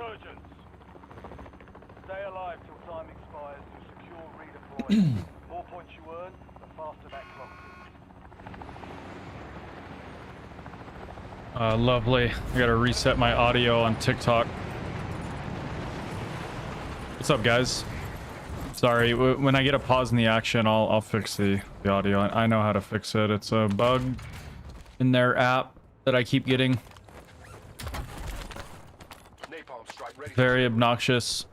Resurgence. Stay alive till time expires to secure redeploy. More points you earn, the faster that clock ticks. Lovely. I gotta reset my audio on TikTok. What's up, guys? Sorry, when I get a pause in the action, I'll fix the audio. I know how to fix it. It's a bug in their app that I keep getting. Very obnoxious.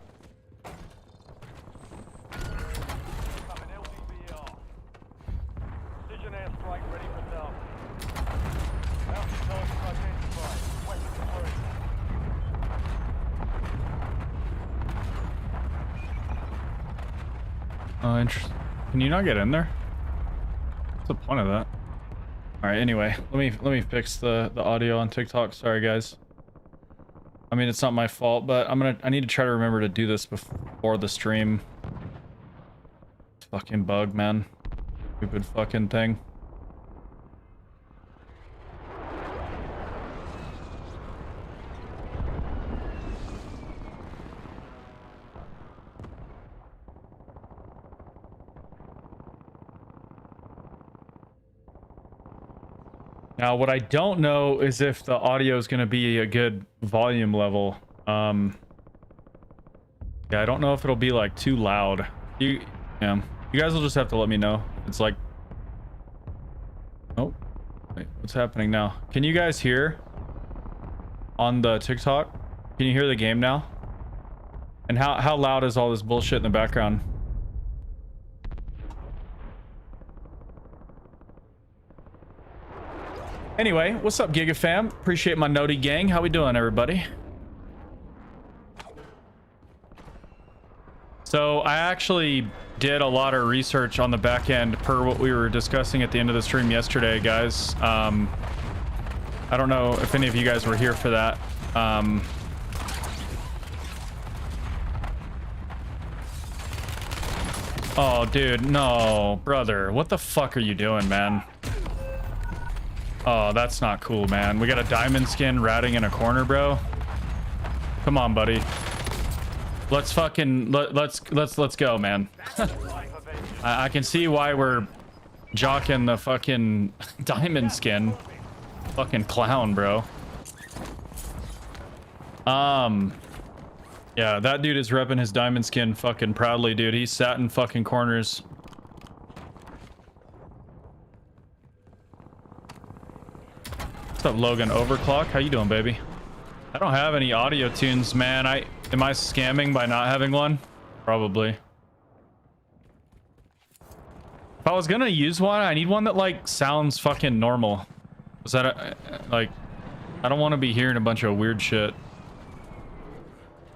Interesting. Can you not get in there? What's the point of that? All right. Anyway, let me fix the audio on TikTok. Sorry, guys. I mean, it's not my fault, but I need to try to remember to do this before the stream. Fucking bug, man. Stupid fucking thing. Now, what I don't know is if the audio is going to be a good volume level. Yeah, I don't know if it'll be like too loud. You guys will just have to let me know. It's like, oh, wait, what's happening now? Can you guys hear on the TikTok? Can you hear the game now? And how loud is all this bullshit in the background? Anyway, what's up, Giga fam? Appreciate my Noti gang. How we doing, everybody? So I actually did a lot of research on the back end per what we were discussing at the end of the stream yesterday, guys. I don't know if any of you guys were here for that. Oh, dude, no, brother. What the fuck are you doing, man? Oh, that's not cool, man. We got a diamond skin ratting in a corner, bro. Come on, buddy. Let's fucking let's go, man. I can see why we're jocking the fucking diamond skin. Fucking clown, bro. Yeah, that dude is repping his diamond skin fucking proudly, dude. He sat in fucking corners. What's up, Logan Overclock? How you doing, baby? I don't have any audio tunes, man. Am I scamming by not having one? Probably. If I was gonna use one, I need one that like sounds fucking normal. Is that like, I don't want to be hearing a bunch of weird shit.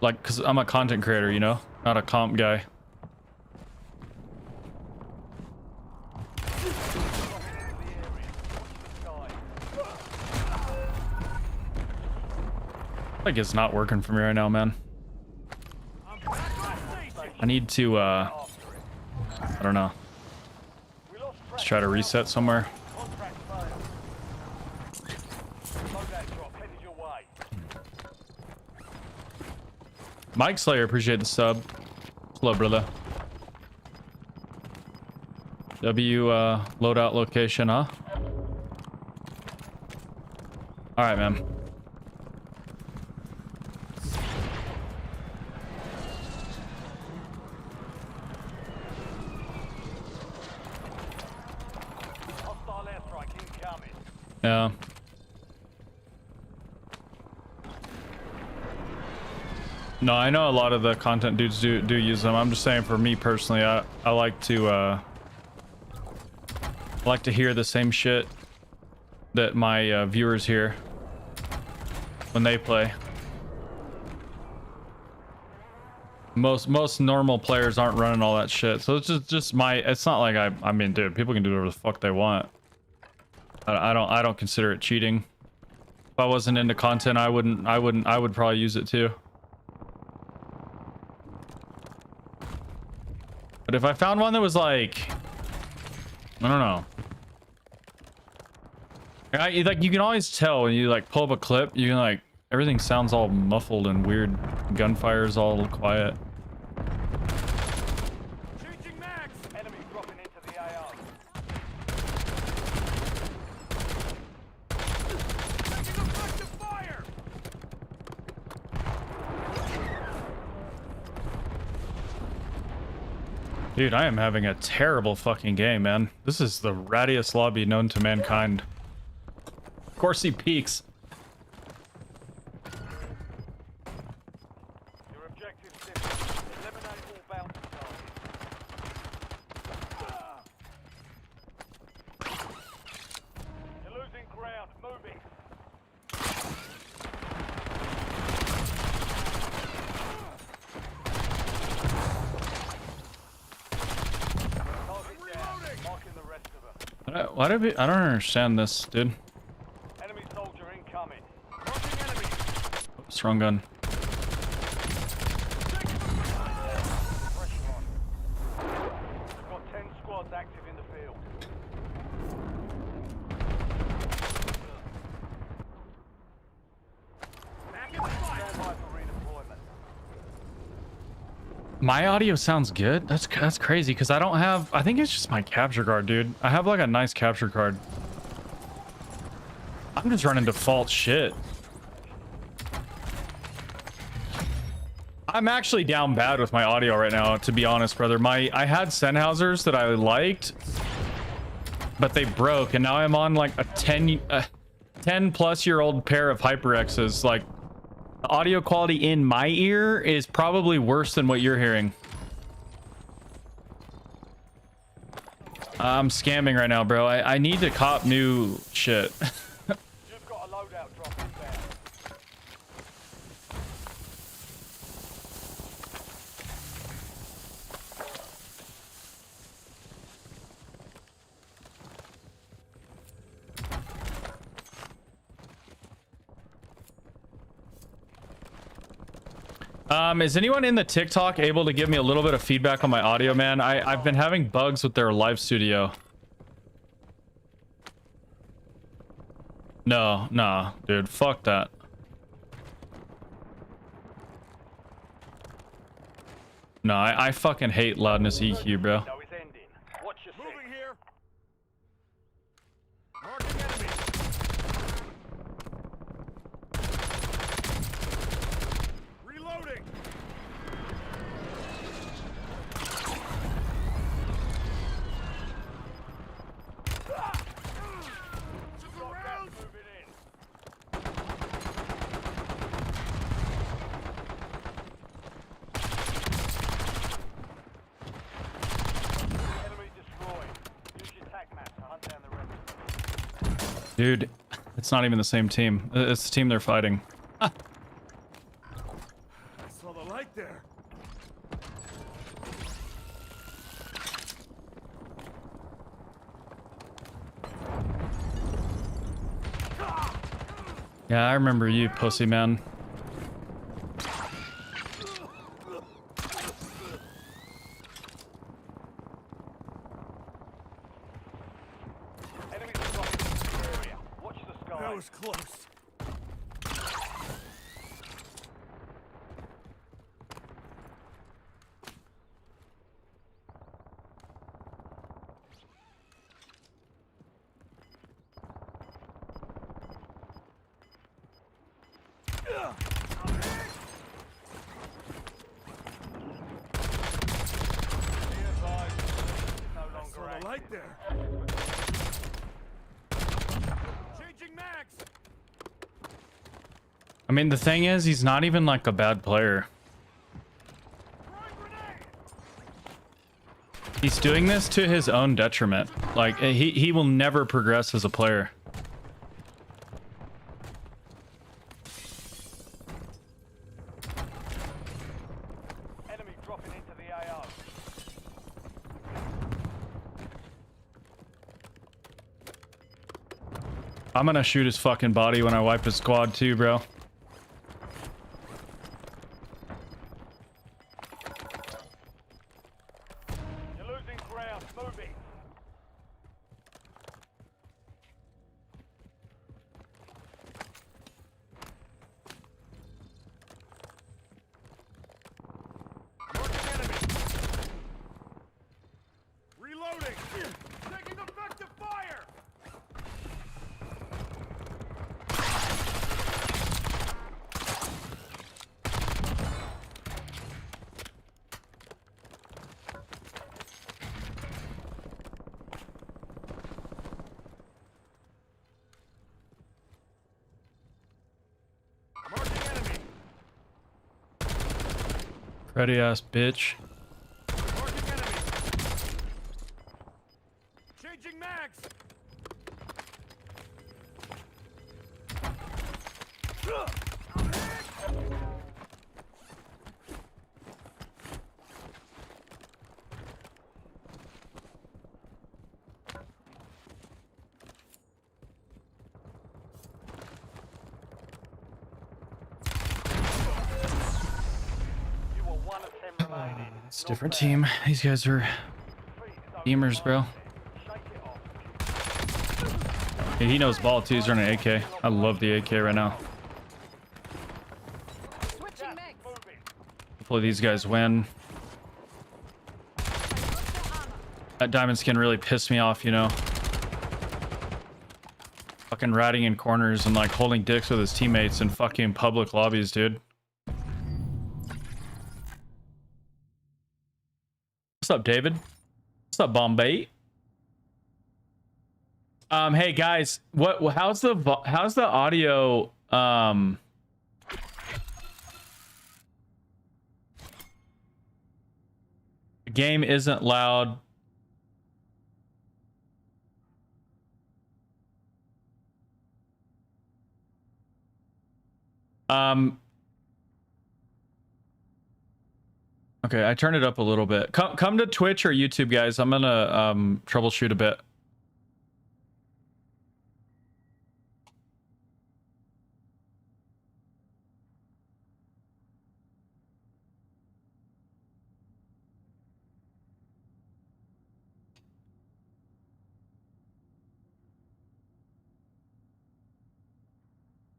Like, cause I'm a content creator, you know, not a comp guy. Like it's not working for me right now, man. I need to I don't know. Let's try to reset somewhere. Mike Slayer, appreciate the sub. Hello, brother. W loadout location, huh? All right, man. Yeah. No, I know a lot of the content dudes do use them. I'm just saying, for me personally, I like to hear the same shit that my viewers hear when they play. Most normal players aren't running all that shit, so it's just my. It's not like I mean, dude, people can do whatever the fuck they want. I don't consider it cheating. If I wasn't into content, I would probably use it too. But if I found one that was like, I don't know. Like you can always tell when you like pull up a clip, you can like Everything sounds all muffled and weird. Gunfire's all quiet. Changing mags. Enemy dropping into the AR. Taking effective fire. Dude, I am having a terrible fucking game, man. This is the rattiest lobby known to mankind. Of course he peeks. Your objective simple. Eliminate all bounty targets. You're losing ground. Moving. Target down. Marking the rest of them. Why do we, I don't understand this, dude. Enemy soldier incoming. Marking enemy. Strong gun. Pressure on. We've got 10 squads active in the field. Stand by for redeployment. My audio sounds good. That's crazy because I don't have. I think it's just my capture card, dude. I have like a nice capture card. I'm just running default shit. I'm actually down bad with my audio right now, to be honest, brother. I had Sennhausers that I liked, but they broke, and now I'm on like a 10 plus year old pair of HyperX's. Like, the audio quality in my ear is probably worse than what you're hearing. I'm scamming right now, bro. I need to cop new shit. You've got a loadout drop inbound. Is anyone in the TikTok able to give me a little bit of feedback on my audio, man? I've been having bugs with their live studio. No, dude, fuck that. No, I fucking hate loudness EQ, bro. No, it's ending. Watch your moving here. Marking enemy. Reloading. Around. Moving in. Enemy destroyed. Use your tac map to hunt down the rest. Dude, it's not even the same team. It's the team they're fighting. I saw the light there. Yeah, I remember you, pussy man. Enemies are dropping into the area. Watch the sky. That was close. Light there. Changing mags. I mean, the thing is, he's not even like a bad player. He's doing this to his own detriment. Like, he will never progress as a player. Enemy dropping into the AR. I'm gonna shoot his fucking body when I wipe his squad too, bro. You're losing ground. Moving. Ready ass bitch. Marking enemy. Changing mags. You were one of 10 remaining. It's a different team. These guys are gamers, bro. Hey, he knows ball too. He's running AK. I love the AK right now. Switching mags. Hopefully these guys win. That diamond skin really pissed me off, you know. Fucking ratting in corners and like holding dicks with his teammates in fucking public lobbies, dude. What's up, David? What's up, Bombay? Hey guys, how's the audio? The game isn't loud. Okay, I turned it up a little bit. Come to Twitch or YouTube, guys. I'm gonna troubleshoot a bit.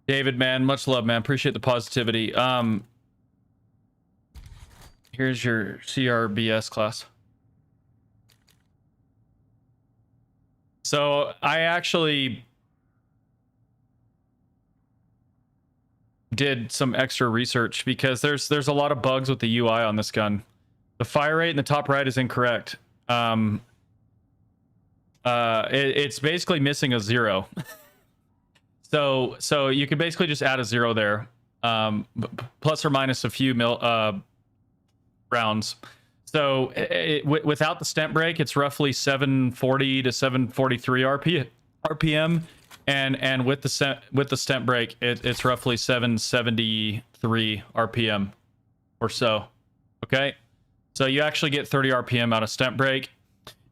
David, man, much love, man. Appreciate the positivity. Here's your CRBS class. So I actually did some extra research because there's a lot of bugs with the UI on this gun. The fire rate in the top right is incorrect. It's basically missing a 0. So you could basically just add a 0 there, plus or minus a few rounds. So without the stent break, it's roughly 740 to 743 RPM, and with the stent break, it's roughly 773 RPM or so. Okay, so you actually get 30 RPM out of stent break.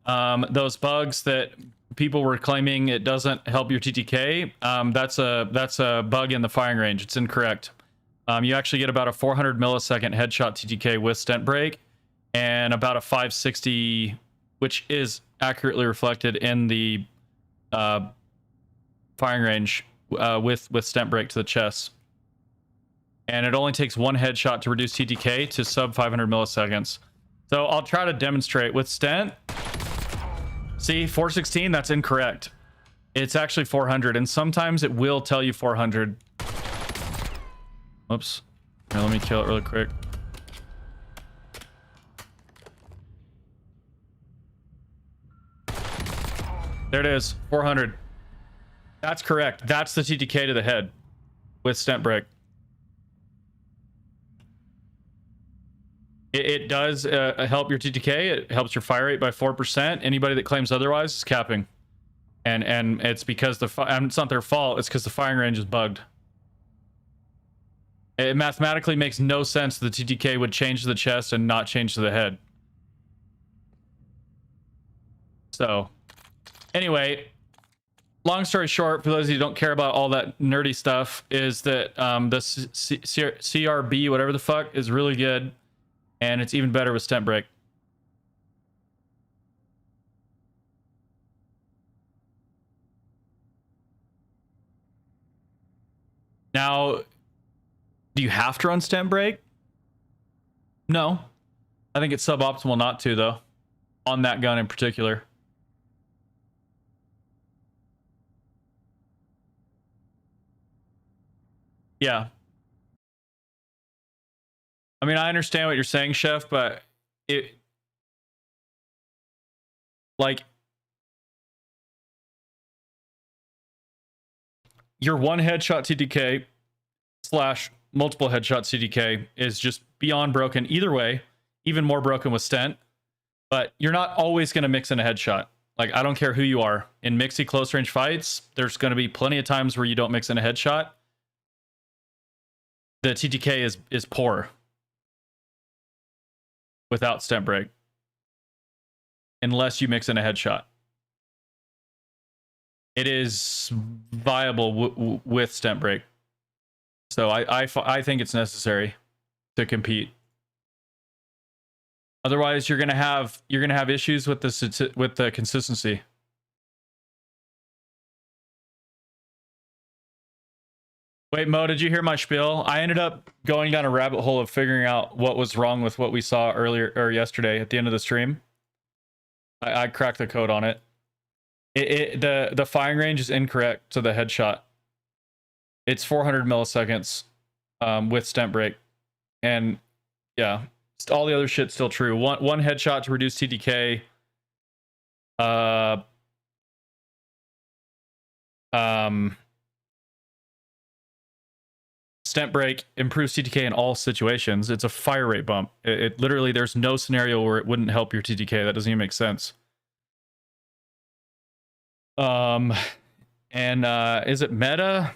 Those bugs that people were claiming it doesn't help your TTK, that's a bug in the firing range. It's incorrect. You actually get about a 400 millisecond headshot TTK with stent break, and about a 560, which is accurately reflected in the firing range with stent break to the chest. And it only takes one headshot to reduce TTK to sub 500 milliseconds. So I'll try to demonstrate with stent. See, 416, that's incorrect. It's actually 400, and sometimes it will tell you 400. Whoops. Here, let me kill it really quick. There it is, 400. That's correct. That's the TTK to the head with stent break. It does help your TTK. It helps your fire rate by 4%. Anybody that claims otherwise is capping, and it's because it's not their fault. It's because the firing range is bugged. It mathematically makes no sense the TTK would change to the chest and not change to the head. So, anyway, long story short, for those of you who don't care about all that nerdy stuff, is that the CRB, whatever the fuck, is really good. And it's even better with stent break. Now, do you have to run stent break? No. I think it's suboptimal not to, though. On that gun in particular. Yeah. I mean, I understand what you're saying, Chef, but like, your one headshot TTK / multiple headshot CDK is just beyond broken. Either way, even more broken with stent. But you're not always going to mix in a headshot. Like, I don't care who you are. In mixy close range fights, there's going to be plenty of times where you don't mix in a headshot. The TTK is poor without stent break. Unless you mix in a headshot. It is viable with stent break. So I think it's necessary to compete. Otherwise, you're gonna have issues with the consistency. Wait, Mo, did you hear my spiel? I ended up going down a rabbit hole of figuring out what was wrong with what we saw earlier or yesterday at the end of the stream. I cracked the code on it. The firing range is incorrect to the headshot. It's 400 milliseconds with stent break, and yeah. All the other shit's still true. One headshot to reduce TDK. Stent break improves TDK in all situations. It's a fire rate bump. It literally, there's no scenario where it wouldn't help your TDK. That doesn't even make sense. And is it meta?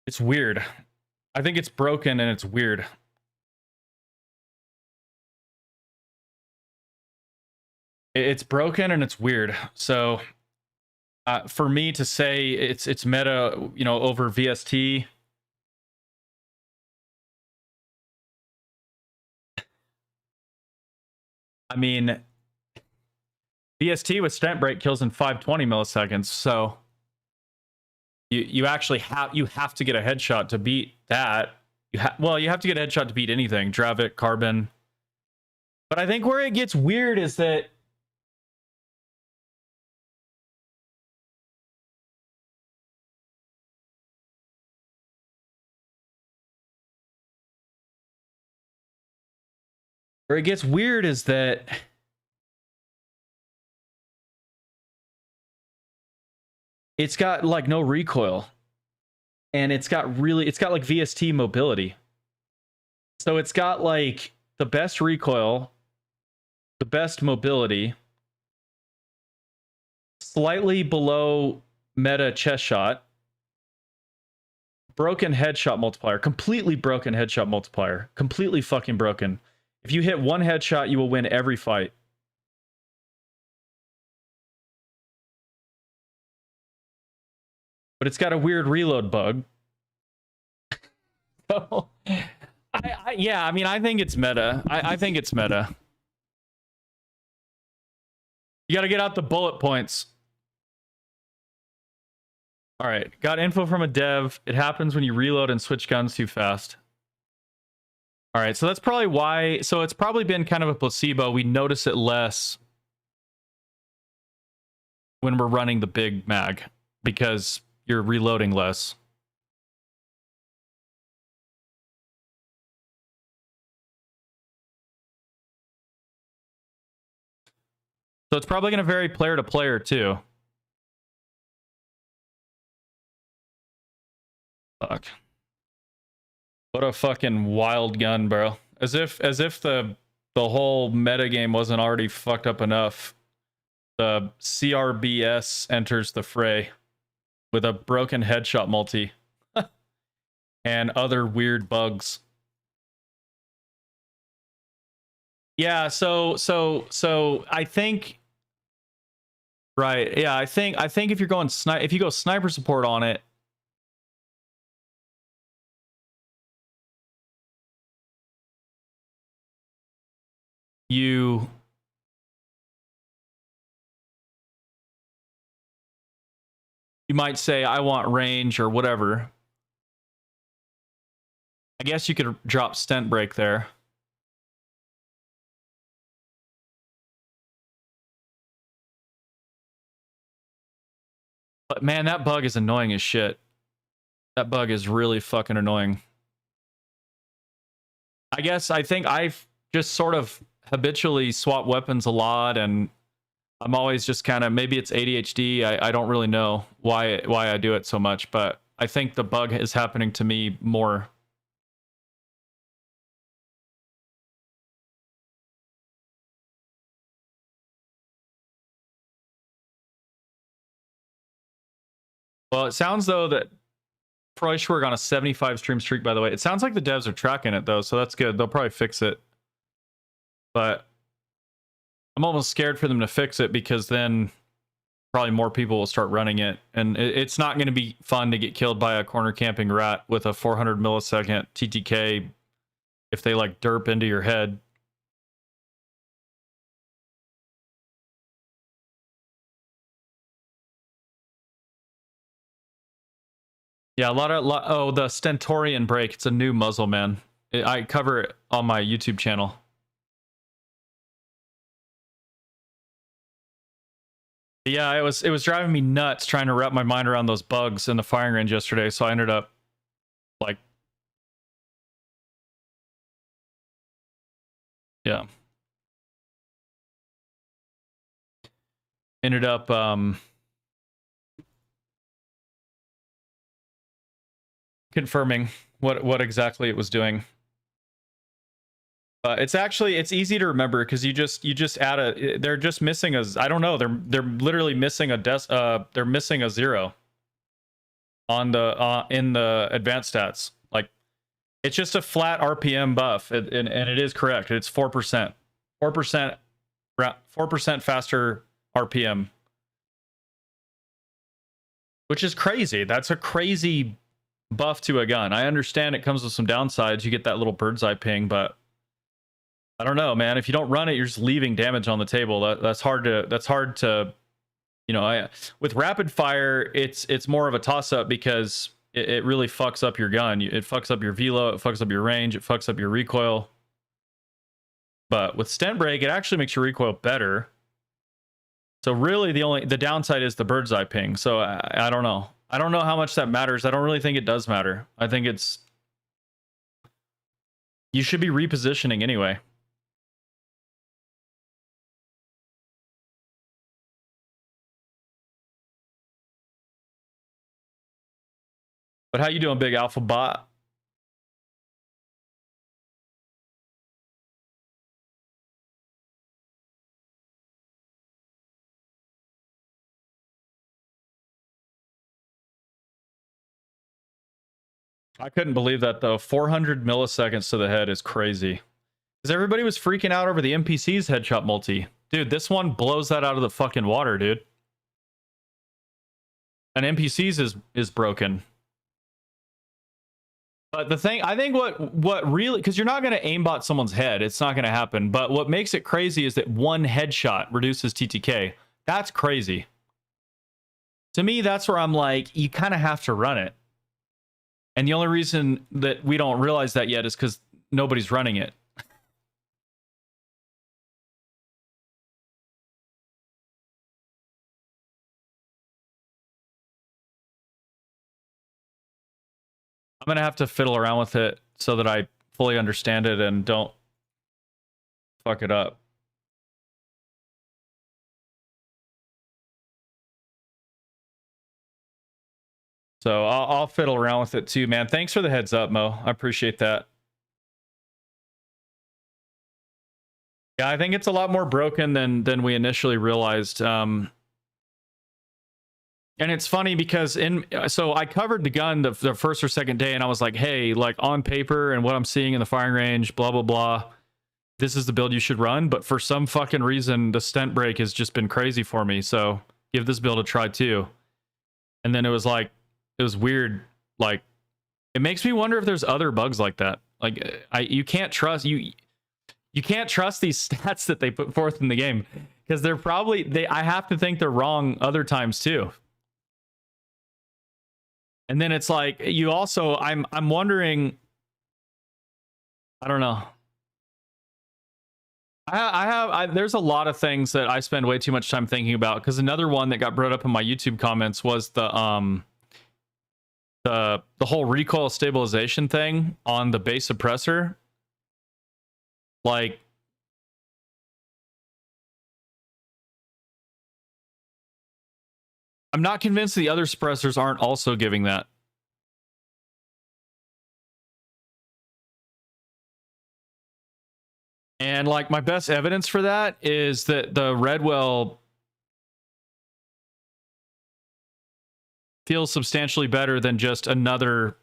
It's weird. I think it's broken and it's weird. It's broken and it's weird. So for me to say it's meta, you know, over VST, I mean, VST with stent break kills in 520 milliseconds. So you actually have to get a headshot to beat that. Well, you have to get a headshot to beat anything. Dravik, Carbon. But I think where it gets weird is that it's got like no recoil, and it's got like VST mobility. So it's got like the best recoil, the best mobility, slightly below meta chest shot, broken headshot multiplier, completely broken headshot multiplier, completely fucking broken. If you hit one headshot, you will win every fight. But it's got a weird reload bug. So, yeah, I mean, I think it's meta. I think it's meta. You got to get out the bullet points. All right, got info from a dev. It happens when you reload and switch guns too fast. All right, so that's probably why. So it's probably been kind of a placebo. We notice it less when we're running the big mag because you're reloading less. So it's probably going to vary player to player too. Fuck. What a fucking wild gun, bro. As if the whole meta game wasn't already fucked up enough. The CRBS enters the fray with a broken headshot multi and other weird bugs. Yeah, so I think, right, yeah, I think if you're going if you go sniper support on it, you might say I want range or whatever. I guess you could drop stent break there. But man, that bug is annoying as shit. That bug is really fucking annoying. I think I've just sort of habitually swap weapons a lot, and I'm always just kind of, maybe it's ADHD. I don't really know why I do it so much, but I think the bug is happening to me more. Well, it sounds though that Preuschwerg on a 75 stream streak, by the way. It sounds like the devs are tracking it though, so that's good. They'll probably fix it. But I'm almost scared for them to fix it because then probably more people will start running it. And it's not going to be fun to get killed by a corner camping rat with a 400 millisecond TTK if they like derp into your head. Yeah, oh, the Stentorian break. It's a new muzzle, man. I cover it on my YouTube channel. But yeah, it was driving me nuts trying to wrap my mind around those bugs in the firing range yesterday. So I ended up like, yeah, ended up confirming what exactly it was doing. It's easy to remember because you just add a, they're just missing a, I don't know, they're literally missing a they're missing a 0 on the in the advanced stats. Like it's just a flat RPM buff, and it is correct. It's 4%, 4% faster RPM, which is crazy. That's a crazy buff to a gun. I understand it comes with some downsides. You get that little bird's eye ping, but I don't know, man. If you don't run it, you're just leaving damage on the table. That's hard to, you know. With rapid fire, it's more of a toss up because it really fucks up your gun. It fucks up your velo. It fucks up your range. It fucks up your recoil. But with stent break, it actually makes your recoil better. So really, the downside is the bird's eye ping. So I don't know. I don't know how much that matters. I don't really think it does matter. I think you should be repositioning anyway. But how you doing, Big Alpha Bot? I couldn't believe that though. 400 milliseconds to the head is crazy. Because everybody was freaking out over the NPC's headshot multi. Dude, this one blows that out of the fucking water, dude. And NPC's is broken. But the thing, I think what really, because you're not going to aimbot someone's head. It's not going to happen. But what makes it crazy is that one headshot reduces TTK. That's crazy. To me, that's where I'm like, you kind of have to run it. And the only reason that we don't realize that yet is because nobody's running it. I'm going to have to fiddle around with it so that I fully understand it and don't fuck it up. So I'll fiddle around with it too, man. Thanks for the heads up, Mo. I appreciate that. Yeah, I think it's a lot more broken than we initially realized. And it's funny because so I covered the gun the first or second day, and I was like, hey, like on paper and what I'm seeing in the firing range, blah blah blah, this is the build you should run. But for some fucking reason, the stent break has just been crazy for me. So give this build a try too. And then it was weird. Like it makes me wonder if there's other bugs like that. Like you can't trust you can't trust these stats that they put forth in the game because they're probably I have to think they're wrong other times too. And then it's like you also I'm wondering, I don't know. There's a lot of things that I spend way too much time thinking about, because another one that got brought up in my YouTube comments was the whole recoil stabilization thing on the base suppressor. Like I'm not convinced the other suppressors aren't also giving that. And like my best evidence for that is that the Redwell feels substantially better than just another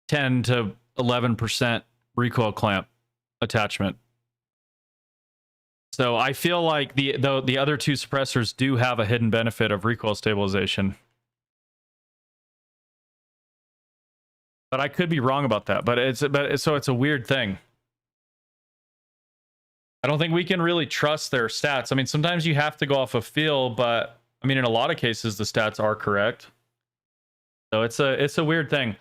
10 to 11% recoil clamp attachment. So I feel like the other two suppressors do have a hidden benefit of recoil stabilization. But I could be wrong about that. So it's a weird thing. I don't think we can really trust their stats. I mean, sometimes you have to go off of feel, but I mean, in a lot of cases, the stats are correct. So it's a weird thing.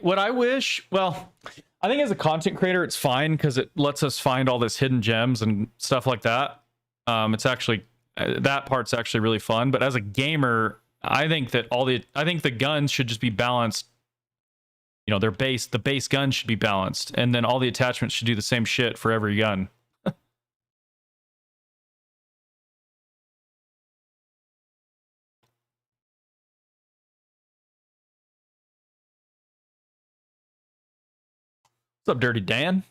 What I wish, well, I think as a content creator, it's fine because it lets us find all this hidden gems and stuff like that. It's actually, that part's actually really fun. But as a gamer, I think that the guns should just be balanced. You know, the base gun should be balanced, and then all the attachments should do the same shit for every gun. What's up, Dirty Dan?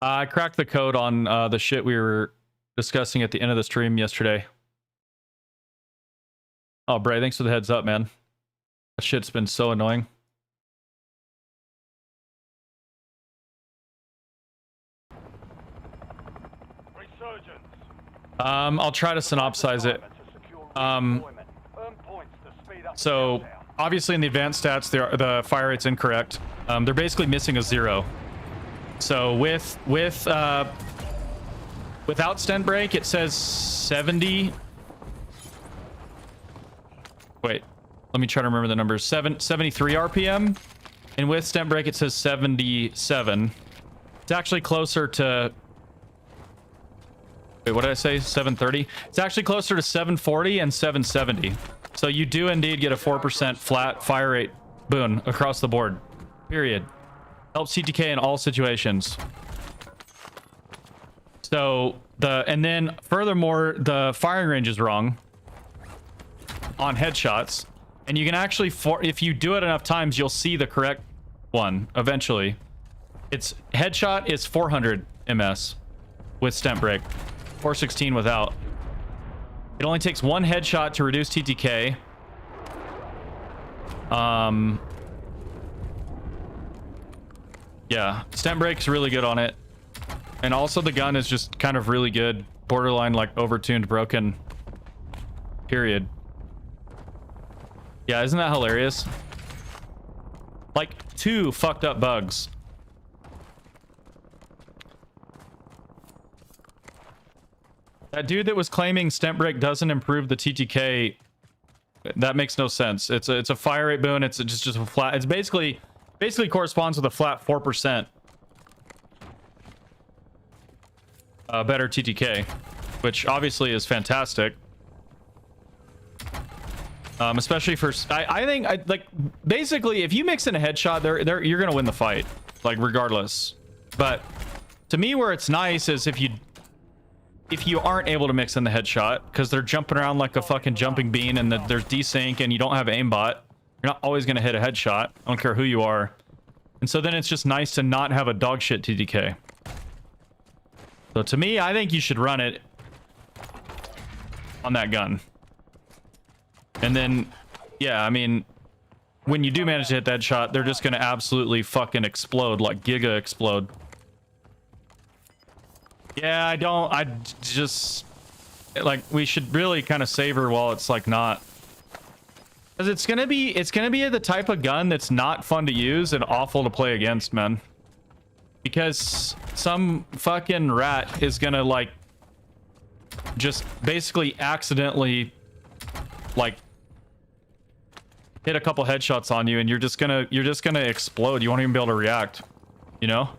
I cracked the code on the shit we were discussing at the end of the stream yesterday. Oh, Bray, thanks for the heads up, man. That shit's been so annoying. Resurgence. I'll try to synopsize it. So obviously in the advanced stats, the fire rate's incorrect. They're basically missing a 0. So without stent break, it says 70. Wait, let me try to remember the numbers. 73 RPM, and with stent break, it says 77. It's actually closer to. Wait, what did I say? 730? It's actually closer to 740 and 770. So you do indeed get a 4% flat fire rate boon across the board. Period. Helps CTK in all situations. So and then furthermore, the firing range is wrong on headshots. And you can actually, if you do it enough times, you'll see the correct one eventually. It's headshot is 400 ms with stent break. 416 without. It only takes one headshot to reduce TTK. Yeah, stent break's really good on it. And also the gun is just kind of really good. Borderline like overtuned, broken. Period. Yeah, isn't that hilarious? Like 2 fucked up bugs. That dude that was claiming stent break doesn't improve the TTK, that makes no sense. It's a fire rate boon. It's just a flat. It's basically corresponds with a flat 4% better TTK, which obviously is fantastic. Especially for I think like basically if you mix in a headshot, you're gonna win the fight, like regardless. But to me, where it's nice is if you aren't able to mix in the headshot because they're jumping around like a fucking jumping bean and there's desync and you don't have aimbot, you're not always going to hit a headshot. I don't care who you are. And so then it's just nice to not have a dog shit TDK. So to me, I think you should run it on that gun. And then, yeah, I mean, when you do manage to hit that shot, they're just going to absolutely fucking explode, like Giga explode. Yeah, I just like we should really kind of savor while it's like not, because it's gonna be the type of gun that's not fun to use and awful to play against, man. Because some fucking rat is gonna like just basically accidentally like hit a couple headshots on you and you're just gonna explode. You won't even be able to react, you know?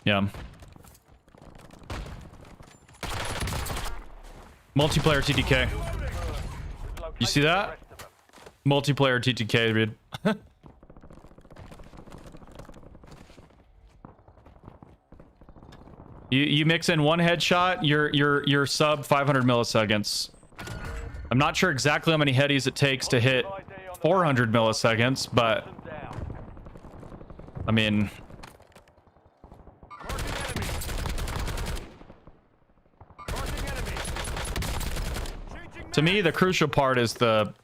Yeah. Multiplayer TTK. You see that? Multiplayer TTK, dude. You mix in one headshot, you're sub 500 milliseconds. I'm not sure exactly how many headies it takes to hit 400 milliseconds, but I mean, to me, the crucial part is that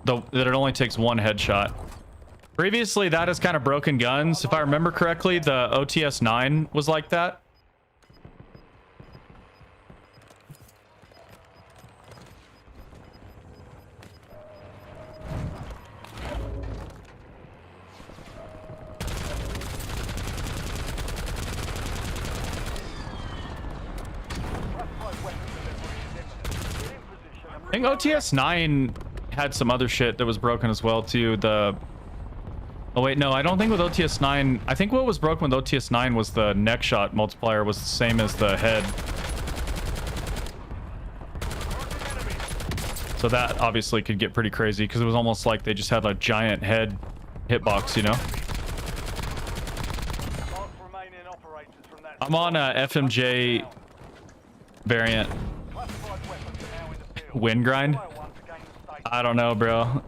it only takes one headshot. Previously, that is kind of broken guns. If I remember correctly, the OTS 9 was like that. I think OTS 9 had some other shit that was broken as well too. Oh wait, no, I don't think with OTS 9. I think what was broken with OTS 9 was the neck shot multiplier was the same as the head. So that obviously could get pretty crazy because it was almost like they just had a giant head hitbox, you know? I'm on a FMJ variant. Wind grind? I don't know, bro.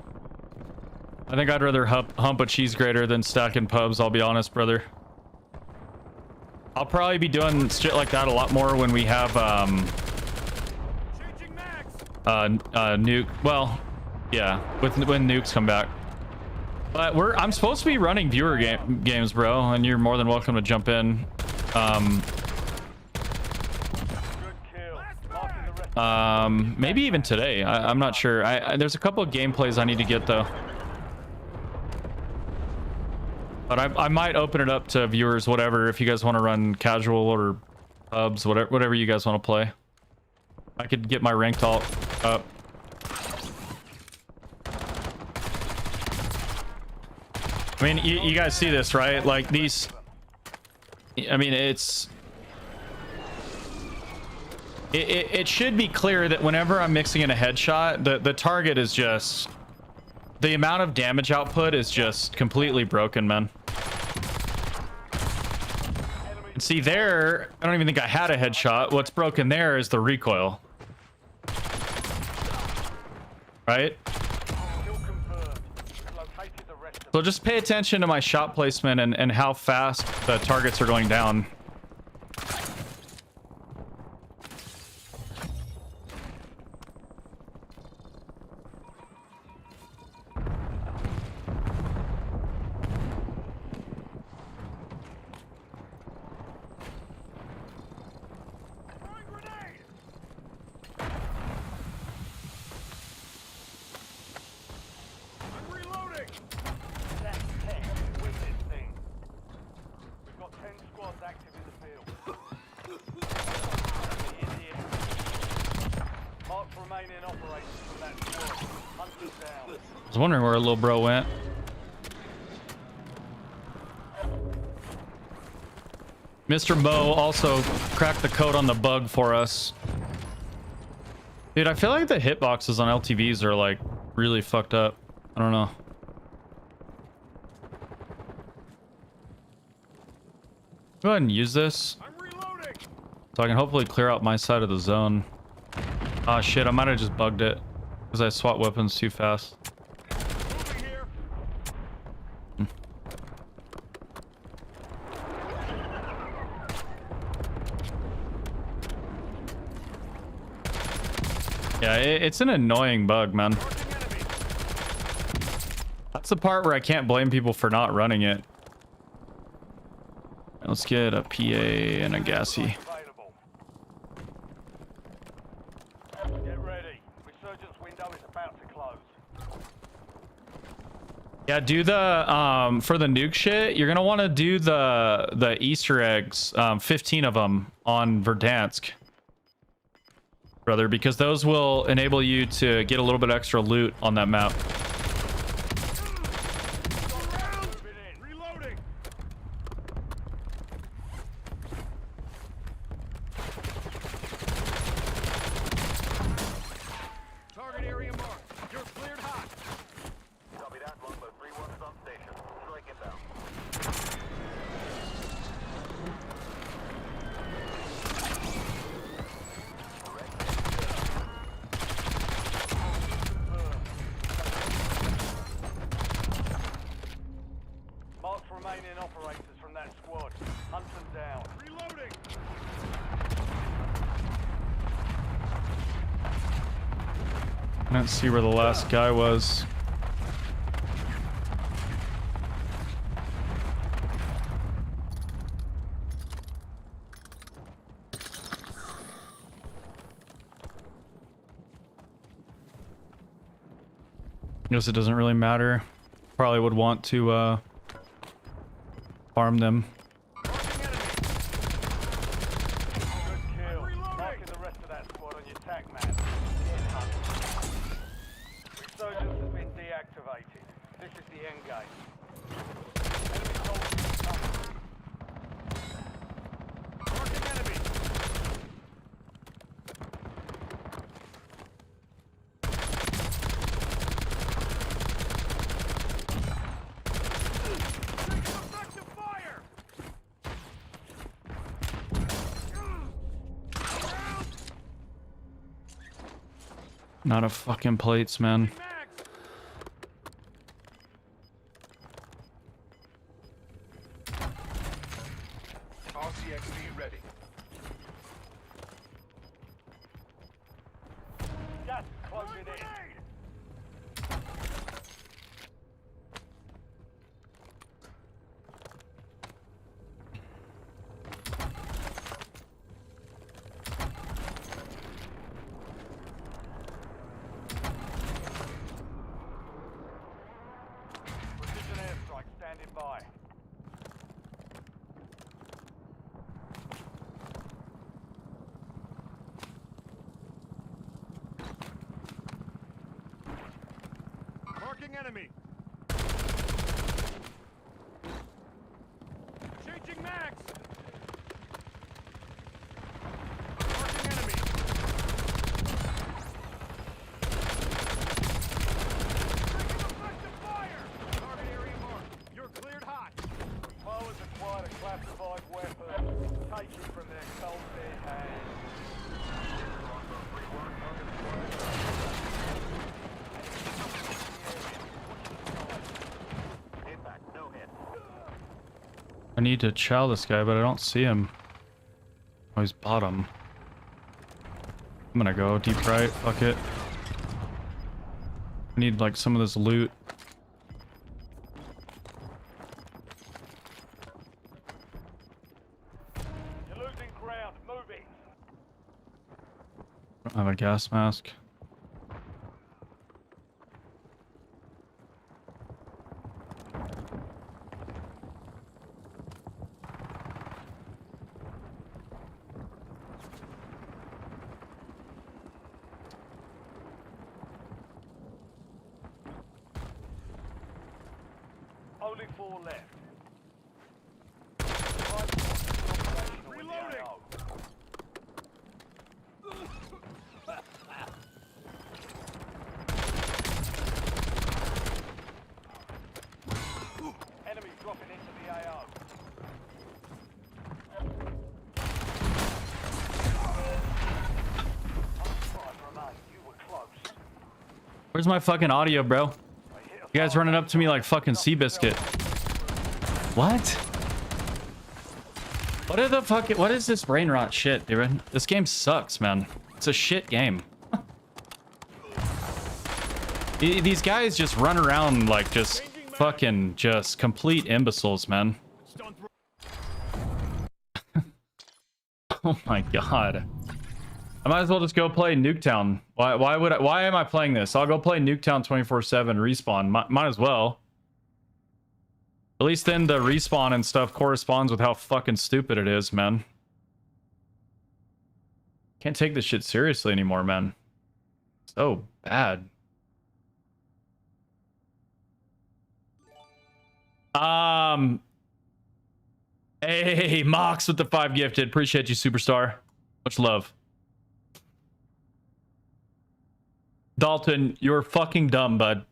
I think I'd rather hump a cheese grater than stacking pubs, I'll be honest, brother. I'll probably be doing shit like that a lot more when we have nuke. Well, yeah, when nukes come back. But I'm supposed to be running viewer games, bro, and you're more than welcome to jump in. Maybe even today. I'm not sure. There's a couple of gameplays I need to get though. But I might open it up to viewers, whatever, if you guys want to run casual or pubs, whatever you guys want to play. I could get my ranked alt up. I mean, you guys see this, right? Like these, I mean, it should be clear that whenever I'm mixing in a headshot, the target is just, the amount of damage output is just completely broken, man. And see there, I don't even think I had a headshot. What's broken there is the recoil. Right? So just pay attention to my shot placement and how fast the targets are going down. I was wondering where a little bro went. Mr. Mo also cracked the code on the bug for us. Dude, I feel like the hitboxes on LTVs are like really fucked up. I don't know. Go ahead and use this so I can hopefully clear out my side of the zone. Ah, shit, I might have just bugged it because I swap weapons too fast. Yeah, it's an annoying bug, man. That's the part where I can't blame people for not running it. Let's get a PA and a gassy. Get ready. Resurgence window is about to close. Yeah, do the for the nuke shit, you're gonna want to do the Easter eggs, 15 of them on Verdansk, brother, because those will enable you to get a little bit extra loot on that map. Can't see where the last guy was. Guess it doesn't really matter. Probably would want to farm them. Good kill. Marking the rest of that squad on your tac map. Resurgence has been deactivated. This is the end game. Enemy soldiers coming. Marking enemy. Effective fire! Not a fucking plates, man. Max! RCXD ready. Gas is closing in. Precision airstrike standing by. Marking enemy. Changing max. Marking enemy. Taking effective fire. Target area marked. You're cleared hot. Poe has acquired a classified weapon. Take it from their cold dead hands. I need to chow this guy, but I don't see him. Oh, he's bottom. I'm gonna go deep right. Fuck it. I need like some of this loot. You're losing ground. Moving. I don't have a gas mask. Only 4 left. Reloading. Enemy dropping into the AO. You were close. Where's my fucking audio, bro? You guys running up to me like fucking Seabiscuit. What? What are the fucking... What is this brain rot shit, dude? This game sucks, man. It's a shit game. These guys just run around like just fucking just complete imbeciles, man. Oh my god. I might as well just go play Nuketown. Why am I playing this? I'll go play Nuketown 24/7 respawn. Might as well. At least then the respawn and stuff corresponds with how fucking stupid it is, man. Can't take this shit seriously anymore, man. So bad. Hey, Mox with the 5 gifted. Appreciate you, superstar. Much love. Dalton, you're fucking dumb, bud.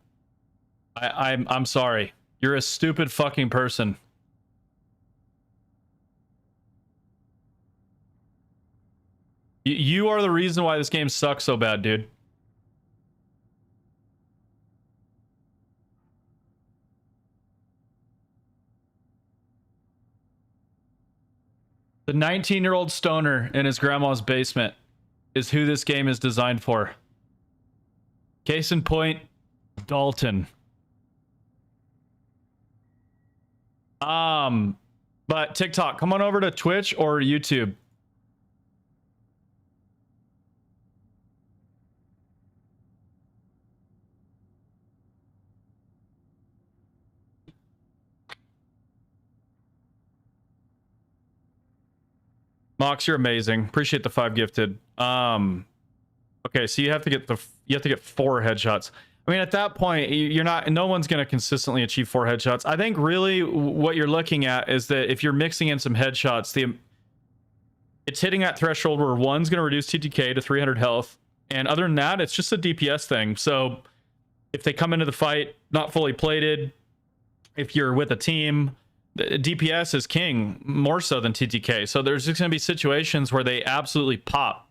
I'm sorry. You're a stupid fucking person. You are the reason why this game sucks so bad, dude. The 19-year-old stoner in his grandma's basement is who this game is designed for. Case in point, Dalton. But TikTok, come on over to Twitch or YouTube. Mox, you're amazing. Appreciate the 5 gifted. Okay, so you have to get 4 headshots. I mean, at that point, you're not. No one's going to consistently achieve 4 headshots. I think really what you're looking at is that if you're mixing in some headshots, it's hitting that threshold where one's going to reduce TTK to 300 health, and other than that, it's just a DPS thing. So if they come into the fight not fully plated, if you're with a team, DPS is king more so than TTK. So there's just going to be situations where they absolutely pop,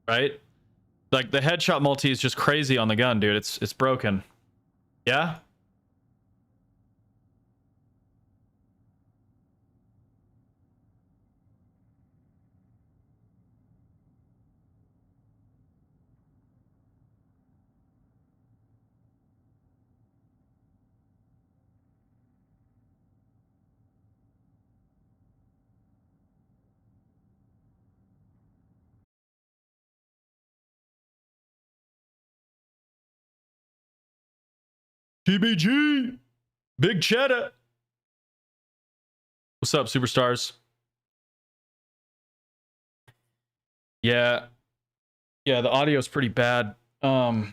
right? Like the headshot multi is just crazy on the gun, dude. It's broken. Yeah. TBG, Big Cheddar. What's up, superstars? Yeah, the audio is pretty bad. But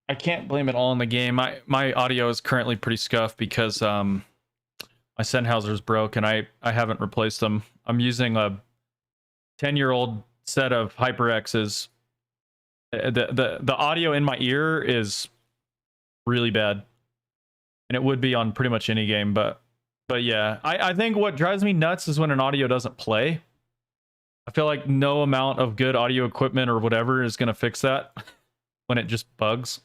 I can't blame it all on the game. My audio is currently pretty scuffed because my Sennheiser's broke and I haven't replaced them. I'm using a 10-year-old set of HyperX's. The audio in my ear is really bad, and it would be on pretty much any game, but yeah, I think what drives me nuts is when an audio doesn't play. I feel like no amount of good audio equipment or whatever is going to fix that when it just bugs.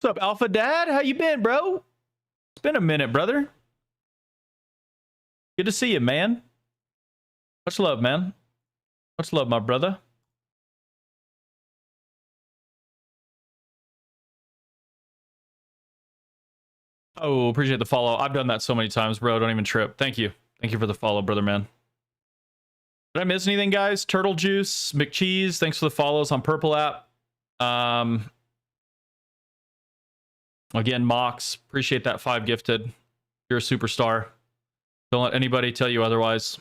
What's up, Alpha Dad? How you been, bro? It's been a minute, brother. Good to see you, man. Much love, man. Much love, my brother. Oh, appreciate the follow. I've done that so many times, bro. Don't even trip. Thank you. Thank you for the follow, brother, man. Did I miss anything, guys? Turtle Juice, McCheese, thanks for the follows on Purple app. Again, Mox, appreciate that 5 gifted. You're a superstar. Don't let anybody tell you otherwise.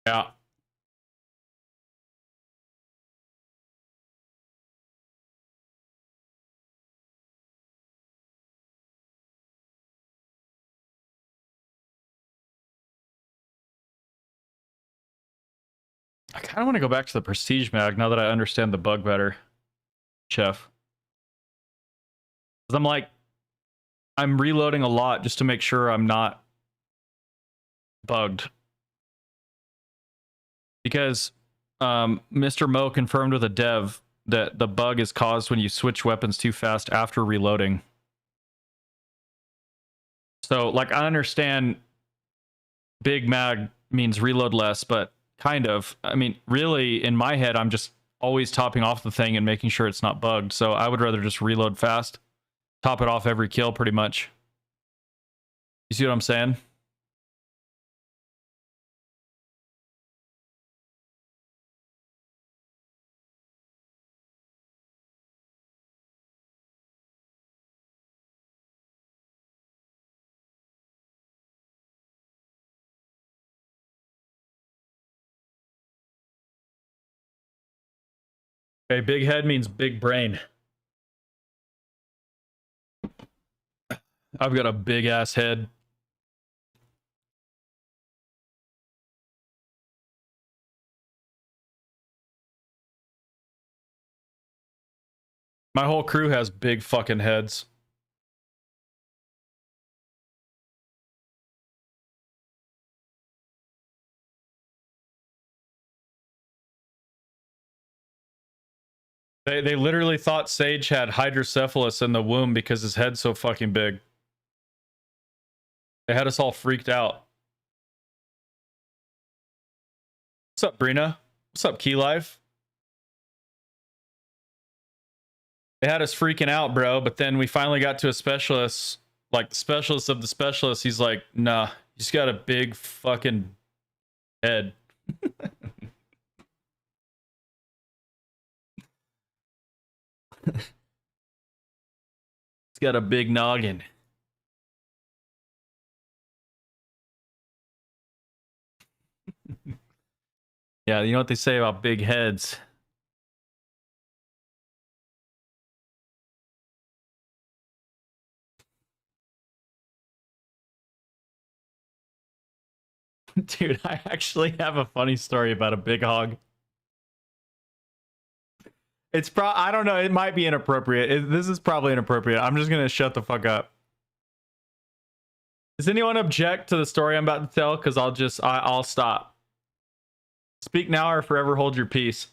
Yeah. I kind of want to go back to the Prestige mag now that I understand the bug better, Chef. Because I'm reloading a lot just to make sure I'm not bugged. Because Mr. Mo confirmed with a dev that the bug is caused when you switch weapons too fast after reloading. So, like, I understand big mag means reload less, but kind of. I mean, really, in my head, I'm just always topping off the thing and making sure it's not bugged. So I would rather just reload fast, top it off every kill, pretty much. You see what I'm saying? Okay, big head means big brain. I've got a big ass head. My whole crew has big fucking heads. They literally thought Sage had hydrocephalus in the womb because his head's so fucking big. They had us all freaked out. What's up, Brina? What's up, Key Life? They had us freaking out, bro, but then we finally got to a specialist, like the specialist of the specialist. He's like, nah, he's got a big fucking head. It's got a big noggin. Yeah, you know what they say about big heads. Dude, I actually have a funny story about a big hog. It's I don't know, it might be inappropriate. This is probably inappropriate. I'm just gonna shut the fuck up. Does anyone object to the story I'm about to tell? Because I'll stop. Speak now or forever hold your peace.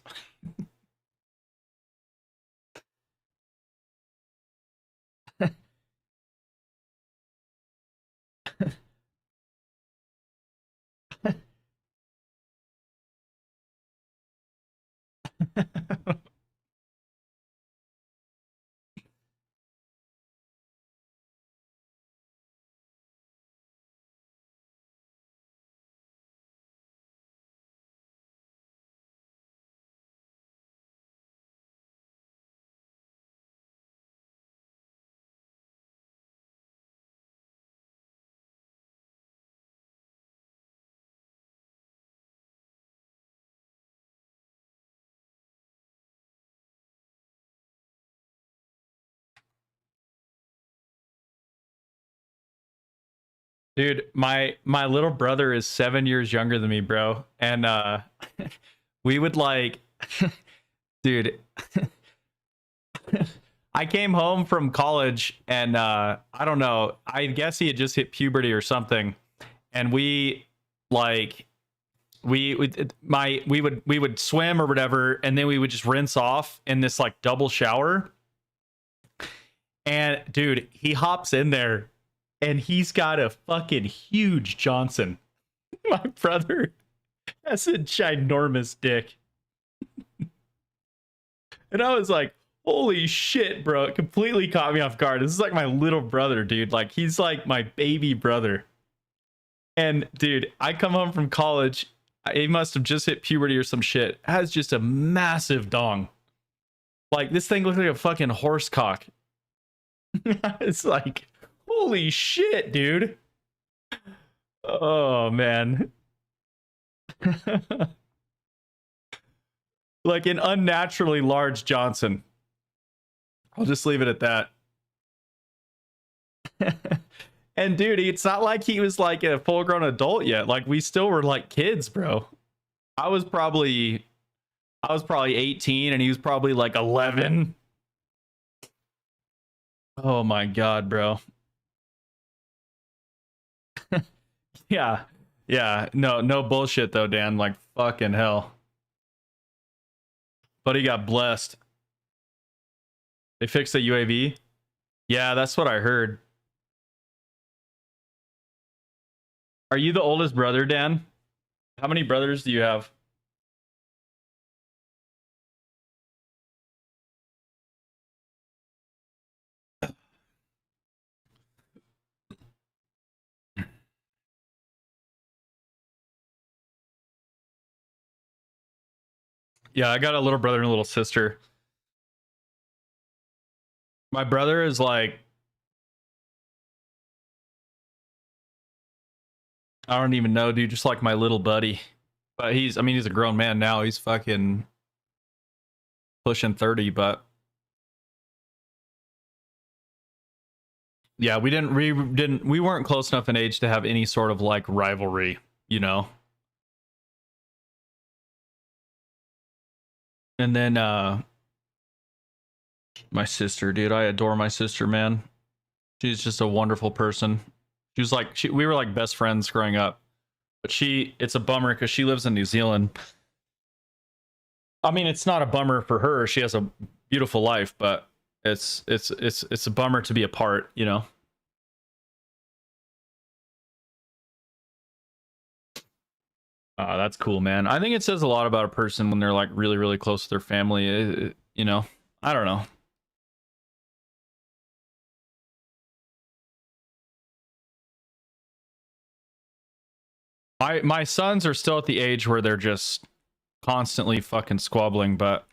Dude, my little brother is 7 years younger than me, bro. And we would like dude. I came home from college and I don't know, I guess he had just hit puberty or something. And we like we would swim or whatever, and then we would just rinse off in this like double shower. And dude, he hops in there and he's got a fucking huge Johnson. My brother has a ginormous dick. And I was like, holy shit, bro. It completely caught me off guard. This is like my little brother, dude. Like, he's like my baby brother. And dude, I come home from college. He must have just hit puberty or some shit. Has just a massive dong. Like, this thing looks like a fucking horse cock. It's like, holy shit, dude. Oh, man. Like an unnaturally large Johnson. I'll just leave it at that. And dude, it's not like he was like a full-grown adult yet. Like, we still were like kids, bro. I was probably 18 and he was probably like 11. Oh my god, bro. Yeah. No bullshit though, Dan. Like, fucking hell. But he got blessed. They fixed the UAV? Yeah, that's what I heard. Are you the oldest brother, Dan? How many brothers do you have? Yeah, I got a little brother and a little sister. My brother is like, I don't even know, dude, just like my little buddy. But he's a grown man now. He's fucking pushing 30, but yeah, we weren't close enough in age to have any sort of like rivalry, you know. And then my sister, dude, I adore my sister, man. She's just a wonderful person. She was like, we were like best friends growing up. But it's a bummer because she lives in New Zealand. I mean, it's not a bummer for her. She has a beautiful life, but it's a bummer to be apart, you know. That's cool, man. I think it says a lot about a person when they're like really, really close to their family. You know, I don't know. My sons are still at the age where they're just constantly fucking squabbling, but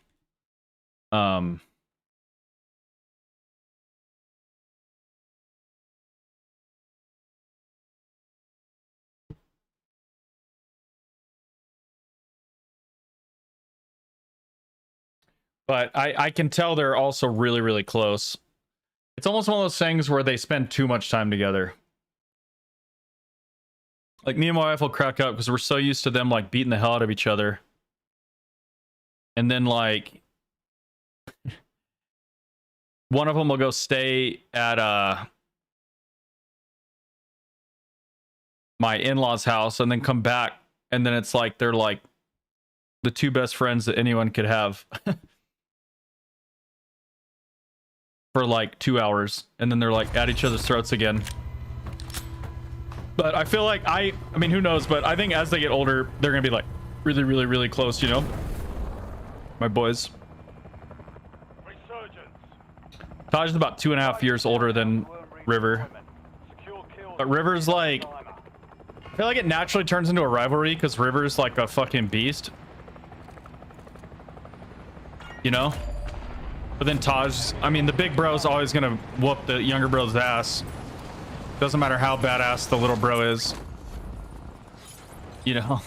I can tell they're also really, really close. It's almost one of those things where they spend too much time together. Like me and my wife will crack up because we're so used to them like beating the hell out of each other. And then like one of them will go stay at my in-laws' house and then come back, and then it's like they're like the two best friends that anyone could have. For like 2 hours, and then they're like at each other's throats again. But I feel like I mean, who knows, but I think as they get older, they're gonna be like really, really, really close, you know? My boys. Taj is about 2.5 years older than River. But River's like, I feel like it naturally turns into a rivalry because River's like a fucking beast. You know? But then Taj, I mean, the big bro's always gonna whoop the younger bro's ass. Doesn't matter how badass the little bro is. You know?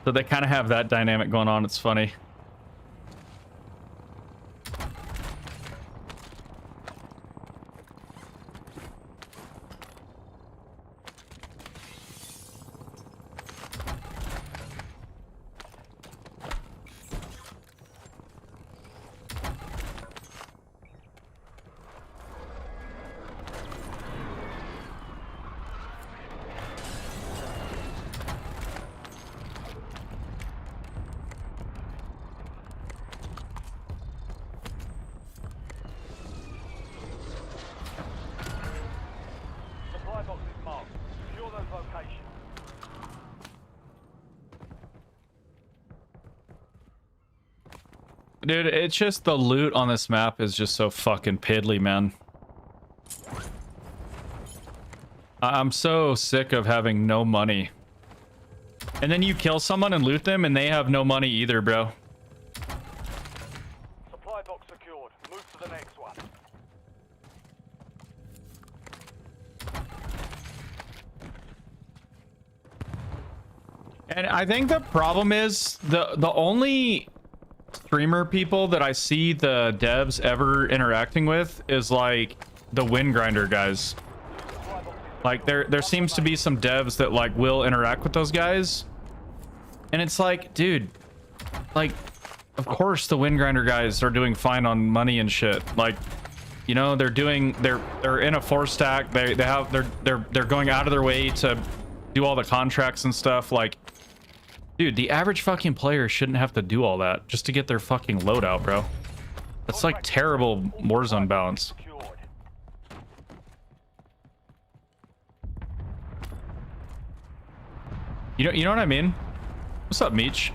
So they kind of have that dynamic going on. It's funny. Dude, it's just the loot on this map is just so fucking piddly, man. I'm so sick of having no money. And then you kill someone and loot them and they have no money either, bro. Supply box secured. Move to the next one. And I think the problem is the only streamer people that I see the devs ever interacting with is like the wind grinder guys. Like there seems to be some devs that like will interact with those guys, and it's like, dude, like of course the wind grinder guys are doing fine on money and shit. Like, you know, they're in a 4-stack. They're going out of their way to do all the contracts and stuff. Like, dude, the average fucking player shouldn't have to do all that just to get their fucking loadout, bro. That's like terrible Warzone balance. You know what I mean? What's up, Meech?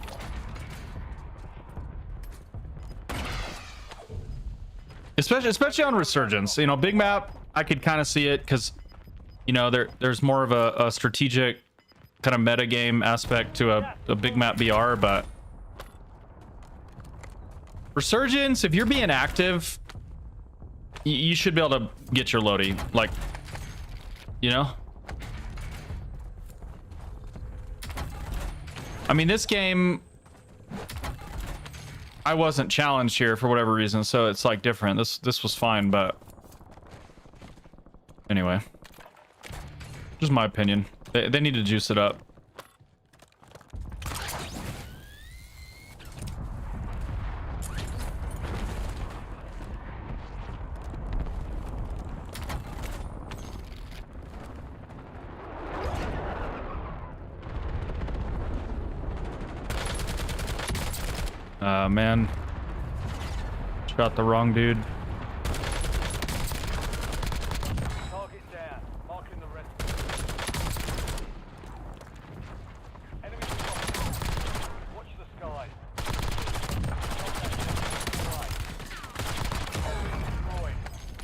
Especially on Resurgence, you know, big map, I could kind of see it because, you know, there's more of a strategic kind of meta game aspect to a big map BR, but Resurgence, if you're being active, you should be able to get your loadie, like, you know. I mean, this game, I wasn't challenged here for whatever reason, so it's like different. This was fine, but anyway, just my opinion. They need to juice it up. Man. Shot the wrong dude. Target down. Marking the rest. Enemy spotted. Watch the sky. Destroyed.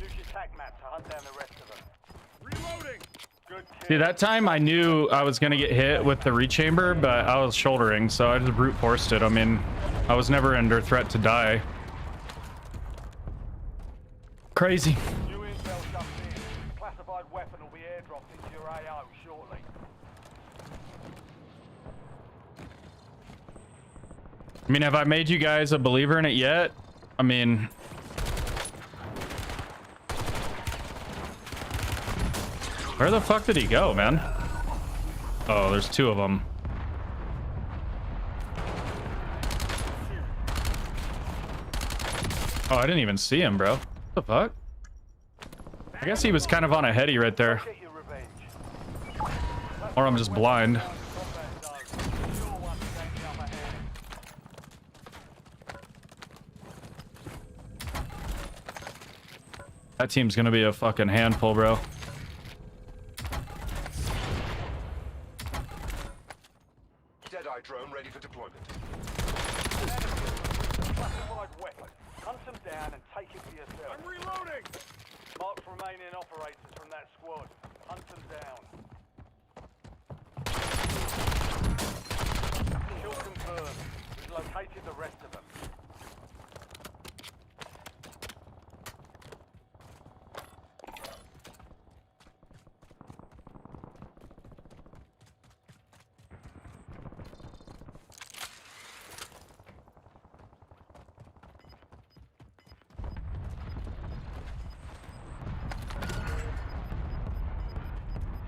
Use your tac map to hunt down the rest of them. Reloading. Good kill. See, that time I knew I was gonna get hit with the rechamber, but I was shouldering, so I just brute forced it. I mean, I was never under threat to die. Crazy. New intel comes in. Classified weapon will be airdropped into your AO shortly. I mean, have I made you guys a believer in it yet? I mean, where the fuck did he go, man? Oh, there's two of them. Oh, I didn't even see him, bro. What the fuck? I guess he was kind of on a heady right there. Get your revenge. Or I'm just blind. That team's gonna be a fucking handful, bro. Deadeye drone ready for deployment. Classified weapon. Hunt them down and take it for yourself. I'm reloading. Mark remaining operators from that squad. Hunt them down. Kill confirmed. We've located the rest of them.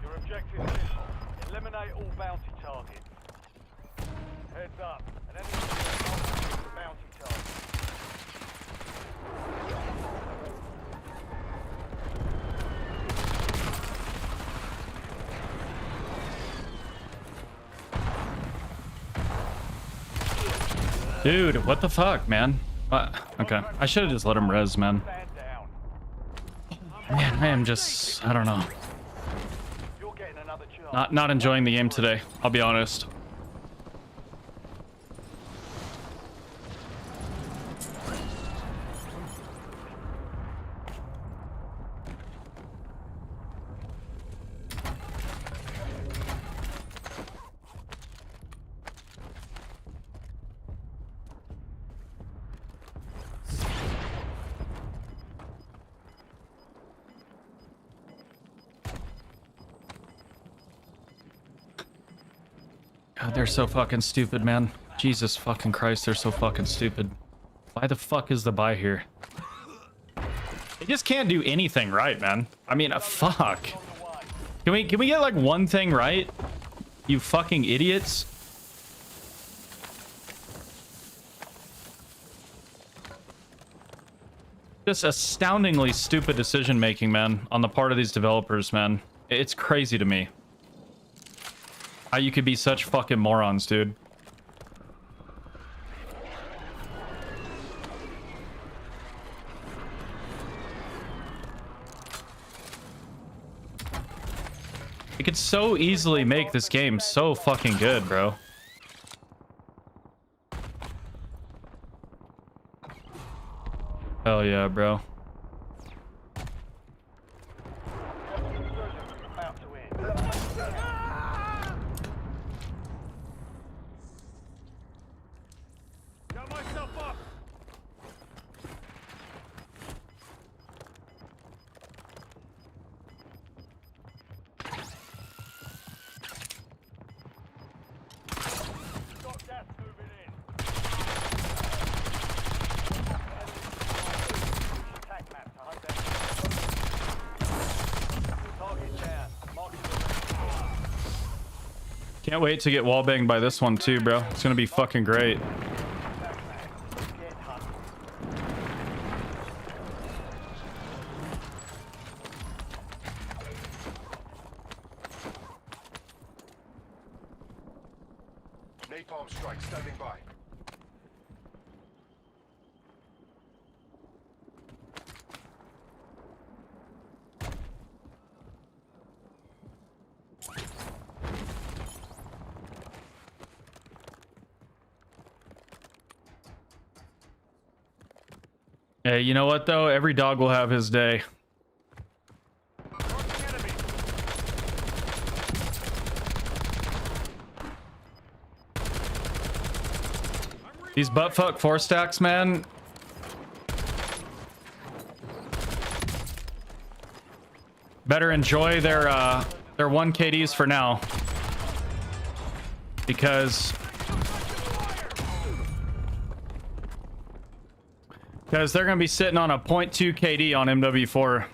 Your objective is simple. Eliminate all bounty targets. Heads up. An enemy is the bounty target. Dude, what the fuck, man? Okay, I should have just let him res, man. Stand down. Man, I am just, I don't know. You're getting another chance. Not enjoying the game today, I'll be honest. God, they're so fucking stupid, man. Jesus fucking Christ, they're so fucking stupid. Why the fuck is the buy here? They just can't do anything right, man. I mean, fuck. Can we get like one thing right? You fucking idiots. Just astoundingly stupid decision making, man, on the part of these developers, man. It's crazy to me. How you could be such fucking morons, dude. You could so easily make this game so fucking good, bro. Hell yeah, bro. About to end. Got myself up. Got gas moving in. Attack map to hunt down. Target down. Marking the Can't wait to get wallbanged by this one too, bro. It's gonna be fucking great. attack map. Get hunted. Napalm strike standing by. Hey, you know what though? Every dog will have his day. Marking enemy. These buttfuck 4-stacks, man. Better enjoy their 1 KDs for now. Because they're going to be sitting on a 0.2 KD on MW4.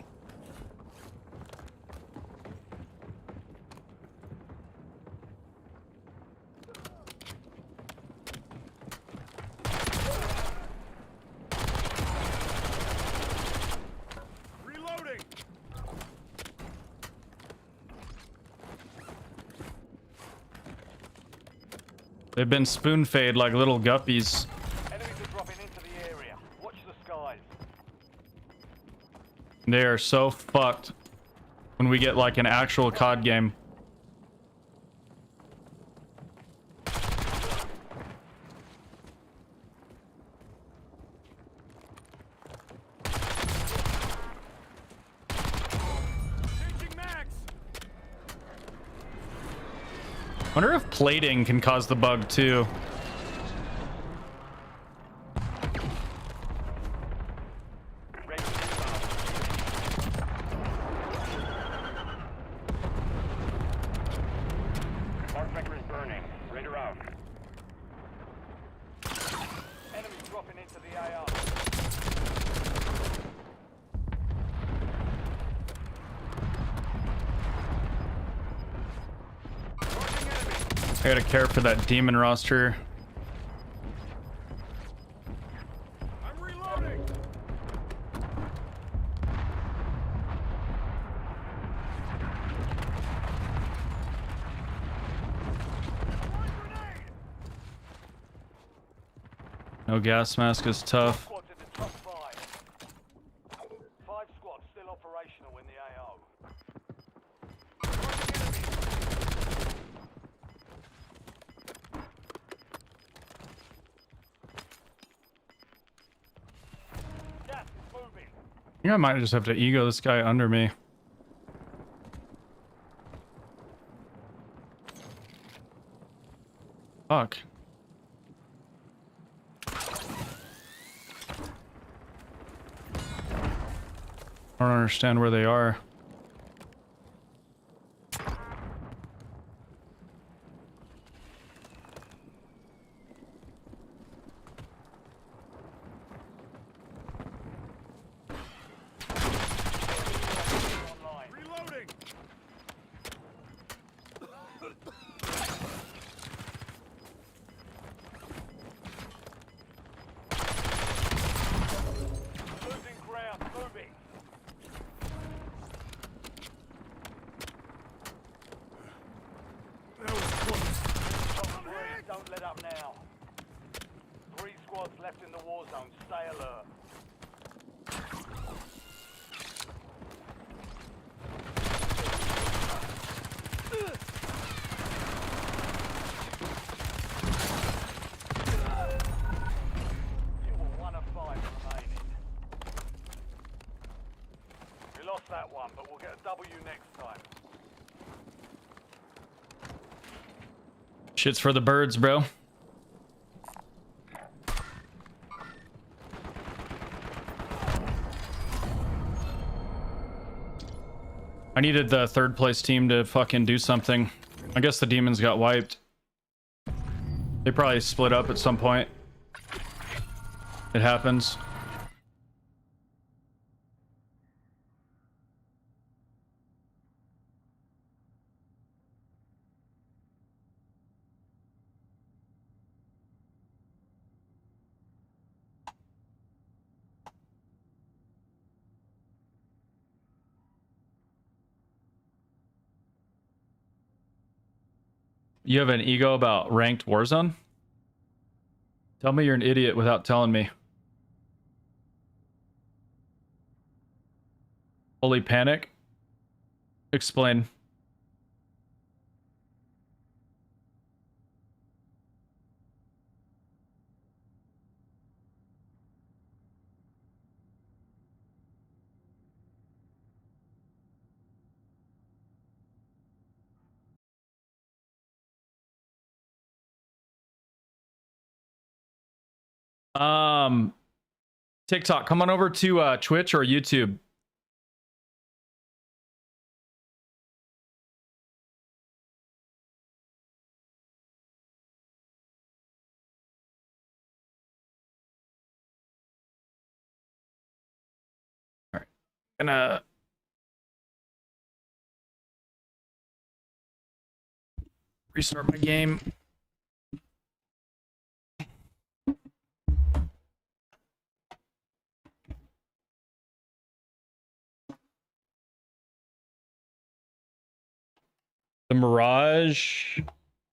Reloading. They've been spoon-fed like little guppies. Enemies are dropping into the area. Watch the skies. They are so fucked when we get like an actual COD game. Changing mags. Wonder if plating can cause the bug too. Ready to inbound. Mark vector is burning. Radar out. Enemies dropping into the AR. Marking enemy. I gotta care for that demon roster. I'm reloading. Throwing grenade. No gas mask is tough. Squads in the top 5. 5 squads still operational in the AO. Marking enemy. Gas is moving. I think I might just have to ego this guy under me. Fuck. I don't understand where they are. Online. Reloading. Losing ground. Moving. Top 3, don't let up now. 3 squads left in the war zone. Stay alert. You were 1 of 5 remaining. We lost that one, but we'll get a W next time. Shit's for the birds, bro. I needed the 3rd place team to fucking do something. I guess the demons got wiped. They probably split up at some point. It happens. You have an ego about ranked Warzone? Tell me you're an idiot without telling me. Holy panic? Explain. TikTok, come on over to Twitch or YouTube. All right, gonna restart my game. The Mirage,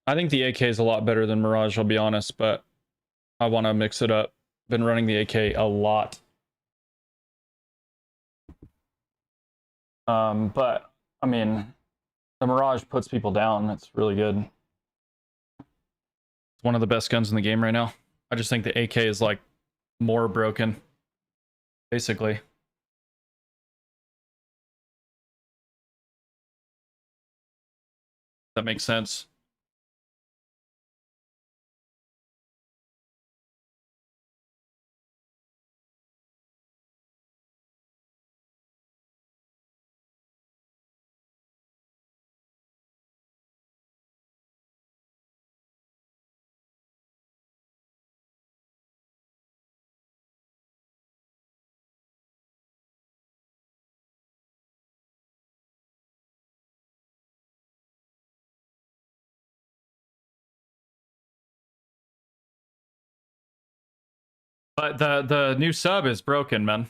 I think the AK is a lot better than Mirage, I'll be honest, but I want to mix it up. Been running the AK a lot. But I mean, the Mirage puts people down. It's really good. It's one of the best guns in the game right now. I just think the AK is like more broken, basically. That makes sense. But the new sub is broken, man.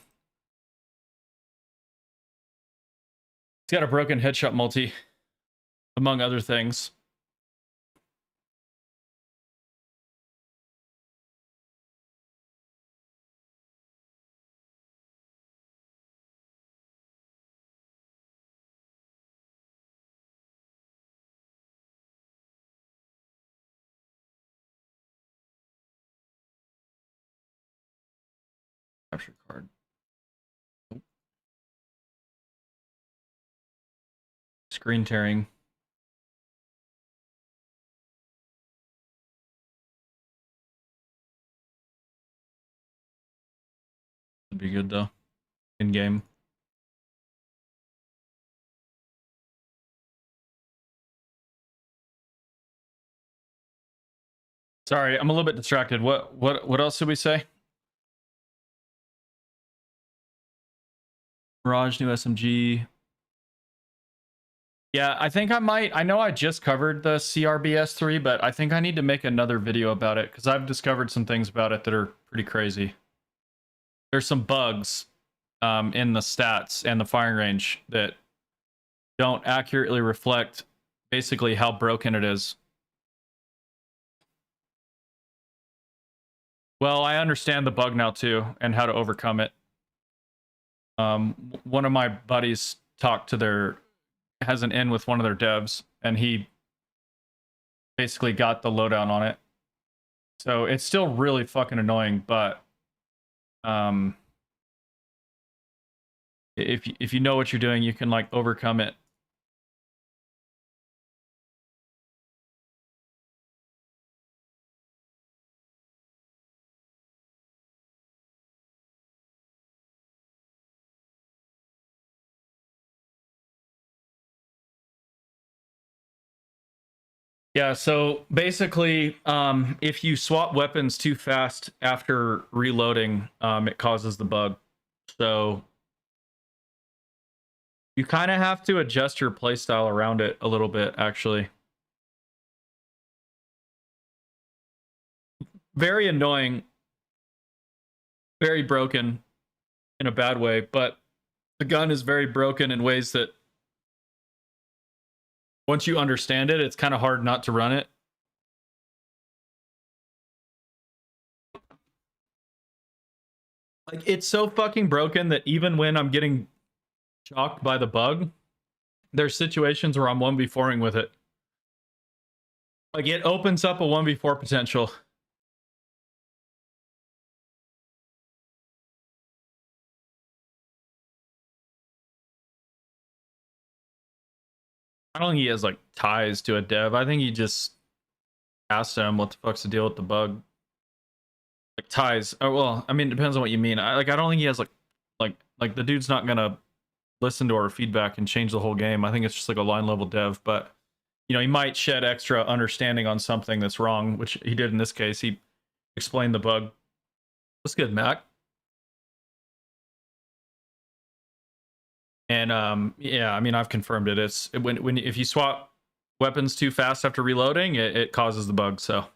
It's got a broken headshot multi, among other things. Capture card. Screen tearing. Would be good though. In game. Sorry, I'm a little bit distracted. What else did we say? Mirage, new SMG. Yeah, I think I might. I know I just covered the CRBS3, but I think I need to make another video about it because I've discovered some things about it that are pretty crazy. There's some bugs in the stats and the firing range that don't accurately reflect basically how broken it is. Well, I understand the bug now too and how to overcome it. One of my buddies has an in with one of their devs, and he basically got the lowdown on it. So it's still really fucking annoying, but if you know what you're doing, you can like overcome it. Yeah, so basically, if you swap weapons too fast after reloading, it causes the bug. So you kind of have to adjust your playstyle around it a little bit, actually. Very annoying, very broken in a bad way, but the gun is very broken in ways that once you understand it, it's kind of hard not to run it. Like, it's so fucking broken that even when I'm getting shocked by the bug, there's situations where I'm 1v4ing with it. Like, it opens up a 1v4 potential. I don't think he has like ties to a dev. I think he just asked him what the fuck's the deal with the bug. like ties. Oh well, I mean, it depends on what you mean. I don't think he has like the dude's not gonna listen to our feedback and change the whole game. I think it's just like a line level dev, but you know, he might shed extra understanding on something that's wrong, which he did in this case. He explained the bug. That's good, Mac. And yeah, I mean, I've confirmed it. When if you swap weapons too fast after reloading, it causes the bug. So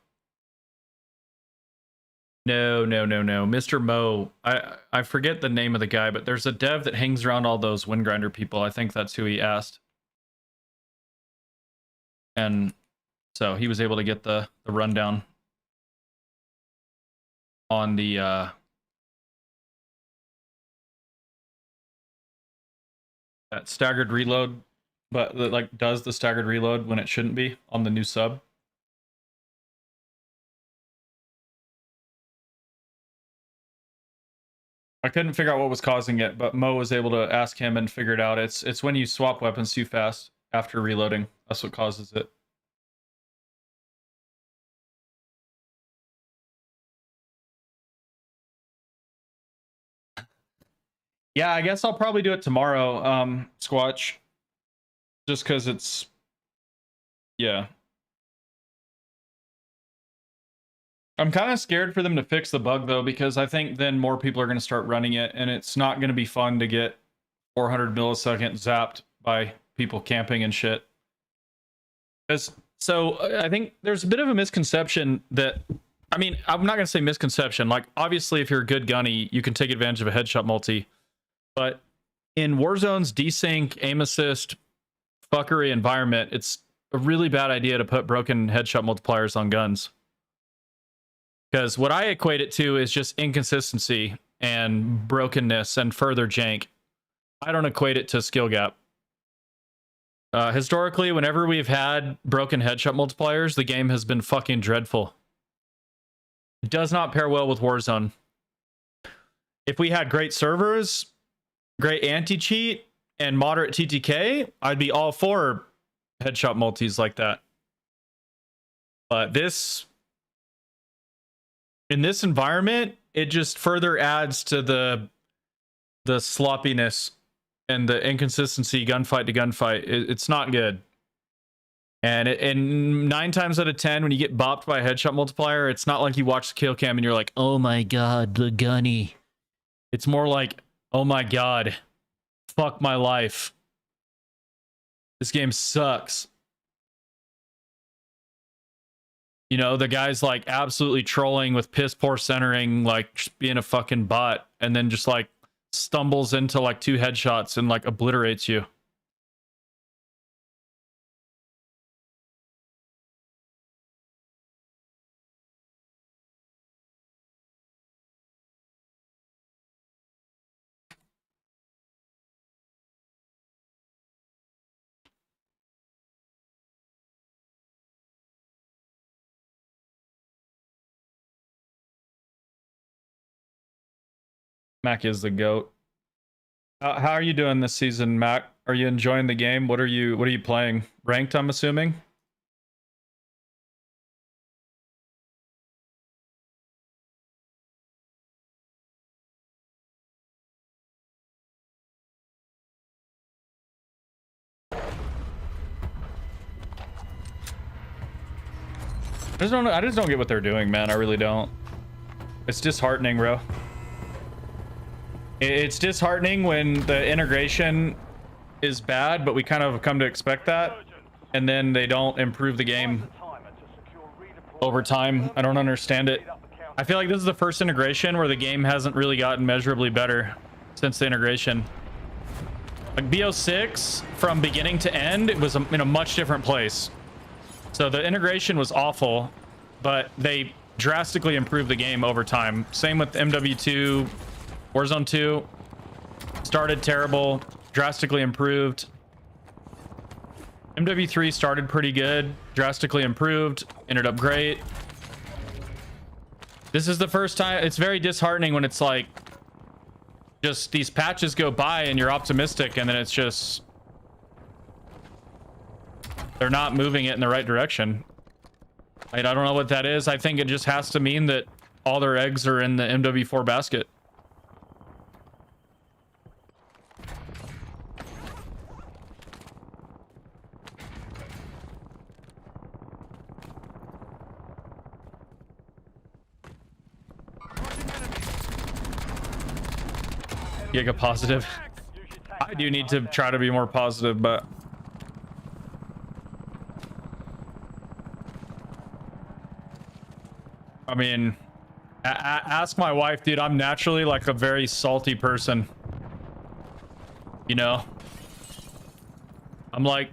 no, Mr. Mo. I forget the name of the guy, but there's a dev that hangs around all those Windgrinder people. I think that's who he asked. And so he was able to get the rundown on the that staggered reload, but that like does the staggered reload when it shouldn't be on the new sub. I couldn't figure out what was causing it, but Mo was able to ask him and figure it out. It's when you swap weapons too fast after reloading. That's what causes it. Yeah, I guess I'll probably do it tomorrow, Squatch. Just because it's... Yeah. I'm kind of scared for them to fix the bug, though, because I think then more people are going to start running it, and it's not going to be fun to get 400 millisecond zapped by people camping and shit. So I think there's a bit of a misconception that... I mean, I'm not going to say misconception. Like, obviously, if you're a good gunny, you can take advantage of a headshot multi. But in Warzone's desync, aim assist, fuckery environment, it's a really bad idea to put broken headshot multipliers on guns. Because what I equate it to is just inconsistency and brokenness and further jank. I don't equate it to skill gap. Historically, whenever we've had broken headshot multipliers, the game has been fucking dreadful. It does not pair well with Warzone. If we had great servers, great anti-cheat, and moderate TTK, I'd be all for headshot multis like that. But this... in this environment, it just further adds to the sloppiness and the inconsistency gunfight to gunfight. It's not good. And 9 times out of 10, when you get bopped by a headshot multiplier, it's not like you watch the kill cam and you're like, oh my god, the gunny. It's more like, oh my god, fuck my life. This game sucks. You know, the guy's like absolutely trolling with piss poor centering, like just being a fucking bot, and then just like stumbles into like 2 headshots and like obliterates you. Mac is the GOAT. How are you doing this season, Mac? Are you enjoying the game? What are you playing? Ranked, I'm assuming? I just don't get what they're doing, man. I really don't. It's disheartening, bro. It's disheartening when the integration is bad, but we kind of come to expect that, and then they don't improve the game over time. I don't understand it. I feel like this is the first integration where the game hasn't really gotten measurably better since the integration. Like BO6, from beginning to end, it was in a much different place. So the integration was awful, but they drastically improved the game over time. Same with MW2, Warzone 2. Started terrible, drastically improved. MW3 started pretty good, drastically improved, ended up great. This is the first time. It's very disheartening when it's like just these patches go by and you're optimistic, and then it's just they're not moving it in the right direction. I don't know what that is. I think it just has to mean that all their eggs are in the MW4 basket. Giga positive. I do need to try to be more positive, but I mean, ask my wife, dude. I'm naturally like a very salty person. You know, I'm like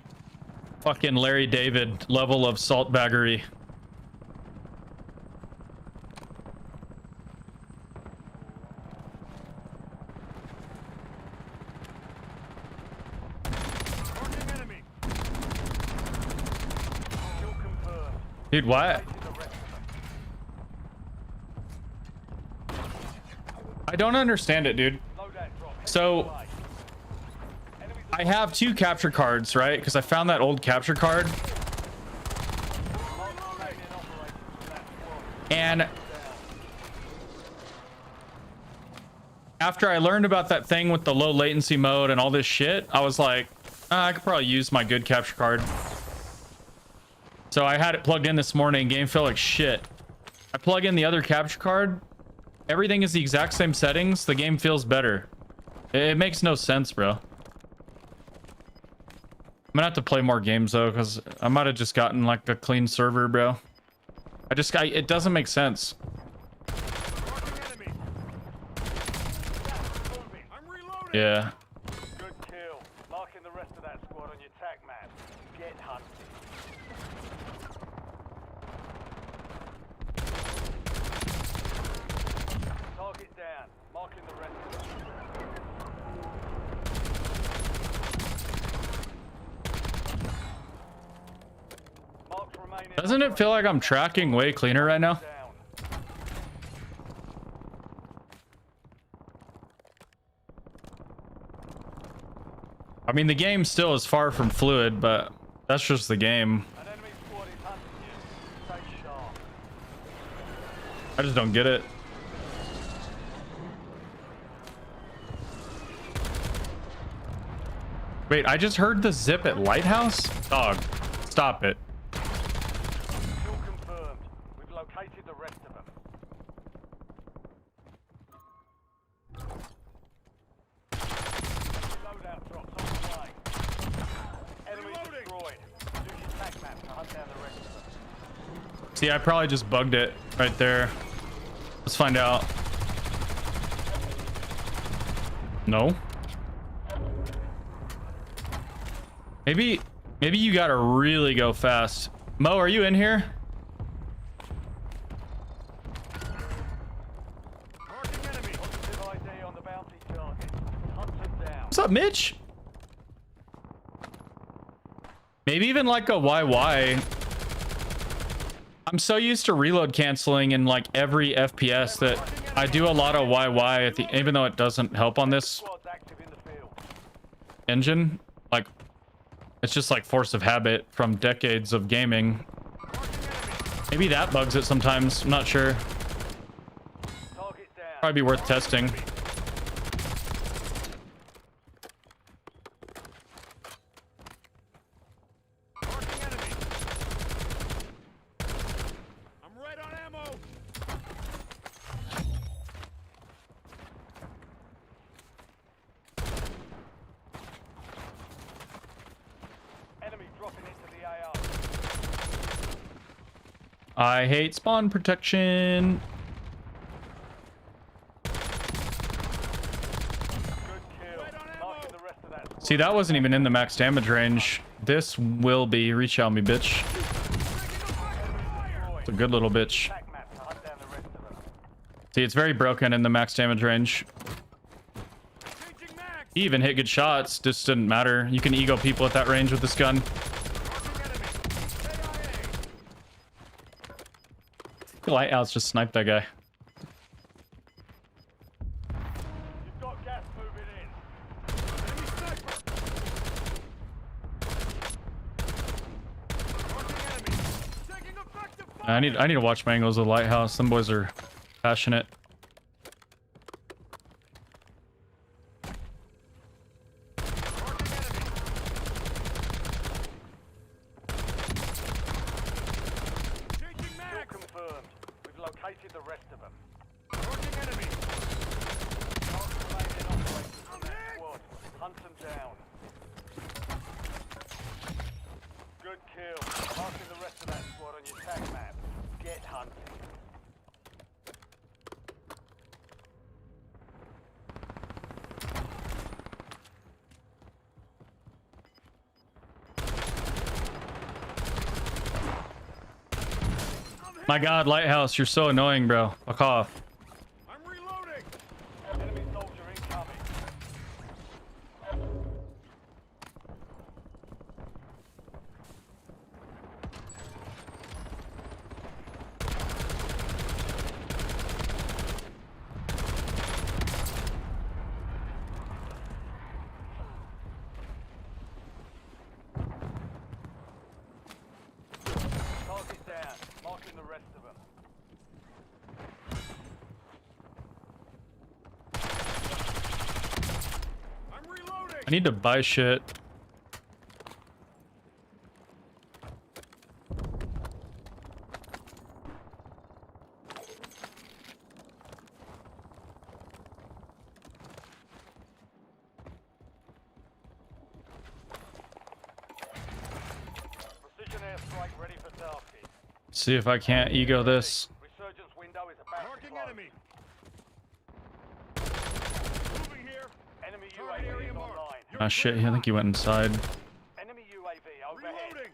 fucking Larry David level of saltbaggery. Dude, what? I don't understand it, dude. So I have 2 capture cards, right? Because I found that old capture card. And after I learned about that thing with the low latency mode and all this shit, I was like, I could probably use my good capture card. So I had it plugged in this morning. Game felt like shit. I plug in the other capture card. Everything is the exact same settings. The game feels better. It makes no sense, bro. I'm gonna have to play more games though, because I might have just gotten like a clean server, bro. It doesn't make sense. Yeah. Good kill. Marking the rest of that squad on your tac map. Get hunted. Target down. Marking the rest of them. Marks remaining. Doesn't it feel like I'm tracking way cleaner right now? I mean, the game still is far from fluid, but that's just the game. An enemy squad is hunting you. Stay sharp. I just don't get it. Wait, I just heard the zip at Lighthouse? Dog, stop it. Kill confirmed. We've located the rest of them. Loadout drops on the way. Enemy destroyed. Use your tac map to hunt down the rest of them. See, I probably just bugged it right there. Let's find out. No. Maybe you gotta really go fast. Mo, are you in here? Marking enemy. Positive ID on the bounty target. Hunt them down. What's up, Mitch? Maybe even like a YY. I'm so used to reload canceling in like every FPS that I do a lot of YY at the, even though it doesn't help on this Squad's active in the field. engine. Like, it's just like force of habit from decades of gaming. Maybe that bugs it sometimes. I'm not sure. Target down. Probably be worth testing. Marking enemy. I'm right on ammo. Enemy dropping into the AR. I hate spawn protection. Good kill. Marking the rest of that squad. See, that wasn't even in the max damage range. This will be. Reach out me, bitch. It's a good little bitch. Tac map to hunt down the rest of them. See, it's very broken in the max damage range. Changing max. He even hit good shots. Just didn't matter. You can ego people at that range with this gun. Marking enemy. AIA. Lighthouse just sniped that guy. You've got gas moving in. Enemy sniper. Marking enemy. Taking effective fire. I need to watch my angles of Lighthouse. Some boys are Passionate. Changing mag. Kill confirmed. We've located the rest of them. Marking enemy. Mark remaining operators from that squad. Hunt them down. Good kill. Marking the rest of that squad on your tag map. Get hunting. My God, Lighthouse, you're so annoying, bro. Fuck off. I'm reloading. Enemy soldier incoming. Target down. Marking the rest of them. I'm reloading. I need to buy shit. Precision airstrike ready for tasking. See if I can't ego this. Resurgence window is about Marking to close. enemy. Moving here. Enemy Target UAV area is marked. online. Ah, shit. I think he went inside. Enemy UAV overhead. Reloading.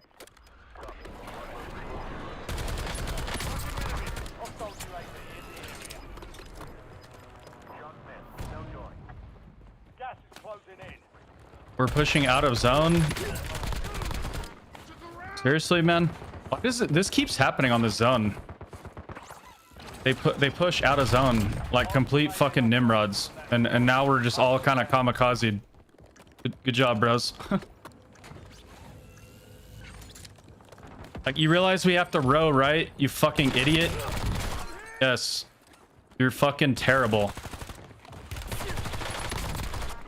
Hostile UAV in the area. Junk miss. No joy. Gas is closing in. We're pushing out of zone. Seriously, man? Why does it? This keeps happening on the zone. They push out of zone like complete fucking nimrods, and now we're just all kind of kamikaze. Good job, bros. Like, you realize we have to row, right? You fucking idiot. Yes. You're fucking terrible.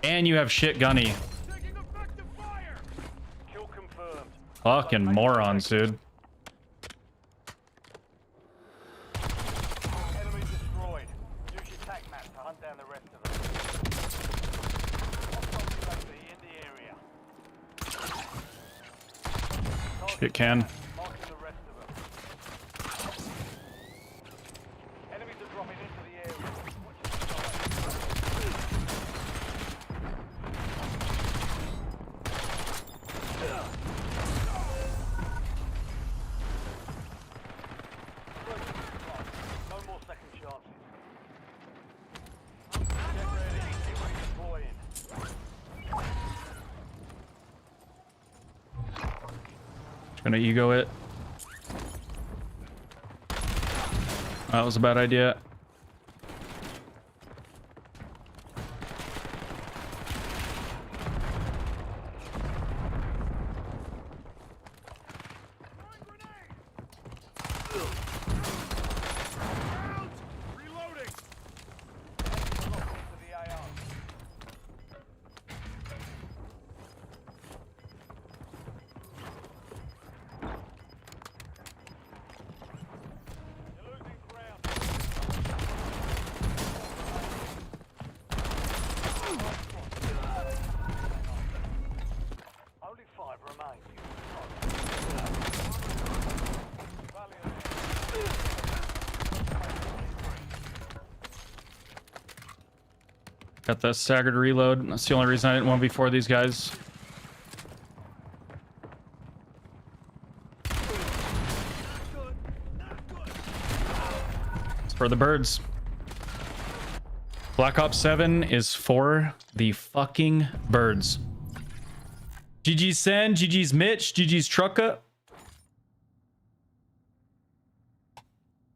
And you have shit gunny. Taking effective fire. Kill confirmed. Fucking morons, dude. Enemy destroyed. Use your tac map to hunt down the rest of them. Hostile UAV in the area. Shit can. Marking the rest of them. Enemies are dropping into the area. Watch your side. No more second chances. Get ready. Deploying. Gonna ego it. That was a bad idea. Throwing grenade. Rounds. Reloading. Dropping into the AO. You're losing ground. Only 5 remain. Got that staggered reload. That's the only reason I didn't want before these guys. It's for the birds. Black Ops 7 is for the fucking birds. GG's Sen, GG's Mitch, GG's Trucka.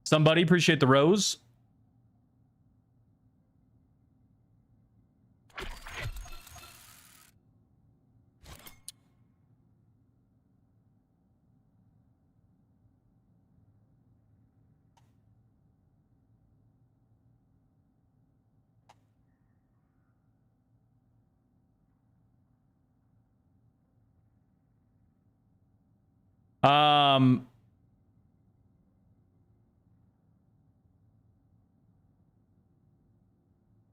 Somebody appreciate the rose.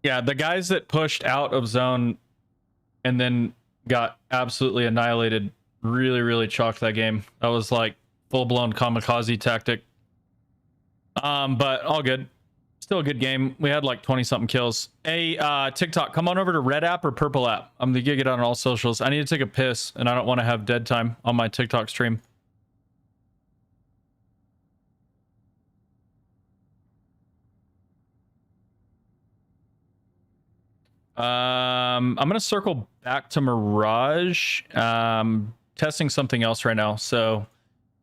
Yeah, the guys that pushed out of zone and then got absolutely annihilated really chalked that game. That was like full-blown kamikaze tactic. But all good. Still a good game. We had like 20 something kills. Hey, TikTok, come on over to red app or purple app. I'm the Giga on all socials. I need to take a piss and I don't want to have dead time on my TikTok stream. I'm gonna circle back to Mirage. Testing something else right now, so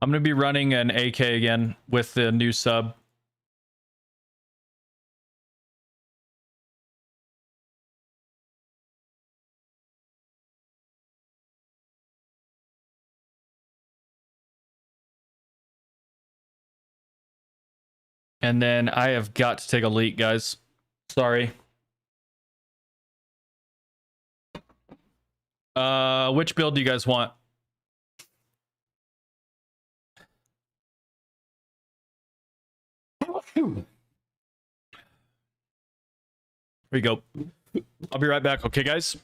I'm gonna be running an AK again with the new sub. And then I have got to take a leak, guys. Sorry. Which build do you guys want? Here we go. I'll be right back. Okay, guys?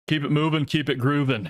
Keep it moving, keep it grooving.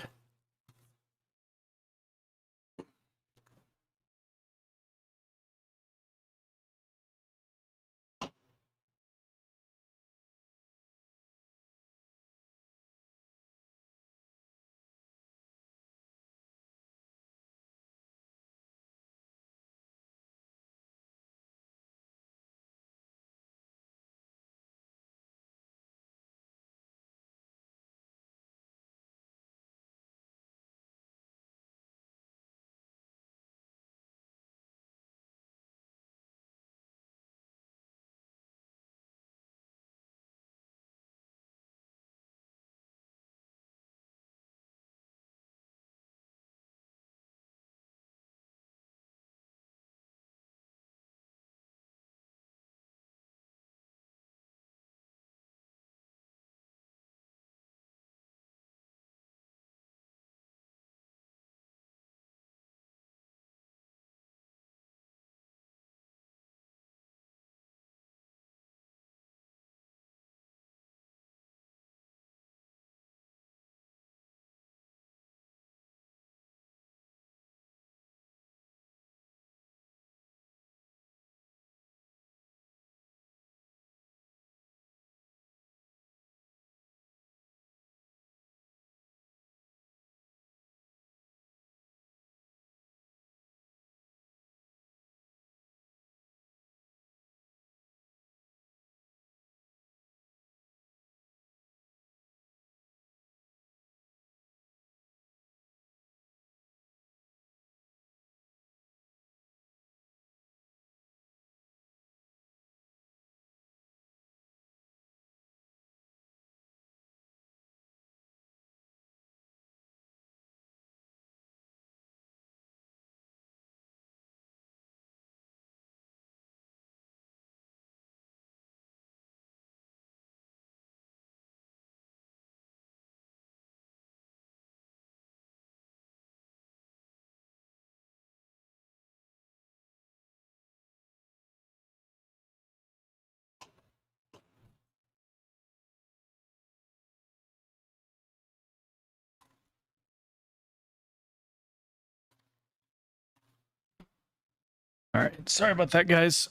All right, sorry about that, guys.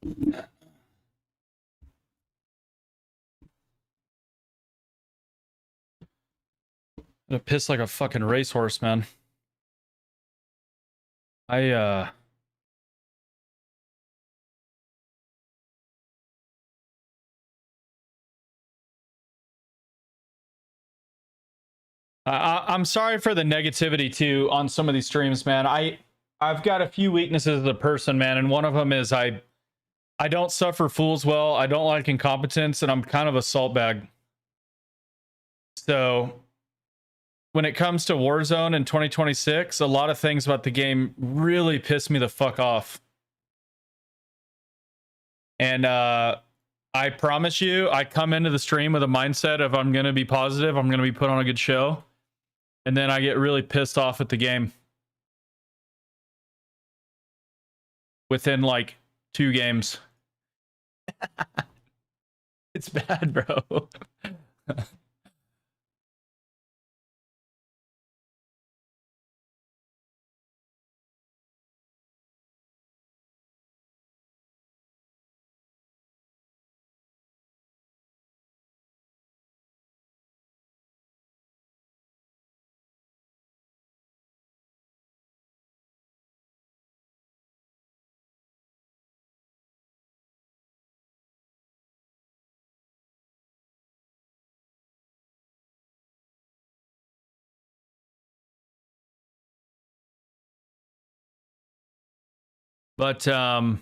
Gonna piss like a fucking racehorse, man. I'm sorry for the negativity too on some of these streams, man. I've got a few weaknesses as a person, man, and one of them is I don't suffer fools well. I don't like incompetence, and I'm kind of a salt bag. So when it comes to Warzone in 2026, a lot of things about the game really piss me the fuck off. And I promise you, I come into the stream with a mindset of I'm going to be positive, I'm going to be put on a good show. And then I get really pissed off at the game. within like 2 games. It's bad, bro. But I'm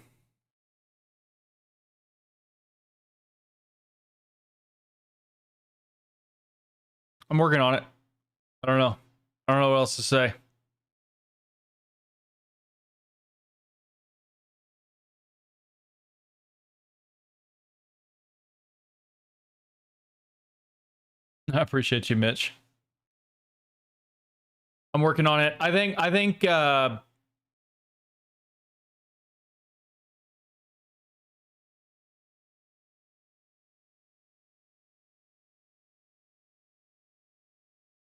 working on it. I don't know. I don't know what else to say. I appreciate you, Mitch. I'm working on it. I think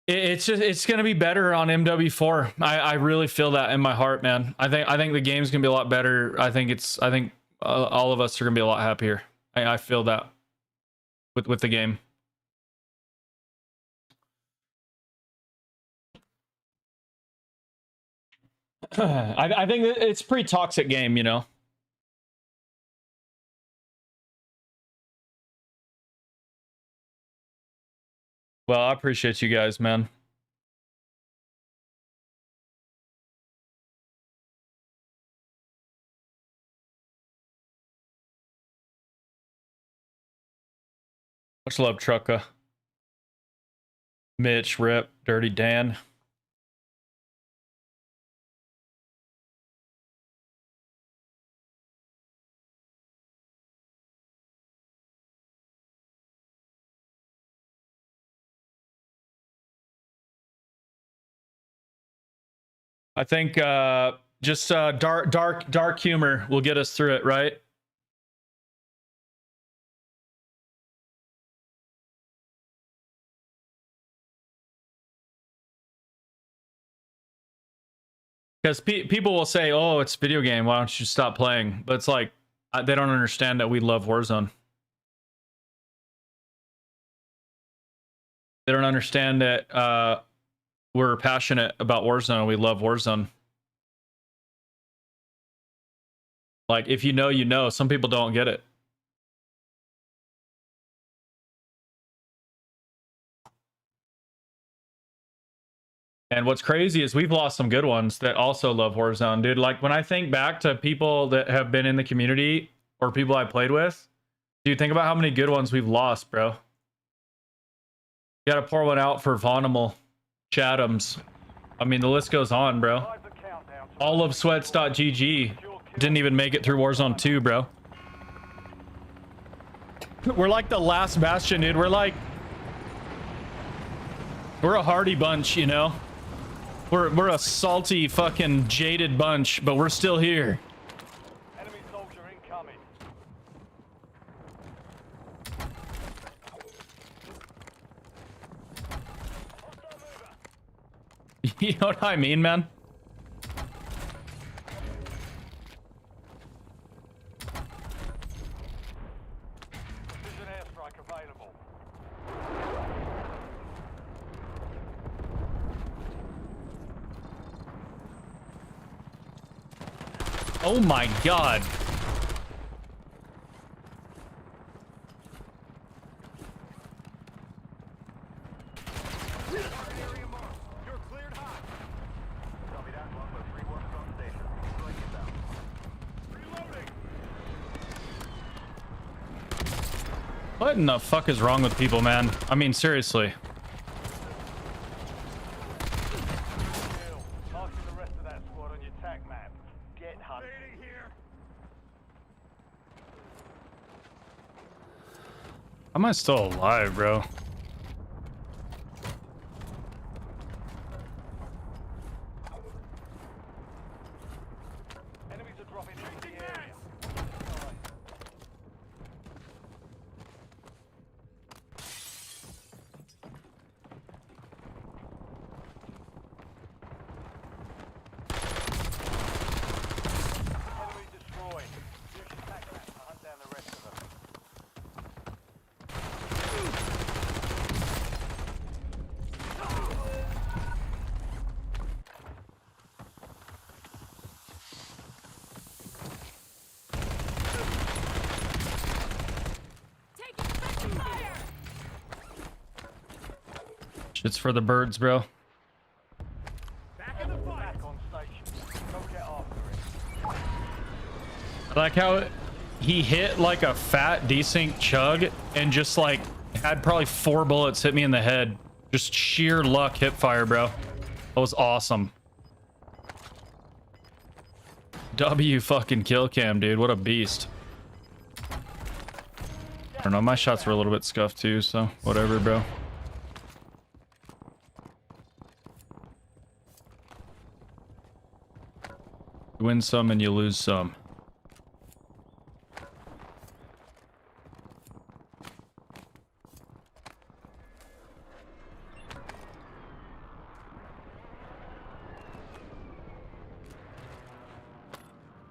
it's gonna be better on MW4. I really feel that in my heart, man. I think the game's gonna be a lot better. I think all of us are gonna be a lot happier. I feel that with the game. I think it's a pretty toxic game, you know. Well, I appreciate you guys, man. Much love, Trucka. Mitch, Rip, Dirty Dan. I think just dark humor will get us through it, right? Because people will say, "Oh, it's a video game. Why don't you stop playing?" But it's like they don't understand that we love Warzone. They don't understand that we're passionate about Warzone. We love Warzone. Like, if you know, you know. Some people don't get it. And what's crazy is we've lost some good ones that also love Warzone, dude. Like, when I think back to people that have been in the community or people I played with, dude, think about how many good ones we've lost, bro. You gotta pour one out for Vonimal, Chatham's. I mean, the list goes on, bro. All of sweats.gg didn't even make it through Warzone 2, bro. We're like the last bastion, dude. We're a hardy bunch, you know? We're a salty, fucking jaded bunch, but we're still here. Enemy soldier incoming. You know what I mean, man? Precision airstrike available. Oh my god. Area marked. You're cleared hot. Copy that. Longbow 3-1's on station. Strike inbound. Reloading. What in the fuck is wrong with people, man? I mean, seriously. Kill. Marking the rest of that squad on your tac map. Get hunting. Fading here. How am I still alive, bro? Enemies are dropping into the area. Enemy destroyed. Use your tac map to hunt down the rest of them. Taking effective fire! Shit's for the birds, bro. Back in the fight. Back on station. Go get after it. I like how he hit like a fat, decent chug and just like had probably 4 bullets hit me in the head. Just sheer luck hip fire, bro. That was awesome. W fucking kill cam, dude. What a beast. I don't know. My shots were a little bit scuffed too, so whatever, bro. You win some and you lose some.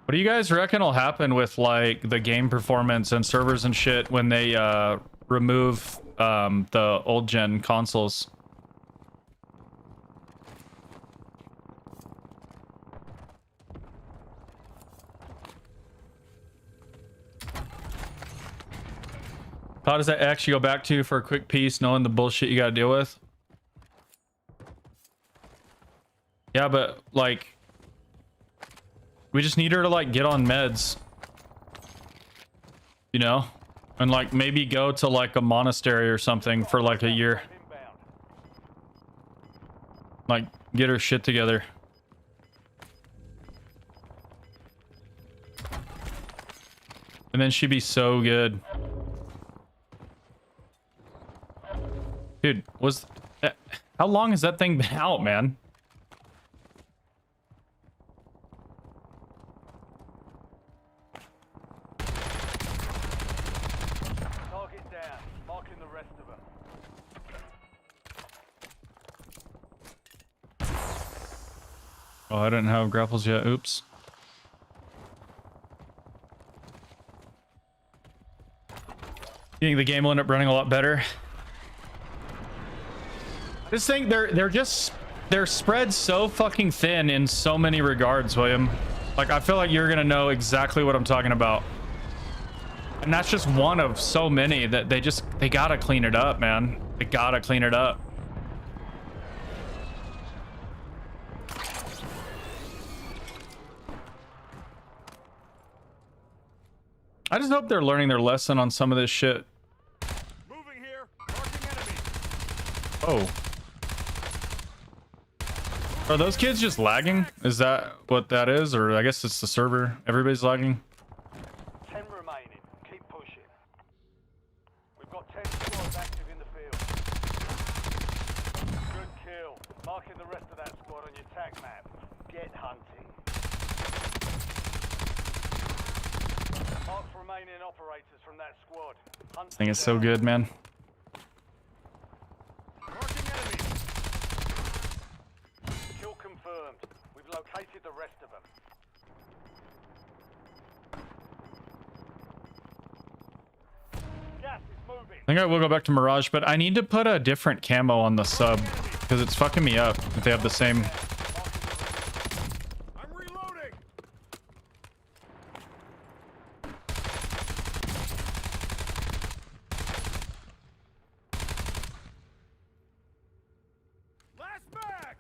What do you guys reckon will happen with like the game performance and servers and shit when they remove the old gen consoles? How does that actually go back to for a quick piece, knowing the bullshit you gotta deal with? Yeah, but like, we just need her to like get on meds, you know, and like maybe go to like a monastery or something for like a year. Like get her shit together. And then she'd be so good. Dude, how long has that thing been out, man? Target down. Marking the rest of them. Oh, I didn't have grapples yet. Oops. You think the game will end up running a lot better? This thing, they're spread so fucking thin in so many regards, William. Like, I feel like you're gonna know exactly what I'm talking about. And that's just one of so many that they gotta clean it up, man. They gotta clean it up. I just hope they're learning their lesson on some of this shit. Moving here. Marking enemy. Oh. Are those kids just lagging? Is that what that is? Or I guess it's the server. Everybody's lagging. 10 remaining. Keep pushing. We've got 10 squads active in the field. Good kill. Marking the rest of that squad on your tac map. Get hunting. Marks remaining operators from that squad. Hunt I think it's so good, man. Marking enemy. Kill confirmed. We've located the rest of them. Gas is moving. I think I will go back to Mirage, but I need to put a different camo on the sub because it's fucking me up if they have the same. I'm reloading. Last mag.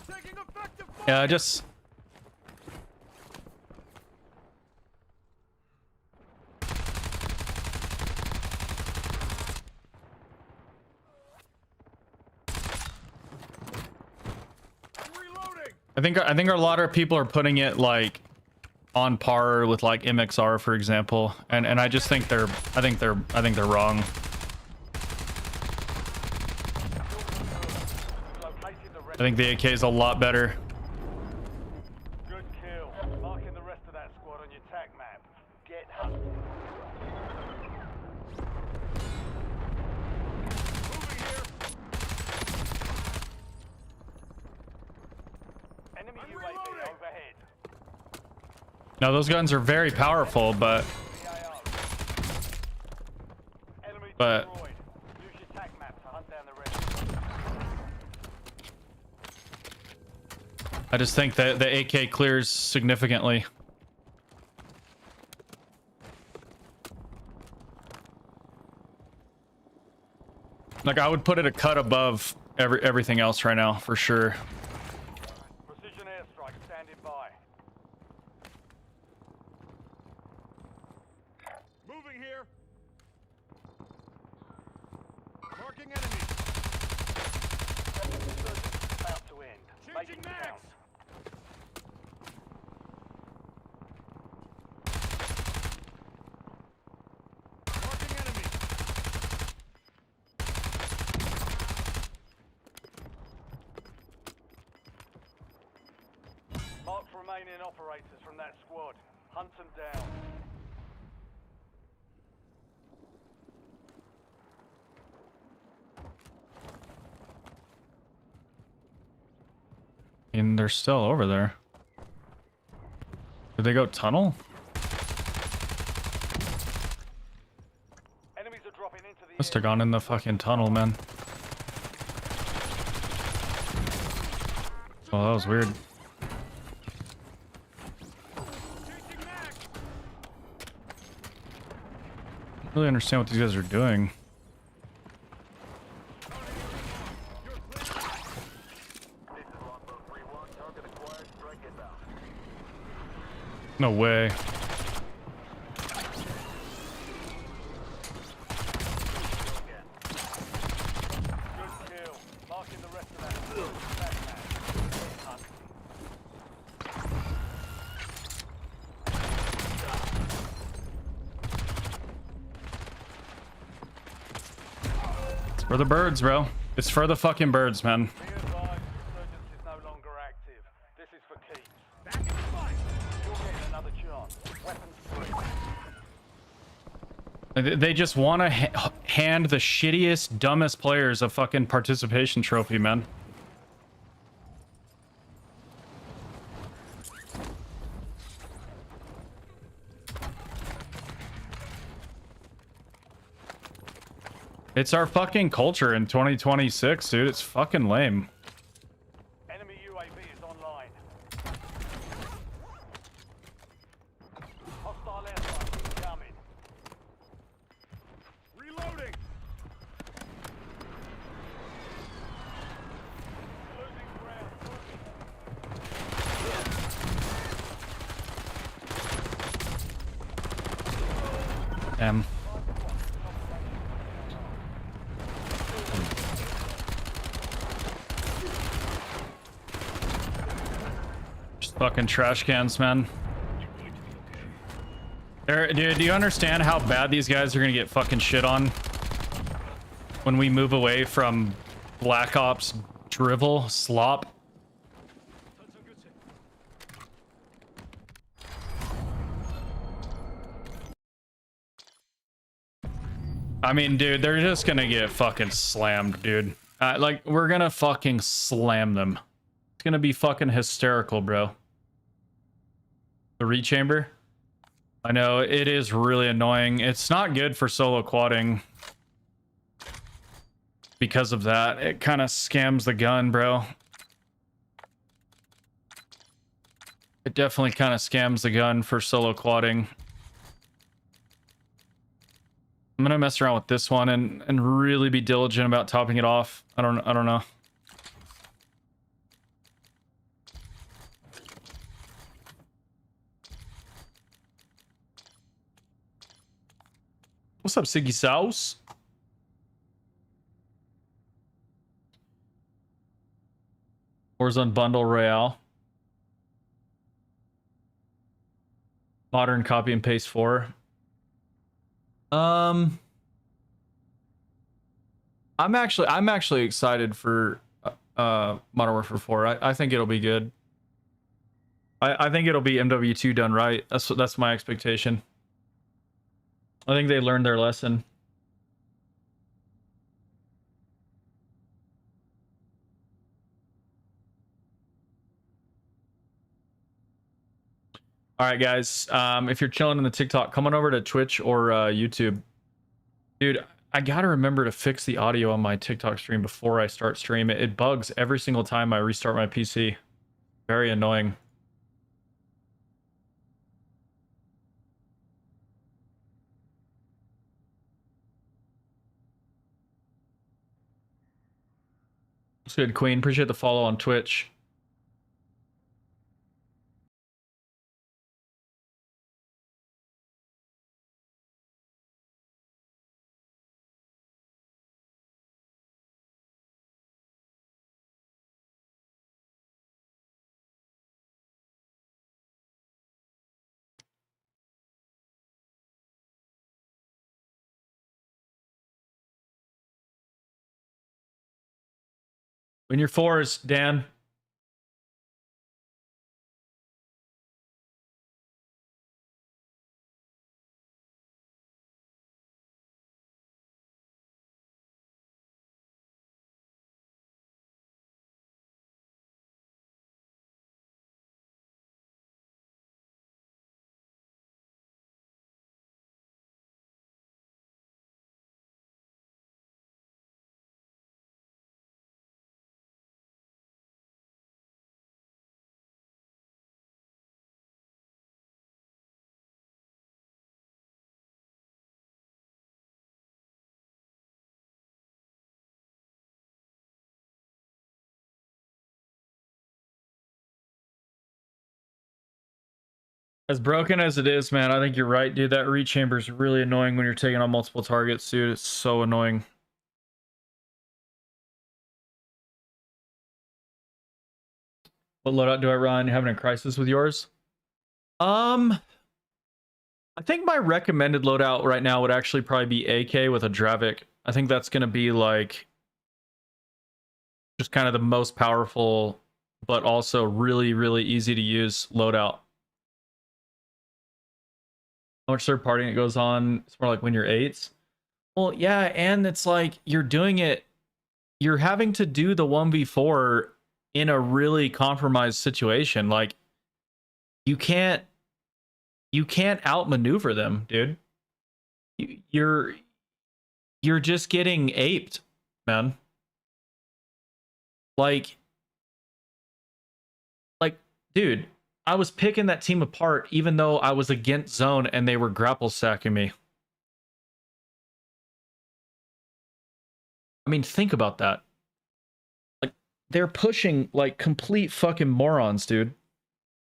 Taking effective fire. Yeah, I just. I'm reloading. I think a lot of people are putting it like on par with like MXR, for example, and I just think they're wrong. We've located the rest think the AK is a lot better. Good kill. Marking the rest of that squad on your tac map. Get hunted. Moving here. Enemy I'm UAV reloading. overhead. Now those guns are very powerful, but VAR. Enemy But- destroyed. Use your tac map to hunt down the rest. I just think that the AK clears significantly. Like I would put it a cut above everything else right now for sure. Precision airstrike standing by. Moving here. Marking enemy. Insurgents about to end. Make Changing it mags. count. Marking enemy. Mark remaining operators from that squad. Hunt them down. And they're still over there. Did they go tunnel? Enemies are dropping into the Must have gone in the fucking tunnel, man. Oh, that was weird. Changing mags. I don't really understand what these guys are doing. You're clear. This is Longbow 3-1. Target acquired. Strike inbound. No way. Good kill. Marking the rest of that squad. Tac map. Hunt. It's for the birds, bro. It's for the fucking birds, man. Be advised, insurgents is no longer active. This is for keeps. Back in the fight. You're getting another chance. Weapons free. They just want to hand the shittiest, dumbest players a fucking participation trophy, man. It's our fucking culture in 2026, dude. It's fucking lame. Enemy UAV is online. Hostile airstrike incoming. Reloading. Losing ground. Damn. Just fucking trash cans, man. Dude, do you understand how bad these guys are gonna get fucking shit on when we move away from Black Ops drivel slop? I mean, dude, they're just gonna get fucking slammed, dude. Like, we're gonna fucking slam them. It's gonna be fucking hysterical, bro. The rechamber? I know, it is really annoying. It's not good for solo quadding. Because of that, it kind of scams the gun, bro. It definitely kind of scams the gun for solo quadding. I'm gonna mess around with this one and really be diligent about topping it off. I don't know. What's up, Siggy Sauce? Warzone Bundle Royale. Modern copy and paste 4. I'm actually excited for Modern Warfare 4. I think it'll be good. I think it'll be MW2 done right. That's my expectation. I think they learned their lesson. All right, guys. If you're chilling in the TikTok, come on over to Twitch or YouTube. Dude, I gotta remember to fix the audio on my TikTok stream before I start stream. It bugs every single time I restart my PC. Very annoying. It's good, Queen. Appreciate the follow on Twitch. When you're fours, Dan. As broken as it is, man, I think you're right, dude. That reach chamber is really annoying when you're taking on multiple targets, dude. It's so annoying. What loadout do I run? You having a crisis with yours? I think my recommended loadout right now would actually probably be AK with a Dravik. I think that's going to be like just kind of the most powerful, but also really, really easy to use loadout. How much third partying it goes on? It's more like when you're eights. Well, yeah, and it's like you're doing it, you're having to do the 1v4 in a really compromised situation. Like you can't outmaneuver them, dude. You're just getting aped, man. Like, dude, I was picking that team apart even though I was against zone and they were grapple sacking me. I mean, think about that. Like, they're pushing like complete fucking morons, dude.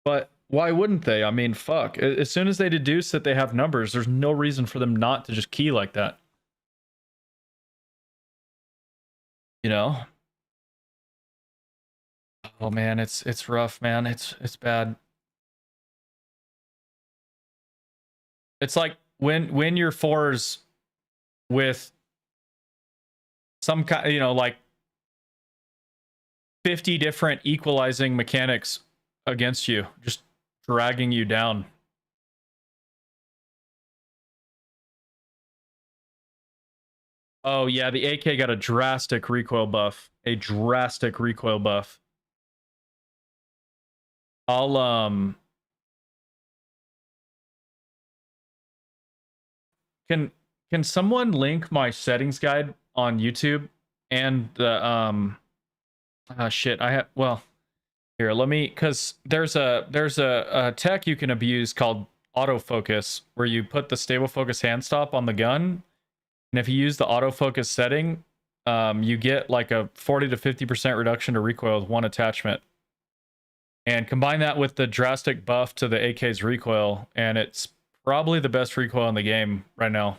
But why wouldn't they? I mean, fuck. As soon as they deduce that they have numbers, there's no reason for them not to just key like that. You know? Oh man, it's rough, man. It's bad. It's like when you're fours with some kind, you know, like 50 different equalizing mechanics against you, just dragging you down. Oh yeah, the AK got a drastic recoil buff. A drastic recoil buff. I'll can someone link my settings guide on YouTube and the shit, I have, well, here, let me, because there's a tech you can abuse called autofocus, where you put the stable focus hand stop on the gun, and if you use the autofocus setting, you get like a 40 to 50% reduction to recoil with one attachment. And combine that with the drastic buff to the AK's recoil, and it's probably the best recoil in the game right now.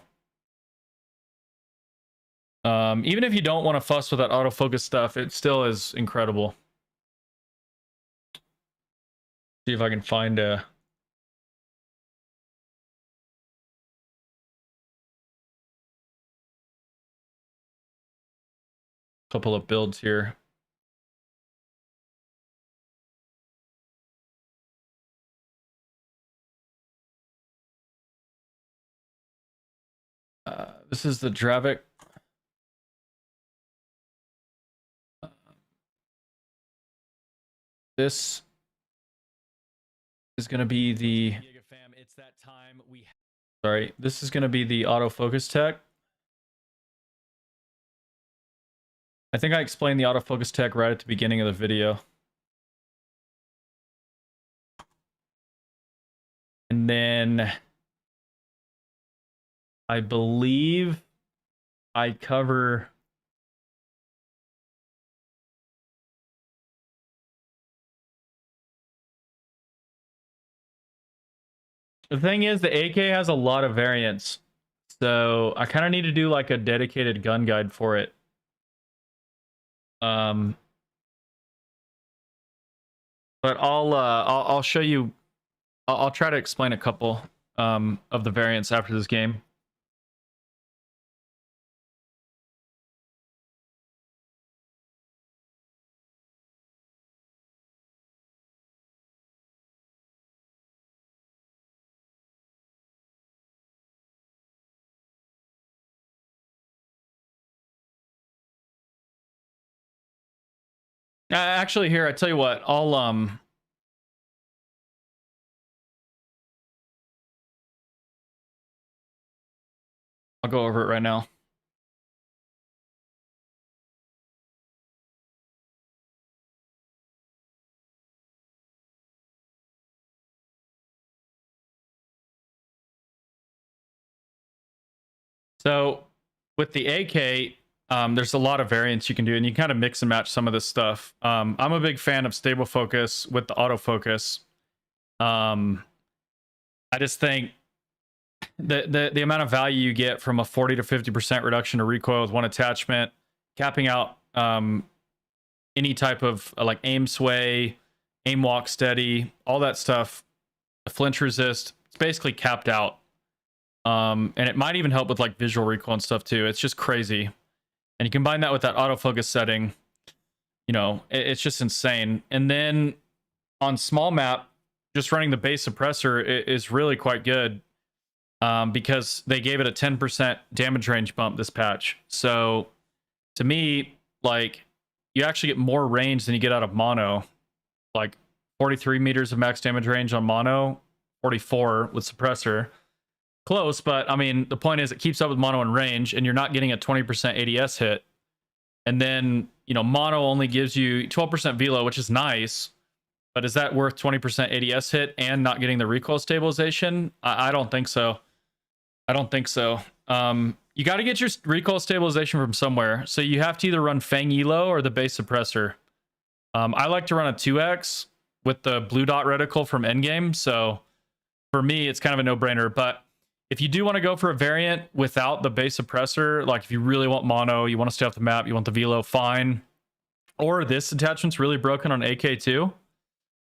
Even if you don't want to fuss with that autofocus stuff, it still is incredible. See if I can find a couple of builds here. This is the Dravik. This is going to be the Giga Fam. It's that time we. Sorry, this is going to be the autofocus tech. I think I explained the autofocus tech right at the beginning of the video. And then I believe I cover the thing is the AK has a lot of variants. So I kind of need to do like a dedicated gun guide for it. But I'll show you. I'll try to explain a couple of the variants after this game. Actually, here I tell you what. I'll go over it right now. So with the AK, there's a lot of variants you can do, and you kind of mix and match some of this stuff. I'm a big fan of stable focus with the autofocus. I just think the amount of value you get from a 40 to 50% reduction to recoil with one attachment, capping out any type of like aim sway, aim walk steady, all that stuff, the flinch resist, it's basically capped out. And it might even help with like visual recoil and stuff too. It's just crazy. And you combine that with that autofocus setting, you know, it's just insane. And then on small map, just running the base suppressor is really quite good, because they gave it a 10% damage range bump this patch. So to me, like, you actually get more range than you get out of mono. Like 43 meters of max damage range on mono, 44 with suppressor. Close, but I mean, the point is it keeps up with mono in range, and you're not getting a 20% ADS hit. And then, you know, mono only gives you 12% velo, which is nice, but is that worth 20% ADS hit and not getting the recoil stabilization? I don't think so. I don't think so. You got to get your recoil stabilization from somewhere. So you have to either run Fang Elo or the base suppressor. I like to run a 2x with the blue dot reticle from Endgame. So for me, it's kind of a no-brainer. But if you do want to go for a variant without the base suppressor, like if you really want mono, you want to stay off the map, you want the velo, fine. Or this attachment's really broken on AK2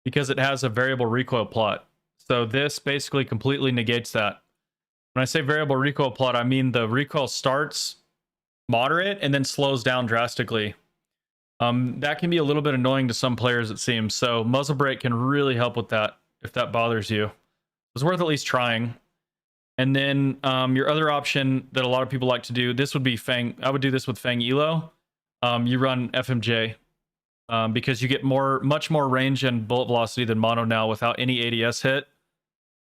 because it has a variable recoil plot. So this basically completely negates that. When I say variable recoil plot, I mean the recoil starts moderate and then slows down drastically. That can be a little bit annoying to some players, it seems. So muzzle brake can really help with that if that bothers you. It's worth at least trying. And then your other option that a lot of people like to do, this would be Fang. I would do this with Fang Elo. You run FMJ because you get much more range and bullet velocity than mono now without any ADS hit.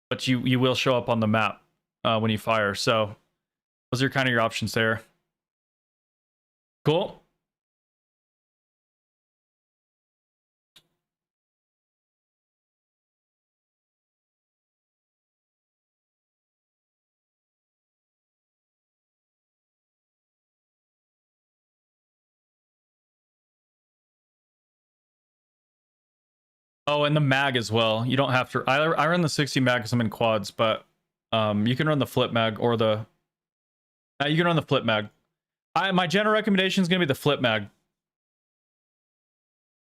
But you will show up on the map when you fire. So those are kind of your options there. Cool. Oh, and the mag as well. You don't have to. I run the 60 mag because I'm in quads, but you can run the flip mag or the. You can run the flip mag. My general recommendation is going to be the flip mag.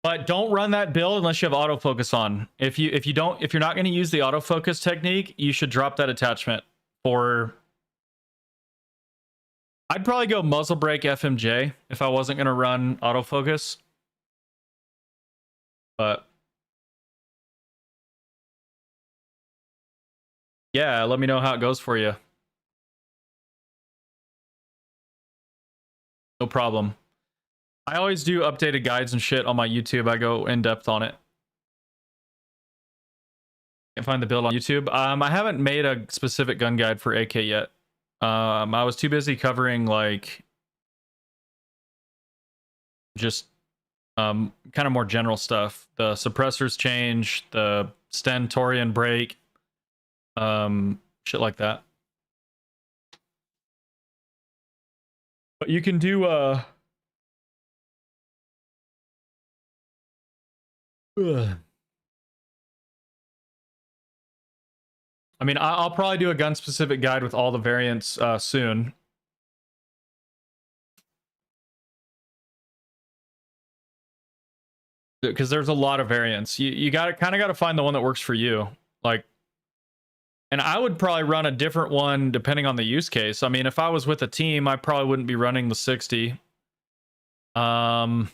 But don't run that build unless you have autofocus on. If you're not going to use the autofocus technique, you should drop that attachment. For I'd probably go muzzle brake FMJ if I wasn't going to run autofocus. But yeah, let me know how it goes for you. No problem. I always do updated guides and shit on my YouTube. I go in depth on it. Can't find the build on YouTube. I haven't made a specific gun guide for AK yet. I was too busy covering like just kind of more general stuff. The suppressors change, the stentorian break, shit like that. But you can do I mean, I'll probably do a gun specific guide with all the variants soon. Because there's a lot of variants. You kind of got to find the one that works for you. Like, and I would probably run a different one depending on the use case. I mean, if I was with a team, I probably wouldn't be running the 60. Yeah.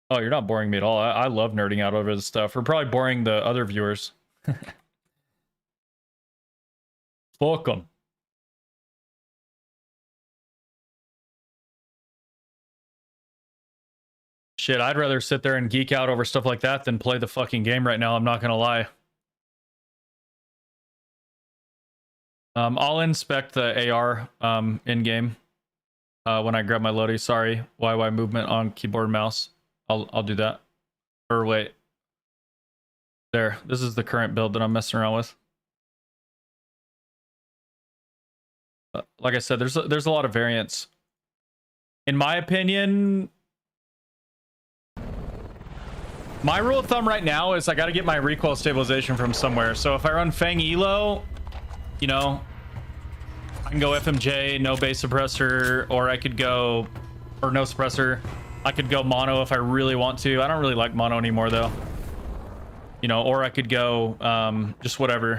Oh, you're not boring me at all. I love nerding out over this stuff. We're probably boring the other viewers. Fuck 'em. Shit, I'd rather sit there and geek out over stuff like that than play the fucking game right now. I'm not gonna lie. I'll inspect the AR in game when I grab my loadie. Sorry, YY movement on keyboard and mouse. I'll do that. Or wait, there. This is the current build that I'm messing around with. Like I said, there's a lot of variants. In my opinion, my rule of thumb right now is I got to get my recoil stabilization from somewhere. So if I run Fang Elo, you know, I can go FMJ, no base suppressor, or I could go, or no suppressor. I could go mono if I really want to. I don't really like mono anymore though. You know, or I could go just whatever.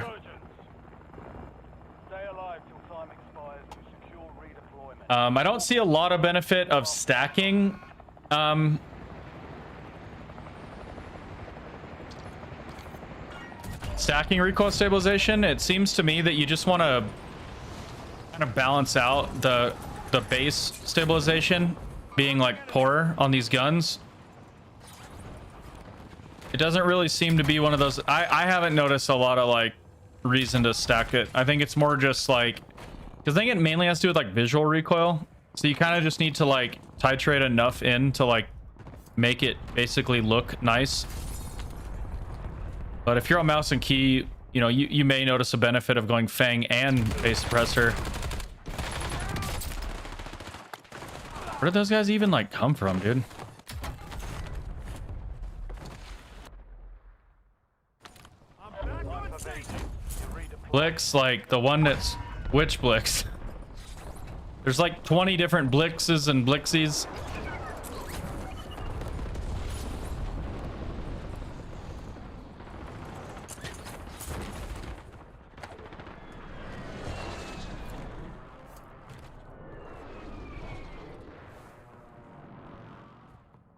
Stay alive till time expires to secure redeployment. I don't see a lot of benefit of stacking. Stacking recoil stabilization. It seems to me that you just want to kind of balance out the base stabilization being like poor on these guns. It doesn't really seem to be one of those. I haven't noticed a lot of like reason to stack it. I think it's more just like, because I think it mainly has to do with like visual recoil. So you kind of just need to like titrate enough in to like make it basically look nice. But if you're on mouse and key, you know, you may notice a benefit of going Fang and base suppressor. Where did those guys even like come from, dude? I'm back on station. Blix, like the one that's which Blix? There's like 20 different Blixes and Blixies.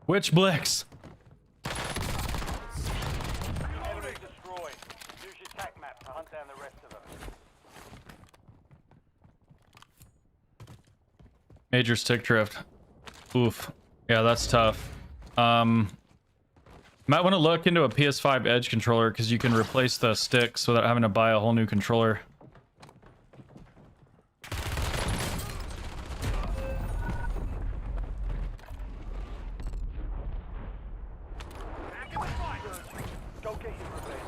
Which Blix? Enemy destroyed. Use your tac map to hunt down the rest of them. Major stick drift. Oof. Yeah, that's tough. Might want to look into a PS5 Edge controller because you can replace the sticks without having to buy a whole new controller. Back in the fight. Go get your revenge.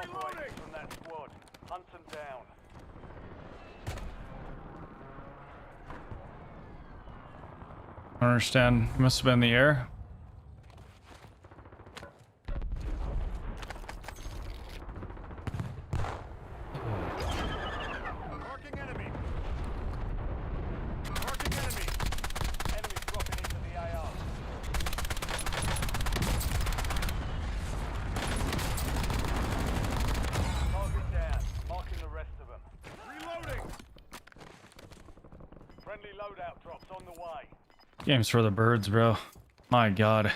operators from that squad. Hunt them down. I don't understand. It must have been the air. Marking enemy. Marking enemy. Enemy dropping into the AR. Target down. Marking the rest of them. Reloading. Friendly loadout drops on the way. Game's for the birds, bro. My God.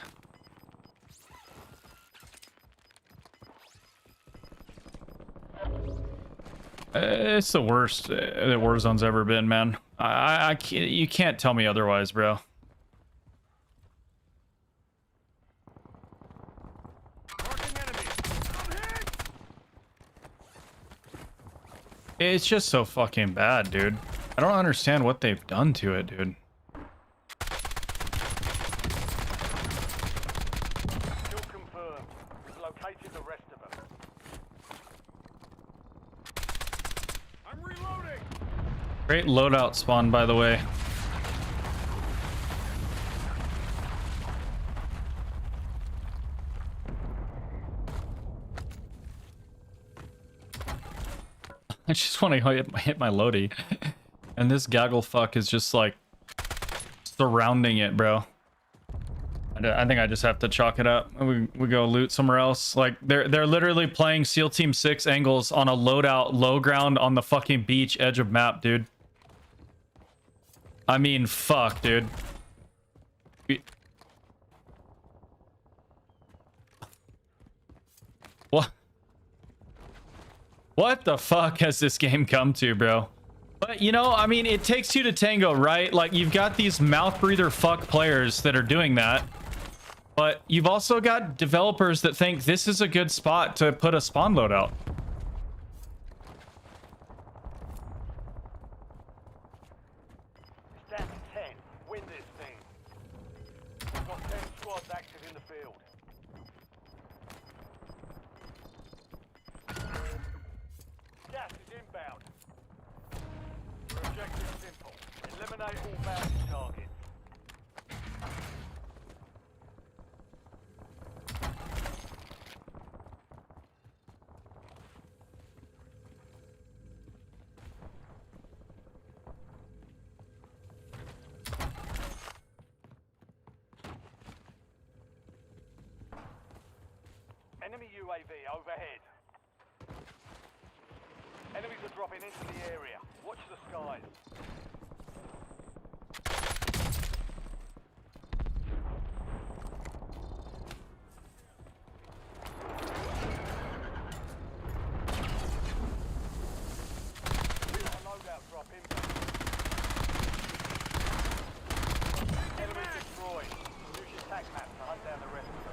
It's the worst that Warzone's ever been, man. I can't, you can't tell me otherwise, bro. Marking enemy. I'm hit. It's just so fucking bad, dude. I don't understand what they've done to it, dude. Kill confirmed. We've located the rest of them. I'm reloading. Great loadout spawn, by the way. I just want to hit my loadie. And this gaggle fuck is just like surrounding it, bro. I think I just have to chalk it up. We go loot somewhere else. Like they're literally playing SEAL Team 6 angles on a loadout low ground on the fucking beach edge of map, dude. I mean, fuck, dude. What? What the fuck has this game come to, bro? But, you know, I mean, it takes two to tango, right? Like, you've got these mouth breather fuck players that are doing that. But you've also got developers that think this is a good spot to put a spawn loadout. It's down to 10. Win this thing. We've got 10 squads active in the field. Gas is inbound. Your objective is simple. Eliminate all bounty targets. Enemy UAV overhead. Enemies are dropping into the area. Watch the skies. Loadout drop inbound. Enemy destroyed. Use your tag map to hunt down the rest of them.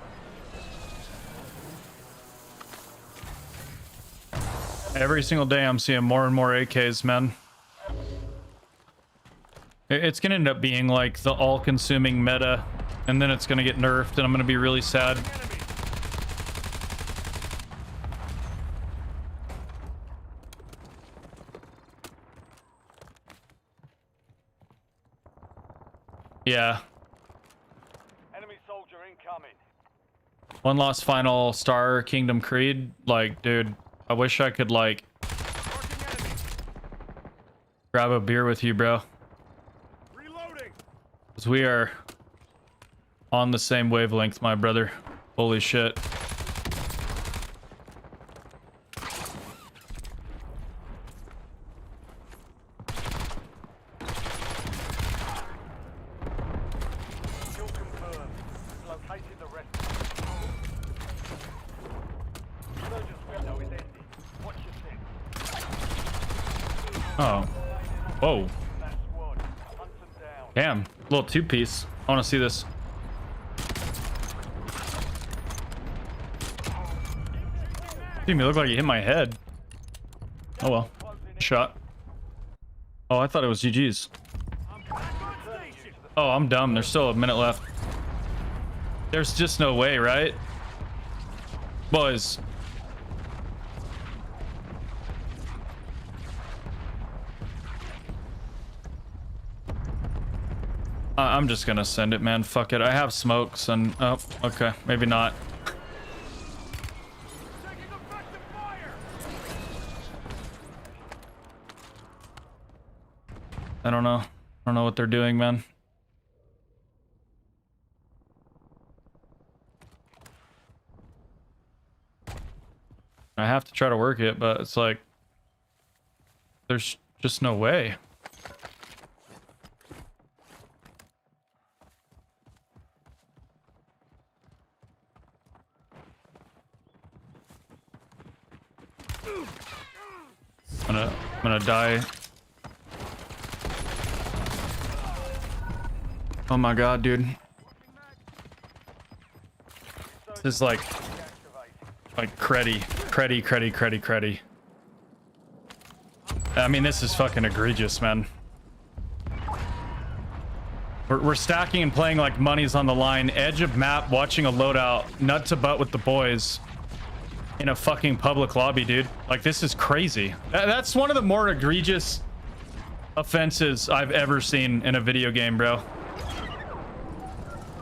Every single day I'm seeing more and more AKs, man. It's gonna end up being like the all-consuming meta, and then it's gonna get nerfed, and I'm gonna be really sad. Yeah. Enemy soldier incoming. One last final Star Kingdom Creed. Like, dude, I wish I could, like, Marking enemy. grab a beer with you, bro. Reloading. Because we are on the same wavelength, my brother. Holy shit. Kill confirmed. Located the rest. Surgeon's window is ending. Watch your six. Oh. Whoa. That squad. Hunt them down. Damn. Little two-piece. I want to see this. Dude, me look like you hit my head. Oh well. Shot. Oh, I thought it was GG's. I'm back on station. Oh, I'm dumb. There's still a minute left. There's just no way, right? Boys. I'm just gonna send it, man. Fuck it. I have smokes and... Oh, okay. Maybe not. Taking effective fire! I don't know. I don't know what they're doing, man. I have to try to work it, but it's like... There's just no way. I'm gonna die. Oh my god, dude. This is like creddy. I mean, this is fucking egregious, man. We're stacking and playing like money's on the line. Edge of map, watching a loadout, nut to butt with the boys in a fucking public lobby, dude. Like, this is crazy. That's one of the more egregious offenses I've ever seen in a video game, bro.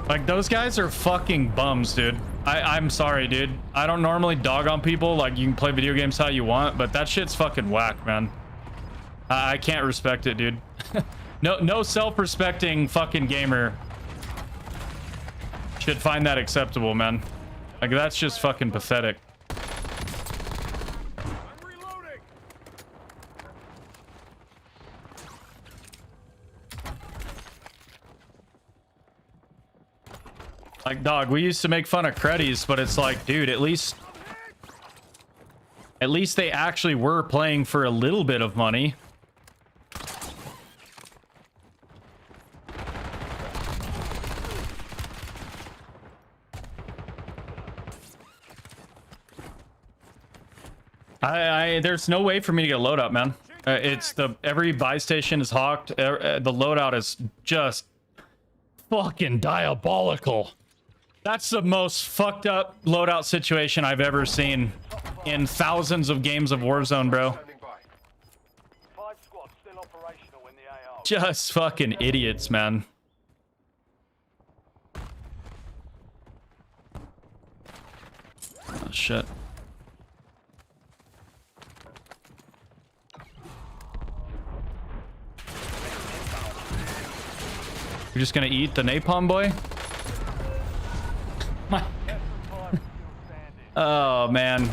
Like, those guys are fucking bums, dude. I'm sorry, dude. I don't normally dog on people. Like, you can play video games how you want, but that shit's fucking whack, man. I can't respect it, dude. No self-respecting fucking gamer should find that acceptable, man. Like, that's just fucking pathetic. I'm reloading! Like, dog, we used to make fun of creddies, but it's like, dude, at least they actually were playing for a little bit of money. There's no way for me to get a loadout, man. It's every buy station is hawked. The loadout is just fucking diabolical. That's the most fucked up loadout situation I've ever seen in thousands of games of Warzone, bro. Standing by. 5 squads still operational in the AR. Just fucking idiots, man. Oh, shit. You're just gonna eat the napalm, boy? Oh, man.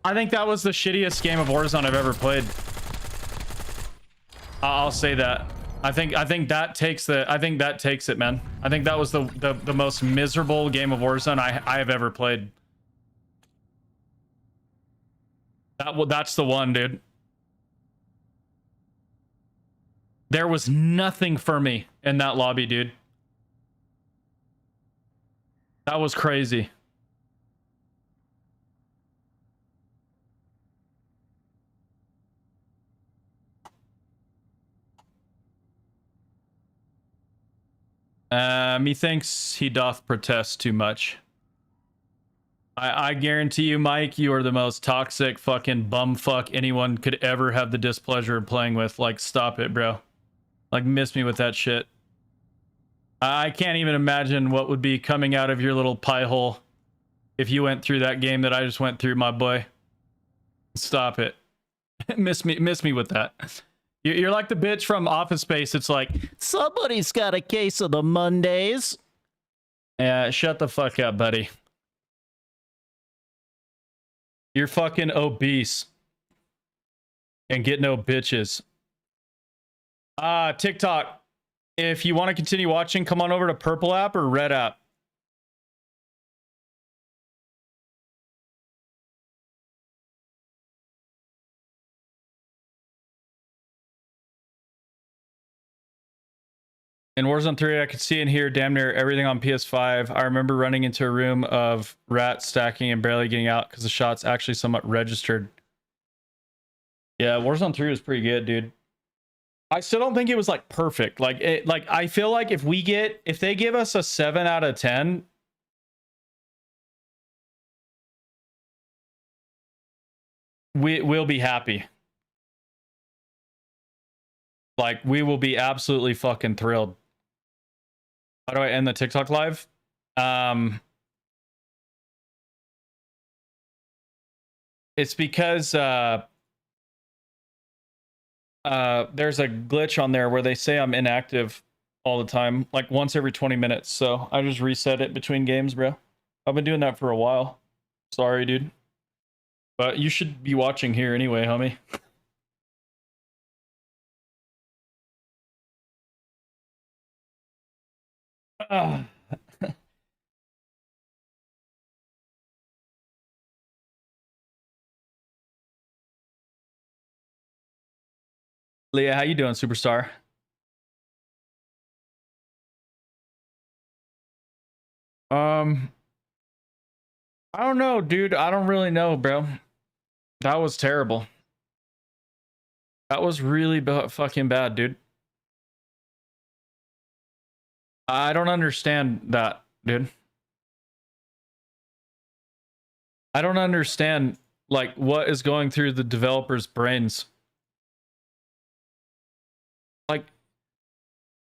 I think that was the shittiest game of Warzone I've ever played. I'll say that. I think that takes it, man. I think that was the most miserable game of Warzone I have ever played. That's the one, dude. There was nothing for me in that lobby, dude. That was crazy. Methinks he doth protest too much. I guarantee you, Mike, you are the most toxic fucking bumfuck anyone could ever have the displeasure of playing with. Like, stop it, bro. Like, miss me with that shit. I can't even imagine what would be coming out of your little pie hole if you went through that game that I just went through, my boy. Stop it. miss me with that. You're like the bitch from Office Space. It's like, somebody's got a case of the Mondays. Yeah, shut the fuck up, buddy. You're fucking obese. And get no bitches. TikTok. If you want to continue watching, come on over to Purple app or Red app. In Warzone 3, I could see and hear damn near everything on PS5. I remember running into a room of rats stacking and barely getting out because the shots actually somewhat registered. Yeah, Warzone 3 was pretty good, dude. I still don't think it was like perfect. Like I feel like if they give us a 7 out of 10, we'll be happy. Like we will be absolutely fucking thrilled. How do I end the TikTok live? It's because there's a glitch on there where they say I'm inactive all the time, like once every 20 minutes. So I just reset it between games, bro. I've been doing that for a while. Sorry, dude. But you should be watching here anyway, homie. Leah, how you doing, superstar? I don't know, dude. I don't really know, bro. That was terrible. That was really fucking bad, dude. I don't understand that, dude. I don't understand, like, what is going through the developers' brains. Like,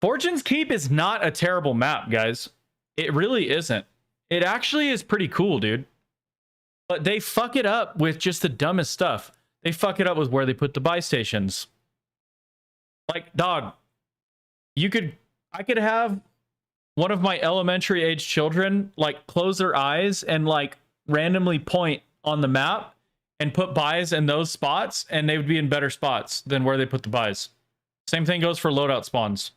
Fortune's Keep is not a terrible map, guys. It really isn't. It actually is pretty cool, dude. But they fuck it up with just the dumbest stuff. They fuck it up with where they put the buy stations. Like, dog, I could have one of my elementary age children, like, close their eyes and, like, randomly point on the map and put buys in those spots, and they would be in better spots than where they put the buys. Same thing goes for loadout spawns.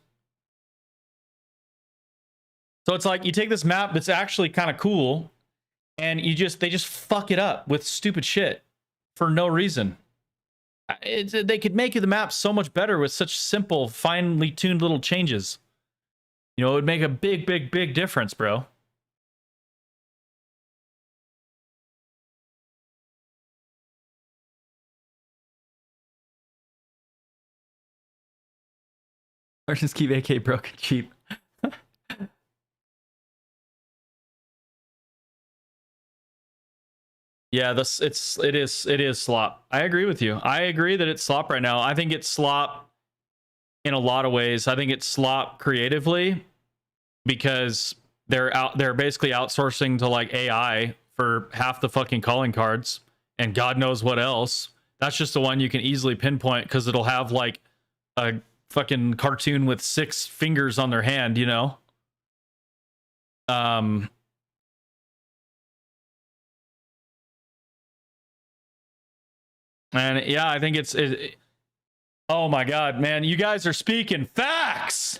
So it's like you take this map that's actually kind of cool, and they just fuck it up with stupid shit for no reason. They could make the map so much better with such simple, finely tuned little changes. You know, it would make a big, big, big difference, bro. Or just keep AK broken cheap. Yeah, it is slop. I agree with you. I agree that it's slop right now. I think it's slop in a lot of ways. I think it's slop creatively because they're basically outsourcing to like AI for half the fucking calling cards and God knows what else. That's just the one you can easily pinpoint because it'll have like a fucking cartoon with 6 fingers on their hand, you know? And yeah, I think oh my God, man, you guys are speaking facts.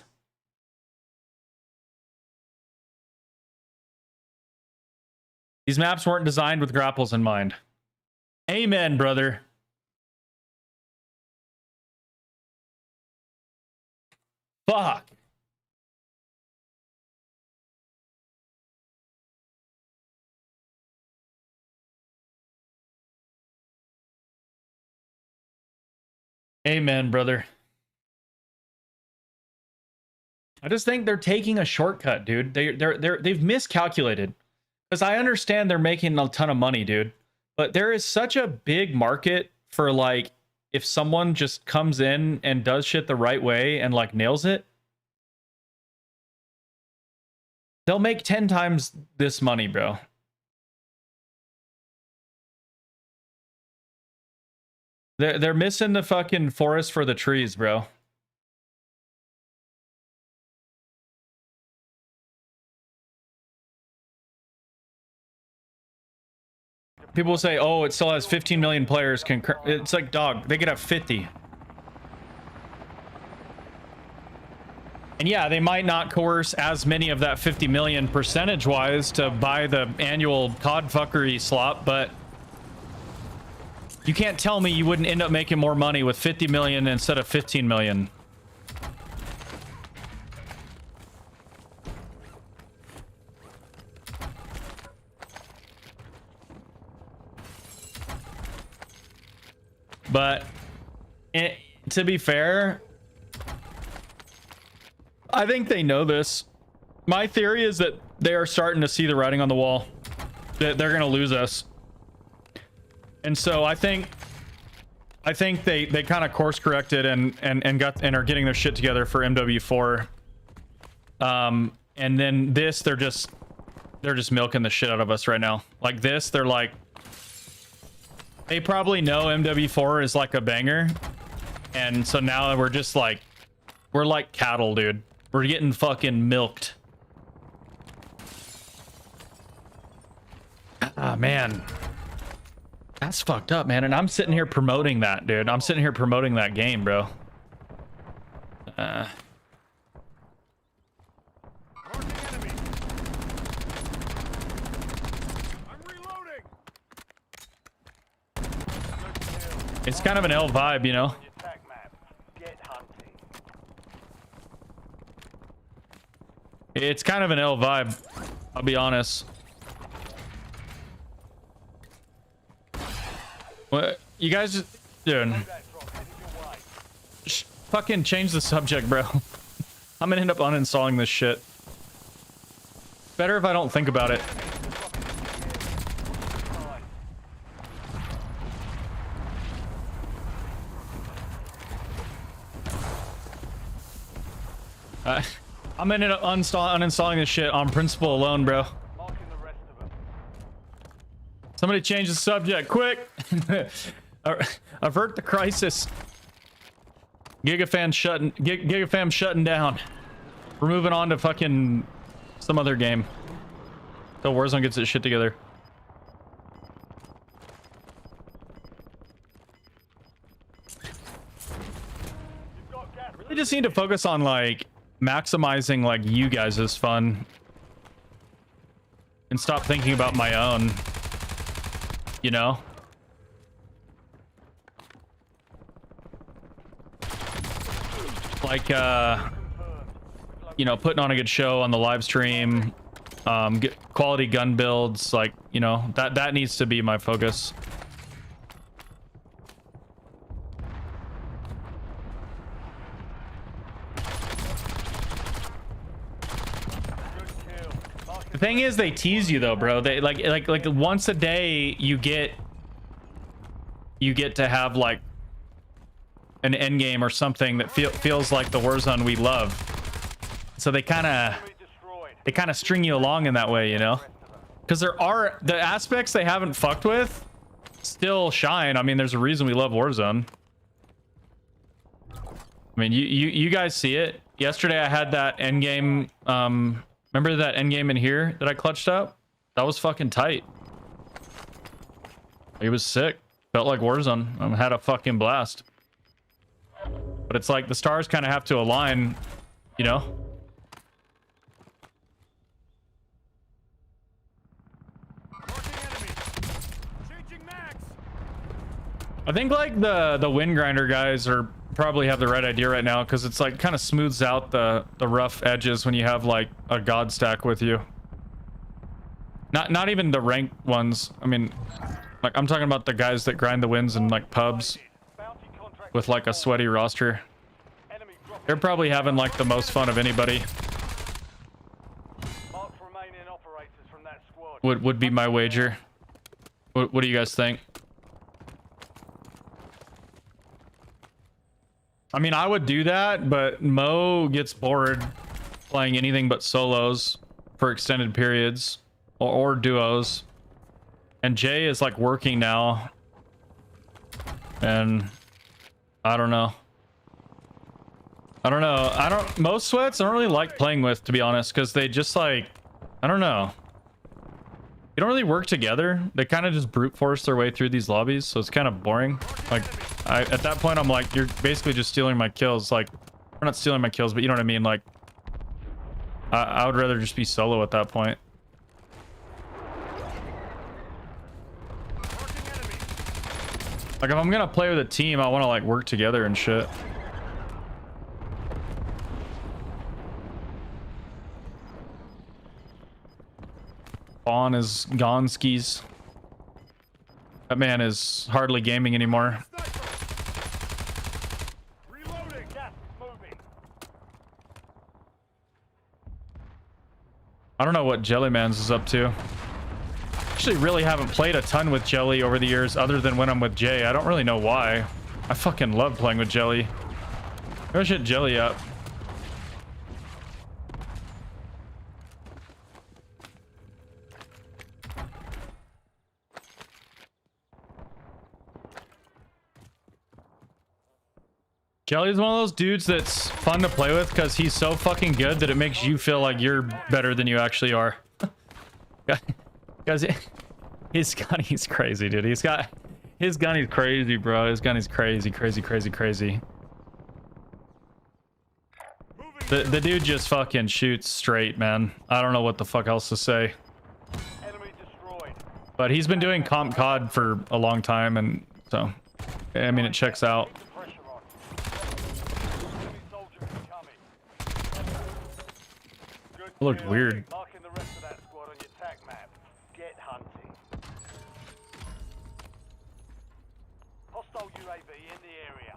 These maps weren't designed with grapples in mind. Amen, brother. Fuck. Amen, brother. I just think they're taking a shortcut, dude. They've miscalculated. Because I understand they're making a ton of money, dude. But there is such a big market for, like, if someone just comes in and does shit the right way and, like, nails it, they'll make 10 times this money, bro. They're missing the fucking forest for the trees, bro. People will say, oh, it still has 15 million players. It's like, dog, they could have 50. And yeah, they might not coerce as many of that 50 million percentage-wise to buy the annual COD fuckery slop, but you can't tell me you wouldn't end up making more money with 50 million instead of 15 million. But to be fair, I think they know this. My theory is that they are starting to see the writing on the wall. That they're gonna lose us. And so I think they kind of course corrected and are getting their shit together for MW4. And then this, they're just milking the shit out of us right now. Like this, they're like, they probably know MW4 is like a banger, and so now we're just like, we're like cattle, dude. We're getting fucking milked. Ah, man. That's fucked up, man. And I'm sitting here promoting that, dude. I'm sitting here promoting that game, bro. Marking enemy. I'm reloading. It's kind of an L vibe, you know? On your attack map. Get hunting. It's kind of an L vibe. I'll be honest. What? You guys just... Dude. That drop headed your way. Fucking change the subject, bro. I'm gonna end up uninstalling this shit. Better if I don't think about it. I'm gonna end up uninstalling this shit on principle alone, bro. Marking the rest of them. Somebody change the subject, quick! Avert the crisis. Gigafam shutting down. We're moving on to fucking some other game. Till Warzone gets its shit together. You've got gas. We just need to focus on like maximizing like you guys' fun. And stop thinking about my own. You know? Like you know, putting on a good show on the live stream, get quality gun builds, like, you know, that needs to be my focus. The thing is, they tease you though, bro. They like once a day you get to have like an end game or something that feels like the Warzone we love. So they kind of string you along in that way, you know? Because there are the aspects they haven't fucked with still shine. I mean, there's a reason we love Warzone. I mean, you guys see it. Yesterday I had that end game. Remember that end game in here that I clutched up? That was fucking tight. It was sick. Felt like Warzone. I had a fucking blast. But it's like the stars kind of have to align, you know? Marking enemy. Changing max. I think like the wind grinder guys are probably have the right idea right now, because it's like kind of smooths out the rough edges when you have like a god stack with you. Not even the ranked ones. I mean, like I'm talking about the guys that grind the wins in like pubs Bounty contract with like a sweaty roster. enemy dropping. They're probably having like the most fun of anybody. Mark remaining operators from that squad. Would be my wager. What do you guys think? I mean, I would do that, but Mo gets bored playing anything but solos for extended periods or duos. And Jay is like working now. And I don't know. Most sweats I don't really like playing with, to be honest, because they just like, I don't know. You don't really work together. They kind of just brute force their way through these lobbies, so it's kind of boring. Like, at that point, I'm like, you're basically just stealing my kills. Like, or not stealing my kills, but you know what I mean? Like, I would rather just be solo at that point. Like, if I'm gonna play with a team, I want to like work together and shit. Spawn is gone skis. That man is hardly gaming anymore. Reloading. Gas is moving. I don't know what Jellyman's is up to. Actually really haven't played a ton with Jelly over the years other than when I'm with Jay. I don't really know why. I fucking love playing with Jelly. Go shit Jelly up. Jelly's one of those dudes that's fun to play with because he's so fucking good that it makes you feel like you're better than you actually are. Because his gunny's crazy, dude. He's got his gunny's crazy, bro. His gunny's crazy. The dude just fucking shoots straight, man. I don't know what the fuck else to say. Enemy destroyed. But he's been doing comp COD for a long time, and so I mean it checks out. Keep the pressure on. Enemy soldier incoming. Good It looked kill. weird. Marking the rest of that squad on your tac map. Get hunting. Hostile UAV in the area.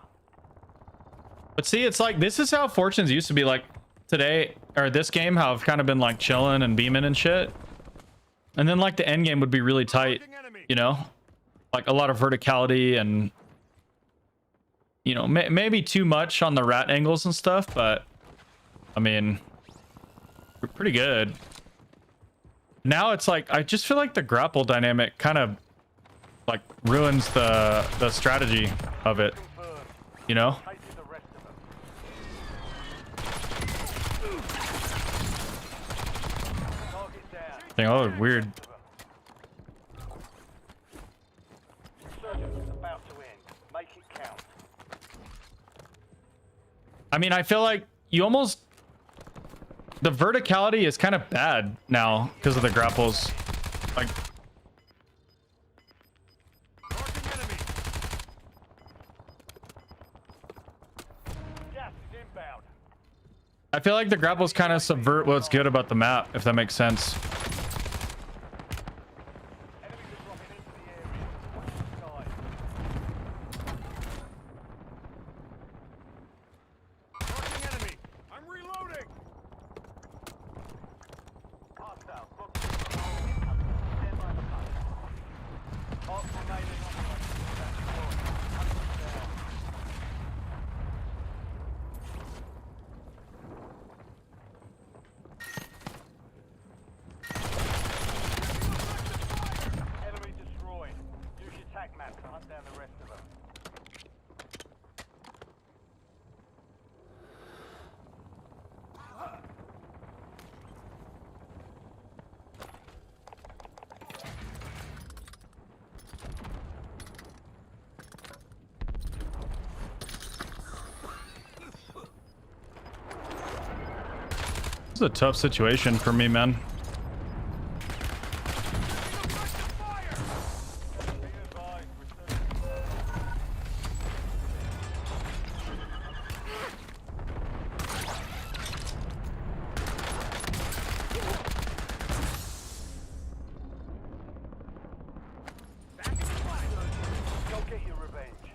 But see, it's like this is how fortunes used to be. Like today or this game, how I've kind of been like chilling and beaming and shit, and then like the end game would be really tight, you know, like a lot of verticality and you know maybe too much on the rat angles and stuff, but I mean we're pretty good. Now it's like I just feel like the grapple dynamic kind of like ruins the strategy of it, Confirmed. you know. Taking the rest of them. Target down. Thing, oh, weird. Insurgents about to end. Make it count. I mean, I feel like you almost the verticality is kind of bad now because of the grapples. Like Marking enemy. Gas is inbound. I feel like the grapples kind of subvert what's good about the map, if that makes sense. Enemies are dropping into the area. Watch the sky. Marking enemy. I'm reloading. Hostile. Book. Stand by the pump. Mark remaining on the down. Enemy destroyed. Use your tac map to hunt down the rest of them. This is a tough situation for me, man. Be advised, return. Go get your revenge.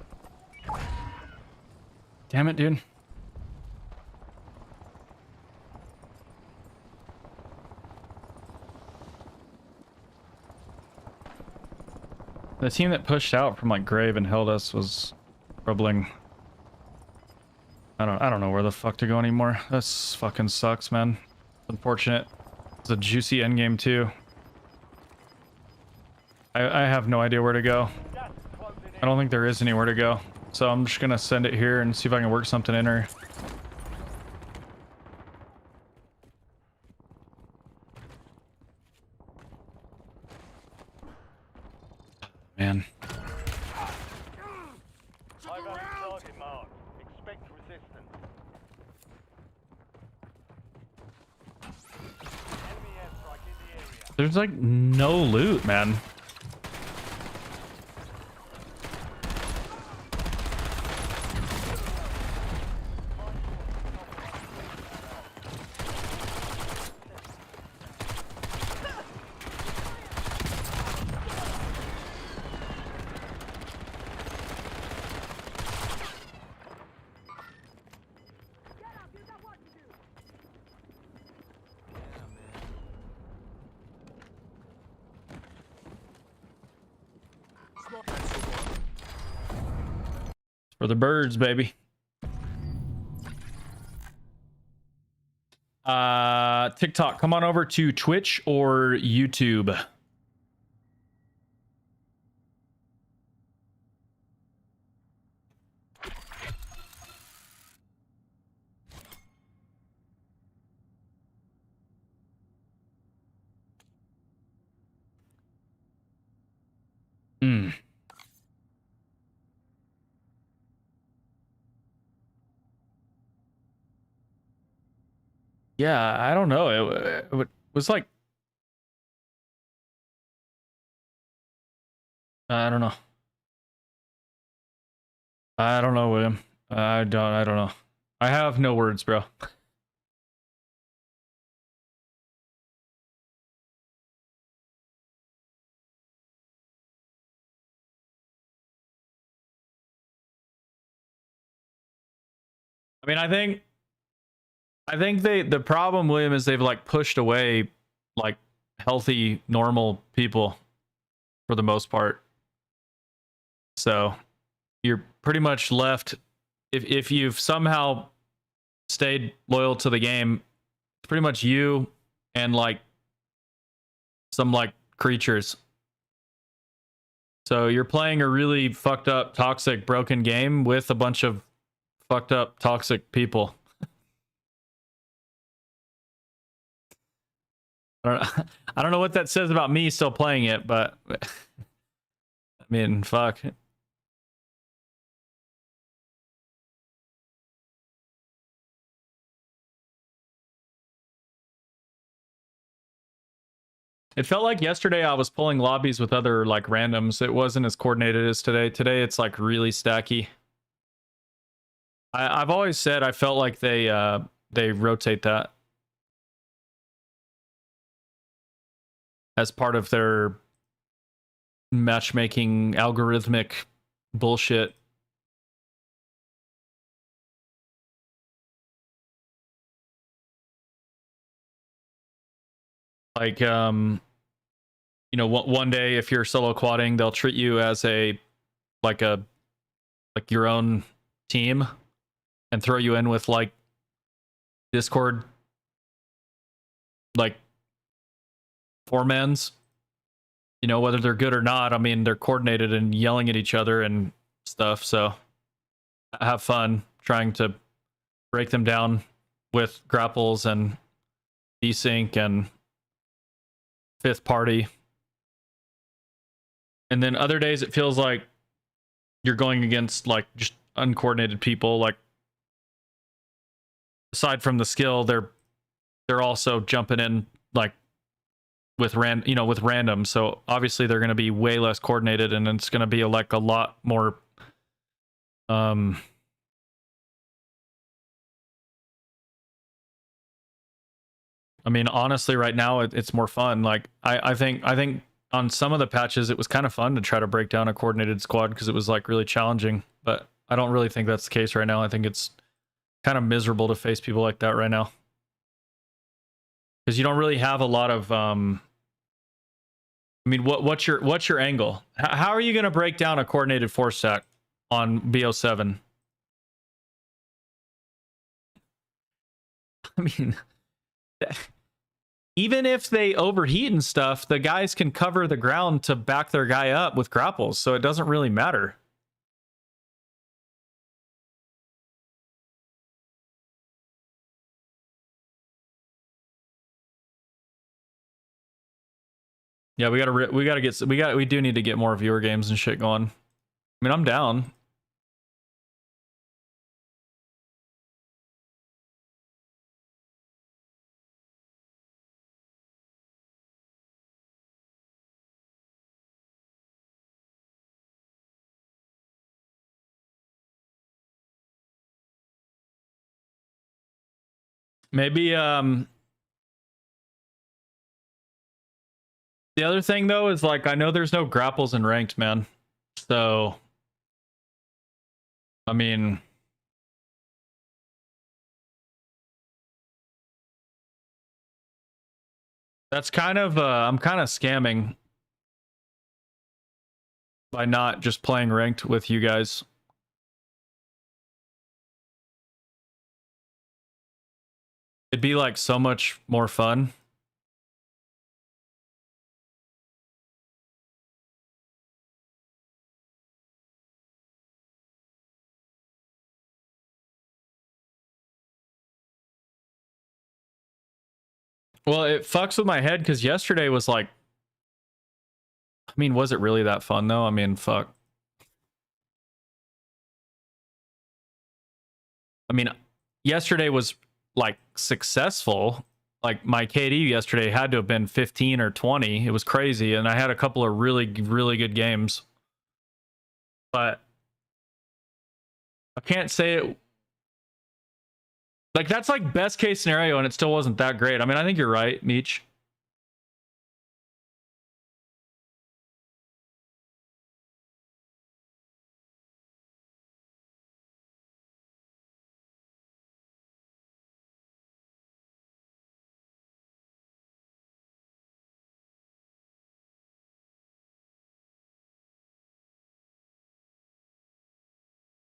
Damn it, dude. The team that pushed out from like Grave and held us was troubling. I don't know where the fuck to go anymore. This fucking sucks, man. Unfortunate. It's a juicy endgame too. I have no idea where to go. Gas is closing in. I don't think there is anywhere to go. So I'm just gonna send it here and see if I can work something in her. Man. I've got a target mark. Expect resistance. Enemy airstrike in the area. There's like no loot, man. For the birds, baby. TikTok, come on over to Twitch or YouTube. Hmm. Yeah, I don't know. It was like, I don't know. I don't know, William. I don't know. I have no words, bro. I mean, I think the problem, William, is they've like pushed away like healthy, normal people for the most part. So you're pretty much left, if you've somehow stayed loyal to the game, it's pretty much you and like some like creatures. So you're playing a really fucked up, toxic, broken game with a bunch of fucked up, toxic people. I don't know what that says about me still playing it, but I mean, fuck. It felt like yesterday I was pulling lobbies with other like randoms. It wasn't as coordinated as today. Today it's like really stacky. I've always said I felt like they rotate that as part of their matchmaking algorithmic bullshit. Like you know, one day if you're solo quadding, they'll treat you as like your own team and throw you in with like Discord like four-mans. You know, whether they're good or not, I mean, they're coordinated and yelling at each other and stuff. So have fun trying to break them down with grapples and desync and fifth party. And then other days it feels like you're going against like just uncoordinated people. Like aside from the skill, they're also jumping in like with random. So obviously they're going to be way less coordinated, and it's going to be like a lot more I mean, honestly, right now it's more fun. Like I think on some of the patches it was kind of fun to try to break down a coordinated squad because it was like really challenging. But I don't really think that's the case right now. I think it's kind of miserable to face people like that right now because you don't really have a lot of. I mean, what's your angle? How are you going to break down a coordinated force stack on BO7? I mean. Even if they overheat and stuff, the guys can cover the ground to back their guy up with grapples, so it doesn't really matter. Yeah, we do need to get more viewer games and shit going. I mean, I'm down. Maybe the other thing though is like I know there's no grapples in ranked, man. So I mean, that's kind of I'm kind of scamming. by not just playing ranked with you guys. It'd be like so much more fun. Well, it fucks with my head because yesterday was like, I mean, was it really that fun though? I mean, fuck. I mean, yesterday was like successful. Like my KD yesterday had to have been 15 or 20. It was crazy. And I had a couple of really, really good games. But I can't say it. Like, that's like best case scenario, and it still wasn't that great. I mean, I think you're right, Meech.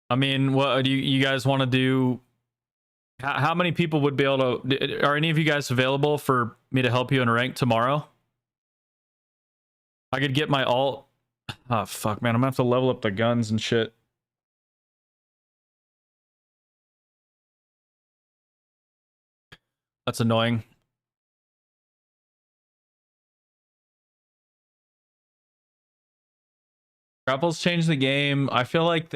I mean, what do you guys want to do? How many people would be able to? Are any of you guys available for me to help you in rank tomorrow? I could get my alt. Oh, fuck, man. I'm gonna have to level up the guns and shit. That's annoying. Grapples changed the game. I feel like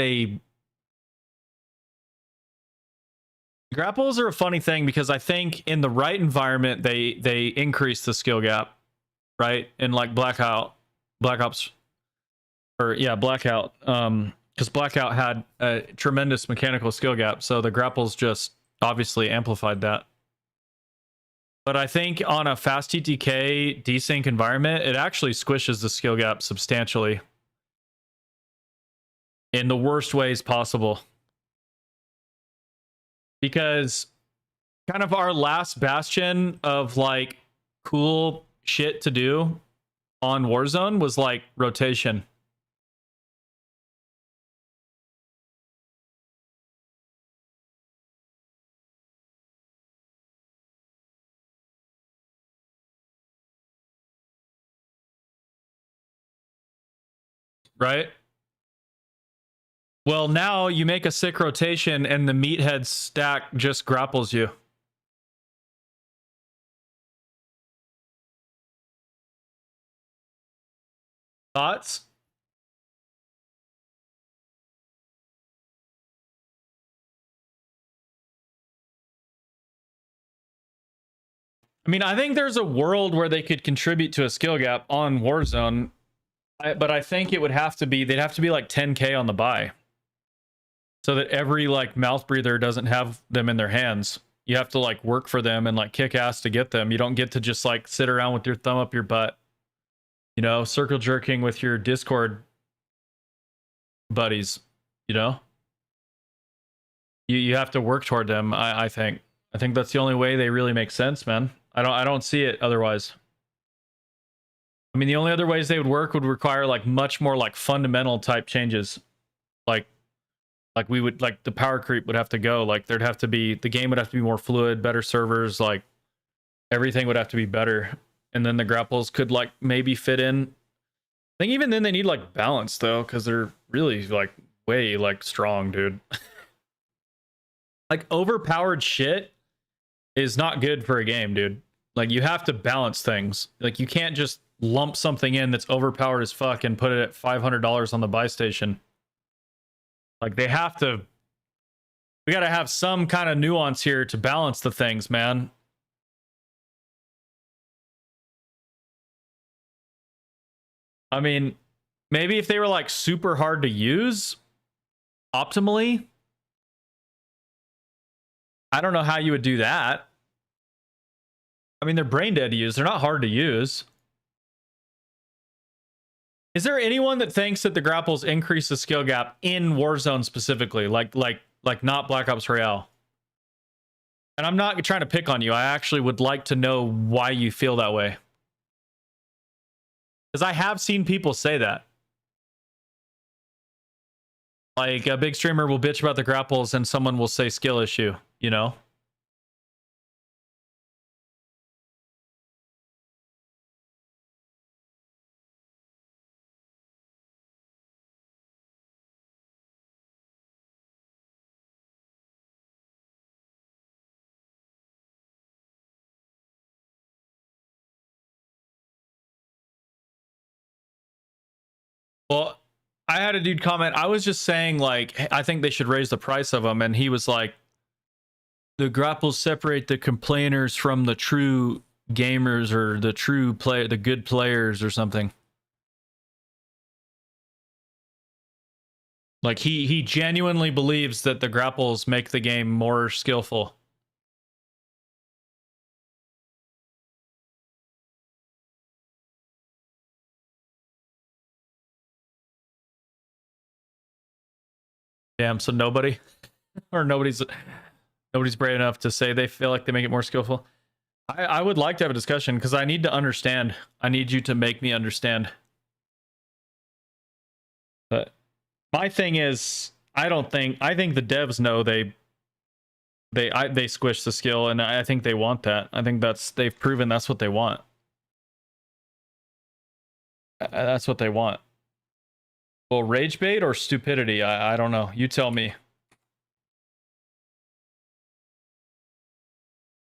grapples are a funny thing because I think in the right environment they increase the skill gap, right? In like Black Ops, or yeah, Blackout. Because Blackout had a tremendous mechanical skill gap, so the grapples just obviously amplified that. But I think on a fast TTK desync environment, it actually squishes the skill gap substantially in the worst ways possible. Because kind of our last bastion of like cool shit to do on Warzone was like rotation. Right? Well, now you make a sick rotation and the meathead stack just grapples you. Thoughts? I mean, I think there's a world where they could contribute to a skill gap on Warzone, but I think it would have to be, they'd have to be like 10k on the buy, so that every like mouth breather doesn't have them in their hands. You have to like work for them and like kick ass to get them. You don't get to just like sit around with your thumb up your butt, you know, circle jerking with your Discord buddies, you know. You have to work toward them. I think that's the only way they really make sense, man. I don't see it otherwise. I mean, the only other ways they would work would require like much more like fundamental type changes. Like we would, like the power creep would have to go. Like there'd have to be, the game would have to be more fluid, better servers, like everything would have to be better. And then the grapples could like maybe fit in. I think even then they need like balance though, because they're really like way like strong, dude. Like overpowered shit is not good for a game, dude. Like you have to balance things. Like you can't just lump something in that's overpowered as fuck and put it at $500 on the buy station. Like they have to, we got to have some kind of nuance here to balance the things, man. I mean, maybe if they were like super hard to use optimally, I don't know how you would do that. I mean, they're brain dead to use. They're not hard to use. Is there anyone that thinks that the grapples increase the skill gap in Warzone specifically, like not Black Ops Royale? And I'm not trying to pick on you. I actually would like to know why you feel that way. Because I have seen people say that. Like a big streamer will bitch about the grapples and someone will say skill issue, you know? Well, I had a dude comment. I was just saying, like, I think they should raise the price of them. And he was like, the grapples separate the complainers from the true gamers or the true play, the good players or something. Like he genuinely believes that the grapples make the game more skillful. Damn, so nobody or nobody's brave enough to say they feel like they make it more skillful. I would like to have a discussion because I need to understand. I need you to make me understand. But my thing is, I think the devs know they squish the skill, and I think they want that. I think they've proven that's what they want. That's what they want. Well, rage bait or stupidity? I don't know. You tell me.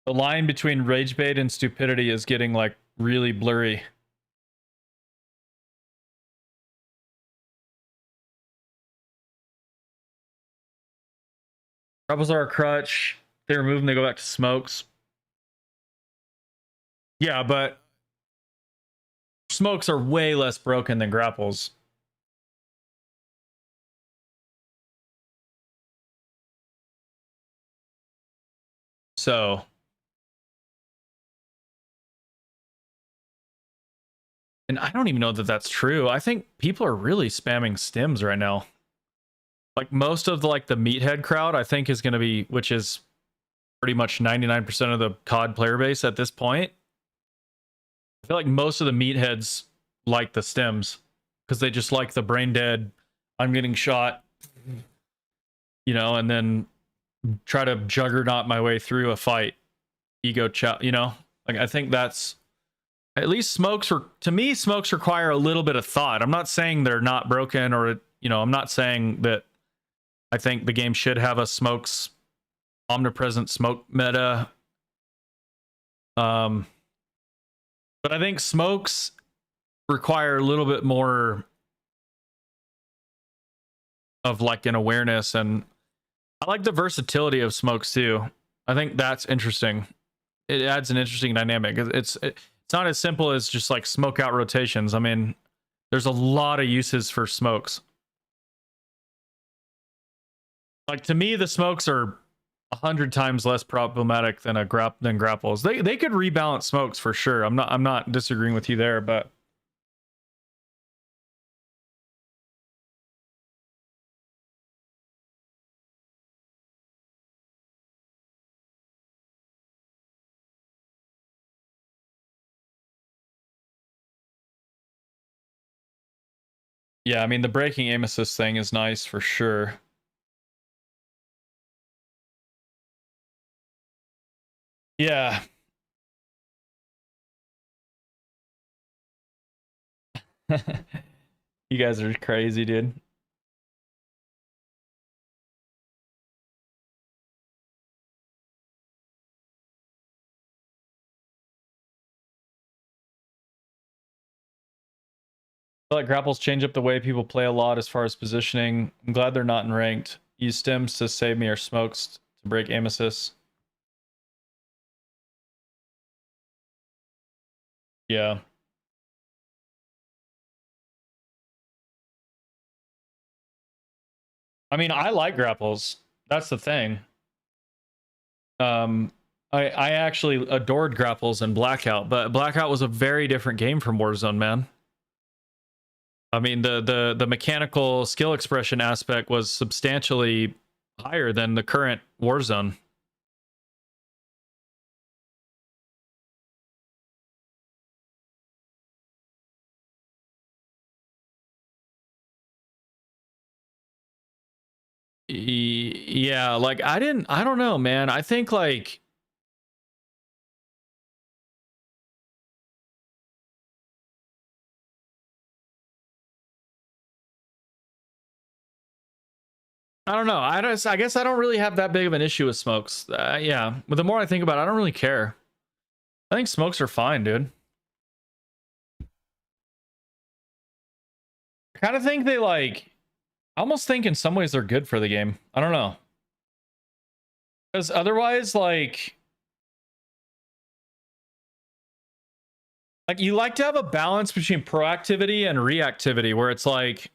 The line between rage bait and stupidity is getting like really blurry. Rebels are a crutch. They remove them, they go back to smokes. Yeah, but smokes are way less broken than grapples. So and I don't even know that that's true. I think people are really spamming stims right now. Like most of the meathead crowd, I think is going to be, which is pretty much 99% of the COD player base at this point. I feel like most of the meatheads like the stims because they just like the brain dead, I'm getting shot, you know, and then try to juggernaut my way through a fight. Ego chow, you know? Like I think that's at least smokes, or to me, smokes require a little bit of thought. I'm not saying they're not broken, or, you know, I'm not saying that I think the game should have a smokes, omnipresent smoke meta. But I think smokes require a little bit more of like an awareness, and I like the versatility of smokes too. I think that's interesting. It adds an interesting dynamic. It's not as simple as just like smoke out rotations. I mean, there's a lot of uses for smokes. Like to me, the smokes are 100 times less problematic than grapples. They could rebalance smokes for sure. I'm not disagreeing with you there, but yeah, I mean the breaking aim assist thing is nice for sure. Yeah. You guys are crazy, dude. I feel like grapples change up the way people play a lot as far as positioning. I'm glad they're not in ranked. Use stems to save me or smokes to break aim assists. Yeah. I mean, I like grapples. That's the thing. I actually adored grapples in Blackout, but Blackout was a very different game from Warzone, man. I mean, the mechanical skill expression aspect was substantially higher than the current Warzone. Yeah, like I don't know, man. I think like I don't know. I guess I don't really have that big of an issue with smokes. Yeah, but the more I think about it, I don't really care. I think smokes are fine, dude. I kind of think they like, I almost think in some ways they're good for the game. I don't know. Because otherwise, like you like to have a balance between proactivity and reactivity where it's like,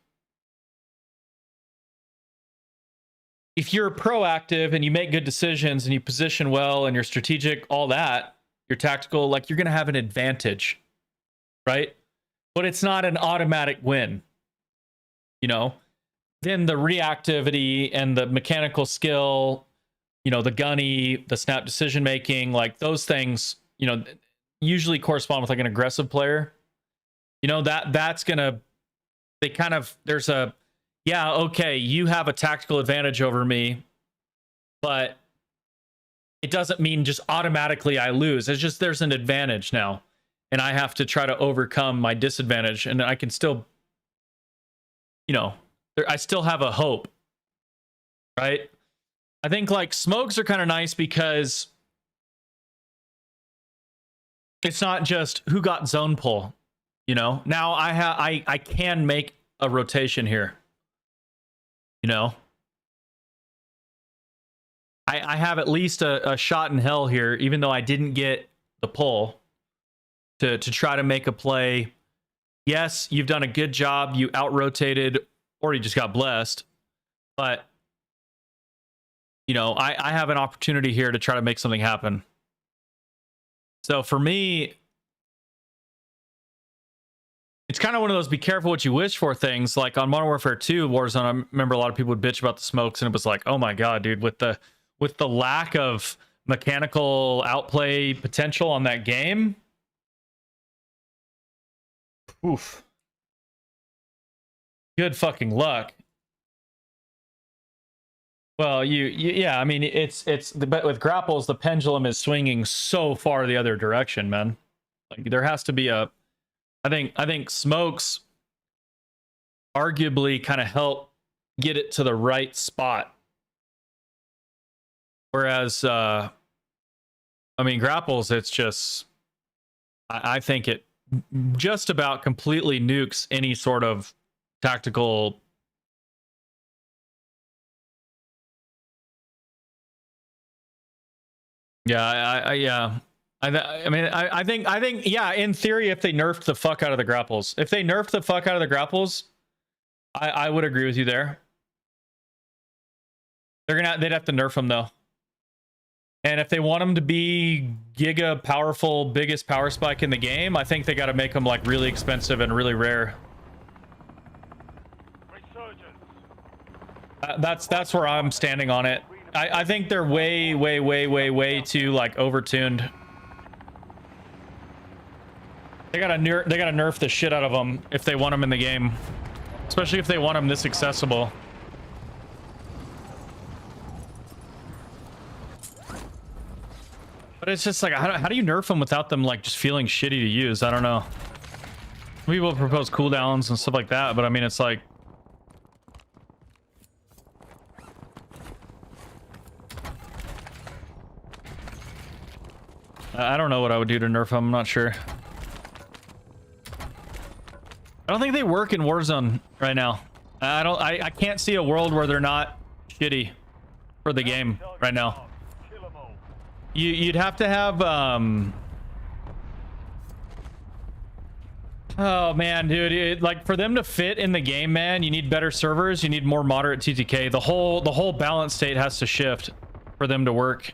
if you're proactive and you make good decisions and you position well and you're strategic, all that, you're tactical, like you're going to have an advantage, right? But it's not an automatic win, you know? Then the reactivity and the mechanical skill, you know, the gunny, the snap decision making, like those things, you know, usually correspond with like an aggressive player. You know, that's going to, they kind of, there's a, yeah, okay, you have a tactical advantage over me, but it doesn't mean just automatically I lose. It's just there's an advantage now, and I have to try to overcome my disadvantage, and I can still, you know, I still have a hope, right? I think like smokes are kind of nice because it's not just who got zone pull, you know. Now I can make a rotation here. You know, I have at least a shot in hell here, even though I didn't get the pull to try to make a play. Yes, you've done a good job. You out-rotated, or you just got blessed. But, you know, I have an opportunity here to try to make something happen. So for me, it's kind of one of those be careful what you wish for things. Like on Modern Warfare 2 Warzone, I remember a lot of people would bitch about the smokes, and it was like, oh my god, dude, with the lack of mechanical outplay potential on that game. Oof. Good fucking luck. Well, yeah, I mean, but with grapples, the pendulum is swinging so far the other direction, man. Like there has to be a, I think smokes arguably kind of help get it to the right spot. Whereas, I mean, grapples, it's just, I think it just about completely nukes any sort of tactical. Yeah, yeah. I think, yeah, in theory, if they nerfed the fuck out of the grapples, they'd have to nerf them though. And if they want them to be giga powerful, biggest power spike in the game, I think they got to make them like really expensive and really rare. That's where I'm standing on it. I think they're way too like overtuned. They gotta nerf the shit out of them if they want them in the game, especially if they want them this accessible. But it's just like, how do you nerf them without them like just feeling shitty to use? I don't know. People propose cooldowns and stuff like that, but I mean, it's like, I don't know what I would do to nerf them. I'm not sure. I don't think they work in Warzone right now. I can't see a world where they're not shitty for the game right now. You'd have to have oh man, dude, like for them to fit in the game, man, you need better servers, you need more moderate TTK. The whole balance state has to shift for them to work.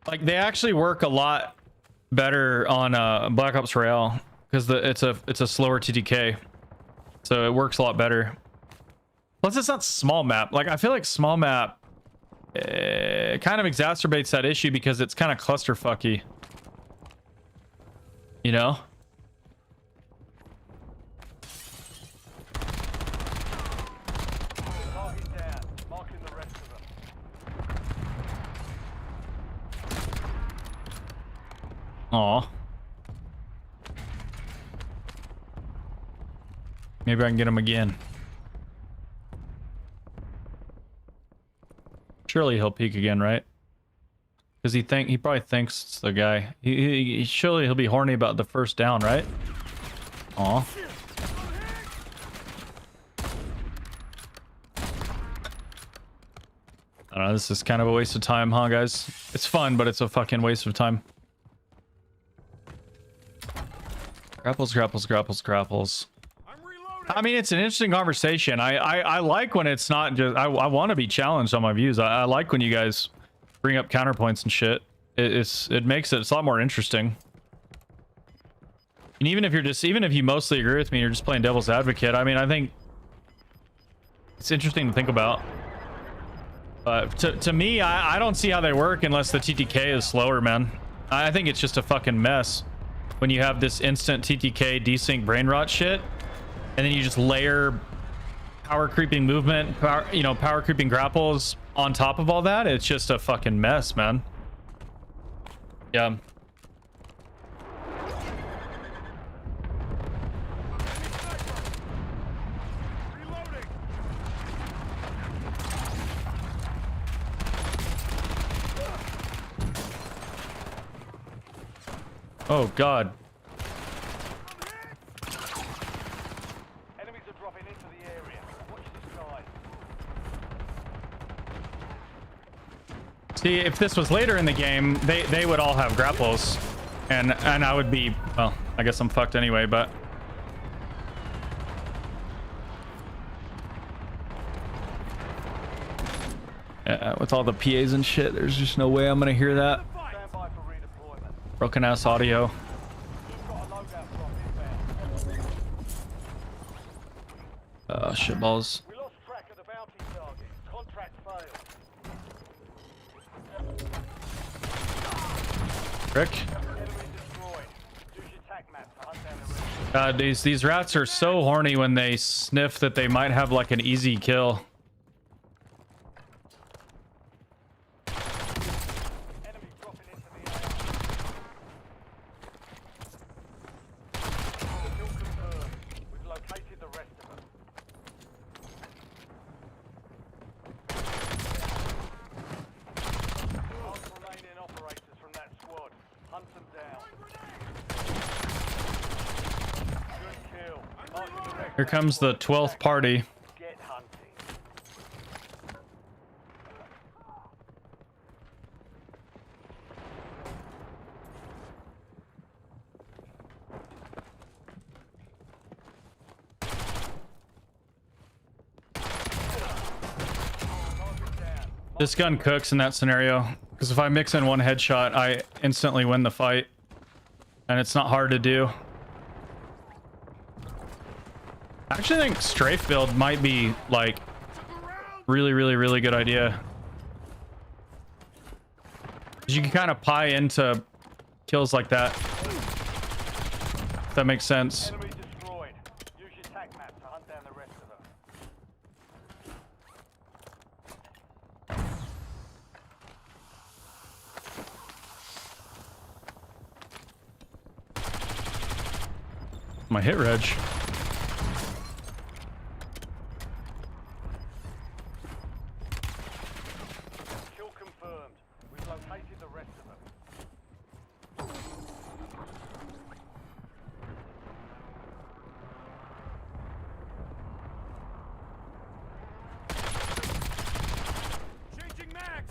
Like they actually work a lot better on Black Ops Royale because it's a slower TTK, so it works a lot better. Plus, it's not small map. Like I feel like small map kind of exacerbates that issue because it's kind of clusterfucky. You know? Aw. Maybe I can get him again. Surely he'll peek again, right? Because he probably thinks it's the guy. Surely he'll be horny about the first down, right? Aw. I don't know, this is kind of a waste of time, huh, guys? It's fun, but it's a fucking waste of time. Grapples, grapples, grapples, grapples. I mean, it's an interesting conversation. I like when it's not just... I want to be challenged on my views. I like when you guys bring up counterpoints and shit. It makes it's a lot more interesting. And even if you mostly agree with me, you're just playing devil's advocate. I mean, I think it's interesting to think about. But to me, I don't see how they work unless the TTK is slower, man. I think it's just a fucking mess when you have this instant TTK desync brain rot shit, and then you just layer power creeping movement, power creeping grapples on top of all that. It's just a fucking mess, man. Yeah. Oh god. Enemies are dropping into the area. Watch the sky. See, if this was later in the game, they would all have grapples, and I would be, well, I guess I'm fucked anyway, but yeah, with all the PAs and shit, there's just no way I'm gonna hear that. Stand by for redeployment. Broken ass audio. You've got a loadout drop inbound. Shitballs. We lost track of the bounty target. Contract failed. Rick. Enemy destroyed. Use your tac map to hunt down the rest. God, these rats are so horny when they sniff that they might have like an easy kill. Enemy dropping into the area. Kill confirmed. We've located the rest of them. Last remaining operators from that squad. Hunt them down. Good kill. Marking the rest. Here comes the 12th party. Get hunting. This gun cooks in that scenario, because if I mix in one headshot, I instantly win the fight, and it's not hard to do. I actually think strafe build might be like really good idea. 'Cause you can kind of pie into kills like that. If that makes sense. Enemy destroyed. Use your tac map to hunt down the rest of them. My hit reg. Kill confirmed. We've located the rest of them. Changing max.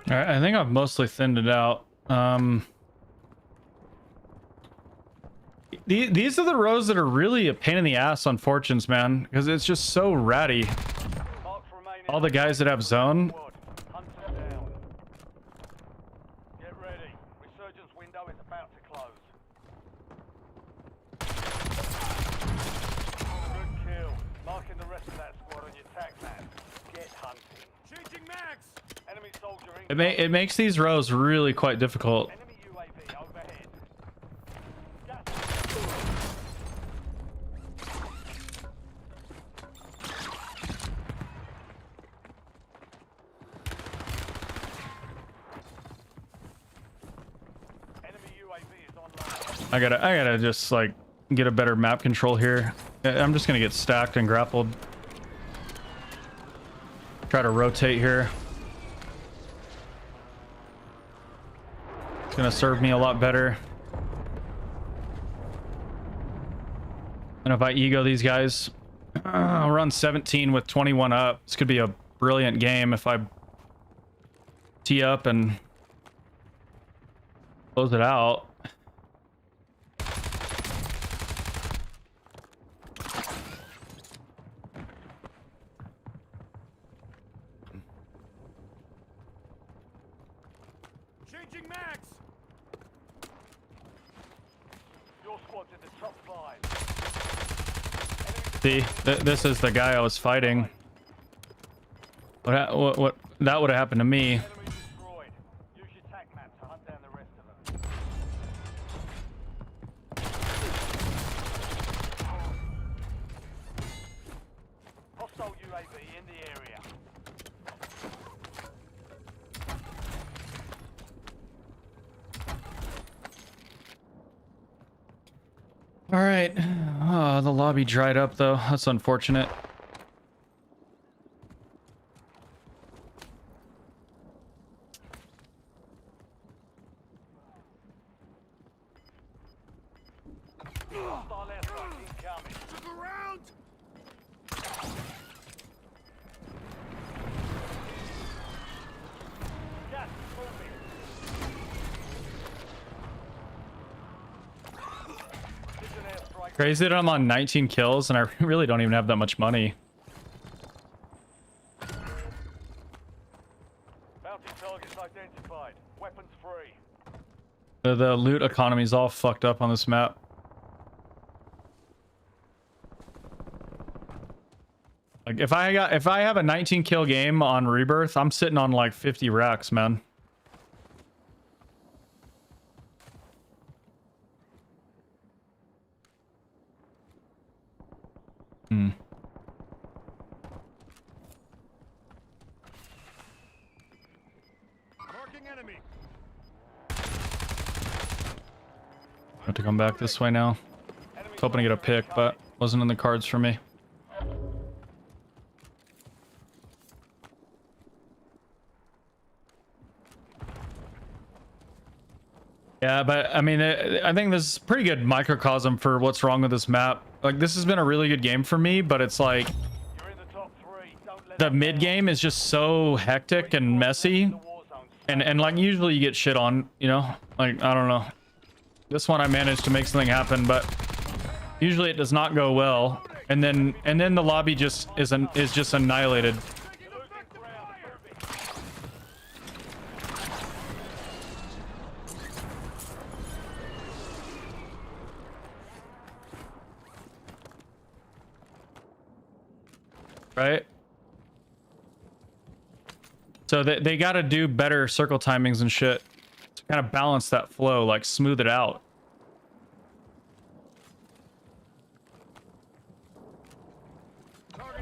All right, I think I've mostly thinned it out. These are the rows that are really a pain in the ass on Fortunes, man, because it's just so ratty. Marks remaining. All the guys that have zone. Squad. Hunt them down. Get ready. Resurgence window is about to close. Good kill. Marking the rest of that squad on your tac map. Get hunting. Changing mags. Enemy soldier It makes these rows really quite difficult. Enemy UAV overhead. Gas. Enemy UAV is online. I gotta just like get a better map control here. I'm just gonna get stacked and grappled. Try to rotate here. It's gonna serve me a lot better. And if I ego these guys, I'll run 17 with 21 up. This could be a brilliant game if I tee up and close it out. Changing mags. Your squad's in the top 5. See, this is the guy I was fighting. What that would have happened to me. Enemy destroyed. Use your tac map to hunt down the rest of them. Hostile UAV in the area. All right. Oh, the lobby dried up though. That's unfortunate. Hostile airstrike incoming. Look around. Gas is moving. Precision airstrike. Crazy that I'm on 19 kills and I really don't even have that much money. Bounty targets identified. Weapons free. The loot economy is all fucked up on this map. Like if I have a 19 kill game on Rebirth, I'm sitting on like 50 racks, man. Marking enemy. I have to come back this way now. Enemy Was hoping to get a pick, but wasn't in the cards for me. Yeah, but I mean, I think this is pretty good microcosm for what's wrong with this map. Like, this has been a really good game for me, but it's like You're in the top 3. Don't let the them mid down. game is just so hectic and messy, The war zone. and like usually you get shit on, you know. Like, I don't know. This one I managed to make something happen, but usually it does not go well, and then the lobby just is just annihilated. You're losing ground. Moving. Right? So they got to do better circle timings and shit to kind of balance that flow, like smooth it out.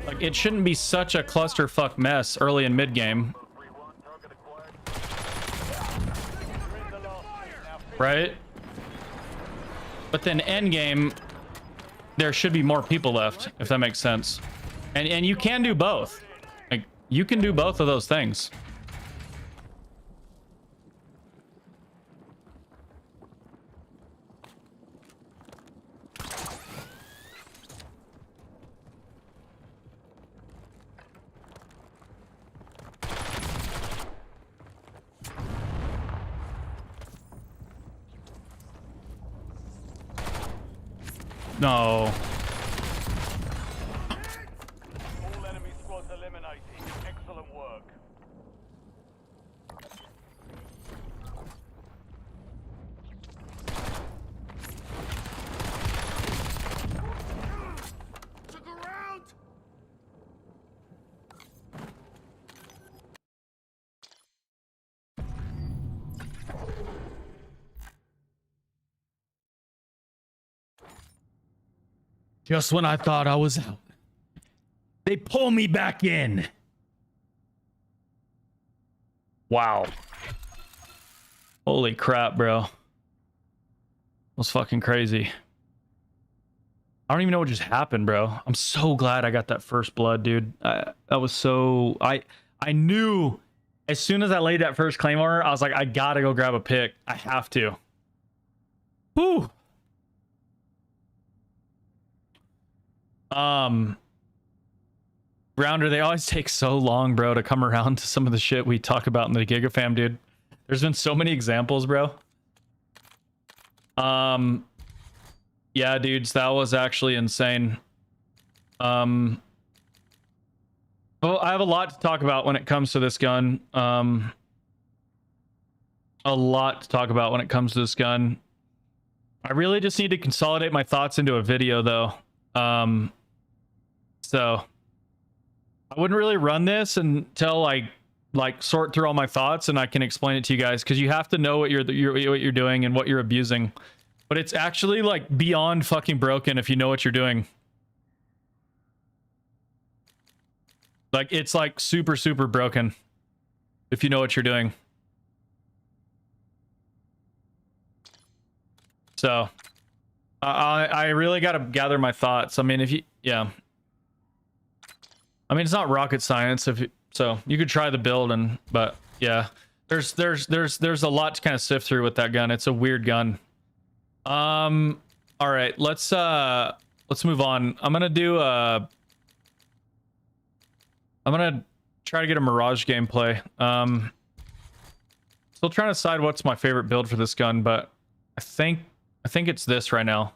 Like, it shouldn't be such a clusterfuck mess early and mid game, You're in the last team now. right? But then end game, there should be more people left, if that makes sense. And you can do both. Like, you can do both of those things. No. All enemy squads eliminated. Excellent work. To the ground! Just when I thought I was out, they pull me back in. Wow. Holy crap, bro. That was fucking crazy. I don't even know what just happened, bro. I'm so glad I got that first blood, dude. That was so... I knew as soon as I laid that first claymore, I was like, I gotta go grab a pick. I have to. Whew. Rounder, they always take so long, bro, to come around to some of the shit we talk about in the Giga fam, dude. There's been so many examples, bro. Yeah, dudes, that was actually insane. Well, I have a lot to talk about when it comes to this gun. A lot to talk about when it comes to this gun. I really just need to consolidate my thoughts into a video, though. So I wouldn't really run this until I like sort through all my thoughts and I can explain it to you guys, because you have to know what you're doing and what you're abusing. But it's actually like beyond fucking broken if you know what you're doing. Like it's like super, super broken if you know what you're doing. So I really got to gather my thoughts. I mean, if you, yeah. I mean, it's not rocket science if you, so you could try the build but yeah, there's a lot to kind of sift through with that gun. It's a weird gun. All right, let's move on. I'm gonna try to get a Mirage gameplay. Still trying to decide what's my favorite build for this gun, but I think it's this right now.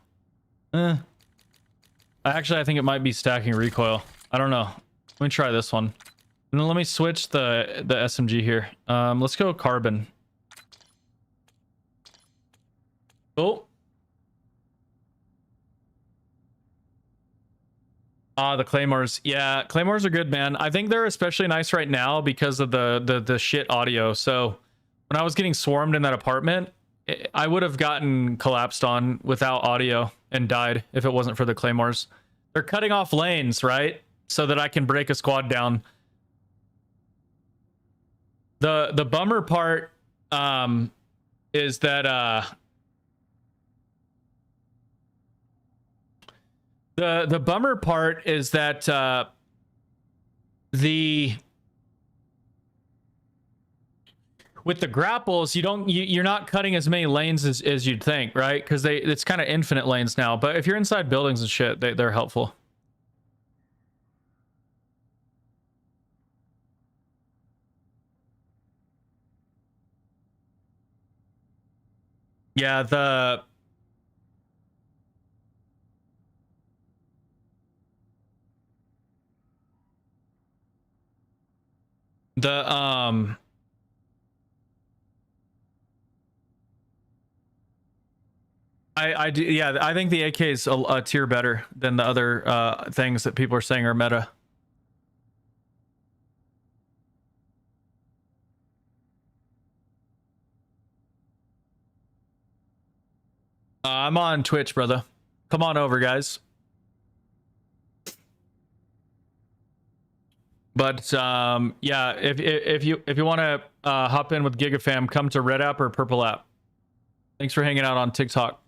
Actually, I think it might be stacking recoil. I don't know. Let me try this one. And then let me switch the SMG here. Let's go carbon. Oh. The claymores. Yeah, claymores are good, man. I think they're especially nice right now because of the shit audio. So when I was getting swarmed in that apartment, I would have gotten collapsed on without audio and died if it wasn't for the claymores. They're cutting off lanes, right? So that I can break a squad down. The bummer part is that the bummer part is that with the grapples, you're not cutting as many lanes as you'd think, right? Because it's kind of infinite lanes now. But if you're inside buildings and shit, they're helpful. Yeah, I do, yeah, I think the AK is a tier better than the other things that people are saying are meta. I'm on Twitch, brother. Come on over, guys. But yeah, if you want to hop in with GigaFam, come to Red App or Purple App. Thanks for hanging out on TikTok.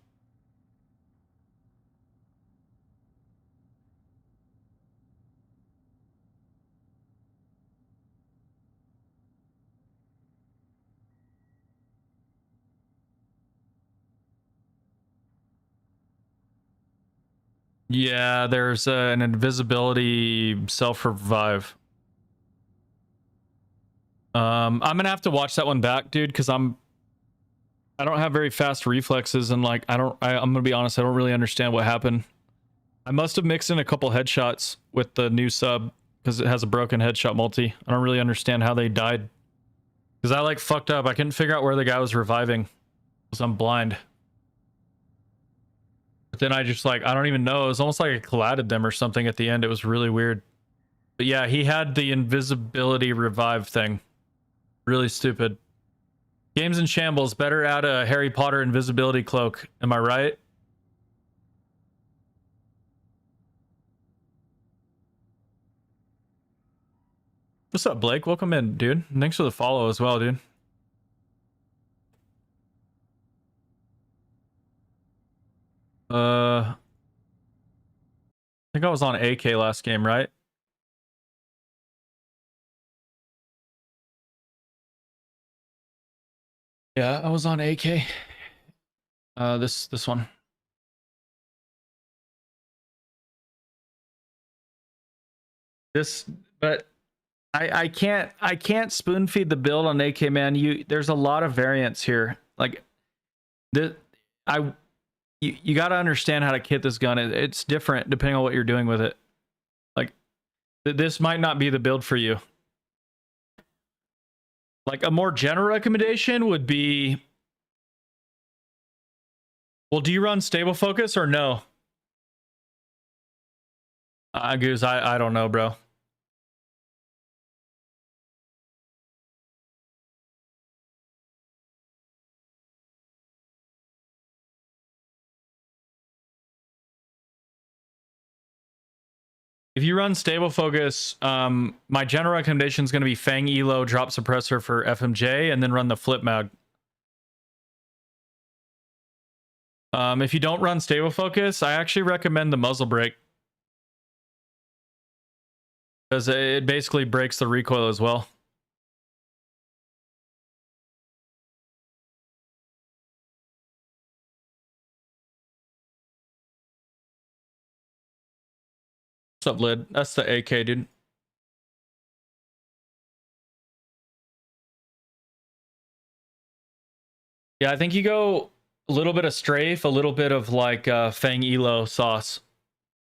Yeah, there's an invisibility self-revive. I'm gonna have to watch that one back, dude, because I don't have very fast reflexes, and like I'm gonna be honest, I don't really understand what happened. I must have mixed in a couple headshots with the new sub because it has a broken headshot multi. I don't really understand how they died. Because I like fucked up. I couldn't figure out where the guy was reviving because I'm blind. But then I just like, I don't even know. It was almost like I collided them or something at the end. It was really weird. But yeah, he had the invisibility revive thing. Really stupid. Games in shambles. Better add a Harry Potter invisibility cloak. Am I right? What's up, Blake? Welcome in, dude. Thanks for the follow as well, dude. I think I was on AK last game, right? Yeah, I was on AK. This one. But I can't spoon feed the build on AK, man. There's a lot of variants here. Like you got to understand how to kit this gun. It's different depending on what you're doing with it. Like this might not be the build for you. Like a more general recommendation would be, well, do you run stable focus or no? Goose, I don't know, bro. If you run stable focus, my general recommendation is going to be Fang Elo, drop suppressor for FMJ, and then run the flip mag. If you don't run stable focus, I actually recommend the muzzle brake, because it basically breaks the recoil as well. What's up, Lid? That's the AK, dude. Yeah, I think you go a little bit of strafe, a little bit of like Fang Elo sauce,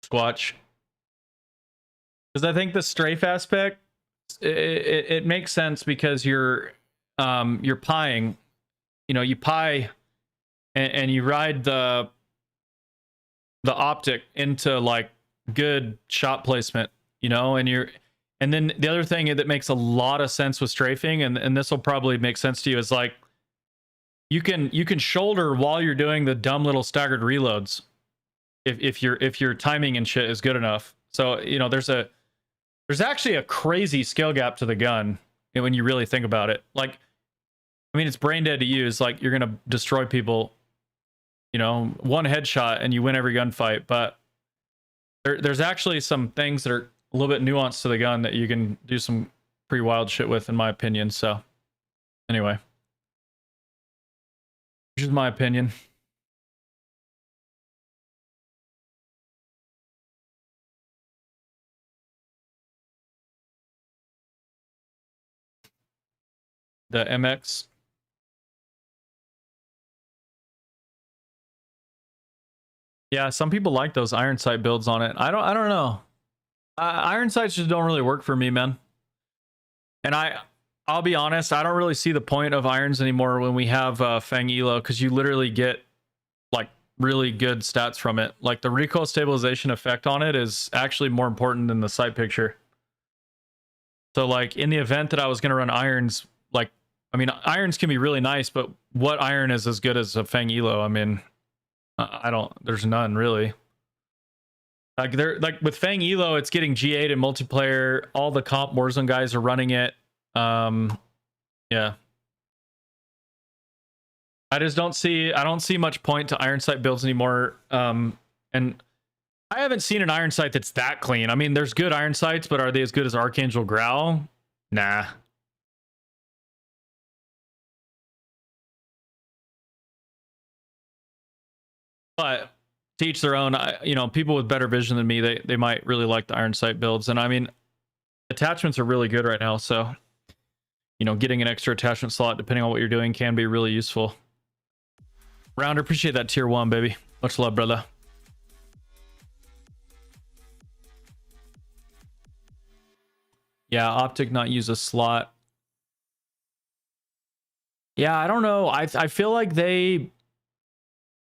Squatch. Because I think the strafe aspect, it makes sense because you're pieing, you know, you pie and you ride the optic into like good shot placement, you know, and then the other thing that makes a lot of sense with strafing, and this will probably make sense to you, is like you can shoulder while you're doing the dumb little staggered reloads if your timing and shit is good enough. So, you know, there's actually a crazy skill gap to the gun when you really think about it. Like, I mean, it's brain dead to use. Like, you're gonna destroy people, you know, one headshot and you win every gunfight. But there's actually some things that are a little bit nuanced to the gun that you can do some pretty wild shit with, in my opinion. So, anyway, which is my opinion. The MX. Yeah, some people like those iron sight builds on it. I don't know. Iron sights just don't really work for me, man. And I'll be honest, I don't really see the point of irons anymore when we have Fang Elo, because you literally get like really good stats from it. Like the recoil stabilization effect on it is actually more important than the sight picture. So like in the event that I was going to run irons, like, I mean, irons can be really nice, but what iron is as good as a Fang Elo? I mean, there's none really. Like they're like with Fang Elo, it's getting G8 in multiplayer. All the comp Warzone guys are running it. Yeah. I don't see much point to iron sight builds anymore. And I haven't seen an iron sight that's that clean. I mean, there's good iron sights, but are they as good as Archangel Growl? Nah. But to each their own. You know, people with better vision than me, they might really like the iron sight builds. And I mean, attachments are really good right now, so you know, getting an extra attachment slot depending on what you're doing can be really useful. Rounder, appreciate that tier 1, baby. Much love, brother. Yeah, optic not use a slot. Yeah, I don't know. I feel like they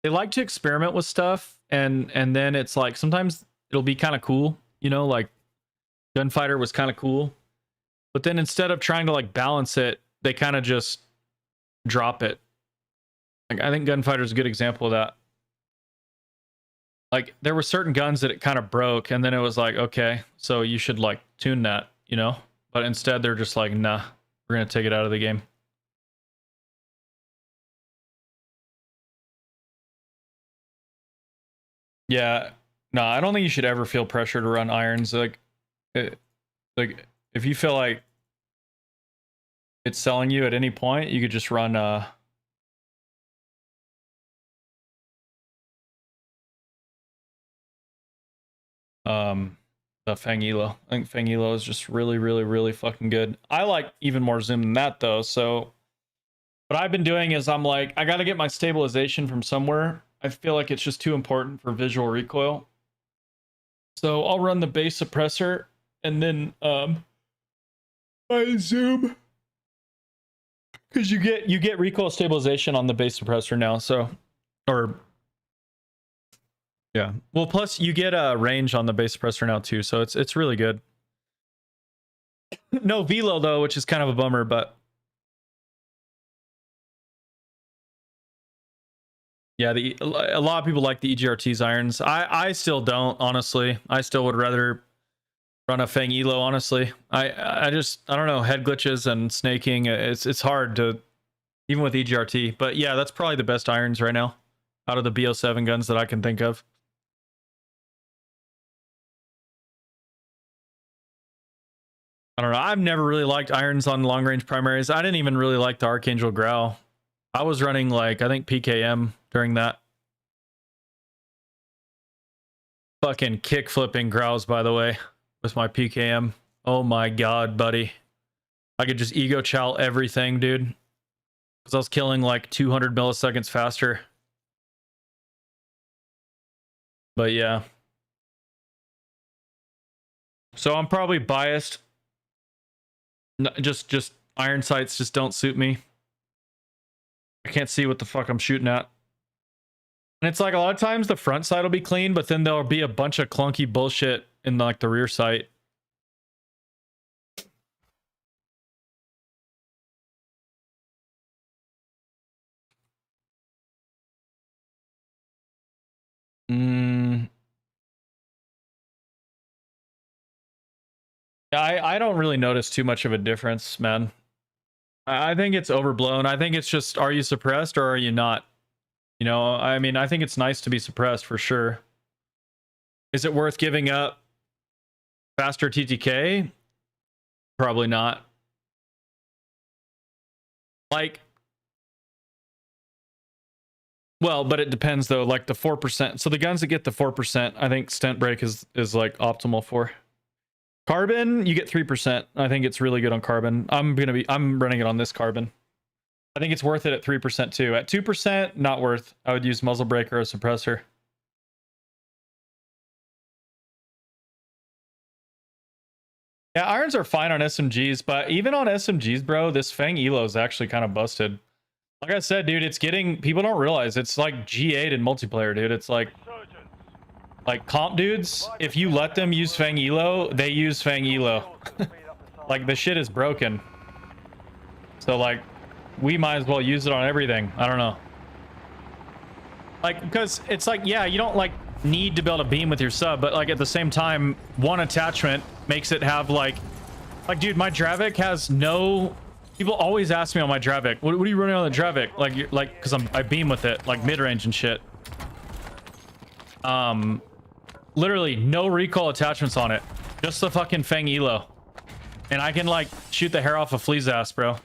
like to experiment with stuff, and then it's like sometimes it'll be kind of cool, you know, like Gunfighter was kind of cool. But then instead of trying to like balance it, they kind of just drop it. Like I think Gunfighter is a good example of that. Like there were certain guns that it kind of broke, and then it was like, okay, so you should like tune that, you know? But instead they're just like, nah, we're gonna take it out of the game. Yeah, no, I don't think you should ever feel pressure to run irons. Like if you feel like it's selling you at any point, you could just run the Fang Elo. I think Fang Elo is just really, really, really fucking good. I like even more zoom than that though. So what I've been doing is I'm like, I got to get my stabilization from somewhere. I feel like it's just too important for visual recoil. So I'll run the base suppressor and then I zoom, because you get recoil stabilization on the base suppressor now. So, or yeah, well, plus you get a range on the base suppressor now too. So it's really good. No velo though, which is kind of a bummer, but yeah, a lot of people like the EGRT's irons. I still don't, honestly. I still would rather run a Fang Elo, honestly. I don't know, head glitches and snaking. It's hard to, even with EGRT. But yeah, that's probably the best irons right now out of the BO7 guns that I can think of. I don't know. I've never really liked irons on long range primaries. I didn't even really like the Archangel Growl. I was running like, I think PKM during that. Fucking kick flipping Growls, by the way, with my PKM. Oh my god, buddy. I could just ego chow everything, dude. Because I was killing like 200 milliseconds faster. But yeah. So I'm probably biased. Just iron sights just don't suit me. I can't see what the fuck I'm shooting at. And it's like a lot of times the front sight will be clean, but then there'll be a bunch of clunky bullshit in like the rear sight. I don't really notice too much of a difference, man. I think it's overblown. I think it's just, are you suppressed or are you not? You know, I mean, I think it's nice to be suppressed for sure. Is it worth giving up faster TTK? Probably not. Like, well, but it depends though. Like the 4%. So the guns that get the 4%, I think stent break is like optimal for. Carbon, you get 3%. I think it's really good on carbon. I'm running it on this carbon. I think it's worth it at 3% too. At 2%, not worth. I would use muzzle brake or a suppressor. Yeah, irons are fine on SMGs, but even on SMGs, bro, this Fang Elo is actually kind of busted. Like I said, dude, it's getting, people don't realize it's like G8 in multiplayer, dude. It's like comp dudes, if you let them use Fang Elo, they use Fang Elo. Like the shit is broken. So like, we might as well use it on everything. I don't know. Like, because it's like, yeah, you don't like need to be able to beam with your sub, but like at the same time, one attachment makes it have like dude, my Dravik has no, people always ask me on my Dravik, what are you running on the Dravik? Like, you're like, because I beam with it, like mid-range and shit. Literally no recoil attachments on it, just the fucking Fang Elo, and I can like shoot the hair off a flea's ass, bro.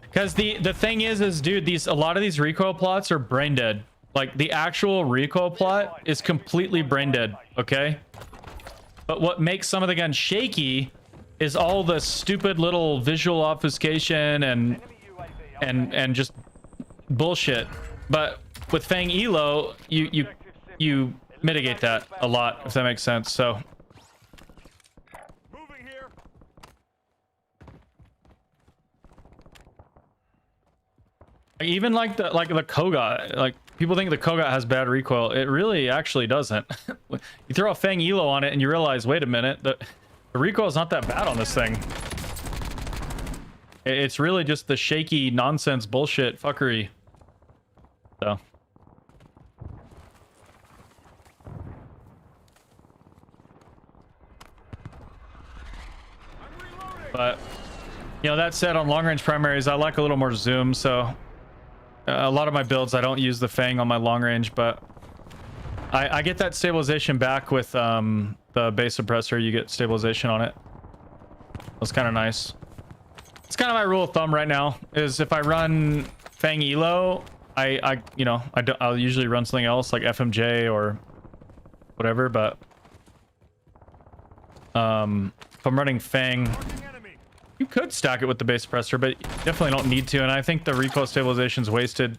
Because the thing is dude, a lot of these recoil plots are brain dead. Like the actual recoil plot is completely brain dead, okay? But what makes some of the guns shaky is all the stupid little visual obfuscation and just bullshit. But with Fang Elo, you mitigate that a lot, if that makes sense. So Moving here. Even like the Koga, like people think the Koga has bad recoil. It really actually doesn't. You throw a Fang Elo on it and you realize, wait a minute, the recoil is not that bad on this thing. It's really just the shaky nonsense bullshit fuckery. So. But, you know, that said, on long range primaries, I like a little more zoom, so a lot of my builds, I don't use the Fang on my long range, but I get that stabilization back with the base suppressor. You get stabilization on it. That's kind of nice. It's kind of my rule of thumb right now, is if I run Fang Elo, I'll usually run something else like FMJ or whatever, but if I'm running Fang, you could stack it with the base suppressor, but you definitely don't need to, and I think the recoil stabilization's wasted.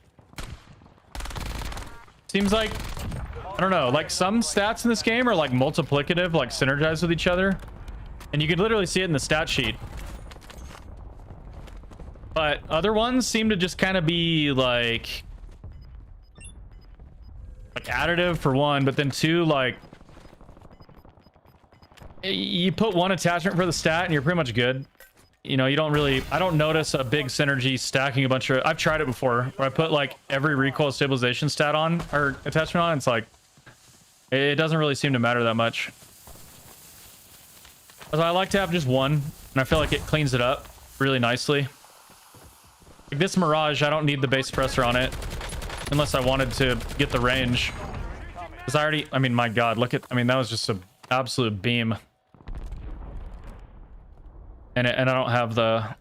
Seems like, I don't know, like some stats in this game are like multiplicative, like synergize with each other, and you could literally see it in the stat sheet. But other ones seem to just kind of be like additive for one, but then two, like you put one attachment for the stat and you're pretty much good. You know, you don't really, I don't notice a big synergy stacking a bunch of, I've tried it before where I put like every recoil stabilization stat on or attachment on. It's like, it doesn't really seem to matter that much. So I like to have just one, and I feel like it cleans it up really nicely. Like this Mirage, I don't need the base suppressor on it unless I wanted to get the range. Because I mean, my God, look at, I mean, that was just an absolute beam. And I don't have the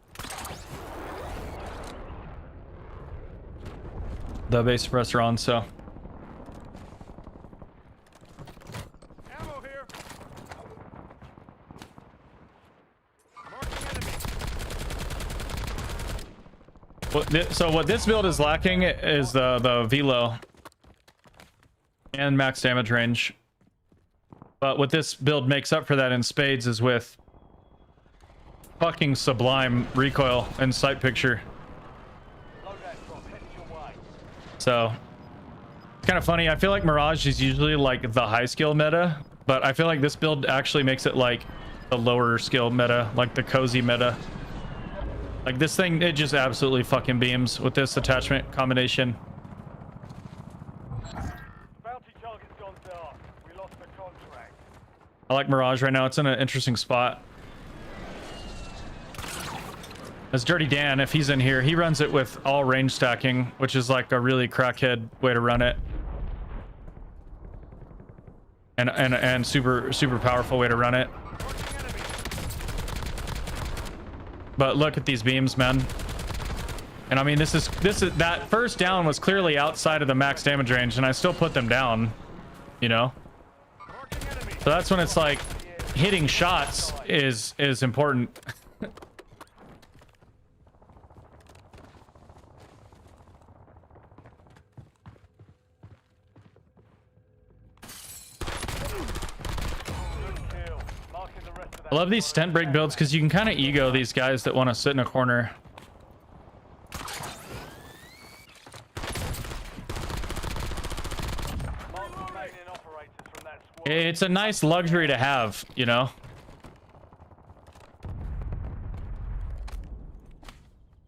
base suppressor on, so. Ammo here. Marking enemy. So what this build is lacking is the velo and max damage range. But what this build makes up for that in spades is with fucking sublime recoil and sight picture. So it's kind of funny. I feel like Mirage is usually like the high skill meta, but I feel like this build actually makes it like the lower skill meta, like the cozy meta. Like this thing, it just absolutely fucking beams with this attachment combination. Bounty target's gone dark. We lost the contract. I like Mirage right now. It's in an interesting spot. As Dirty Dan, if he's in here, he runs it with all range stacking, which is like a really crackhead way to run it. And super powerful way to run it. But look at these beams, man. And I mean, this is that first down was clearly outside of the max damage range, and I still put them down, you know? So that's when it's like hitting shots is important. I love these stent break builds because you can kind of ego these guys that want to sit in a corner. It's a nice luxury to have, you know?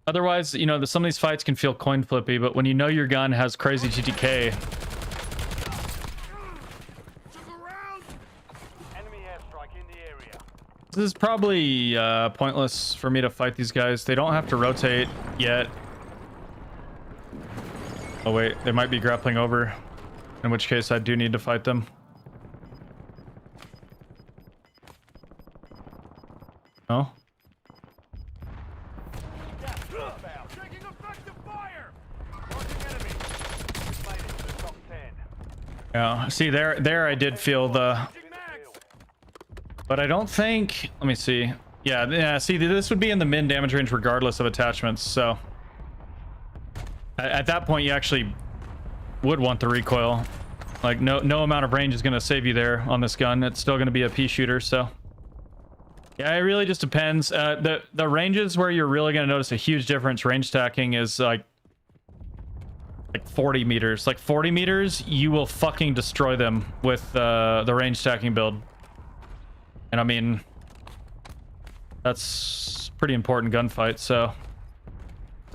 Otherwise, you know, some of these fights can feel coin flippy, but when you know your gun has crazy GTK, this is probably pointless for me to fight these guys. They don't have to rotate yet. Oh wait, they might be grappling over, in which case I do need to fight them. Oh. Taking effective fire. Yeah, see there I did feel the, but I don't think, let me see. Yeah, see, this would be in the min damage range regardless of attachments, so at that point you actually would want the recoil. Like no amount of range is going to save you there on this gun. It's still going to be a pea shooter, so yeah, it really just depends. The ranges where you're really going to notice a huge difference range stacking is like like 40 meters. Like 40 meters, you will fucking destroy them with the range stacking build. And I mean, that's pretty important gunfight, so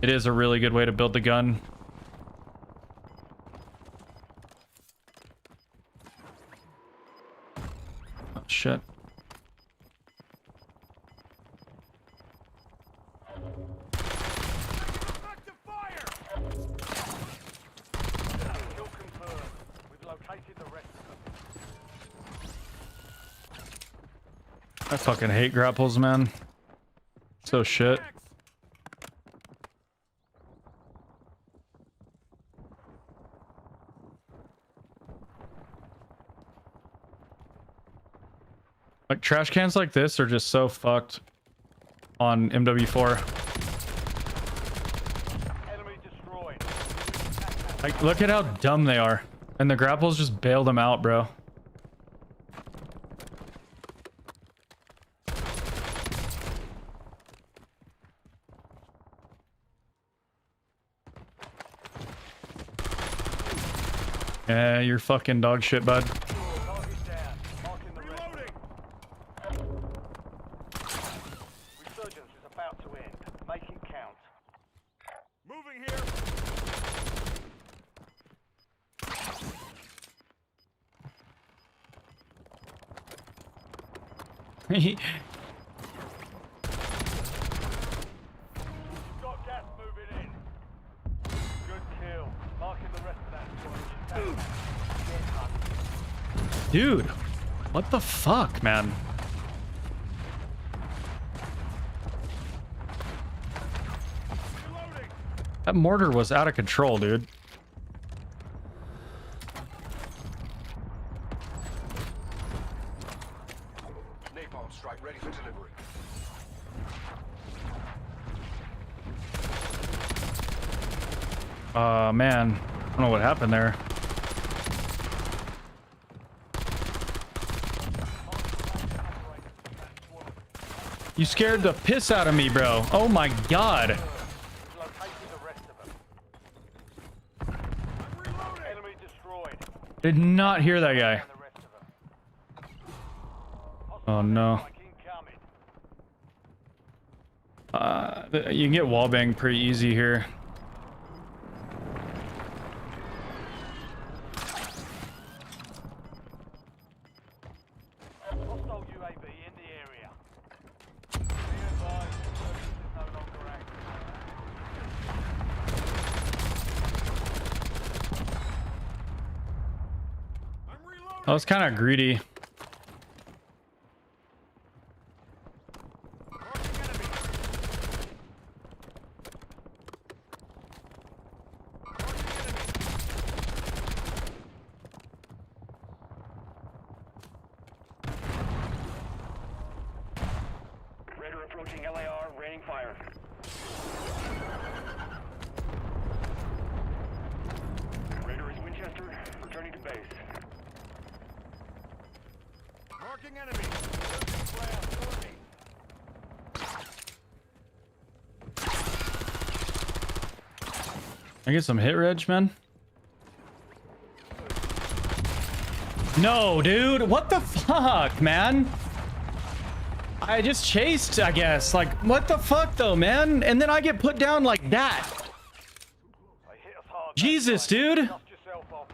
it is a really good way to build the gun. Oh, shit. Effective fire! Kill confirmed. We've located the rest of them. I fucking hate grapples, man. So shit. Like trash cans like this are just so fucked on MW4. Enemy destroyed. Like look at how dumb they are. And the grapples just bail them out, bro. Yeah, you're fucking dog shit, bud. Target down. Marking the reloading. Resurgence is about to end. Make it count. Moving here. Got gas moving in. Good kill. Marking the rest of that squad. Get hunted. Dude, what the fuck, man? Reloading. That mortar was out of control, dude. Napalm strike ready for delivery. Man, I don't know what happened there. You scared the piss out of me, bro. Oh my god. We've located the rest of them. I'm reloading. Enemy destroyed. Did not hear that guy. And the rest of them. Oh no. Strike incoming. You can get wallbang pretty easy here. Hostile UAV in the area. Be advised, service is no longer active. I'm reloading. I was kind of greedy. Marking enemy. Raider approaching LAR, raining fire. Raider is Winchester, returning to base. Marking enemy. Losing ground, moving. I get some hit reg, man. No, dude. What the fuck, man? I just chased, I guess. Like, what the fuck, though, man? And then I get put down like that. They hit us hard. Jesus, dude. Dust yourself off,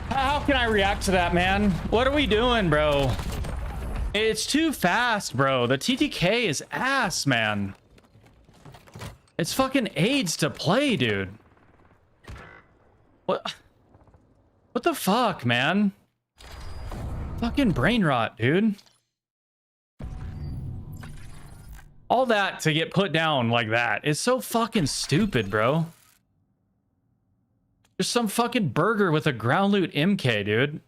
How can I react to that, man? What are we doing, bro? It's too fast, bro. The TTK is ass, man. It's fucking AIDS to play, dude. What? What the fuck, man? Fucking brain rot, dude. All that to get put down like that is so fucking stupid, bro. There's some fucking burger with a ground loot MK, dude.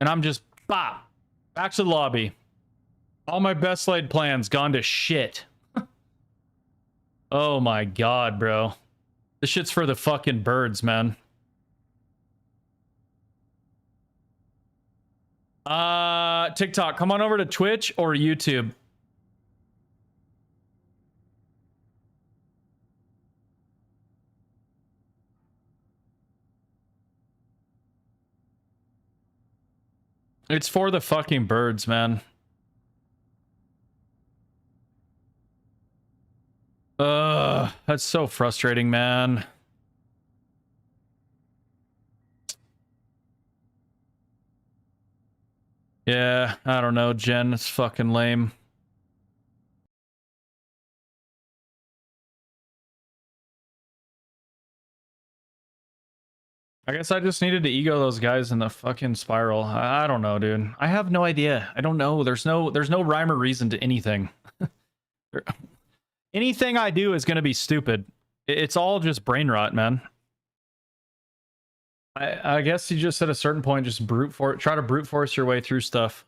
And I'm just, bop, back to the lobby. All my best laid plans gone to shit. Oh my god, bro. This shit's for the fucking birds, man. TikTok, come on over to Twitch or YouTube. It's for the fucking birds, man. That's so frustrating, man. Yeah, I don't know, Jen. It's fucking lame. I guess I just needed to ego those guys in the fucking spiral. I don't know, dude. I have no idea. I don't know. There's no rhyme or reason to anything. Anything I do is going to be stupid. It's all just brain rot, man. I guess you just at a certain point just try to brute force your way through stuff.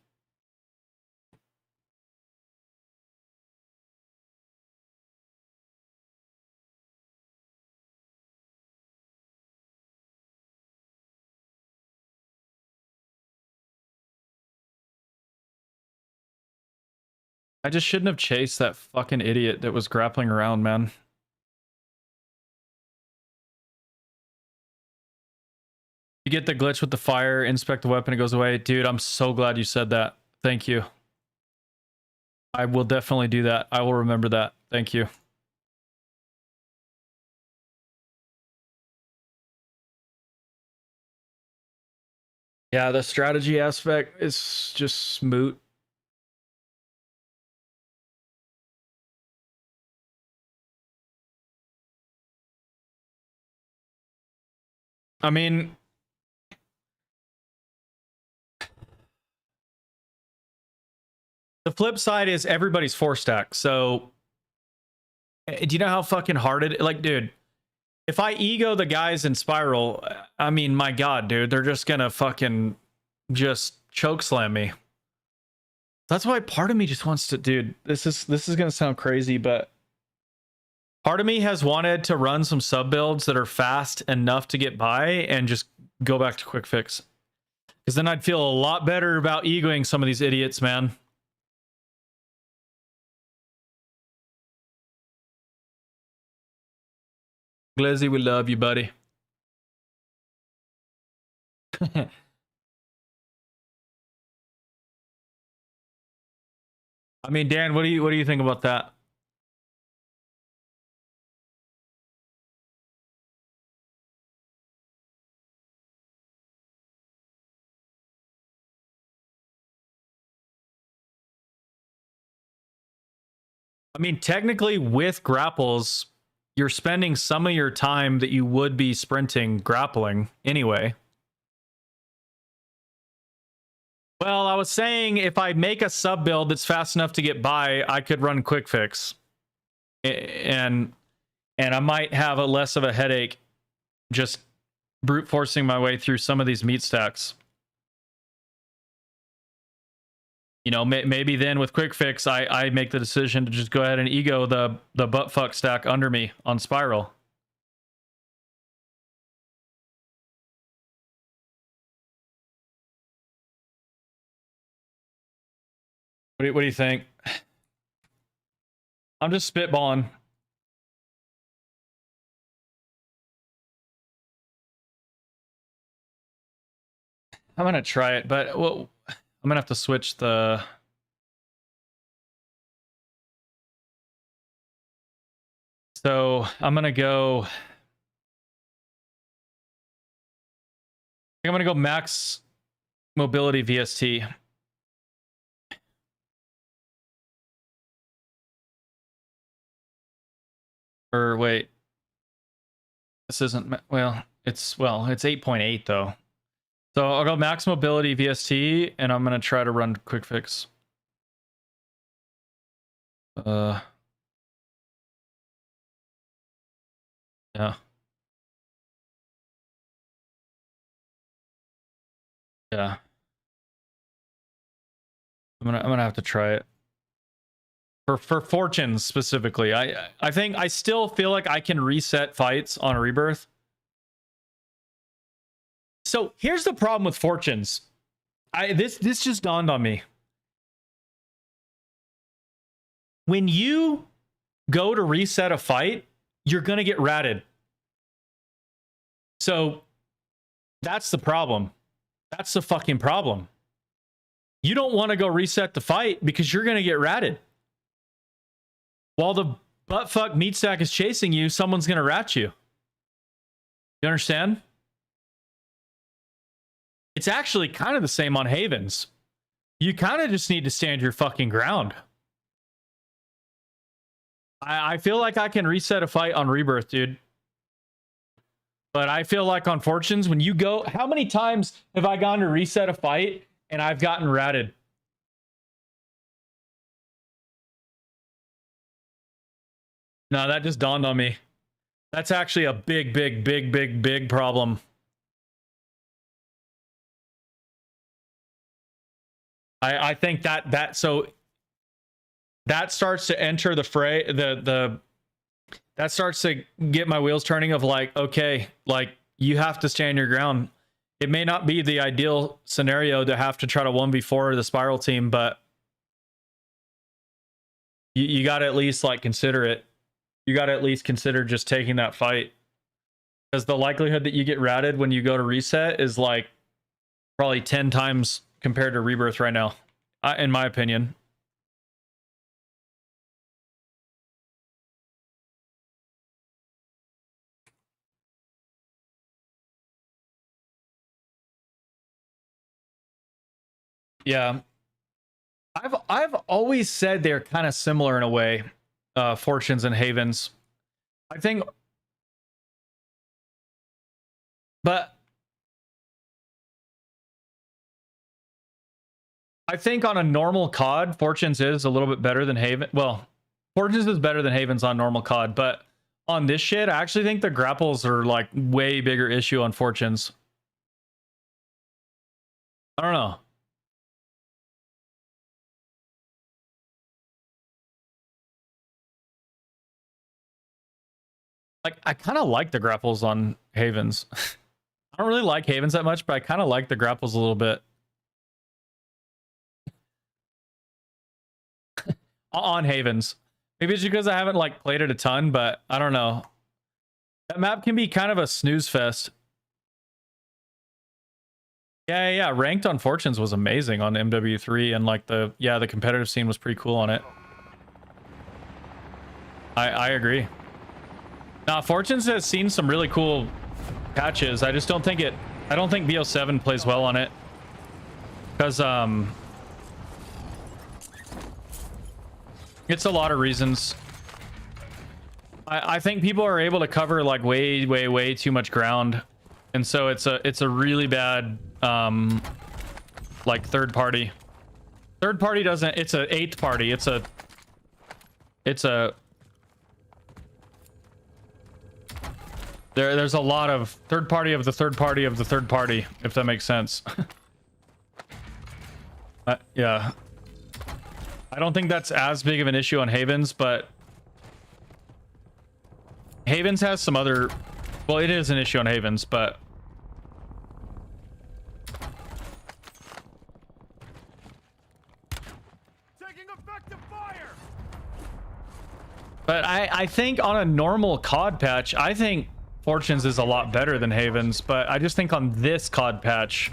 I just shouldn't have chased that fucking idiot that was grappling around, man. You get the glitch with the fire, inspect the weapon, it goes away. Dude, I'm so glad you said that. Thank you. I will definitely do that. I will remember that. Thank you. Yeah, the strategy aspect is just moot. I mean, the flip side is everybody's 4-stack. So, do you know how fucking hard it? Like, dude, if I ego the guys in spiral, I mean, my god, dude, they're just gonna fucking just choke slam me. That's why part of me just wants to, dude. This is gonna sound crazy, but part of me has wanted to run some sub builds that are fast enough to get by and just go back to quick fix. Because then I'd feel a lot better about egoing some of these idiots, man. Glizzy, we love you, buddy. I mean, Dan, what do you think about that? I mean, technically with grapples, you're spending some of your time that you would be sprinting grappling anyway. Well, I was saying if I make a sub build that's fast enough to get by, I could run quick fix. And I might have a less of a headache just brute forcing my way through some of these meat stacks. You know, maybe then with quick fix, I make the decision to just go ahead and ego the buttfuck stack under me on spiral. What do you think? I'm just spitballing. I'm gonna try it, but well, I'm gonna have to switch the. So I'm gonna go. I think I'm gonna go max mobility VST. Or wait, this isn't, well, it's 8.8 though. So I'll go max mobility VST and I'm gonna try to run quick fix. Yeah. Yeah. I'm gonna have to try it. For fortunes specifically. I think I still feel like I can reset fights on a rebirth. So here's the problem with fortunes. This just dawned on me. When you go to reset a fight, you're gonna get ratted. So that's the problem. That's the fucking problem. you don't want to go reset the fight because you're going to get ratted. While the buttfuck meat stack is chasing you, someone's going to rat you. You understand? It's actually kind of the same on Havens. You kind of just need to stand your fucking ground. I feel like I can reset a fight on Rebirth, dude. But I feel like on Fortunes, when you go... How many times have I gone to reset a fight and I've gotten ratted? No, that just dawned on me. That's actually a big problem. I think that starts to enter the fray, that starts to get my wheels turning of like, okay, like you have to stand your ground. It may not be the ideal scenario to have to try to 1v4 the Spiral team, but you got to at least like consider it. You got to at least consider just taking that fight, because the likelihood that you get routed when you go to reset is like probably 10 times compared to Rebirth right now, in my opinion. Yeah, I've always said they're kind of similar in a way, Fortunes and Havens. I think, but I think on a normal COD, Fortunes is a little bit better than Haven. Well, Fortunes is better than Havens on normal COD, but on this shit, I actually think the grapples are like way bigger issue on Fortunes. I don't know. Like, I kind of like the grapples on Havens. I don't really like Havens that much, but I kind of like the grapples a little bit. On Havens. Maybe it's because I haven't like played it a ton, but I don't know. That map can be kind of a snooze fest. Yeah. Ranked on Fortunes was amazing on MW3, and like the competitive scene was pretty cool on it. I agree. Now, Fortunes has seen some really cool patches. I just don't think I don't think BO7 plays well on it. Because it's a lot of reasons. I think people are able to cover like way too much ground. And so it's a really bad like third party. Third party doesn't, it's a eighth party. It's a there's a lot of third party of the third party of the third party, if that makes sense. Yeah. I don't think that's as big of an issue on Havens, but Havens has some other... Well, it is an issue on Havens, but... Taking effective fire. But I think on a normal COD patch, I think Fortunes is a lot better than Havens, but I just think on this COD patch,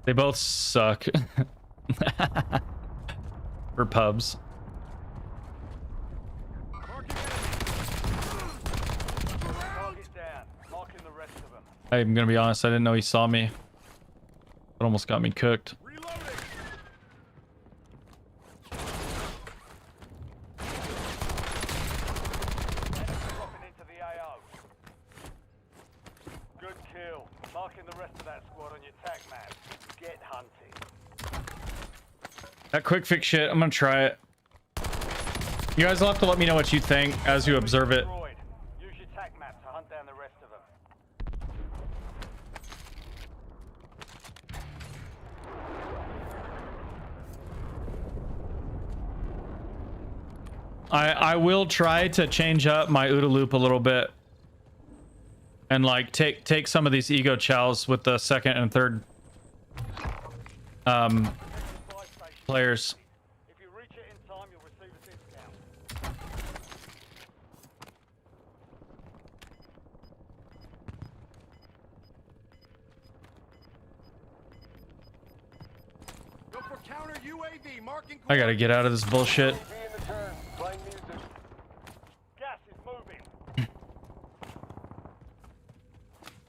they both suck. For pubs. I'm gonna be honest, I didn't know he saw me. It almost got me cooked. Good kill. Marking the rest of that squad on your tac map. Get hunting. That quick fix shit, I'm gonna try it. You guys will have to let me know what you think as you observe it. Use your tac map to hunt down the rest of them. I will try to change up my OODA loop a little bit. And like take some of these ego chows with the second and third players. If you reach it in time, you'll receive a discount. Counter UAV marking. I gotta get out of this bullshit. UAV in the turn. Playing music. Gas is moving.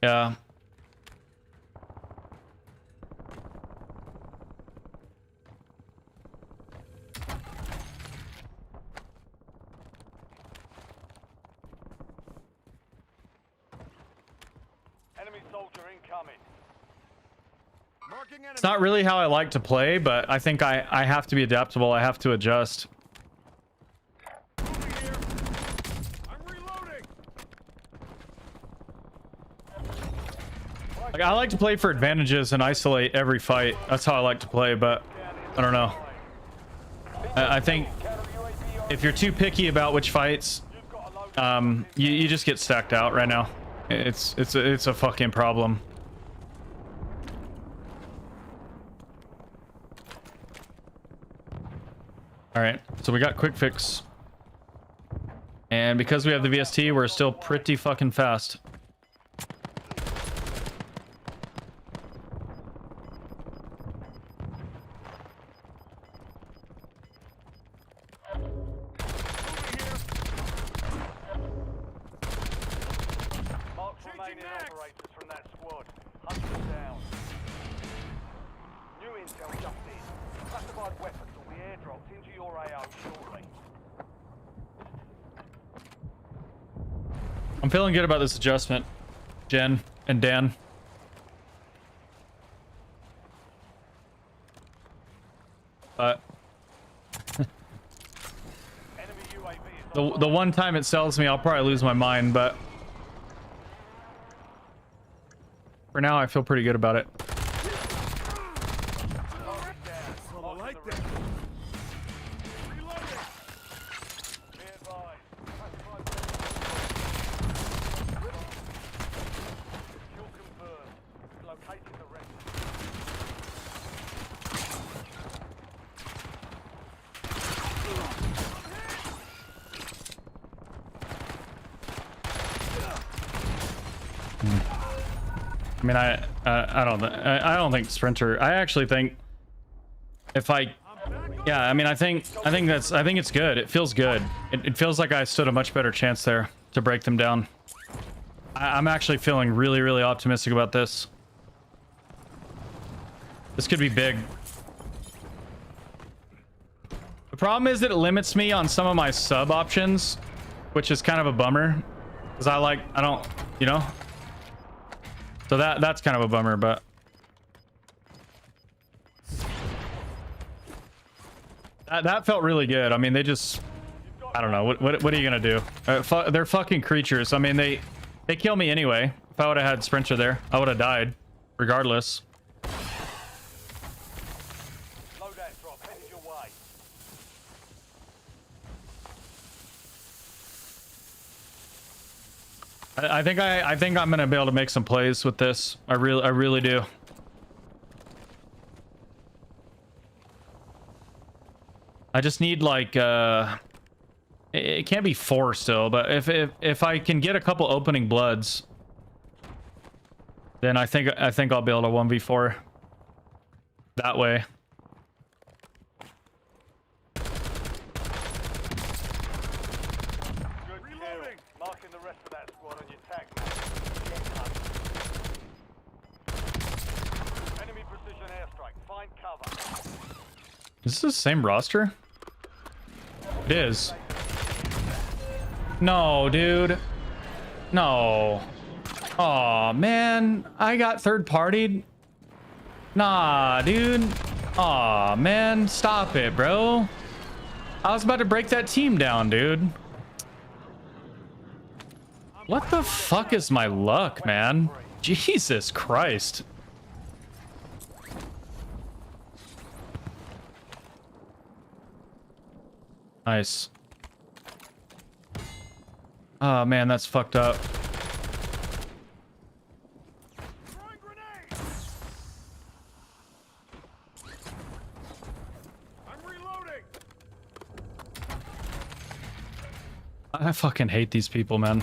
Yeah. Enemy soldier incoming. Marking enemy. It's not really how I like to play, but I think I have to be adaptable. I have to adjust. Moving here. I'm reloading. Like, I like to play for advantages and isolate every fight. That's how I like to play, but I don't know. I think if you're too picky about which fights, you just get stacked out right now. It's a fucking problem. All right, so we got quick fix, and because we have the VST, we're still pretty fucking fast. Mark remaining operators from that squad. Hunt them down. New intel just in. Classified weapons will be airdropped into your AO shortly. I'm feeling good about this adjustment, Jen and Dan. But Enemy UAV is the one time it sells me, I'll probably lose my mind, but for now, I feel pretty good about it. I like that. Reloading. Be advised. Kill confirmed. Locating the rest. I mean, I don't think Sprinter. I actually think if I, yeah, I mean, I think it's good. It feels good. It feels like I stood a much better chance there to break them down. I'm actually feeling really, really optimistic about this. This could be big. The problem is that it limits me on some of my sub options, which is kind of a bummer, because I don't, you know. So that's kind of a bummer, but that felt really good. I mean, they just, I don't know. What are you gonna do? They're fucking creatures. I mean, they kill me anyway. If I would have had Sprinter there, I would have died, regardless. Loadout drop headed your way. I think I'm gonna be able to make some plays with this. I really do. I just need like it can't be 4 still, but if I can get a couple opening bloods, then I think I'll be able to 1v4 that way. Good kill. Marking the rest of that squad on your tag map. Enemy precision airstrike. Find cover. Is this the same roster? It is. No, dude. No. Aw, man. I got third partied. Nah, dude. Aw, man. Stop it, bro. I was about to break that team down, dude. What the fuck is my luck, man? Jesus Christ. Nice. Oh man, that's fucked up. Throwing grenade. I'm reloading. I fucking hate these people, man.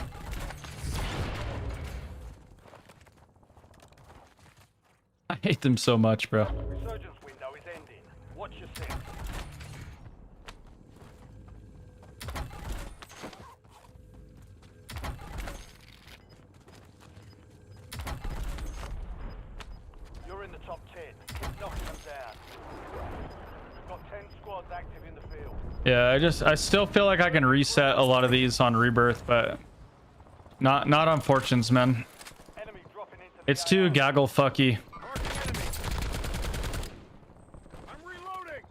I hate them so much, bro. Resurgence window is ending. Watch down. We've got 10 squads active in the field. Yeah, I still feel like I can reset a lot of these on rebirth, but not on fortunes, man. Enemy dropping into the It's too gaggle fucky. Marking enemy. I'm reloading.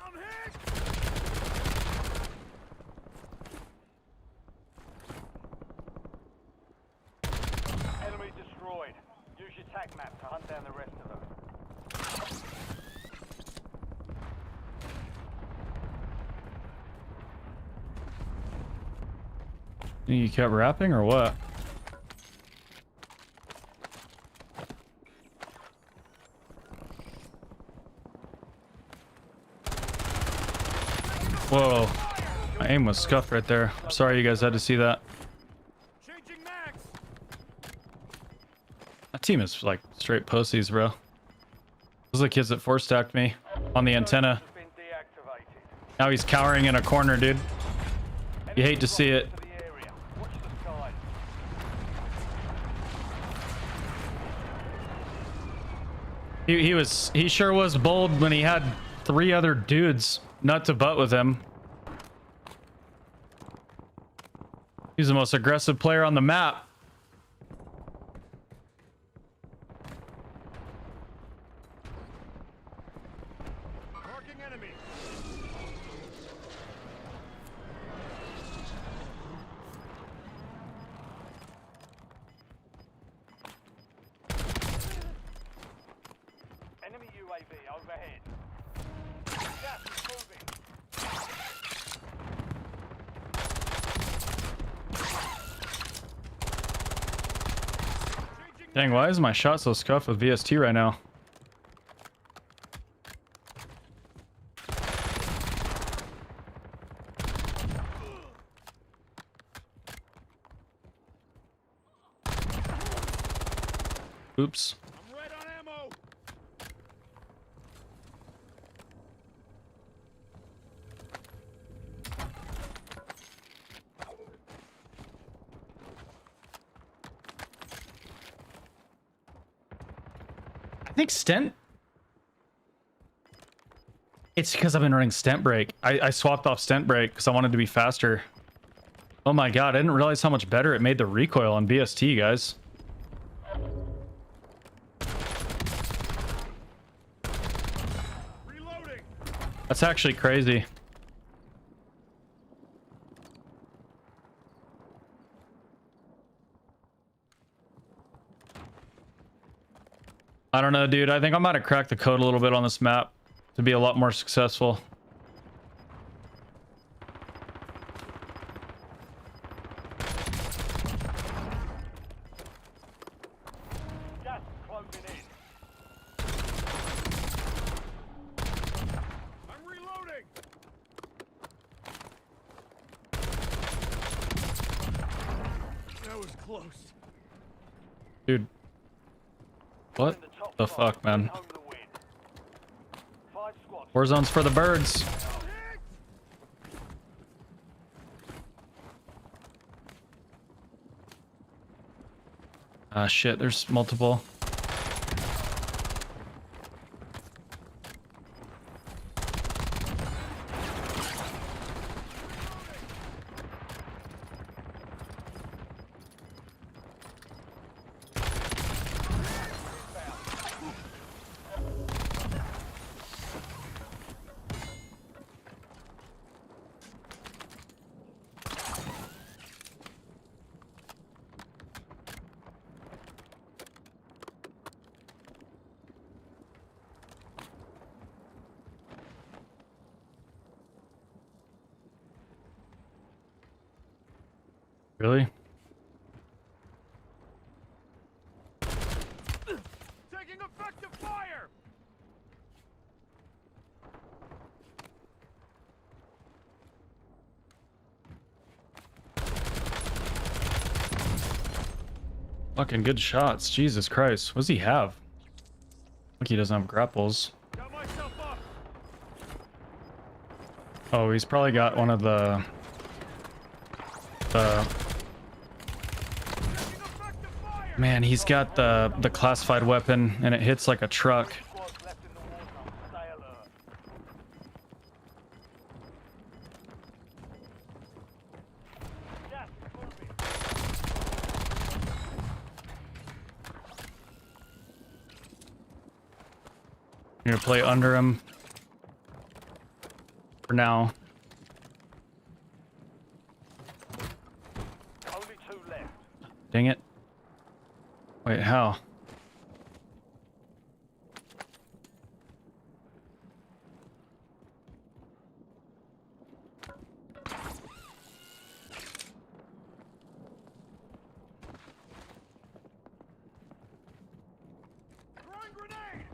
I'm hit. Enemy destroyed. Use your tac map to hunt down the rest of them. You kept rapping or what? Whoa, my aim was scuffed right there. I'm sorry you guys had to see that. Changing max. That team is like straight pussies, bro. Those are the kids that force stacked me on the antenna. Has been deactivated. Now he's cowering in a corner, dude. You hate to see it. To the area. Watch the sky. He sure was bold when he had 3 other dudes nut to butt with him. He's the most aggressive player on the map. Marking enemy. Enemy UAV overhead. Gas is moving. Dang, why is my shot so scuffed with VST right now? Oops. I'm right on ammo. I think stent. It's because I've been running stent break. I swapped off stent break because I wanted to be faster. Oh my god, I didn't realize how much better it made the recoil on BST, guys. Reloading. That's actually crazy. I don't know, dude. I think I might have cracked the code a little bit on this map to be a lot more successful. Gas is closing in. I'm reloading. That was close. Dude. What the fuck, man? Home the win. 5 squads. Warzone's for the birds. Ah, shit, there's multiple. Really? Taking effective fire. Fucking good shots. Jesus Christ. What does he have? Like he doesn't have grapples. Got myself up. Oh, he's probably got one of the man, he's got the classified weapon and it hits like a truck. Squads left in the war zone. Stay alert. Gas is moving. You're gonna play under him for now. Only 2 left. Dang it. Wait, how? Throwing grenade!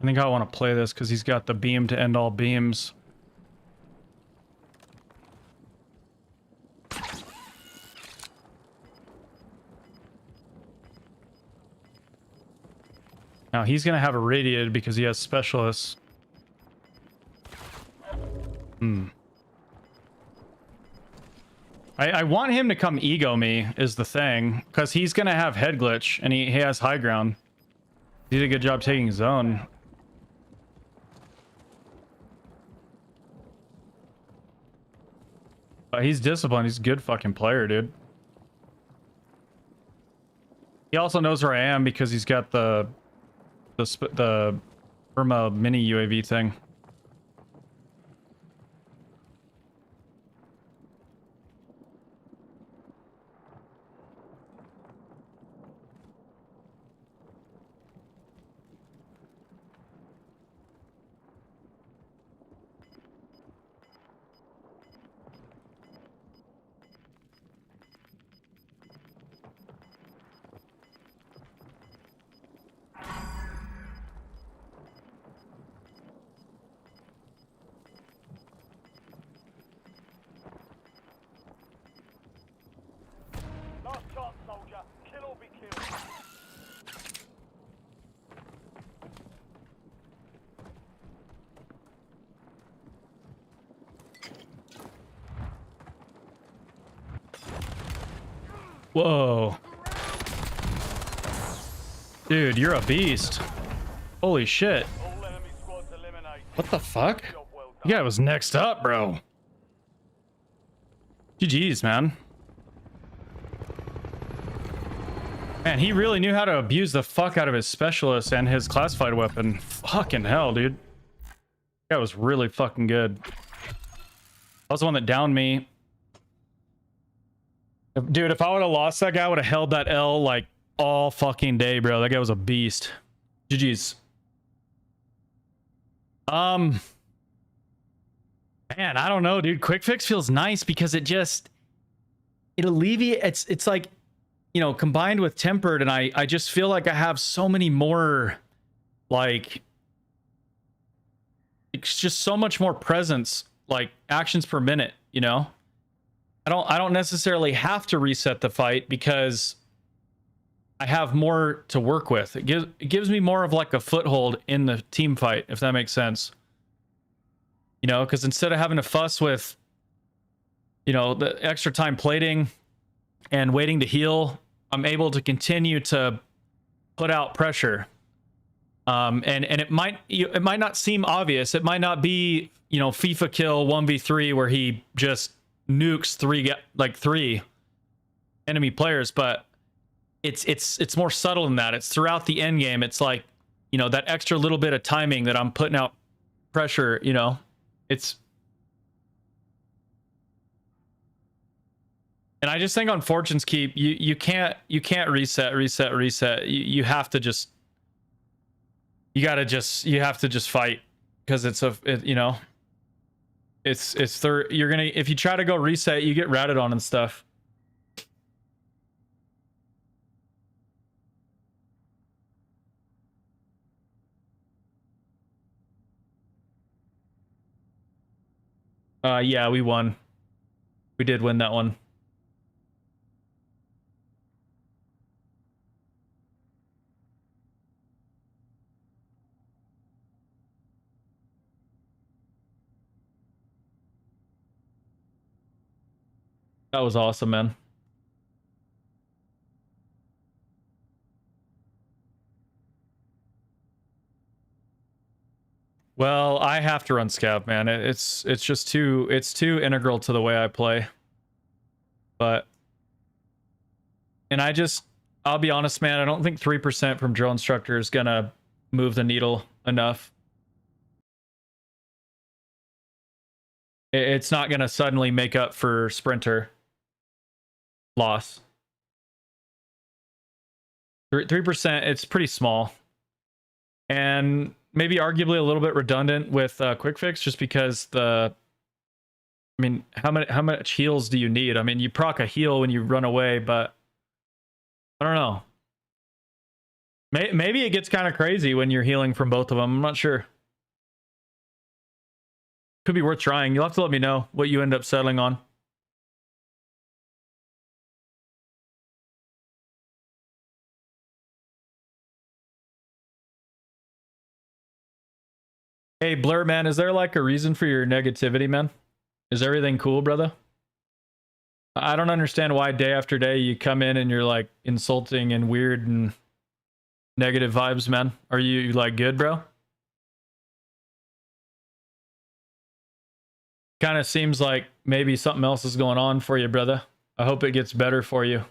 I think I want to play this because he's got the beam to end all beams. Now he's gonna have irradiated because he has specialists. I want him to come ego me is the thing, because he's gonna have head glitch and he has high ground. He did a good job taking zone. He's disciplined. He's a good fucking player, dude. He also knows where I am because he's got the Irma mini UAV thing. Last chance, soldier. Kill or be killed. Whoa. Dude, you're a beast. Holy shit. All enemy squads eliminated. What the fuck? Job well done. Yeah, it was next up, bro. GG's, man. Man, he really knew how to abuse the fuck out of his specialist and his classified weapon. Fucking hell, dude. That was really fucking good. That was the one that downed me. Dude, if I would have lost that guy, I would have held that L like all fucking day, bro. That guy was a beast. GG's. Man, I don't know, dude. Quick fix feels nice because it alleviates. It's like, you know, combined with tempered, and I just feel like I have so many more, like, it's just so much more presence, like actions per minute, you know? I don't necessarily have to reset the fight because I have more to work with. It gives me more of like a foothold in the team fight, if that makes sense. You know, because instead of having to fuss with, you know, the extra time plating and waiting to heal, I'm able to continue to put out pressure. And it might not seem obvious. It might not be, you know, FIFA kill 1v3 where he just nukes three enemy players, but it's more subtle than that. It's throughout the end game. It's like, you know, that extra little bit of timing that I'm putting out pressure, you know. And I just think on Fortune's Keep, you can't reset. You have to just, you have to just fight, because you know, you're gonna, if you try to go reset, you get ratted on and stuff. Yeah, we won. We did win that one. That was awesome, man. Well, I have to run scav, man. It's just too integral to the way I play. But I'll be honest, man, I don't think 3% from drill instructor is gonna move the needle enough. It's not gonna suddenly make up for sprinter loss. 3%, it's pretty small. And maybe arguably a little bit redundant with quick fix, just because I mean, how much heals do you need? I mean, you proc a heal when you run away, but I don't know. Maybe it gets kind of crazy when you're healing from both of them. I'm not sure. Could be worth trying. You'll have to let me know what you end up settling on. Hey, Blur, man, is there like a reason for your negativity, man? Is everything cool, brother? I don't understand why day after day you come in and you're like insulting and weird and negative vibes, man. Are you like good, bro? Kind of seems like maybe something else is going on for you, brother. I hope it gets better for you.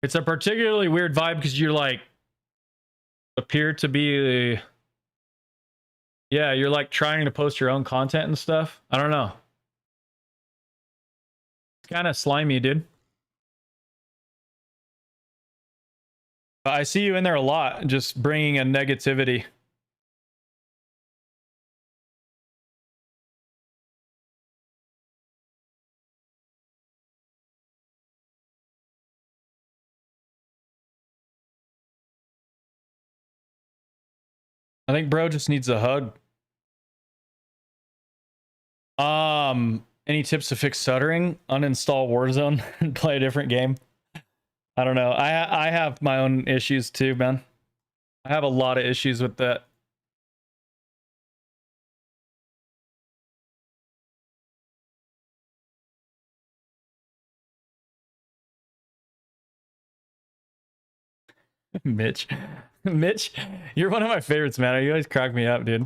It's a particularly weird vibe because you're like appear to be, yeah, you're like trying to post your own content and stuff. I don't know. It's kind of slimy, dude. But I see you in there a lot, just bringing a negativity. I think bro just needs a hug. Any tips to fix stuttering? Uninstall Warzone and play a different game. I don't know. I have my own issues too, man. I have a lot of issues with that. Mitch. Mitch, you're one of my favorites, man. You always crack me up, dude.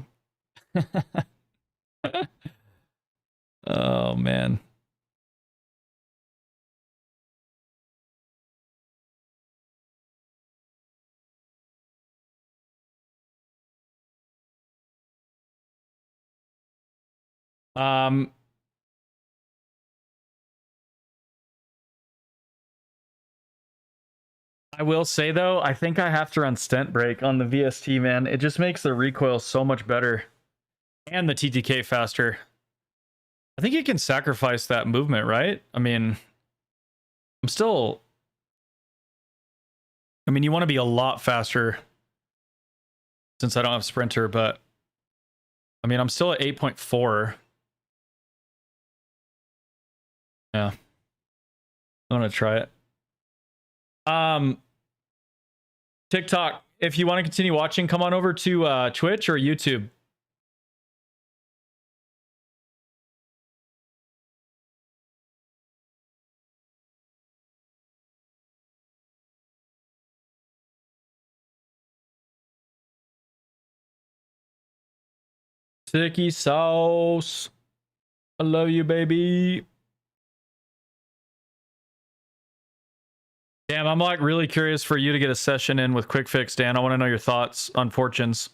Oh, man. I will say though, I think I have to run stent break on the VST, man. It just makes the recoil so much better and the TTK faster. I think you can sacrifice that movement, right? I mean, you want to be a lot faster since I don't have sprinter, but I mean, I'm still at 8.4. Yeah. I want to try it. TikTok, if you want to continue watching, come on over to Twitch or YouTube. Sticky sauce. I love you, baby. Damn, I'm like really curious for you to get a session in with Quick Fix, Dan. I want to know your thoughts on Fortunes.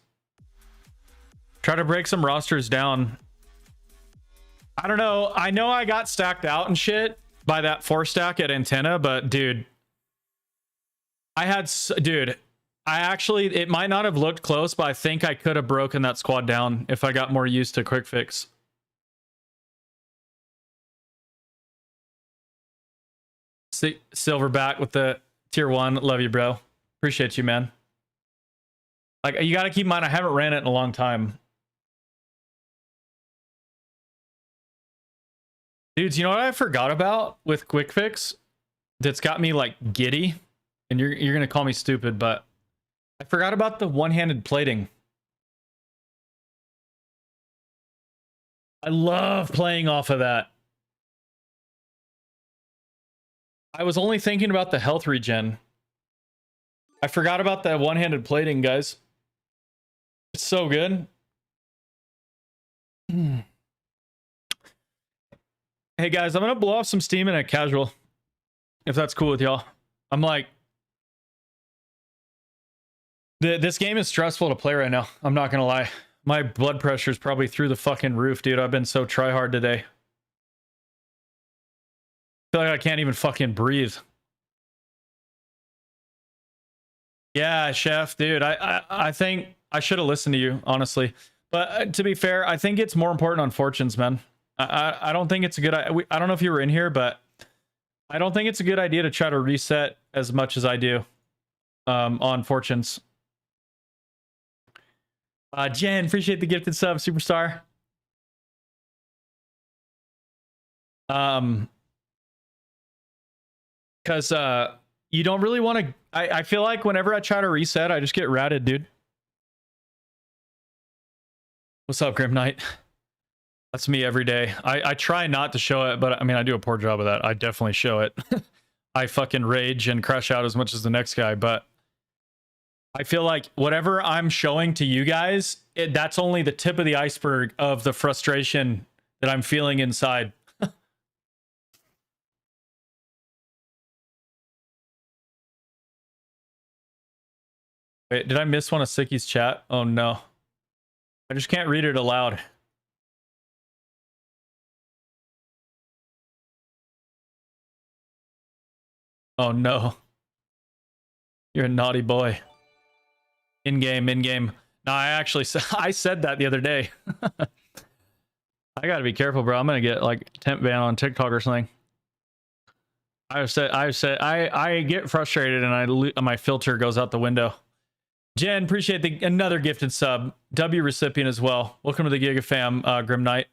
Try to break some rosters down. I don't know. I know I got stacked out and shit by that 4-stack at Antenna, but dude, it might not have looked close, but I think I could have broken that squad down if I got more used to Quick Fix. Silverback with the tier 1. Love you, bro. Appreciate you, man. Like, you got to keep in mind, I haven't ran it in a long time. Dudes, you know what I forgot about with Quick Fix that's got me like giddy? And you're going to call me stupid, but I forgot about the one-handed plating. I love playing off of that. I was only thinking about the health regen. I forgot about that one-handed plating, guys. It's so good. Hey guys, I'm gonna blow off some steam in a casual, if that's cool with y'all. I'm like, this game is stressful to play right now. I'm not gonna lie. My blood pressure is probably through the fucking roof, dude. I've been so try-hard today. I feel like I can't even fucking breathe. Yeah, chef, dude. I think I should have listened to you, honestly. But to be fair, I think it's more important on fortunes, man. I don't think it's a good... I don't know if you were in here, but I don't think it's a good idea to try to reset as much as I do on fortunes. Jen, appreciate the gifted sub, superstar. Because you don't really want to... I feel like whenever I try to reset, I just get ratted, dude. What's up, Grim Knight? That's me every day. I try not to show it, but I mean, I do a poor job of that. I definitely show it. I fucking rage and crash out as much as the next guy, but I feel like whatever I'm showing to you guys, that's only the tip of the iceberg of the frustration that I'm feeling inside. Wait, did I miss one of Sicky's chat? Oh no. I just can't read it aloud. Oh no. You're a naughty boy. In-game, in-game. No, I said that the other day. I gotta be careful, bro. I'm gonna get like temp ban on TikTok or something. I get frustrated and my filter goes out the window. Jen, appreciate another gifted sub. W recipient as well. Welcome to the Giga fam, Grim Knight.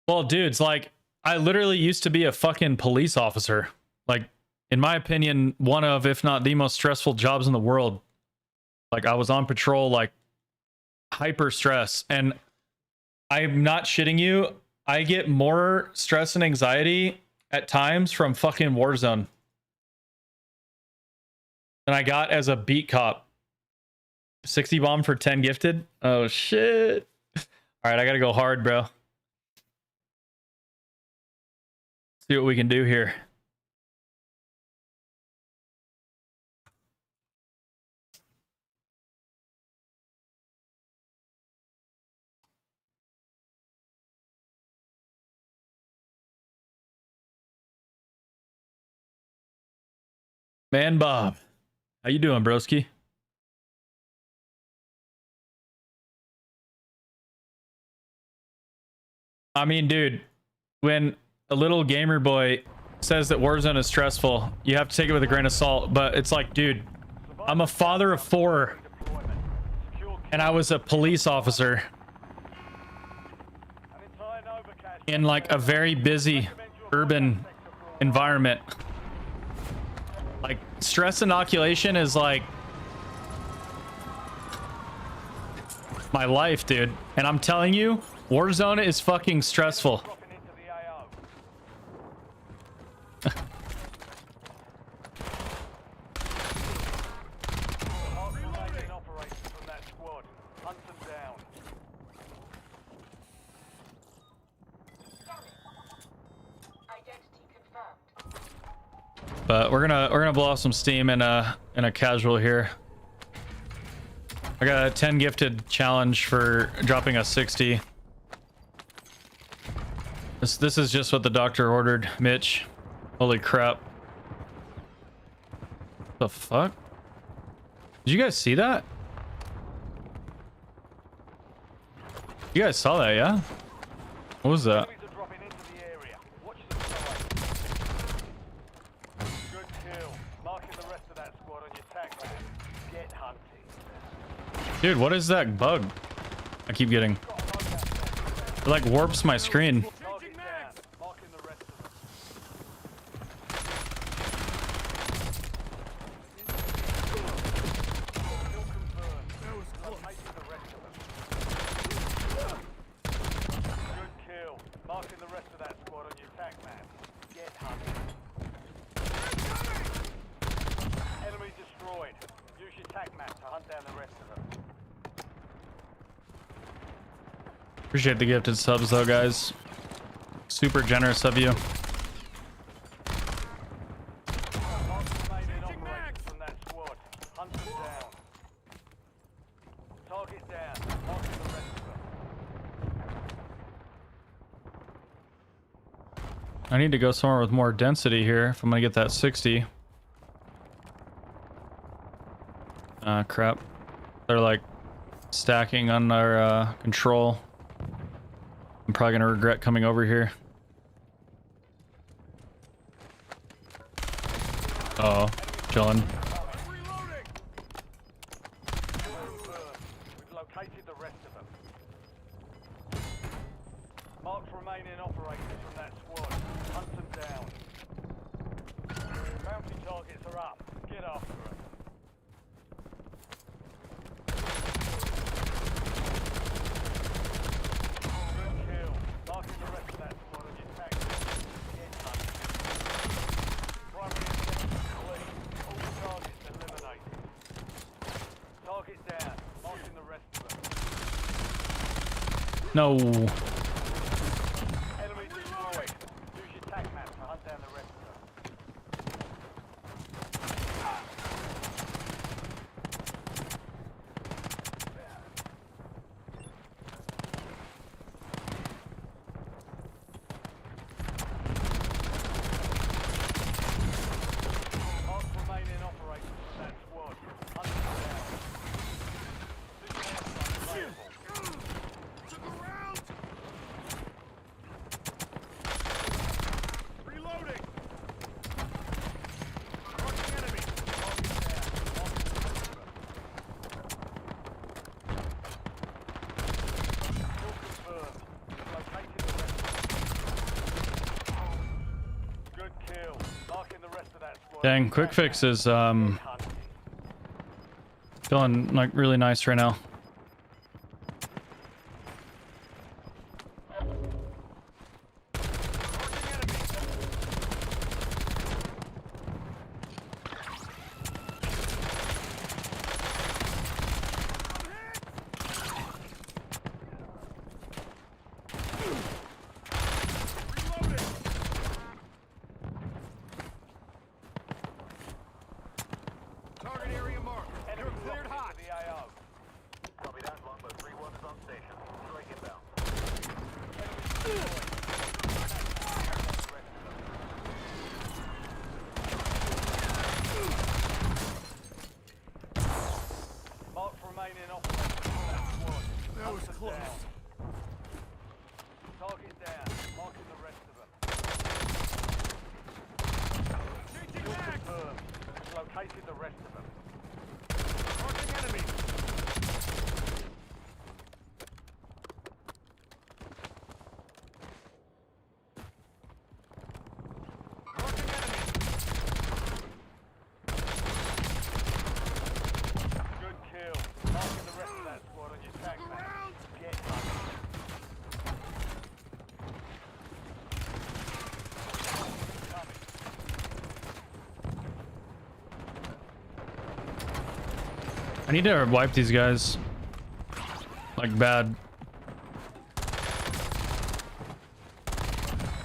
Well, dudes, like, I literally used to be a fucking police officer. Like, in my opinion, one of, if not the most stressful jobs in the world. Like, I was on patrol, like, hyper stress. And I'm not shitting you. I get more stress and anxiety at times from fucking Warzone than I got as a beat cop. 60 bomb for 10 gifted? Oh, shit. All right, I gotta go hard, bro. See what we can do here. Man Bob, how you doing, broski? I mean, dude, when a little gamer boy says that Warzone is stressful, you have to take it with a grain of salt. But it's like, dude, I'm a father of 4, and I was a police officer in like a very busy urban environment. Like, stress inoculation is like my life, dude. And I'm telling you, Warzone is fucking stressful. But we're gonna blow off some steam in a casual here. I got a 10 gifted challenge for dropping a 60. This is just what the doctor ordered, Mitch. Holy crap. The fuck? Did you guys see that? You guys saw that, yeah? What was that? Dude, what is that bug I keep getting? It like warps my screen. hunt down the rest of them. Appreciate the gifted subs though, guys. Super generous of you. Mark remaining operators from that squad. Hunt them down. Target down. Marking the rest of them. I need to go somewhere with more density here if I'm gonna get that 60. Ah, crap. They're like stacking on our control. I'm probably gonna regret coming over here. Uh oh, chilling. Reloading! We've located the rest of them. Marks remaining operators from that squad. Hunt them down. Bounty targets are up. Get after them. Good kill. Marking the rest of that squad on your tag. Get hunted. Primary objective complete. All targets eliminated. Target down. Marking the rest of them. No. Enemy destroyed. Use your tag map to hunt down the rest of them. Mark remaining operators from that squad. Hunt them down. This is available. To the ground! Reloading! Marking enemy! Target down. Marking the rest of them. Kill confirmed. We've located the rest of them. Good kill. Marking the rest of that squad. Dang, quick fix is Hunting. feeling like really nice right now. Reloading! Target area marked. You're Enemy cleared dropping hot. into the AO. Copy that. Longbow 3-1 is on station. Strike inbound. Mark remaining operators from that squad. That was Hunt them close. down. Target down. Marking the rest of them. Changing Kill mags! confirmed. We've located the rest of them. Marking enemy! Marking enemy! Good kill. Marking the rest of that squad on your tag map. Around! Get hunted. Coming. I need to wipe these guys. Like bad.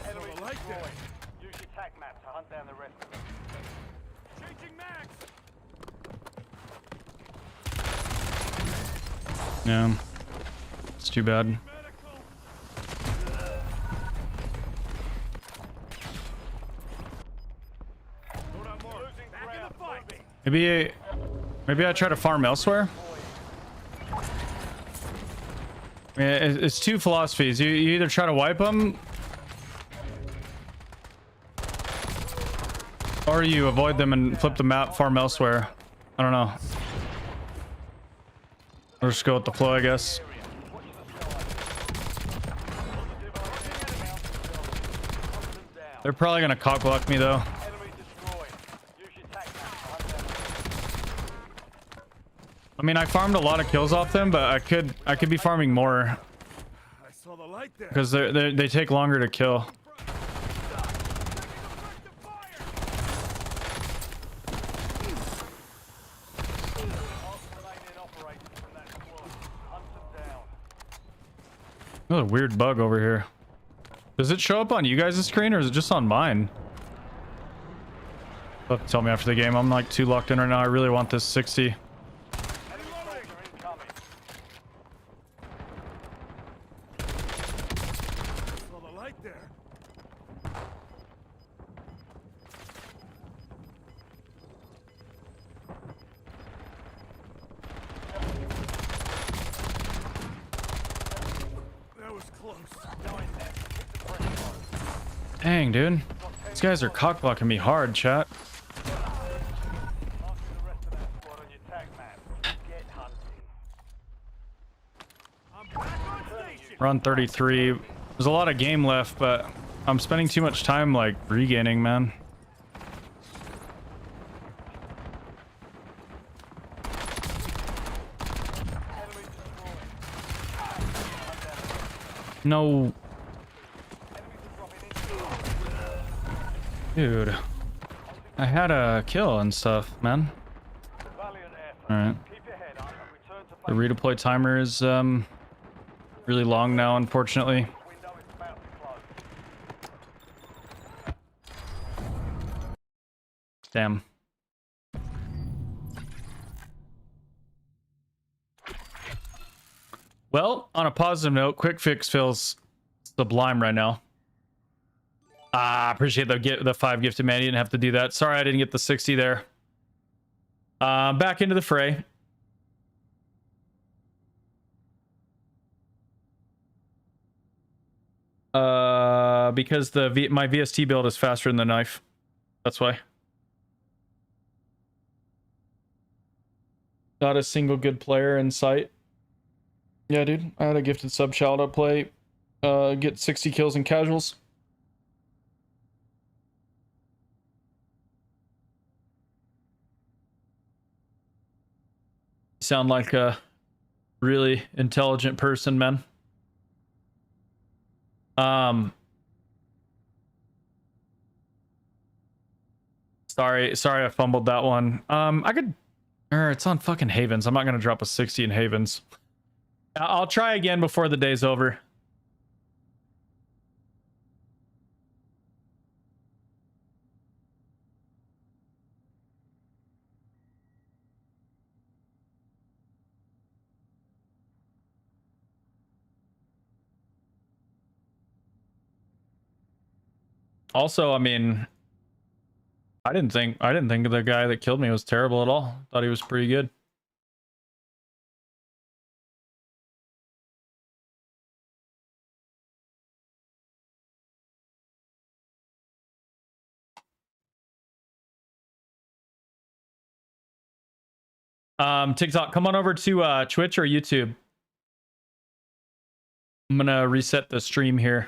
Enemy I like that. destroyed. Use your tag map to hunt down the rest of them. Changing mags! Yeah. It's too bad. Medical! Load on more. Losing Back in ground. the fight! Maybe I try to farm elsewhere. I mean, it's two philosophies. You either try to wipe them, or you avoid them and flip the map, farm elsewhere. I don't know. I'll just go with the flow, I guess. Watch the sky. Positive on enemy. Hunt them down. They're probably gonna cock block me though. Enemy destroyed. Use your tag map to hunt down the rest of them. I mean, I farmed a lot of kills off them, but I could be farming more I saw the light there. because they take longer to kill. Mark remaining Another weird bug over here. Does it show up on you guys' screen or is it just on mine? You'll have to tell me after the game. I'm like too locked in right now. I really want this 60. Enemy soldier incoming. Saw the light there. That was close. Dang, dude. These guys are cock blocking me hard, chat. Marking the rest of that squad on your tag map. Get hunting. I'm back on station. We're on 33. There's a lot of game left, but I'm spending too much time like regaining, man. Enemy destroyed. No, Enemies are dropping in. dude. I had a kill and stuff, man. Valiant effort. All right. Keep your head up and return to The base. redeploy timer is really long now, unfortunately. Window is about to close. Damn. Well, on a positive note, quick fix feels sublime right now. Appreciate the 5 gifted, man. You didn't have to do that. Sorry I didn't get the 60 there. Back into the fray. Because my VST build is faster than the knife. That's why. Not a single good player in sight. Yeah, dude. I had a gifted sub child up play. Get 60 kills in casuals. Sound like a really intelligent person, man. Sorry I fumbled that one. I could it's on fucking Havens. I'm not gonna drop a 60 in Havens. I'll try again before the day's over. Also, I mean, I didn't think the guy that killed me was terrible at all. Thought he was pretty good. TikTok, come on over to Twitch or YouTube. I'm gonna reset the stream here.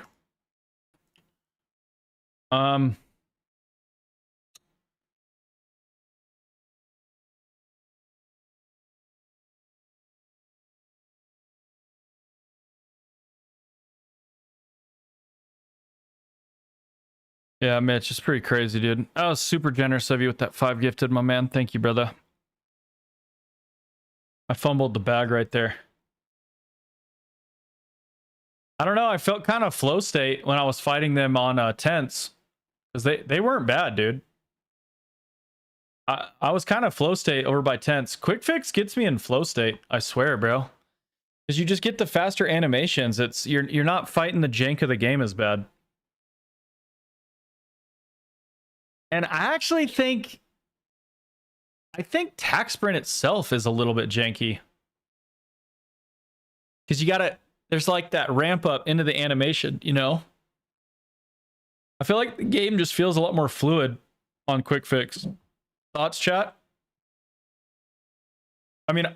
Yeah, Mitch, it's pretty crazy, dude. That was super generous of you with that 5 gifted, my man. Thank you, brother. I fumbled the bag right there. I don't know. I felt kind of flow state when I was fighting them on tents. Because they weren't bad, dude. I was kind of flow state over by tents. Quick fix gets me in flow state. I swear, bro. Because you just get the faster animations. You're not fighting the jank of the game as bad. And I actually think tax sprint itself is a little bit janky. Because there's like that ramp up into the animation, you know? I feel like the game just feels a lot more fluid on quick fix. Thoughts, chat? I mean,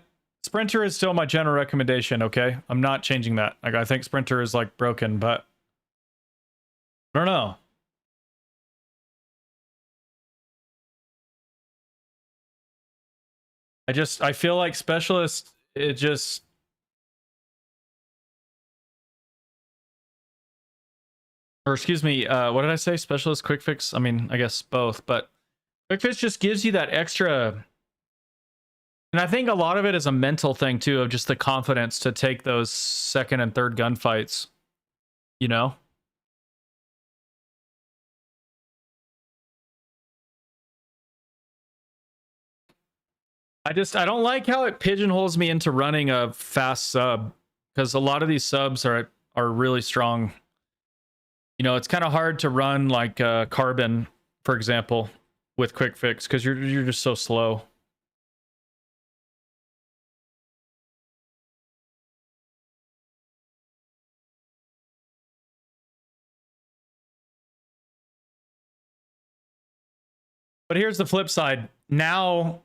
Sprinter is still my general recommendation, okay? I'm not changing that. Like, I think Sprinter is like broken, but I don't know. I feel like Specialist, it just... Or excuse me, what did I say? Specialist, quick fix? I mean, I guess both, but quick fix just gives you that extra... And I think a lot of it is a mental thing too, of just the confidence to take those second and third gunfights. you know? I don't like how it pigeonholes me into running a fast sub, because a lot of these subs are really strong. You know, it's kind of hard to run like Carbon, for example, with quick fix, because you're just so slow. But here's the flip side. Now,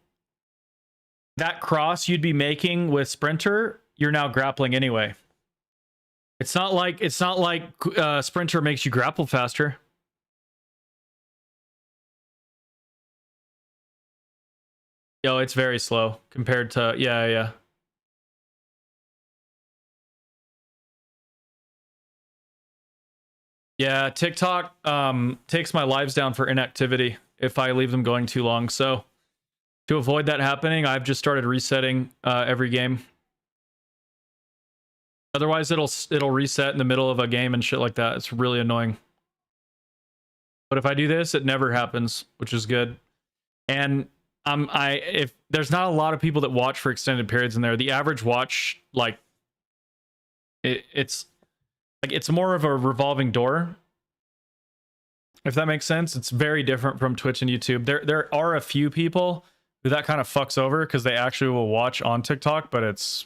that cross you'd be making with Sprinter, you're now grappling anyway. It's not like Sprinter makes you grapple faster. Yo, it's very slow compared to yeah. Yeah, TikTok takes my lives down for inactivity if I leave them going too long. So to avoid that happening, I've just started resetting every game. Otherwise, it'll reset in the middle of a game and shit like that. It's really annoying. But if I do this, it never happens, which is good. And if there's not a lot of people that watch for extended periods in there, the average watch, like it's more of a revolving door, if that makes sense. It's very different from Twitch and YouTube. There are a few people who that kind of fucks over because they actually will watch on TikTok, but it's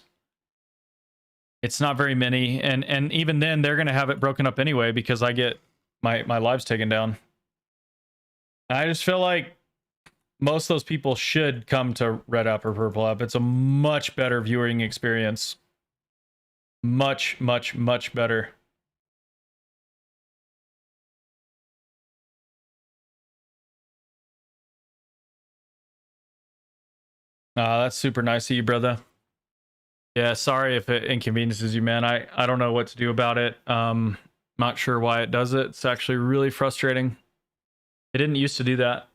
not very many, and even then they're gonna have it broken up anyway because I get my lives taken down. And I just feel like most of those people should come to Red App or Purple App. It's a much better viewing experience. Much better. That's super nice of you, brother. Yeah, sorry if it inconveniences you, man. I don't know what to do about it. Not sure why it does it. It's actually really frustrating. It didn't used to do that.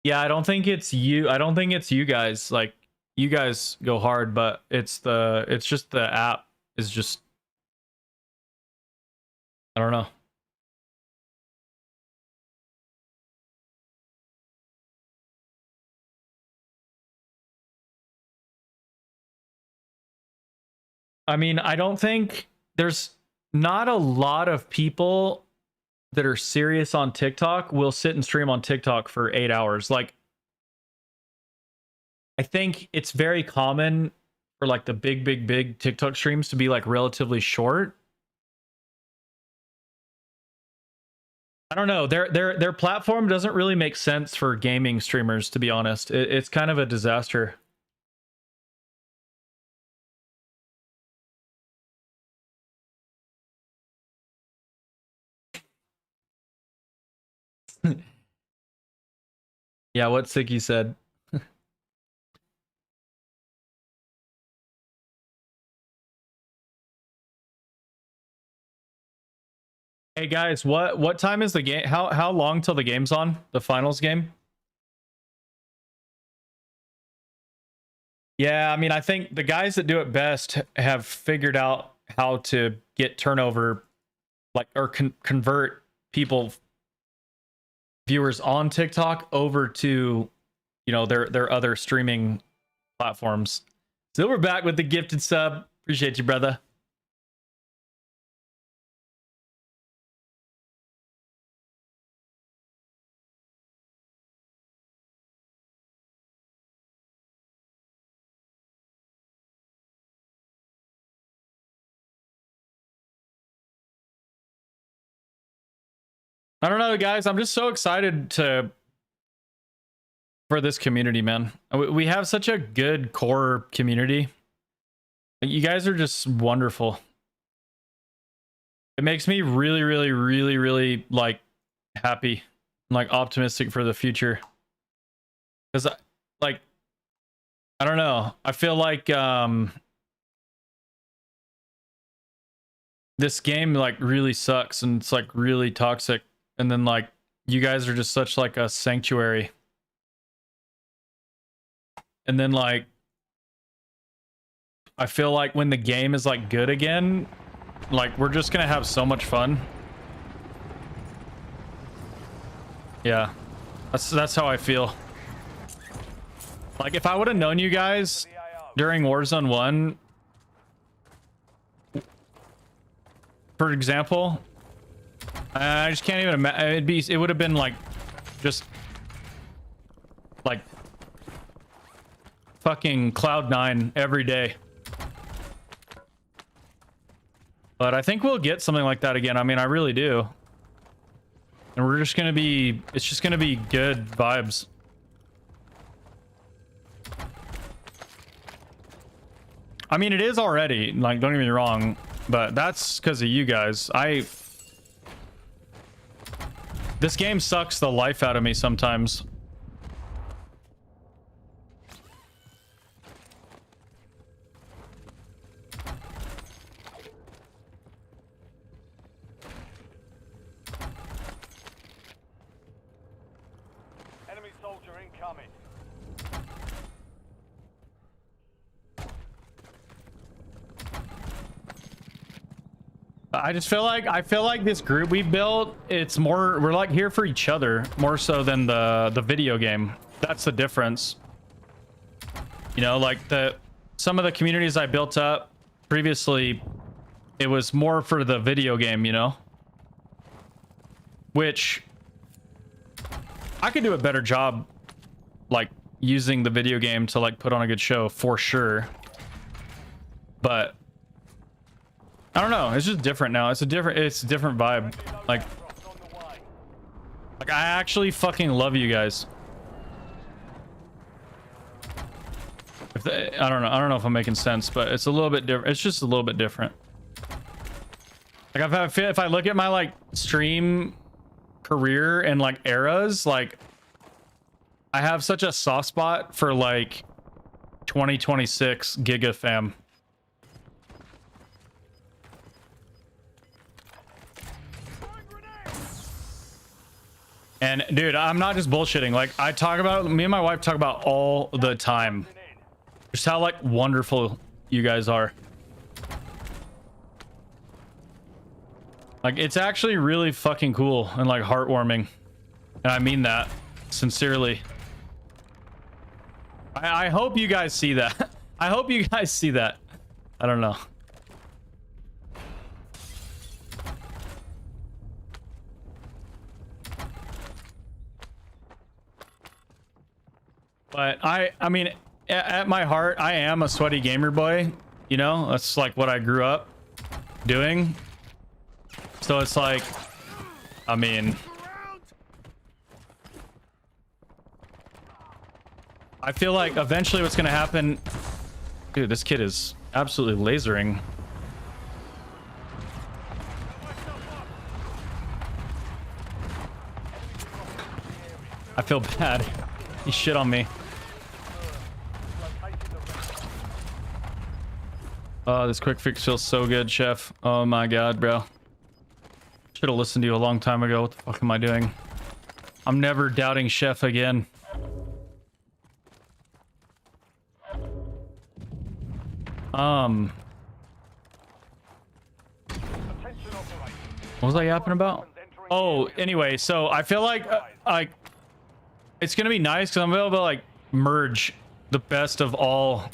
Yeah, I don't think it's you. I don't think it's you guys. Like, you guys go hard, but it's just the app is just, I don't know. I mean, I don't think there's not a lot of people that are serious on TikTok will sit and stream on TikTok for 8 hours. Like, I think it's very common for like the big TikTok streams to be like relatively short. I don't know. Their platform doesn't really make sense for gaming streamers, to be honest. It's kind of a disaster. Yeah, what Sicky said. Hey guys, what time is the game? How long till the game's on? The finals game? Yeah, I mean, I think the guys that do it best have figured out how to get turnover, like, or convert people, viewers on TikTok over to, you know, their other streaming platforms. Silverback with the gifted sub. Appreciate you, brother. I don't know, guys. I'm just so excited for this community, man. We have such a good core community. You guys are just wonderful. It makes me really like happy, like optimistic for the future. Because like, I don't know. I feel like this game like really sucks and it's like really toxic. And then like you guys are just such like a sanctuary. And then like I feel like when the game is like good again, like we're just gonna have so much fun. Yeah, that's how I feel. Like if I would have known you guys during Warzone 1, for example, I just can't even imagine. It would have been like just like fucking Cloud9 every day. But I think we'll get something like that again. I mean, I really do. And we're just gonna be, it's just gonna be good vibes. I mean, it is already, like, don't get me wrong, but that's because of you guys. This game sucks the life out of me sometimes. Enemy soldier incoming. I just feel like this group we built, it's more, we're like here for each other more so than the video game. That's the difference. You know, like some of the communities I built up previously, it was more for the video game, you know, which I could do a better job like using the video game to like put on a good show for sure. But I don't know, it's just different now. It's a different vibe. Like I actually fucking love you guys. I don't know if I'm making sense, but it's a little bit different. It's just a little bit different. Like if I look at my like stream career and like eras, like I have such a soft spot for like 2026 Giga fam. And dude, I'm not just bullshitting. Like I talk about, me and my wife talk about all the time, just how like wonderful you guys are. Like it's actually really fucking cool and like heartwarming, and I mean that sincerely. I hope you guys see that. I hope you guys see that. I don't know. But I mean, at my heart, I am a sweaty gamer boy. You know, that's like what I grew up doing. So it's like, I mean, I feel like eventually what's gonna happen. Dude, this kid is absolutely lasering. I feel bad. He shit on me. Oh, this quick fix feels so good, Chef. Oh my god, bro. Should have listened to you a long time ago. What the fuck am I doing? I'm never doubting Chef again. What was I yapping about? Oh, anyway, so I feel like it's gonna be nice because I'm able to like merge the best of all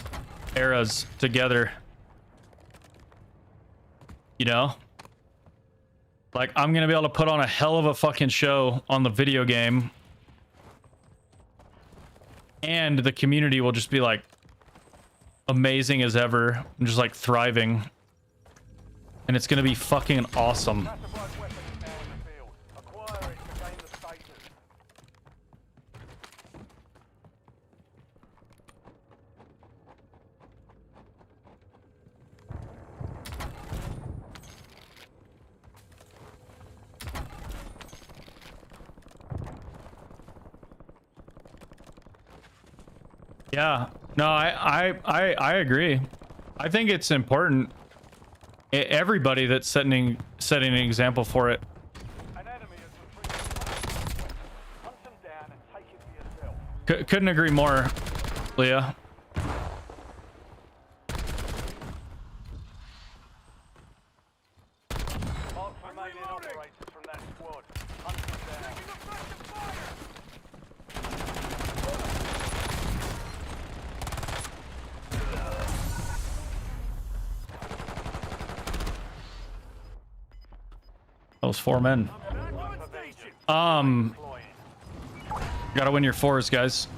eras together. You know, like I'm gonna be able to put on a hell of a fucking show on the video game, and the community will just be like amazing as ever. I'm just like thriving, and it's gonna be fucking awesome. Yeah, no, I agree. I think it's important. Everybody that's setting an example for it. An enemy is retreating. Hunt them down and take it for yourself. Couldn't agree more, Leah. was 4 men. Back on station. Gotta win your 4s, guys.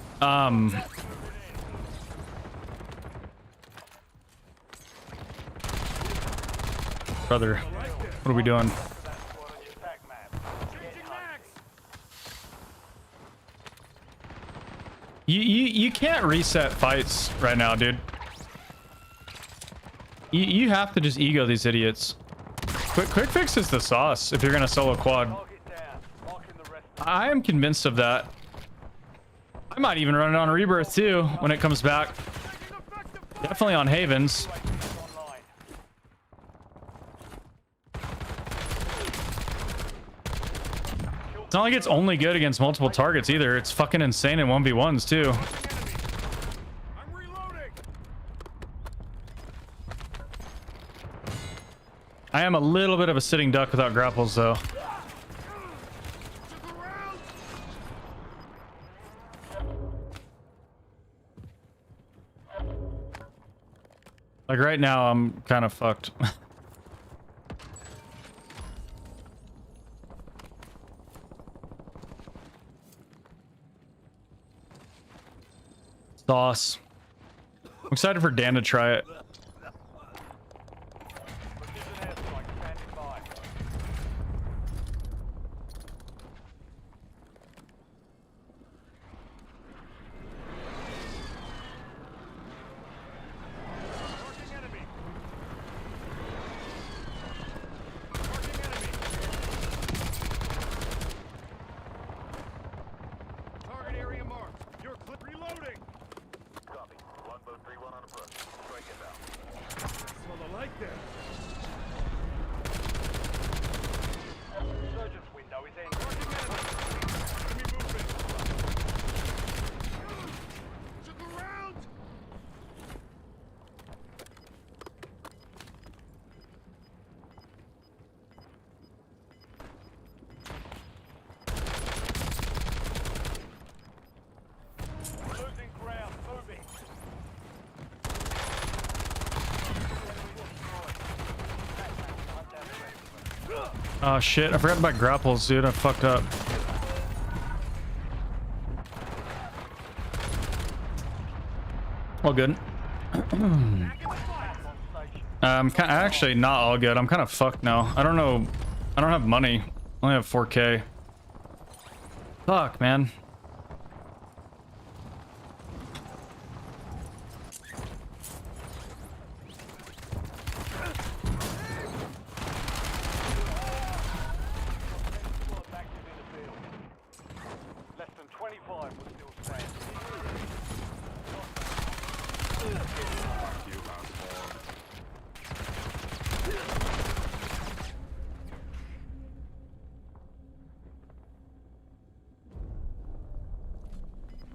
Brother, what are we doing? Changing max. You can't reset fights right now, dude. You have to just ego these idiots. Quick fix is the sauce if you're gonna solo quad. I am convinced of that. I might even run it on Rebirth too when it comes back. Definitely on Havens. It's not like it's only good against multiple targets either. It's fucking insane in 1v1s too. I'm reloading. I am a little bit of a sitting duck without grapples though. Took around. Like right now I'm kind of fucked. Sauce. I'm excited for Dan to try it. Marking enemy. Marking enemy. Target area marked. You're reloading. Copy. Longbow 3-1 on approach. Strike it down. Smell the light there. Surgeon's window is in. Marking enemy. Enemy movement. Took around. Losing ground. Moving. Oh shit, I forgot about grapples, dude. I fucked up. All good. Actually not all good. I'm kind of fucked now. I don't know. I don't have money. I only have 4K. Fuck, man. Less than 25 will still stand.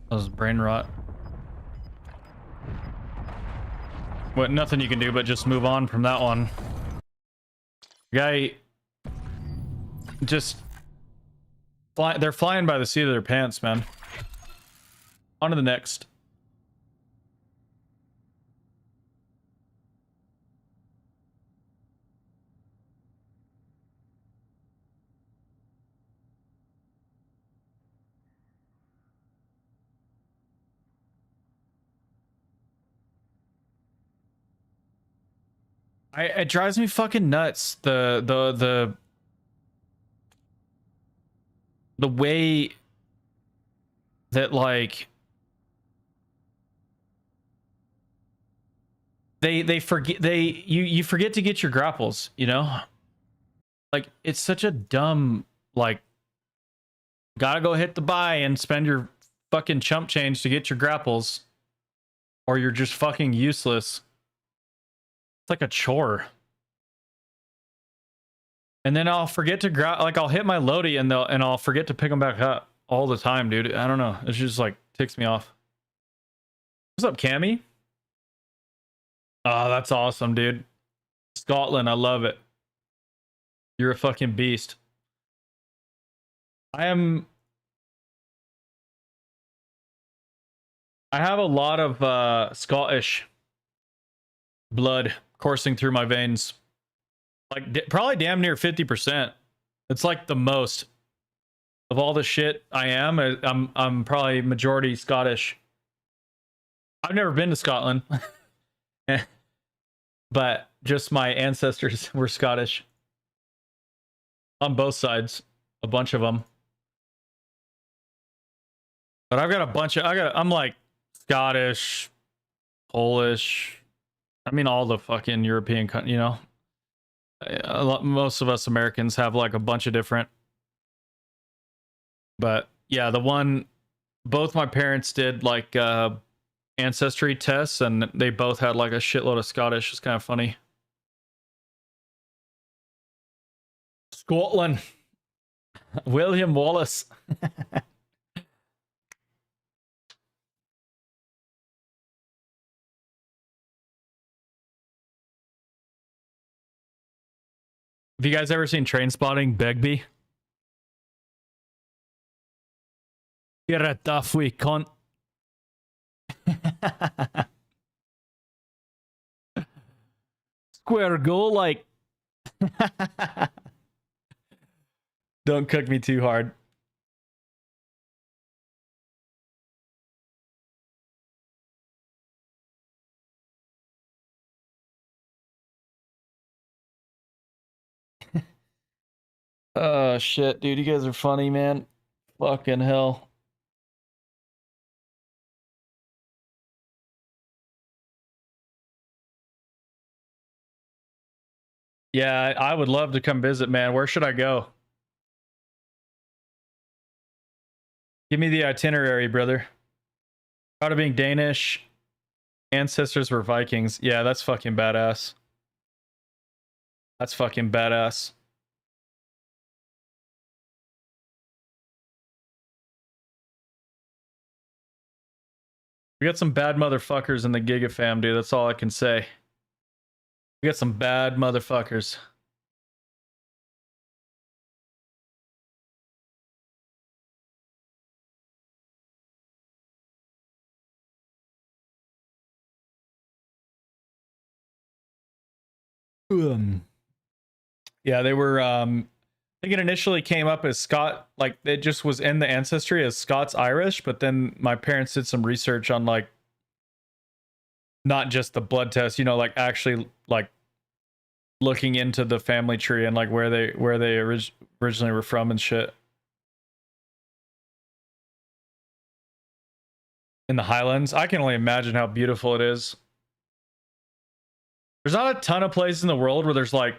That was brain rot. What? Nothing you can do but just move on from that one. Guy just they're flying by the seat of their pants, man. On to the next. It drives me fucking nuts, the way that like they forget you forget to get your grapples, you know? Like it's such a dumb, like, gotta go hit the buy and spend your fucking chump change to get your grapples or you're just fucking useless. It's like a chore. And then I'll forget to like I'll hit my loadie and I'll forget to pick them back up all the time, dude. I don't know. It's just like ticks me off. What's up, Cammy? Oh, that's awesome, dude. Scotland, I love it. You're a fucking beast. I have a lot of Scottish blood coursing through my veins. Like probably damn near 50%. It's like the most of all the shit I am. I'm probably majority Scottish. I've never been to Scotland, but just my ancestors were Scottish on both sides, a bunch of them. But I've got a bunch of I'm like Scottish, Polish. I mean, all the fucking European, you know. Most of us Americans have like a bunch of different. But yeah, both my parents did like ancestry tests, and they both had like a shitload of Scottish. It's kind of funny. Scotland. William Wallace. Have you guys ever seen Train Spotting, Begbie? You're a tough wee cunt. Square goal, like. Don't cook me too hard. Oh shit, dude, you guys are funny, man. Fucking hell. Yeah, I would love to come visit, man. Where should I go? Give me the itinerary, brother. Proud of being Danish. Ancestors were Vikings. Yeah, that's fucking badass. That's fucking badass. We got some bad motherfuckers in the Giga fam, dude. That's all I can say. We got some bad motherfuckers. Yeah, they were I think it initially came up as Scott, like it just was in the ancestry as Scots Irish, but then my parents did some research on like not just the blood test, you know, like actually like looking into the family tree and like where they originally were from and shit. In the Highlands, I can only imagine how beautiful it is. There's not a ton of places in the world where there's like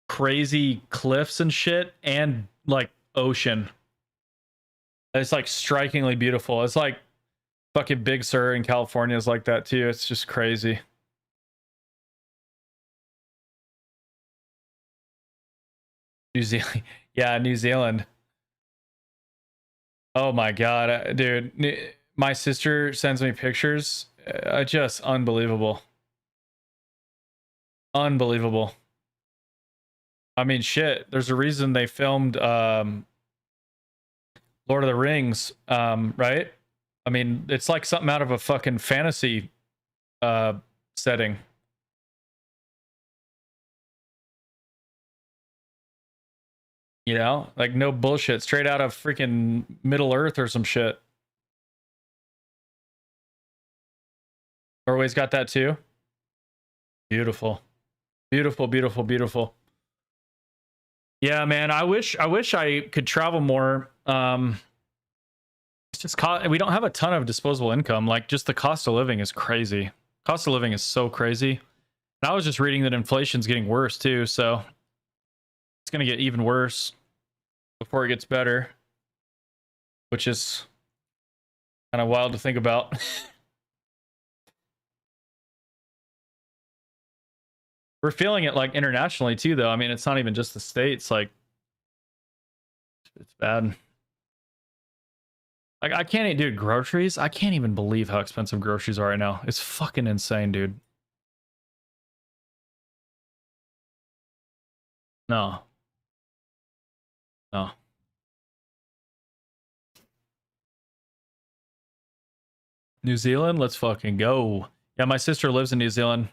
crazy cliffs and shit and like ocean. It's like strikingly beautiful. It's like fucking Big Sur in California is like that too. It's just crazy. New Zealand. Yeah, New Zealand. Oh my god, dude. My sister sends me pictures. Just unbelievable. Unbelievable. I mean, shit. There's a reason they filmed Lord of the Rings, right? I mean, it's like something out of a fucking fantasy setting. You know, like no bullshit, straight out of freaking Middle Earth or some shit. Norway's got that too. Beautiful, beautiful, beautiful, beautiful. Yeah, man. I wish I could travel more. It's just we don't have a ton of disposable income. Like, just the cost of living is crazy. Cost of living is so crazy. And I was just reading that inflation's getting worse too, so it's gonna get even worse before it gets better, which is kind of wild to think about. We're feeling it like internationally too, though. I mean, it's not even just the States. Like, it's bad. Like, I can't, dude, groceries. I can't even believe how expensive groceries are right now. It's fucking insane, dude. No. No. New Zealand, let's fucking go. Yeah, my sister lives in New Zealand.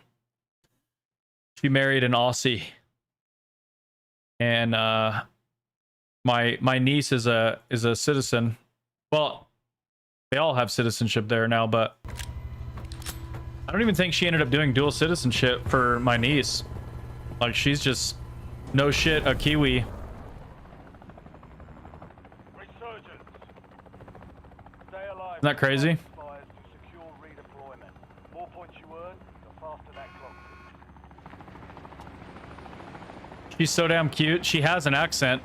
She married an Aussie. And My niece is a citizen. Well, they all have citizenship there now, but I don't even think she ended up doing dual citizenship for my niece. Like, she's just no shit a Kiwi. Resurgence. Stay alive. Isn't that crazy? Fires to secure redeployment. More points you earn, the faster that clock ticks. She's so damn cute. She has an accent.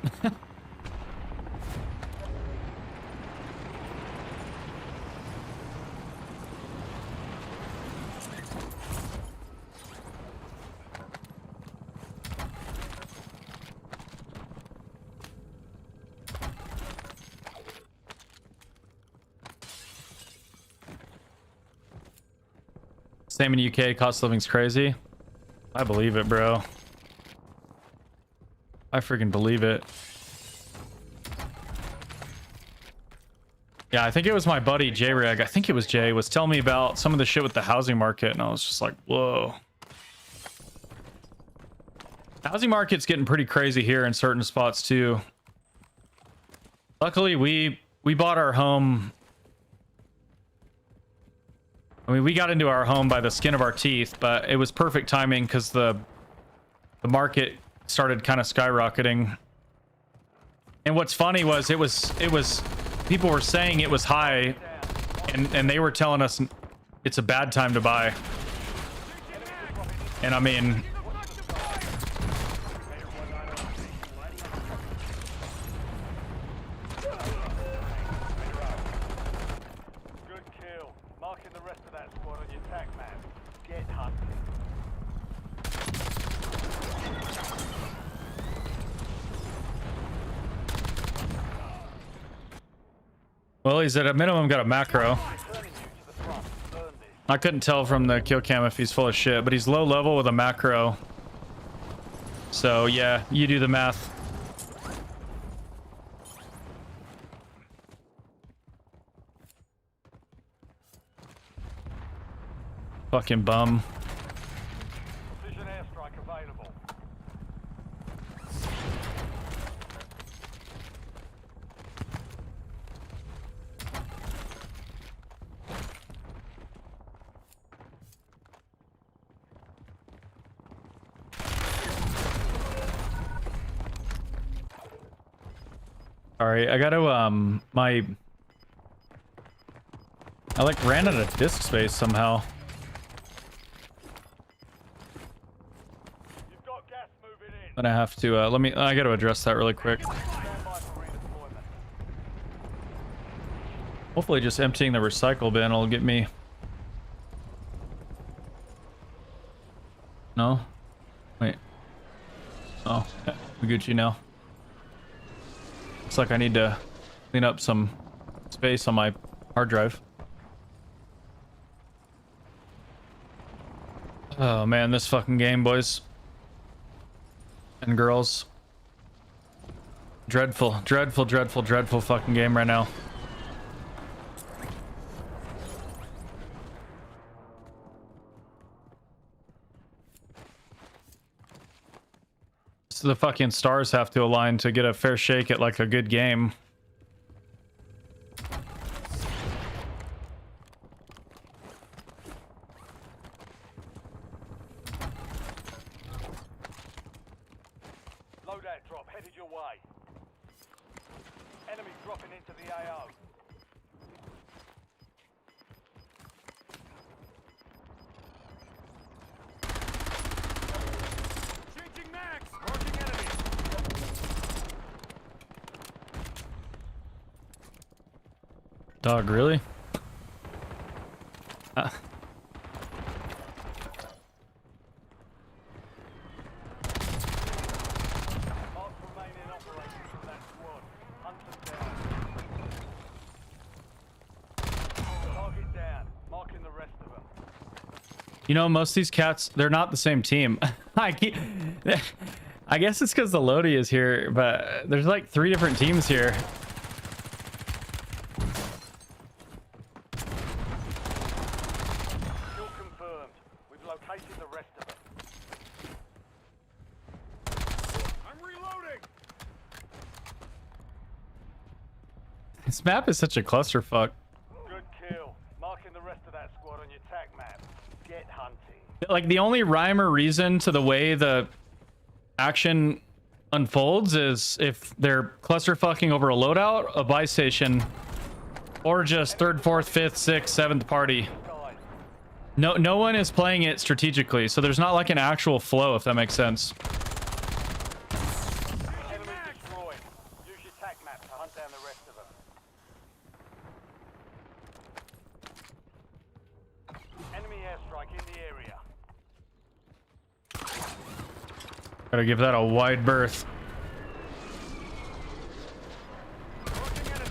Same in UK, cost of living's crazy. I believe it, bro. I freaking believe it. Yeah, I think it was my buddy J-Reg. I think it was Jay was telling me about some of the shit with the housing market, and I was just like, whoa. Housing market's getting pretty crazy here in certain spots too. Luckily, we bought our home. I mean, we got into our home by the skin of our teeth, but it was perfect timing because the market started kind of skyrocketing. And what's funny was it was people were saying it was high, and they were telling us it's a bad time to buy. And I mean, Good kill. Marking the rest of that squad on your tac map. Get hunting. well, he's at a minimum got a macro. Turning you to the front. Burn this. I couldn't tell from the kill cam if he's full of shit, but he's low level with a macro. So yeah, you do the math. Fucking bum. Precision airstrike available. Alright, I gotta I like ran out of disk space somehow. You've got gas moving in. Gonna have to I gotta address that really quick. Stand by for redeployment. Hopefully just emptying the recycle bin will get me. No? Wait. Oh, yeah, we Gucci now. Looks like I need to clean up some space on my hard drive. Oh man, this fucking game, boys and girls. Dreadful, dreadful, dreadful, dreadful fucking game right now. So the fucking stars have to align to get a fair shake at like a good game. Loadout drop headed your way. Enemy dropping into the AO. Changing max! Marking enemy! Dog, really? Mark remaining operators from that squad. Hunt them down. Target down. Marking the rest of them. You know, most of these cats, they're not the same team. I guess it's because the Lodi is here, but there's like 3 different teams here. Kill confirmed. We've located the rest of them. I'm reloading! This map is such a clusterfuck. Good kill. Marking the rest of that squad on your tac map. Get hunting. Like the only rhyme or reason to the way the action unfolds is if they're clusterfucking over a loadout, a buy station, or just third, fourth, fifth, sixth, seventh party. No one is playing it strategically, so there's not like an actual flow, if that makes sense. Enemy destroyed. Use your tac map to hunt down the rest of them. Enemy airstrike in the area. Gotta give that a wide berth. Approaching enemy.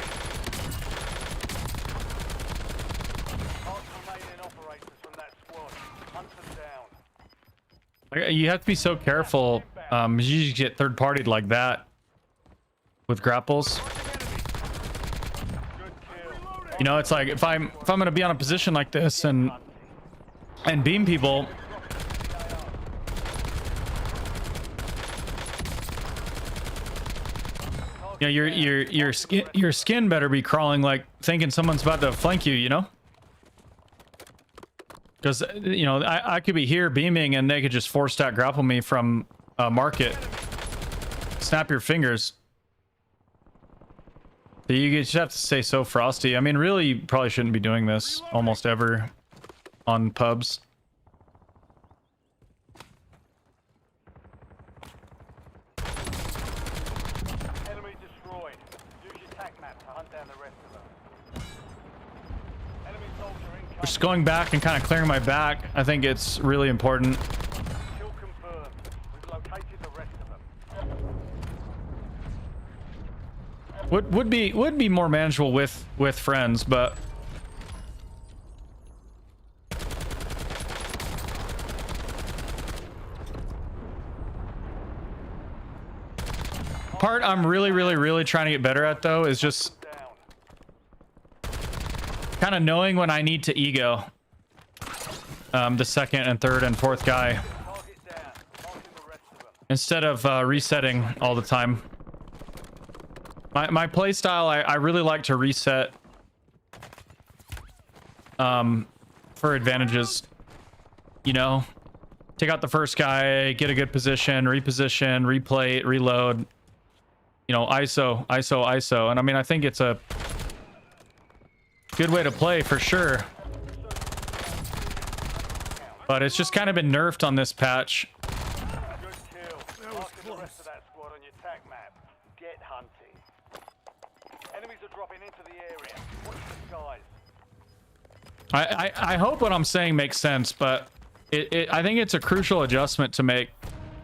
Last remaining operators from that squad. Hunt them down. Like, you have to be so careful. You just get third partied like that with grapples. Good kill. You know, it's like if I'm gonna be on a position like this and beam people. You know, your skin better be crawling like thinking someone's about to flank you, you know? Because, you know, I could be here beaming and they could just 4-stack grapple me from market. Snap your fingers. So you just have to stay so frosty. I mean, really, you probably shouldn't be doing this almost ever on pubs. Enemy destroyed. Use your tac map to hunt down the rest of them. Enemy soldier incoming. Just going back and kind of clearing my back, I think it's really important. Kill confirmed. We've located the rest of them. Would be more manageable with friends, but part I'm really trying to get better at though is just Down. kind of knowing when I need to ego the second and third and fourth guy Target down. Marking the rest of them. instead of resetting all the time. My play style, I really like to reset for advantages, you know, take out the first guy, get a good position, reposition, replay, reload, you know, ISO. And I mean, I think it's a good way to play for sure, but it's just kind of been nerfed on this patch. Good kill. Marking the rest of that squad on your tac map. Get hunting. Enemies are dropping into the area. Watch the skies. I hope what I'm saying makes sense, but I think it's a crucial adjustment to make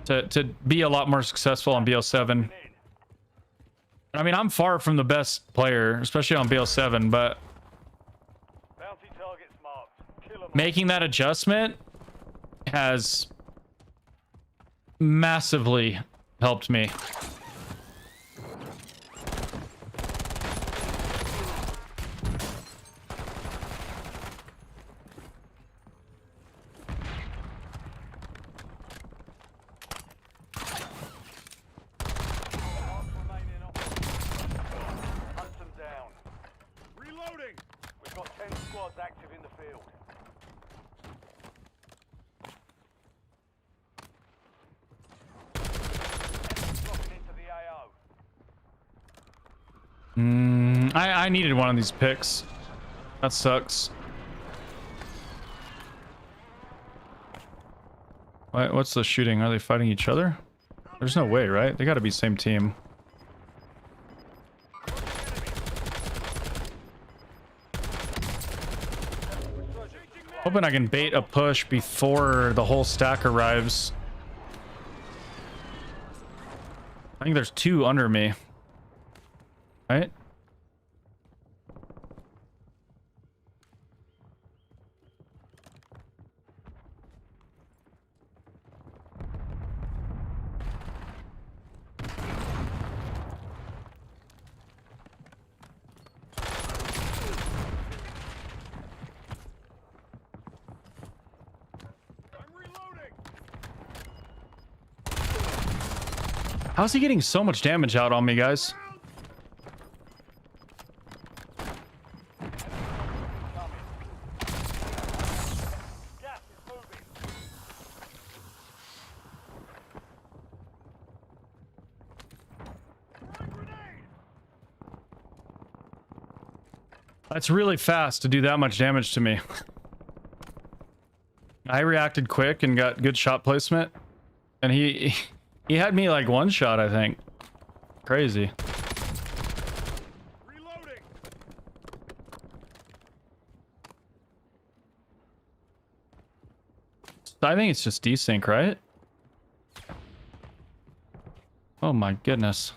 to be a lot more successful on BO7. I mean, I'm far from the best player, especially on BO7, but Bounty targets marked. Kill 'em. making that adjustment has massively helped me. Last remaining operators. Hunt them down. Reloading! We've got 10 squads active in the field. Enemies dropping into the AO. I needed one of these picks. That sucks. What's the shooting? Are they fighting each other? There's no way, right? They gotta be same team. Hoping I can bait a push before the whole stack arrives. I think there's two under me. Right? I'm reloading! How's he getting so much damage out on me, guys? That's really fast to do that much damage to me. I reacted quick and got good shot placement, and he had me like one shot, I think. Crazy. Reloading. I think it's just desync, right? Oh my goodness.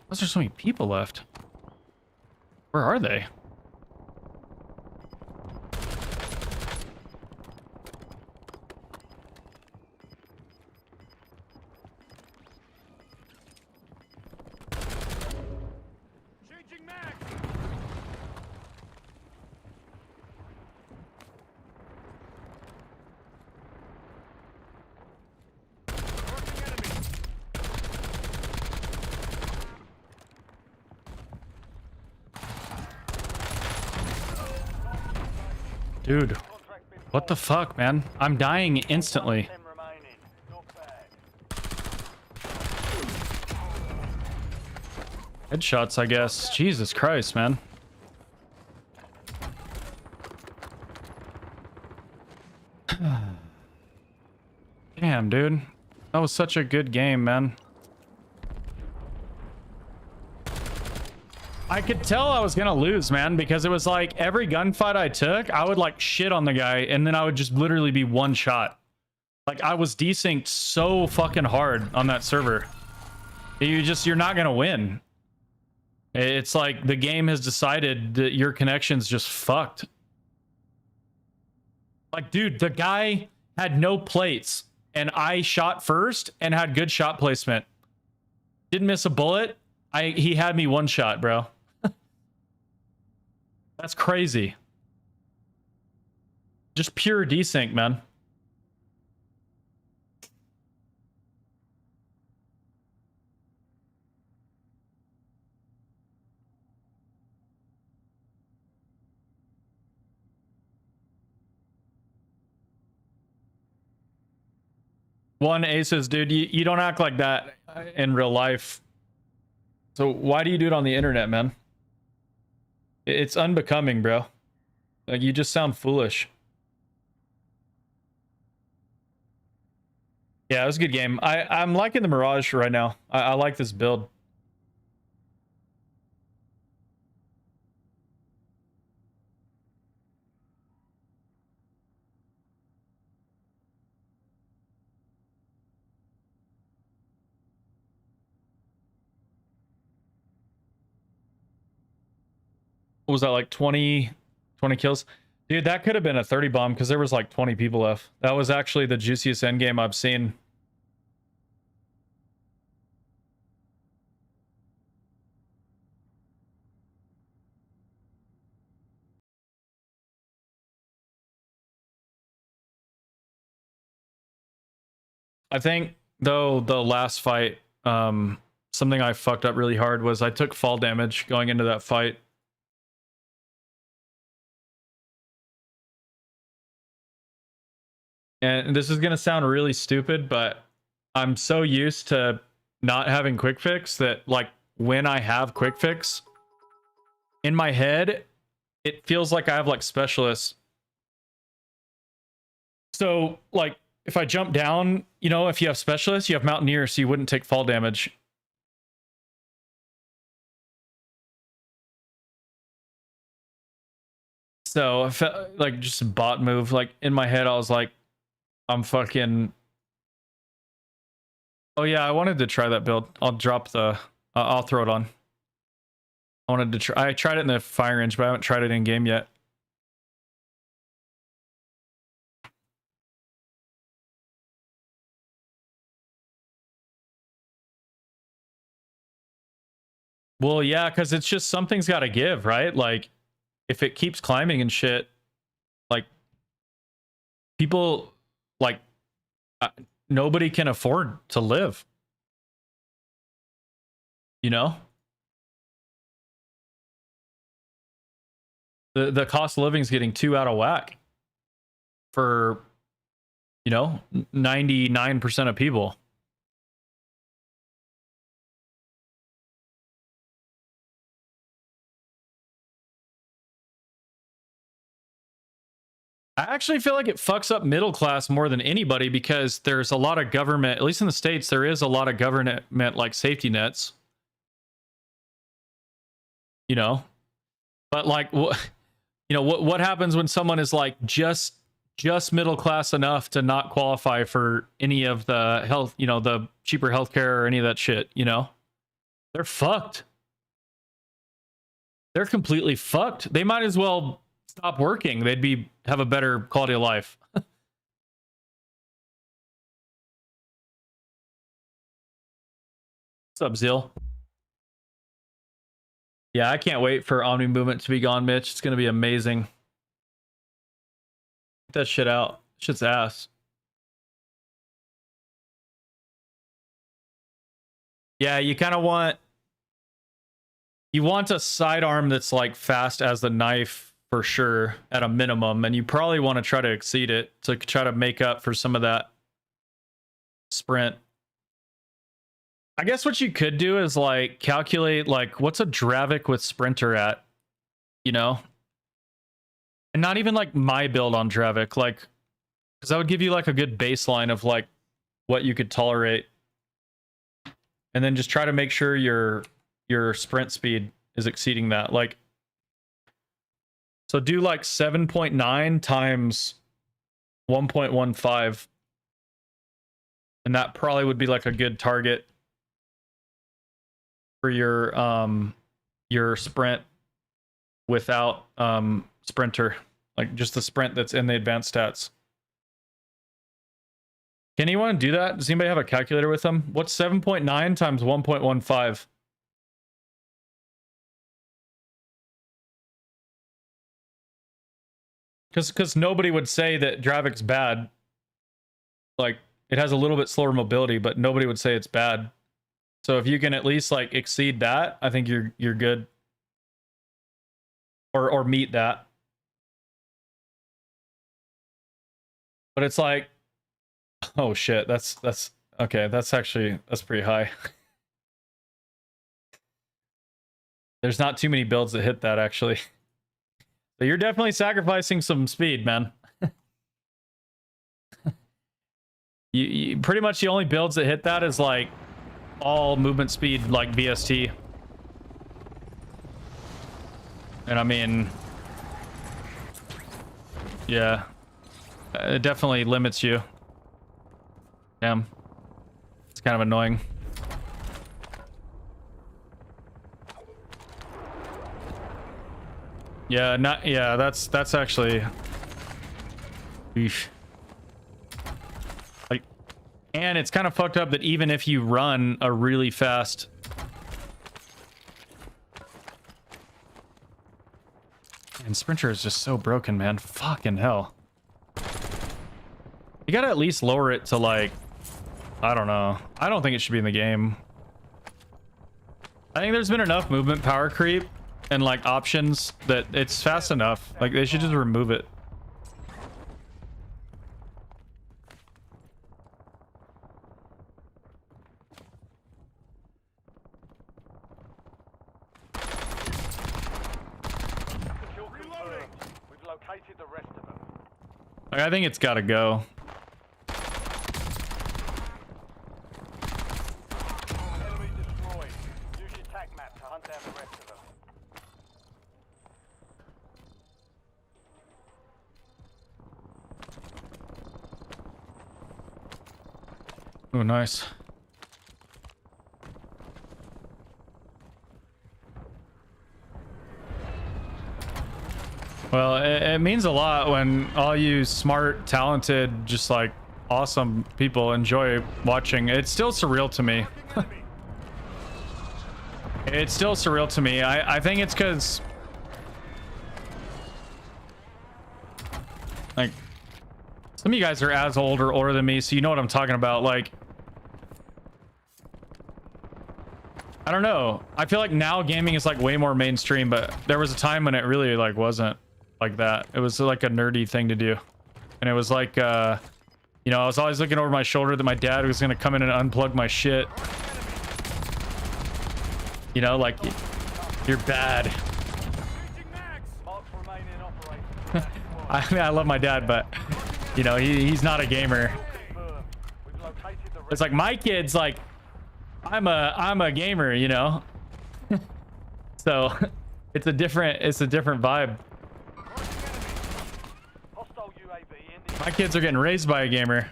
Why is there so many people left? Where are they? Changing mag. Marking enemy. Dude, what the fuck, man? I'm dying instantly. 10 remaining. Not bad. Headshots, I guess. Jesus Christ, man. Damn, dude. That was such a good game, man. I could tell I was gonna lose, man, because it was like every gunfight I took, I would like shit on the guy, and then I would just literally be one shot. Like, I was desynced so fucking hard on that server. You're not gonna win. It's like the game has decided that your connection's just fucked. Like, dude, the guy had no plates, and I shot first and had good shot placement. Didn't miss a bullet. He had me one shot, bro. That's crazy. Just pure desync, man. One aces, dude. You don't act like that in real life. So why do you do it on the internet, man? It's unbecoming, bro. Like, you just sound foolish. Yeah, it was a good game. I'm liking the Mirage right now. I like this build. What was that, like 20 kills? Dude, that could have been a 30 bomb because there was like 20 people left. That was actually the juiciest endgame I've seen. I think, though, the last fight, something I fucked up really hard was I took fall damage going into that fight. And this is going to sound really stupid, but I'm so used to not having quick fix that, like, when I have quick fix, in my head, it feels like I have, like, specialists. So, like, if I jump down, you know, if you have specialists, you have mountaineer, so you wouldn't take fall damage. So, I felt like just a bot move. Like, in my head, I was like, I'm fucking... Oh yeah, I wanted to try that build. I'll drop the... I'll throw it on. I wanted to try... I tried it in the fire range, but I haven't tried it in game yet. Well, yeah, because it's just something's got to give, right? Like, if it keeps climbing and shit, like, people, like, nobody can afford to live. You know? The cost of living is getting too out of whack for, you know, 99% of people. I actually feel like it fucks up middle class more than anybody because there's a lot of government, at least in the States, there is a lot of government like safety nets. You know? But like, what happens when someone is like just middle class enough to not qualify for any of the health, the cheaper healthcare or any of that shit, They're fucked. They're completely fucked. They might as well stop working. They'd have a better quality of life. What's up, Zeal? Yeah, I can't wait for Omni Movement to be gone, Mitch. It's gonna be amazing. Get that shit out. Shit's ass. Yeah, you kind of want a sidearm that's like fast as the knife for sure at a minimum, and you probably want to try to exceed it to try to make up for some of that sprint. I guess what you could do is like calculate like what's a Dravik with sprinter at, and not even like my build on Dravik, like, because that would give you like a good baseline of like what you could tolerate, and then just try to make sure your sprint speed is exceeding that. Like, so do like 7.9 times 1.15, and that probably would be like a good target for your sprint without sprinter, like just the sprint that's in the advanced stats. Can anyone do that? Does anybody have a calculator with them? What's 7.9 times 1.15? Because nobody would say that Dravik's bad. Like, it has a little bit slower mobility, but nobody would say it's bad. So if you can at least like exceed that, I think you're good. Or meet that. But it's like, oh shit, that's okay, that's pretty high. There's not too many builds that hit that actually. So you're definitely sacrificing some speed, man. you pretty much the only builds that hit that is like all movement speed, like VST. And I mean, yeah, it definitely limits you. Damn, it's kind of annoying. Yeah, that's actually, eesh. Like, and it's kind of fucked up that even if you run a really fast, and sprinter is just so broken, man. Fucking hell. You gotta at least lower it to like, I don't know. I don't think it should be in the game. I think there's been enough movement power creep and like options that it's fast enough. Like they should just remove it. Kill confirmed. We've located the rest of them. Like, I think it's gotta go. Enemy destroyed. Use your tac map to hunt down the rest of them. Oh, nice. Well, it means a lot when all you smart, talented, just like awesome people enjoy watching. It's still surreal to me. It's still surreal to me. I think it's because like some of you guys are as old or older than me, so you know what I'm talking about. Like, I don't know. I feel like now gaming is like way more mainstream, but there was a time when it really like wasn't like that. It was like a nerdy thing to do. And it was like, I was always looking over my shoulder that my dad was going to come in and unplug my shit. Like, you're bad. Marks remain in operation. I mean, I love my dad, but you know, he's not a gamer. Confirmed. We've located the It's like my kid's like, I'm a gamer, you know. So it's a different vibe. hostile UAV in the My kids are getting raised by a gamer.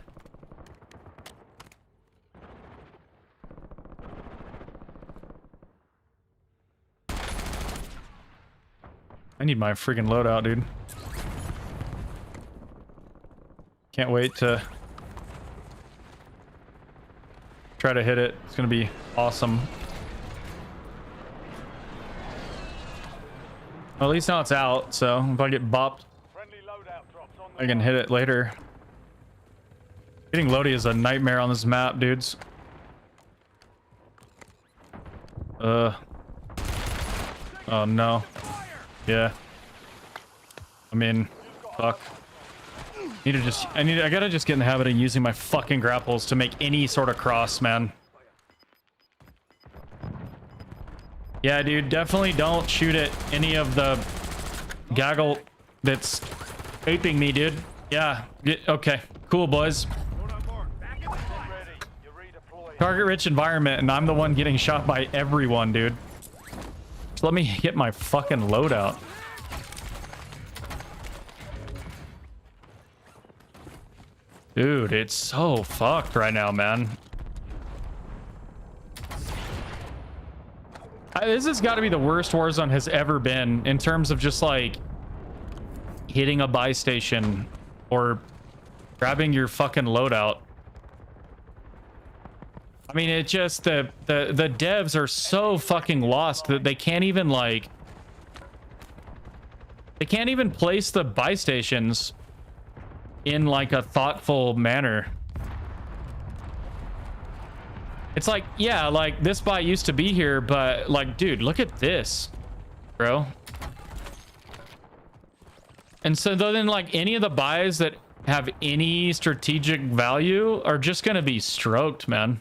I need my freaking loadout, dude. Can't wait to try to hit it. It's gonna be awesome. Well, at least now it's out, so if I get bopped, friendly loadout drops on the I can hit it later. Getting loady is a nightmare on this map, dudes. Oh no. Yeah. I mean, fuck. I gotta just get in the habit of using my fucking grapples to make any sort of cross, man. Yeah, dude, definitely don't shoot at any of the gaggle that's aping me, dude. Yeah. Okay. Cool, boys. ready. You redeploy. Target rich environment, and I'm the one getting shot by everyone, dude. Just let me get my fucking loadout. Dude, it's so fucked right now, man. This has got to be the worst Warzone has ever been in terms of just like hitting a buy station or grabbing your fucking loadout. I mean, it just the devs are so fucking lost that they can't even like place the buy stations in like a thoughtful manner. It's like, yeah, like this buy used to be here, but like, dude, look at this, bro. And so then like any of the buys that have any strategic value are just gonna be stroked, man.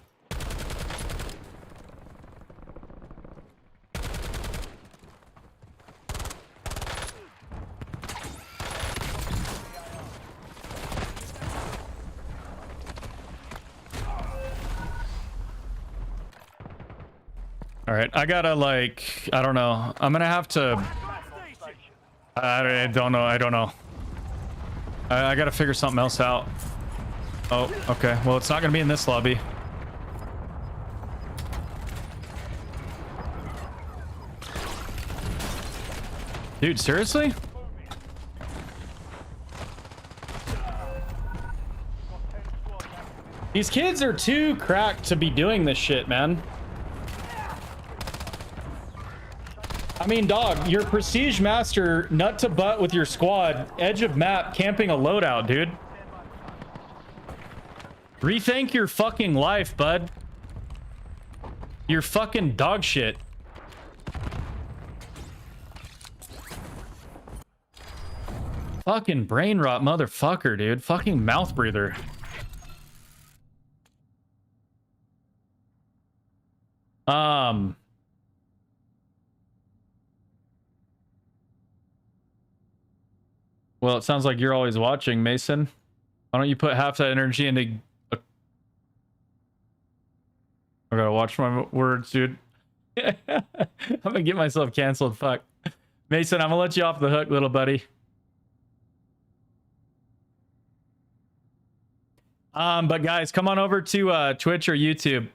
All right, I gotta like, I don't know. I'm gonna have to. I don't know. I gotta figure something else out. Oh, okay. Well, it's not gonna be in this lobby. Dude, seriously? These kids are too cracked to be doing this shit, man. I mean, dog, you're Prestige Master, nut to butt with your squad, edge of map, camping a loadout, dude. Rethink your fucking life, bud. You're fucking dog shit. Fucking brain rot motherfucker, dude. Fucking mouth breather. Well, it sounds like you're always watching, Mason. Why don't you put half that energy into... I gotta watch my words, dude. I'm gonna get myself canceled, fuck. Mason, I'm gonna let you off the hook, little buddy. But guys, come on over to Twitch or YouTube.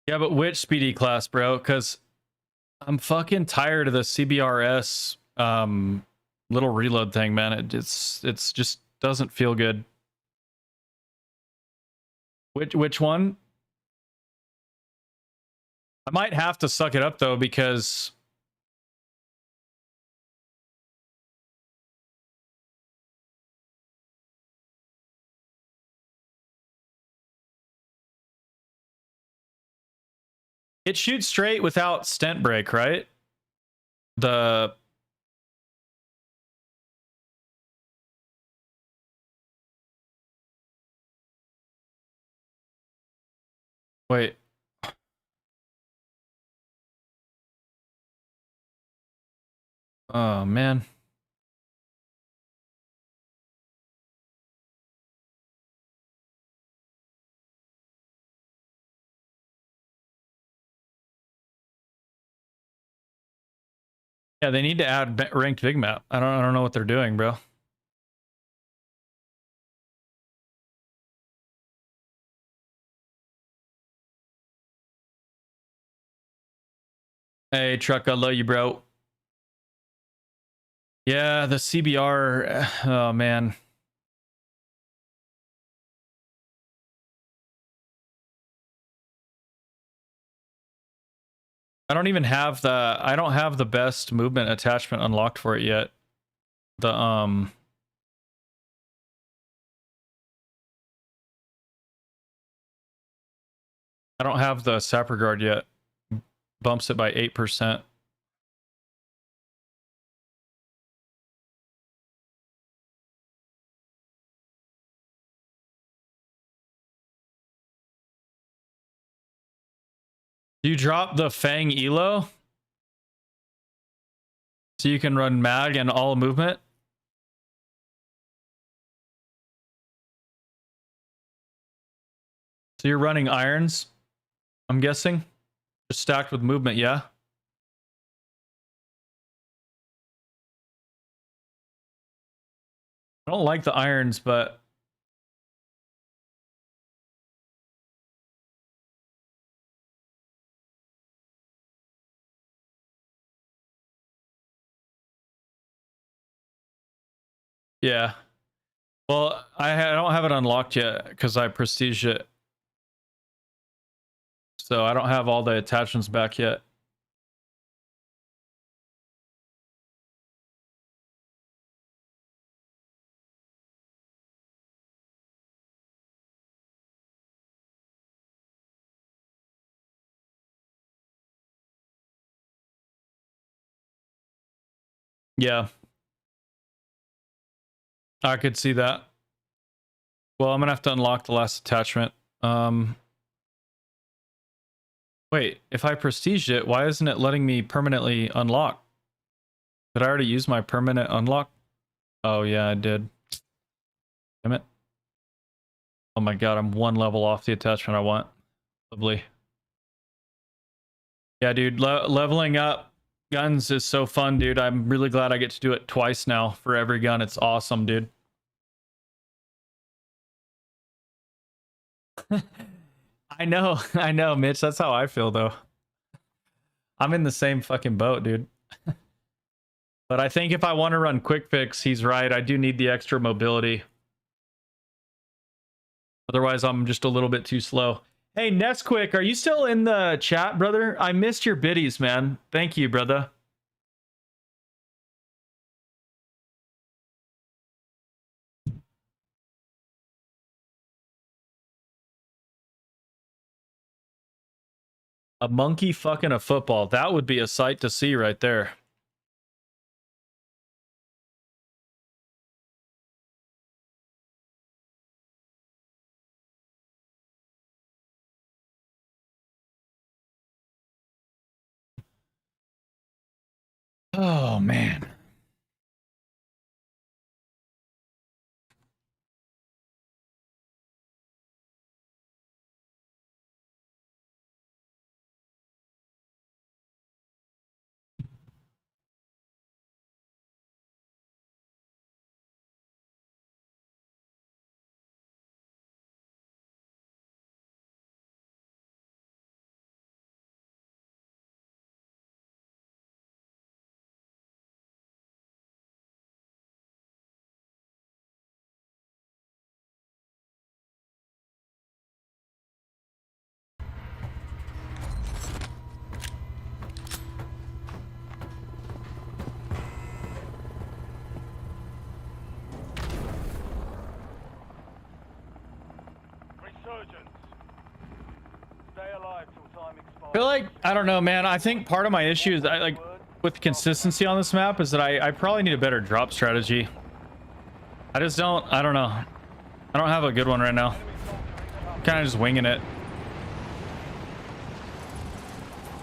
Yeah, but which speedy class, bro? Because I'm fucking tired of the CBRS little reload thing, man. It's just doesn't feel good. Which one? I might have to suck it up though, because it shoots straight without stent break, right? The wait. Oh man. Yeah, they need to add ranked big map. I don't know what they're doing, bro. Hey, Truck, I love you, bro. Yeah, the CBR. Oh man. I don't even have I don't have the best movement attachment unlocked for it yet. The I don't have the sapper guard yet. Bumps it by 8%. You drop the Fang Elo so you can run mag and all movement. So you're running irons, I'm guessing, just stacked with movement. Yeah. I don't like the irons, but yeah. Well, I don't have it unlocked yet because I prestige it. So I don't have all the attachments back yet. Yeah. I could see that. Well, I'm gonna have to unlock the last attachment. Wait, if I prestige it, why isn't it letting me permanently unlock? Did I already use my permanent unlock? Oh yeah, I did. Damn it. Oh my god, I'm one level off the attachment I want. Lovely. Yeah, dude, leveling up guns is so fun, dude. I'm really glad I get to do it twice now for every gun. It's awesome, dude. I know, Mitch. That's how I feel, though. I'm in the same fucking boat, dude. But I think if I want to run quick fix, he's right. I do need the extra mobility. Otherwise, I'm just a little bit too slow. Hey, Nesquick, are you still in the chat, brother? I missed your biddies, man. Thank you, brother. A monkey fucking a football. That would be a sight to see right there. Oh, man. I feel like, I don't know, man. I think part of my issue is with consistency on this map is that I probably need a better drop strategy. I don't know. I don't have a good one right now. Kind of just winging it.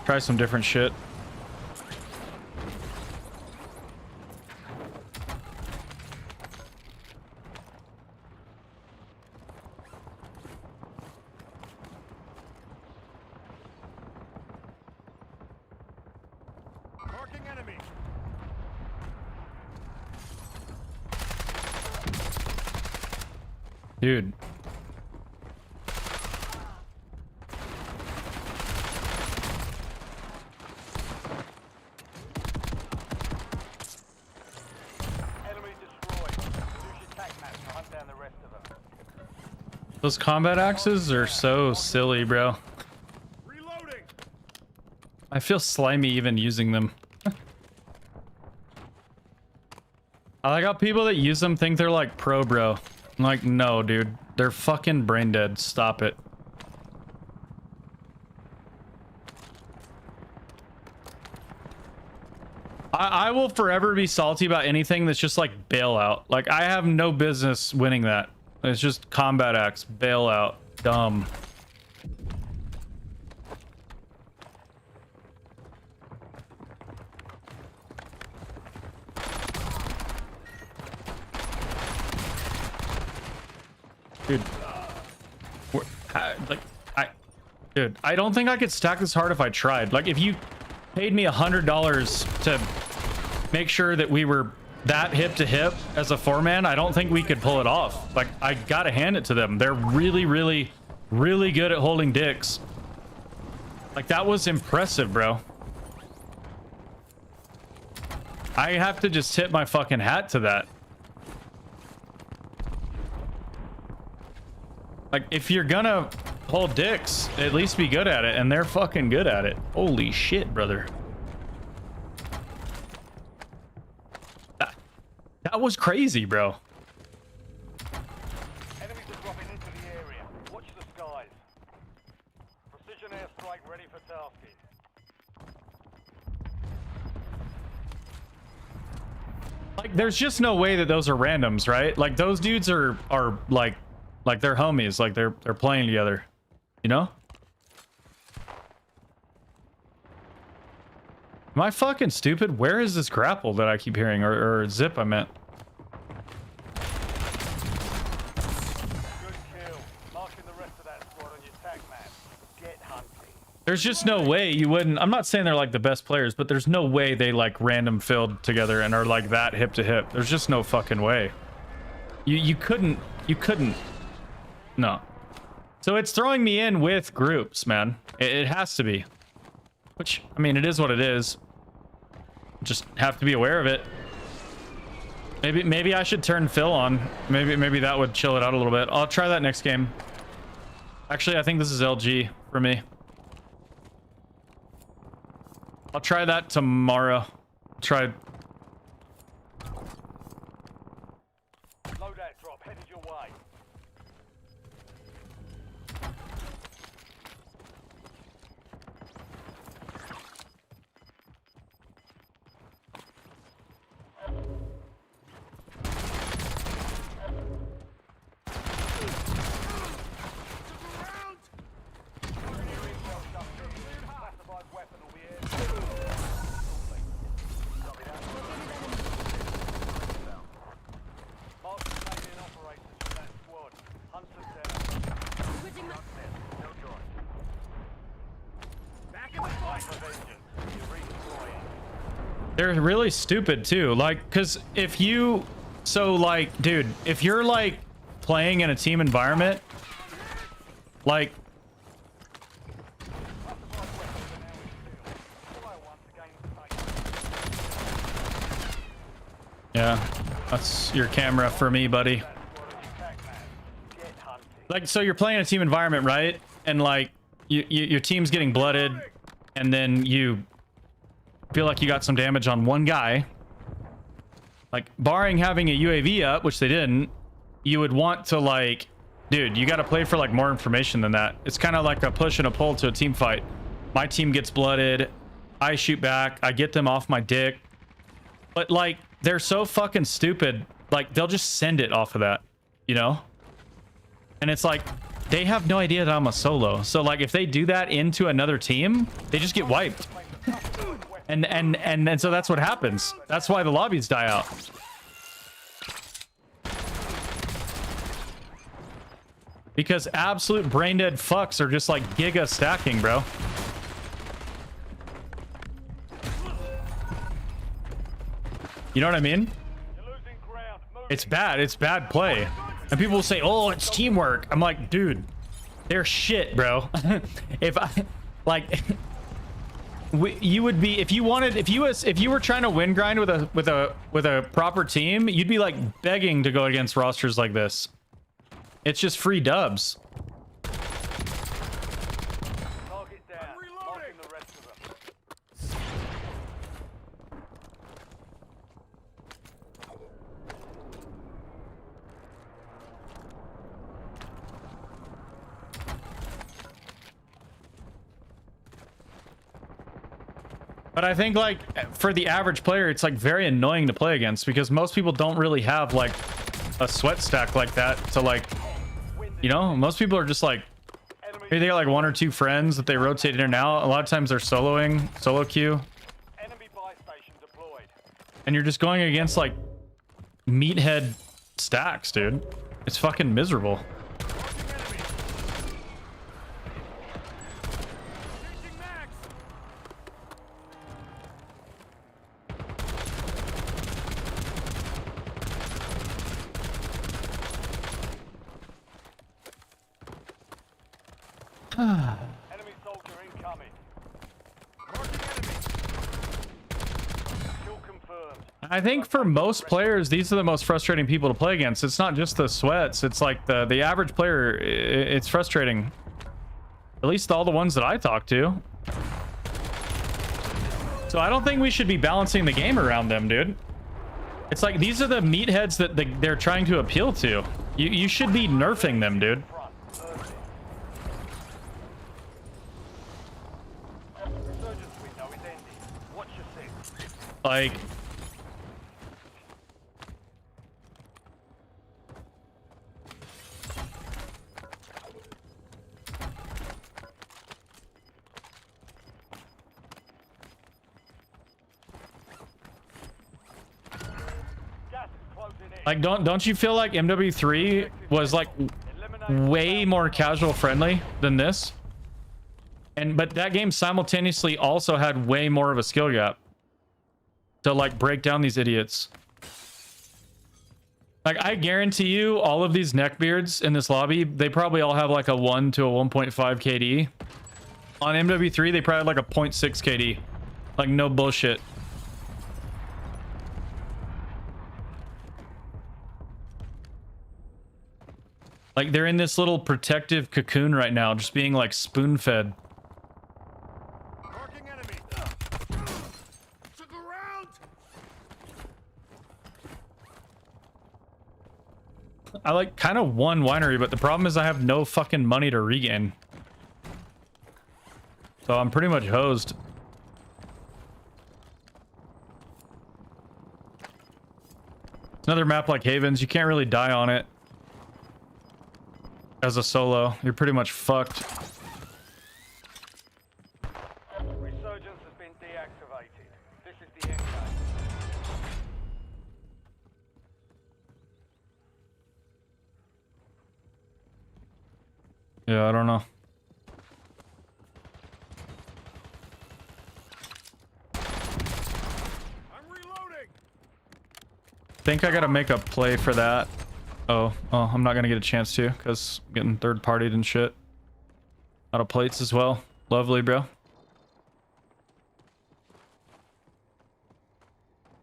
Try some different shit. Marking enemy. Dude. Enemy destroyed. Use your tac map to hunt down the rest of them. Those combat axes are so silly, bro. Reloading. I feel slimy even using them. I like how people that use them think they're like pro, bro. I'm like, no, dude. They're fucking brain dead. Stop it. I will forever be salty about anything that's just like bailout. Like, I have no business winning that. It's just combat axe, bailout, dumb. Dude, dude, I don't think I could stack this hard if I tried. Like, if you paid me $100 to make sure that we were that hip to hip as a 4-man, I don't think we could pull it off. Like, I gotta hand it to them. They're really, really, really good at holding dicks. Like, that was impressive, bro. I have to just tip my fucking hat to that. Like, if you're gonna hold dicks, at least be good at it, and they're fucking good at it. Holy shit, brother. That was crazy, bro. Enemies are dropping into the area. Watch the skies. Precision airstrike ready for tasking. Like, there's just no way that those are randoms, right? Like, those dudes are like they're homies, like they're playing together, you know? Am I fucking stupid? Where is this grapple that I keep hearing, or zip I meant? Good kill. Marking the rest of that squad on your tac map. Get hunting. There's just no way you wouldn't. I'm not saying they're like the best players, but there's no way they like random filled together and are like that hip to hip. There's just no fucking way. You couldn't. No. So it's throwing me in with groups, man. It has to be. Which, I mean, it is what it is. Just have to be aware of it. Maybe I should turn Phil on. Maybe that would chill it out a little bit. I'll try that next game. Actually, I think this is LG for me. I'll try that tomorrow. Try. Loadout drop headed your way. Classified weapon will be here. Copy that. Mark the Canadian operators from that squad. Hunt them down. No joy. Back in the Fight fight. for vengeance. You redeploy it. They're really stupid too. Like, because if you, so like, dude, if you're like playing in a team environment, like, yeah, that's your camera for me, buddy. Like, so you're playing a team environment, right? And like, your team's getting blooded, and then you feel like you got some damage on one guy. Like, barring having a UAV up, which they didn't, you would want to like, dude, you got to play for like more information than that. It's kind of like a push and a pull to a team fight. My team gets blooded. I shoot back. I get them off my dick. But like, they're so fucking stupid. Like, they'll just send it off of that, you know? And it's like, they have no idea that I'm a solo. So like, if they do that into another team, they just get wiped. and so that's what happens. That's why the lobbies die out. Because absolute brain dead fucks are just like giga stacking, bro. You know what I mean? It's bad. It's bad play. And people will say, oh, it's teamwork. I'm like, dude, they're shit, bro. If I like you would be, if you were trying to win grind with a proper team, you'd be like begging to go against rosters like this. It's just free dubs. Target down. Marking the rest of them. But I think like for the average player, it's like very annoying to play against because most people don't really have like a sweat stack like that to like, you know, most people are just like, maybe they got like 1 or 2 friends that they rotate in and out. A lot of times they're soloing, solo queue. Enemy buy station deployed. And you're just going against like meathead stacks, dude. It's fucking miserable. Enemy soldier incoming. Kill confirmed. I think for most players, these are the most frustrating people to play against. It's not just the sweats. It's like the average player. It's frustrating. At least all the ones that I talk to. So I don't think we should be balancing the game around them, dude. It's like these are the meatheads that they're trying to appeal to. You should be nerfing them, dude. Like, don't you feel like MW3 was like way more casual friendly than this? But that game simultaneously also had way more of a skill gap to like break down these idiots. Like, I guarantee you all of these neckbeards in this lobby, they probably all have like a 1 to a 1.5 KD. On MW3, they probably had like a 0.6 KD. Like, no bullshit. Like, they're in this little protective cocoon right now, just being like spoon-fed. Marking enemy. Took a round. I like kind of won winery, but the problem is I have no fucking money to regain. So I'm pretty much hosed. It's another map like Havens. You can't really die on it. As a solo, you're pretty much fucked. Resurgence has been deactivated. This is the end game. Yeah, I don't know. I'm reloading. Think I gotta make a play for that. Oh, I'm not gonna get a chance to because I'm getting third partied and shit. Out of plates as well. Lovely, bro.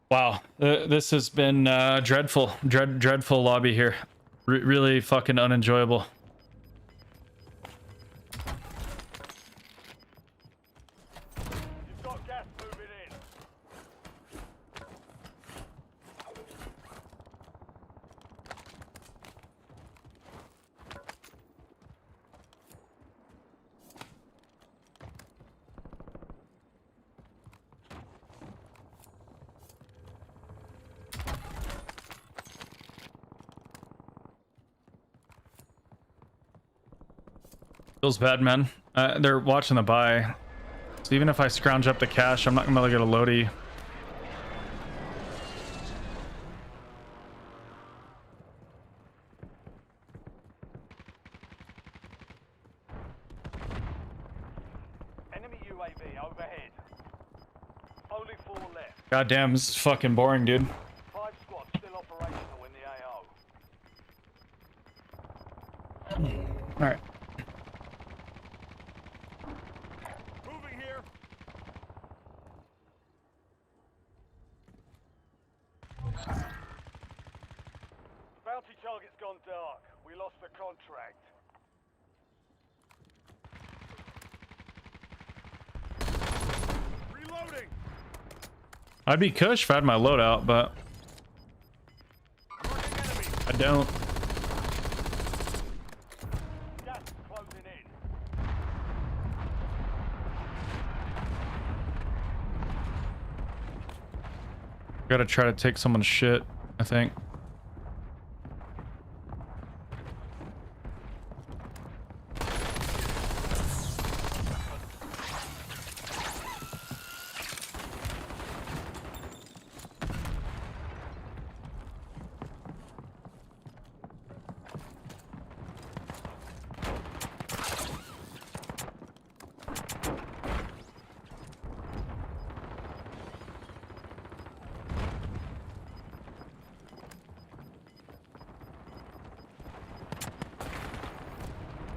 Wow, this has been dreadful. Dreadful lobby here. Really fucking unenjoyable. You've got gas moving in. Feels bad, man. They're watching the buy. So even if I scrounge up the cash, I'm not gonna get a loadie. Enemy UAV overhead. Only 4 left. God damn, this is fucking boring, dude. 5 squads still operational in the AO. All right. Moving here. Bounty target's gone dark. We lost the contract. Reloading. I'd be cush if I had my loadout, but Marking enemy. I don't. Gas is closing in. Gotta try to take someone's shit, I think.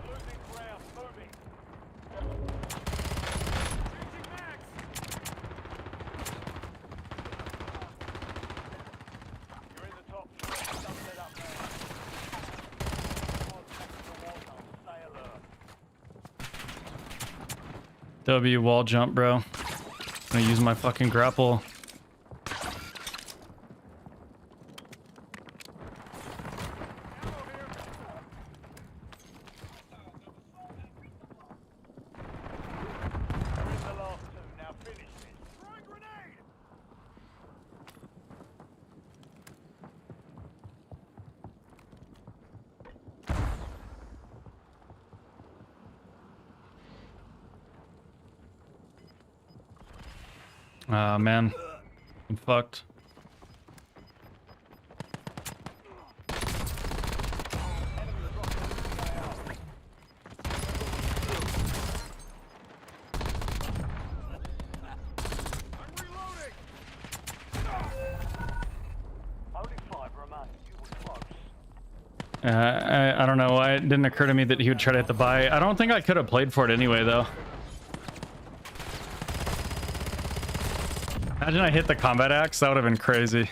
Losing ground. Moving. Changing mags. You're in the top 3. Don't let up there. Squad taking the war zone. Stay alert. W wall jump, bro. I'm gonna use my fucking grapple. Ammo here. You're in the last 2. Now finish this. Throwing grenade. Ah, man. I'm fucked. I'm reloading. Only 5 remain. You were close. I don't know why it didn't occur to me that he would try to hit the buy. I don't think I could have played for it anyway, though. Imagine I hit the combat axe. That would have been crazy.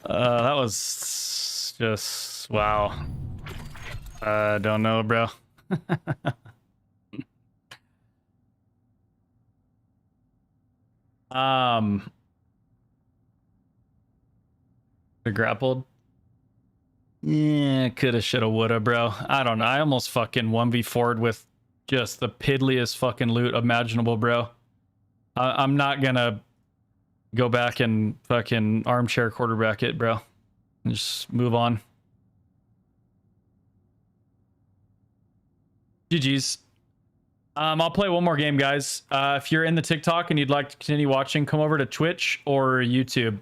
That was just wow. I don't know, bro. The grappled. Yeah, coulda, shoulda, woulda, bro. I don't know. I almost fucking 1v4'd with just the piddliest fucking loot imaginable, bro. I'm not gonna go back and fucking armchair quarterback it, bro. And just move on. GG's. I'll play one more game, guys. If you're in the TikTok and you'd like to continue watching, come over to Twitch or YouTube.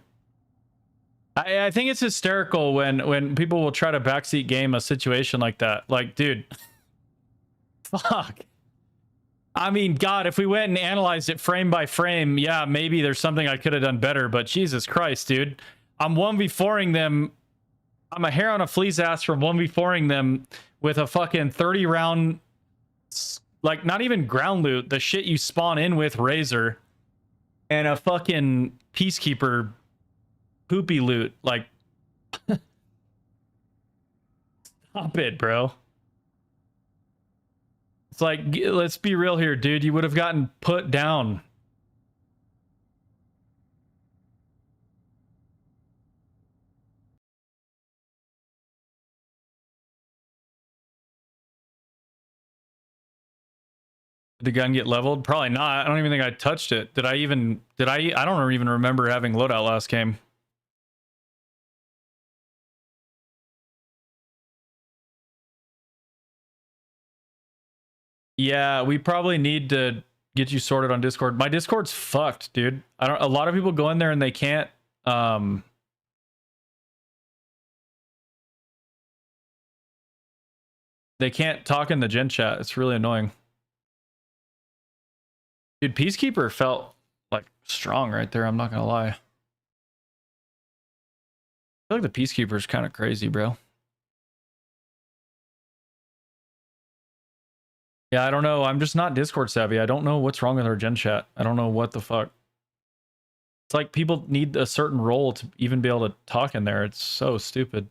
I think it's hysterical when people will try to backseat game a situation like that. Like, dude, fuck. I mean, God, if we went and analyzed it frame by frame, yeah, maybe there's something I could have done better. But Jesus Christ, dude, I'm 1v4ing them. I'm a hair on a flea's ass from 1v4ing them with a fucking 30 round, like not even ground loot, the shit you spawn in with Razor, and a fucking Peacekeeper poopy loot. Like, stop it, bro. It's like, let's be real here, dude. You would have gotten put down. Did the gun get leveled? Probably not. I don't even think I touched it. Did I even, I don't even remember having loadout last game. Yeah, we probably need to get you sorted on Discord. My Discord's fucked, dude. I don't. A lot of people go in there and they can't. They can't talk in the gen chat. It's really annoying. Dude, Peacekeeper felt like strong right there. I'm not gonna lie. I feel like the Peacekeeper's kind of crazy, bro. Yeah, I don't know. I'm just not Discord savvy. I don't know what's wrong with our gen chat. I don't know what the fuck. It's like people need a certain role to even be able to talk in there. It's so stupid.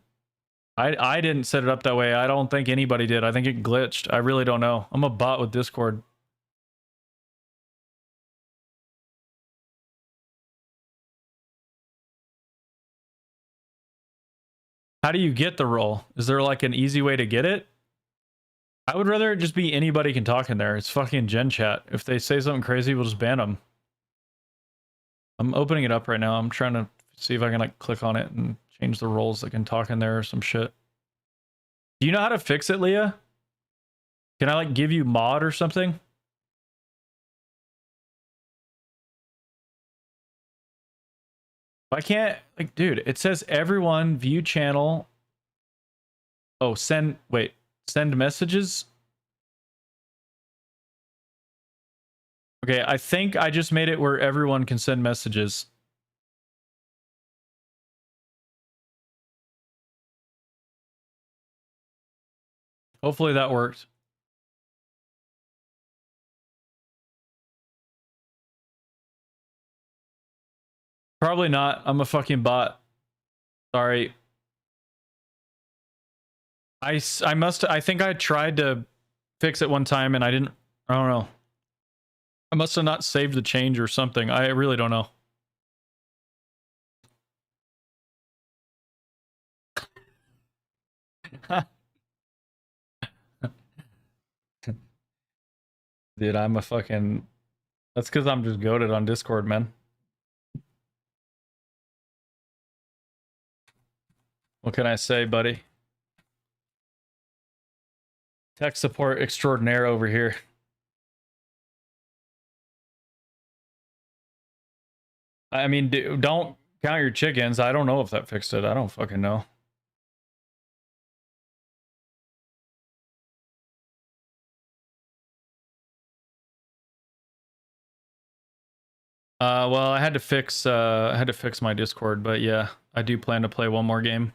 I didn't set it up that way. I don't think anybody did. I think it glitched. I really don't know. I'm a bot with Discord. How do you get the role? Is there like an easy way to get it? I would rather it just be anybody can talk in there. It's fucking gen chat. If they say something crazy, we'll just ban them. I'm opening it up right now. I'm trying to see if I can like click on it and change the roles that can talk in there or some shit. Do you know how to fix it, Leah? Can I like give you mod or something? I can't, like, dude, it says everyone view channel. Oh, send messages. Okay, I think I just made it where everyone can send messages. Hopefully that worked. Probably not. I'm a fucking bot. Sorry. I think I tried to fix it one time and I don't know. I must have not saved the change or something. I really don't know. Dude, I'm a fucking... That's because I'm just goated on Discord, man. What can I say, buddy? Tech support extraordinaire over here. I mean, don't count your chickens. I don't know if that fixed it. I don't fucking know. Well, I had to fix my Discord, but yeah, I do plan to play one more game.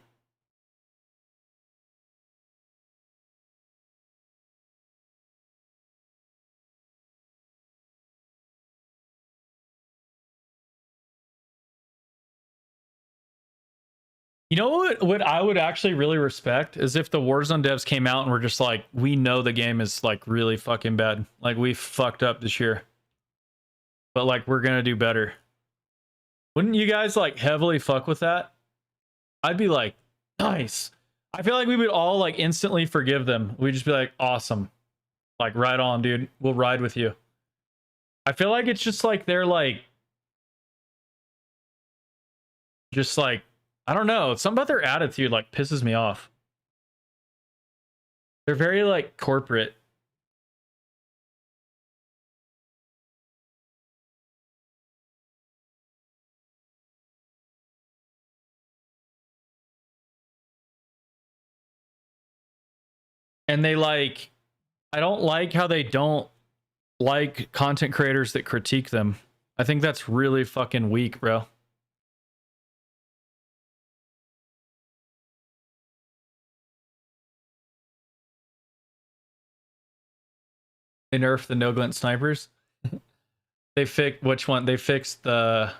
You know what I would actually really respect is if the Warzone devs came out and were just like, we know the game is like really fucking bad. Like we fucked up this year. But like we're gonna do better. Wouldn't you guys like heavily fuck with that? I'd be like, nice. I feel like we would all like instantly forgive them. We'd just be like, awesome. Like right on, dude. We'll ride with you. I feel like it's just like they're like just like I don't know. Some about their attitude like pisses me off. They're very like corporate. And they like I don't like how they don't like content creators that critique them. I think that's really fucking weak, bro. They nerfed the no glint snipers. They fixed which one? They fixed the...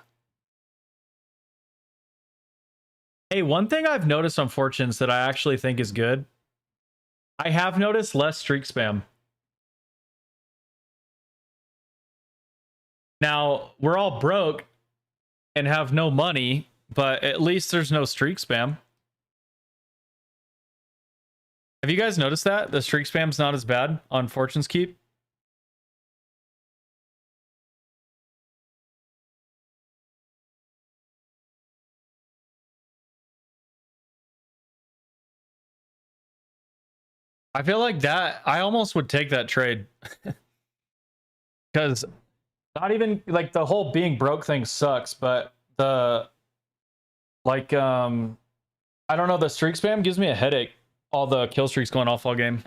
Hey, one thing I've noticed on Fortunes that I actually think is good. I have noticed less streak spam. Now, we're all broke and have no money, but at least there's no streak spam. Have you guys noticed that? The streak spam's not as bad on Fortune's Keep? I feel like that I almost would take that trade. Because not even like the whole being broke thing sucks, but the like I don't know, the streak spam gives me a headache. All the kill streaks going off all game.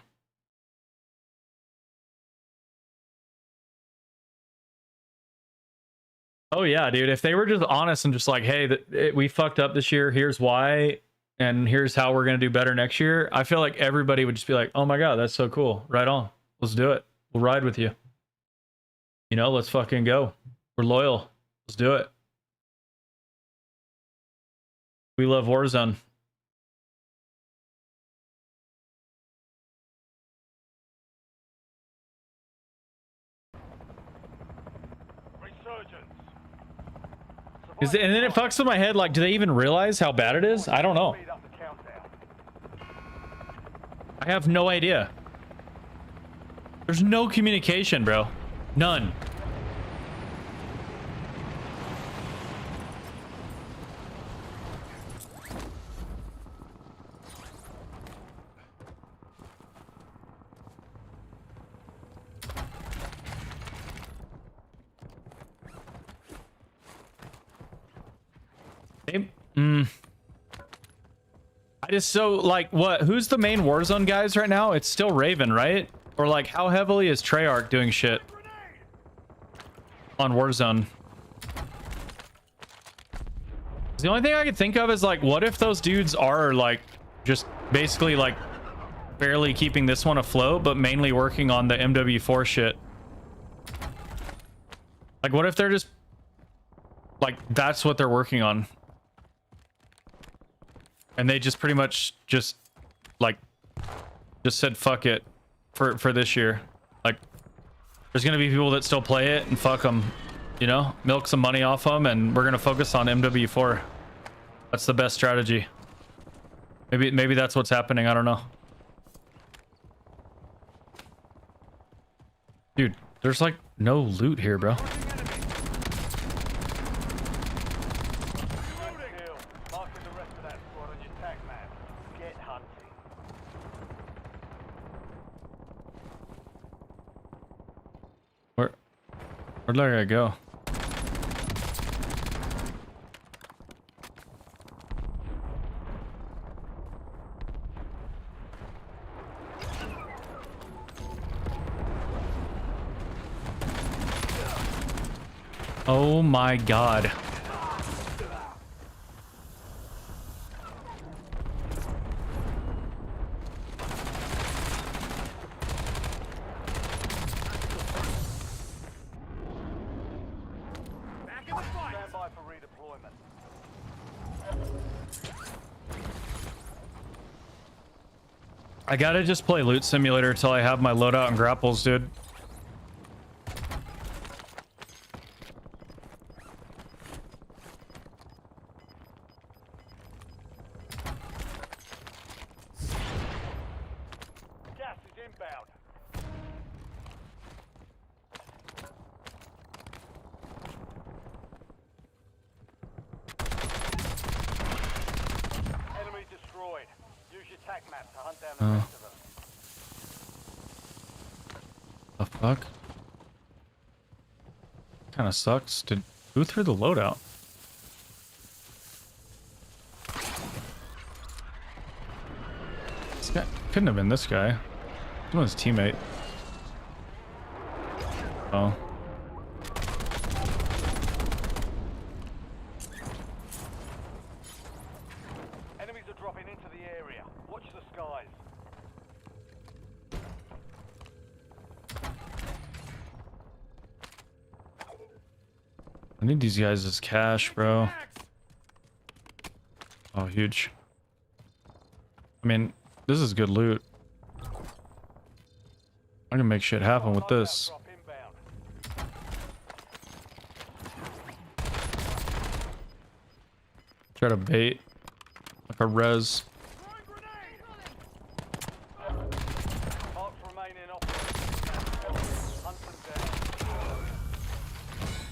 Oh yeah, dude. If they were just honest and just like, hey, we fucked up this year. Here's why, and here's how we're gonna do better next year. I feel like everybody would just be like, oh my god, that's so cool. Right on. Let's do it. We'll ride with you. You know, let's fucking go. We're loyal. Let's do it. We love Warzone. Resurgence. And then it fucks with my head. Like, do they even realize how bad it is? I don't know. Speed up the countdown. I have no idea. There's no communication, bro. None. I just so like what? Who's the main Warzone guys right now? It's still Raven, right? Or like how heavily is Treyarch doing shit on Warzone? The only thing I could think of is like, what if those dudes are like just basically like barely keeping this one afloat, but mainly working on the MW4 shit? Like, what if they're just like that's what they're working on? And they just pretty much just like just said fuck it for this year. Like there's gonna be people that still play it and fuck them, you know, milk some money off them, and we're gonna focus on MW4. That's the best strategy. Maybe that's what's happening. I don't know. Dude, there's like no loot here, bro. Where'd I go? Oh my god. Stand by for redeployment. I gotta just play Loot Simulator until I have my loadout and grapples, dude. Gas is inbound. Enemy destroyed. Use your tac map to hunt down the rest of them. The fuck? Kind of sucks. Who threw the loadout? This guy couldn't have been this guy. Someone's teammate. Oh. Enemies are dropping into the area. Watch the skies. I need these guys as cash, bro. Oh, huge. I mean, this is good loot. I can make shit happen with this. Drop inbound. Try to bait like a res. Marks remain in operation. Hunt them down.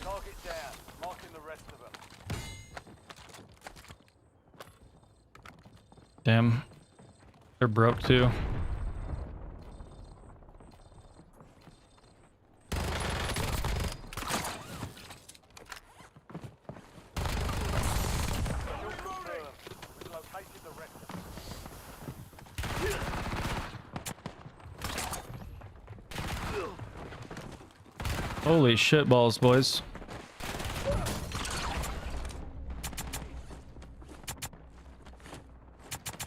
Target down. Marking the rest of them. Damn. They're broke too. Holy shit balls, boys.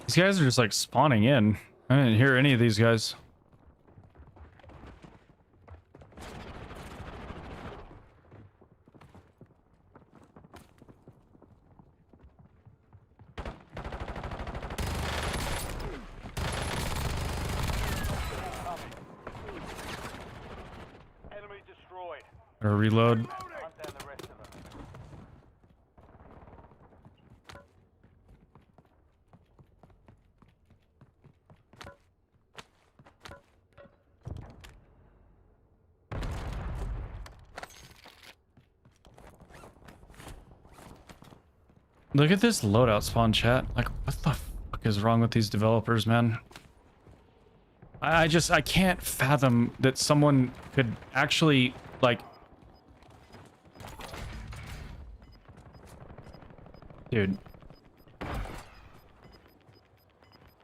These guys are just like spawning in. I didn't hear any of these guys. Enemy destroyed. Or reload. Hunt down the rest of them. Look at this loadout spawn, chat. Like, what the fuck is wrong with these developers, man? I can't fathom that someone could actually, like... Dude.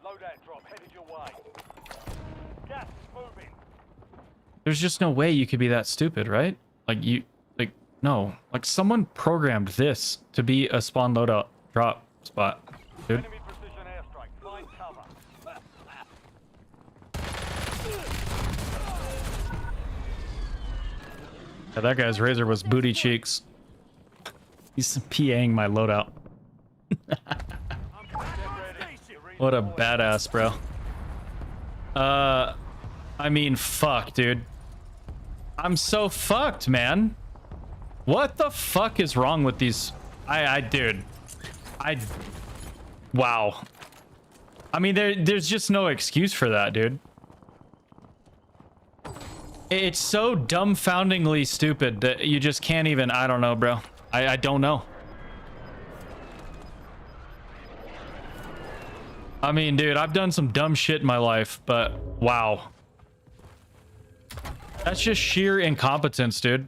Loadout drop headed your way. Gas is moving. There's just no way you could be that stupid, right? Like, no. Like, someone programmed this to be a spawn loadout drop spot, dude. Enemy precision airstrike. Find cover. Yeah, that guy's razor was booty cheeks. He's PAing my loadout. What a badass, bro. I mean, fuck, dude. I'm so fucked, man. What the fuck is wrong with these? Dude. Wow. I mean, there's just no excuse for that, dude. It's so dumbfoundingly stupid that you just can't even, I don't know, bro. I don't know. I mean, dude, I've done some dumb shit in my life, but wow. That's just sheer incompetence, dude.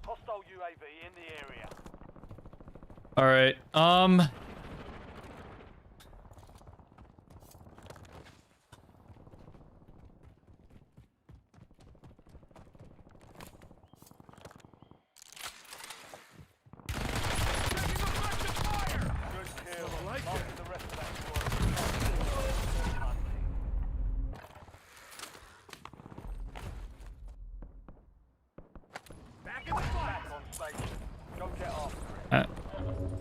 Hostile UAV in the area. All right. Good kill. Marking the rest of that squad. Back in the fight. Back on station. Go get after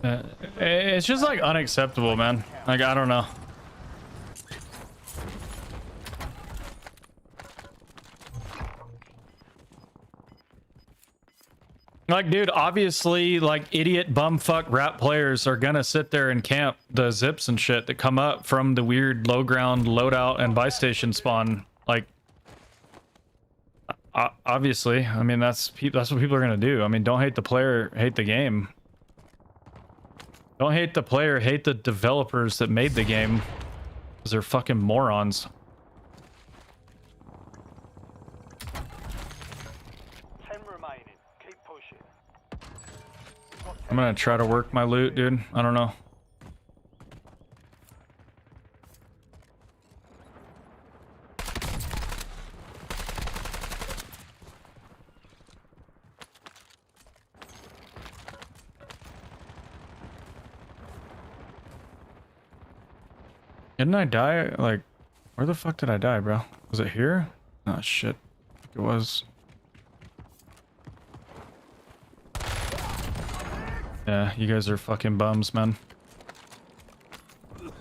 it. It's just like unacceptable, man. Like, I don't know. Like, dude, obviously, like, idiot bumfuck rap players are gonna sit there and camp the zips and shit that come up from the weird low ground loadout and buy station spawn. Like, obviously, I mean, that's what people are gonna do. I mean, don't hate the player, hate the game. Don't hate the player, hate the developers that made the game, because they're fucking morons. 10 remaining. Keep pushing. I'm gonna try to work my loot, dude. I don't know. Didn't I die? Like, where the fuck did I die, bro? Was it here? Oh, shit. I think it was. Yeah, you guys are fucking bums, man. Enemy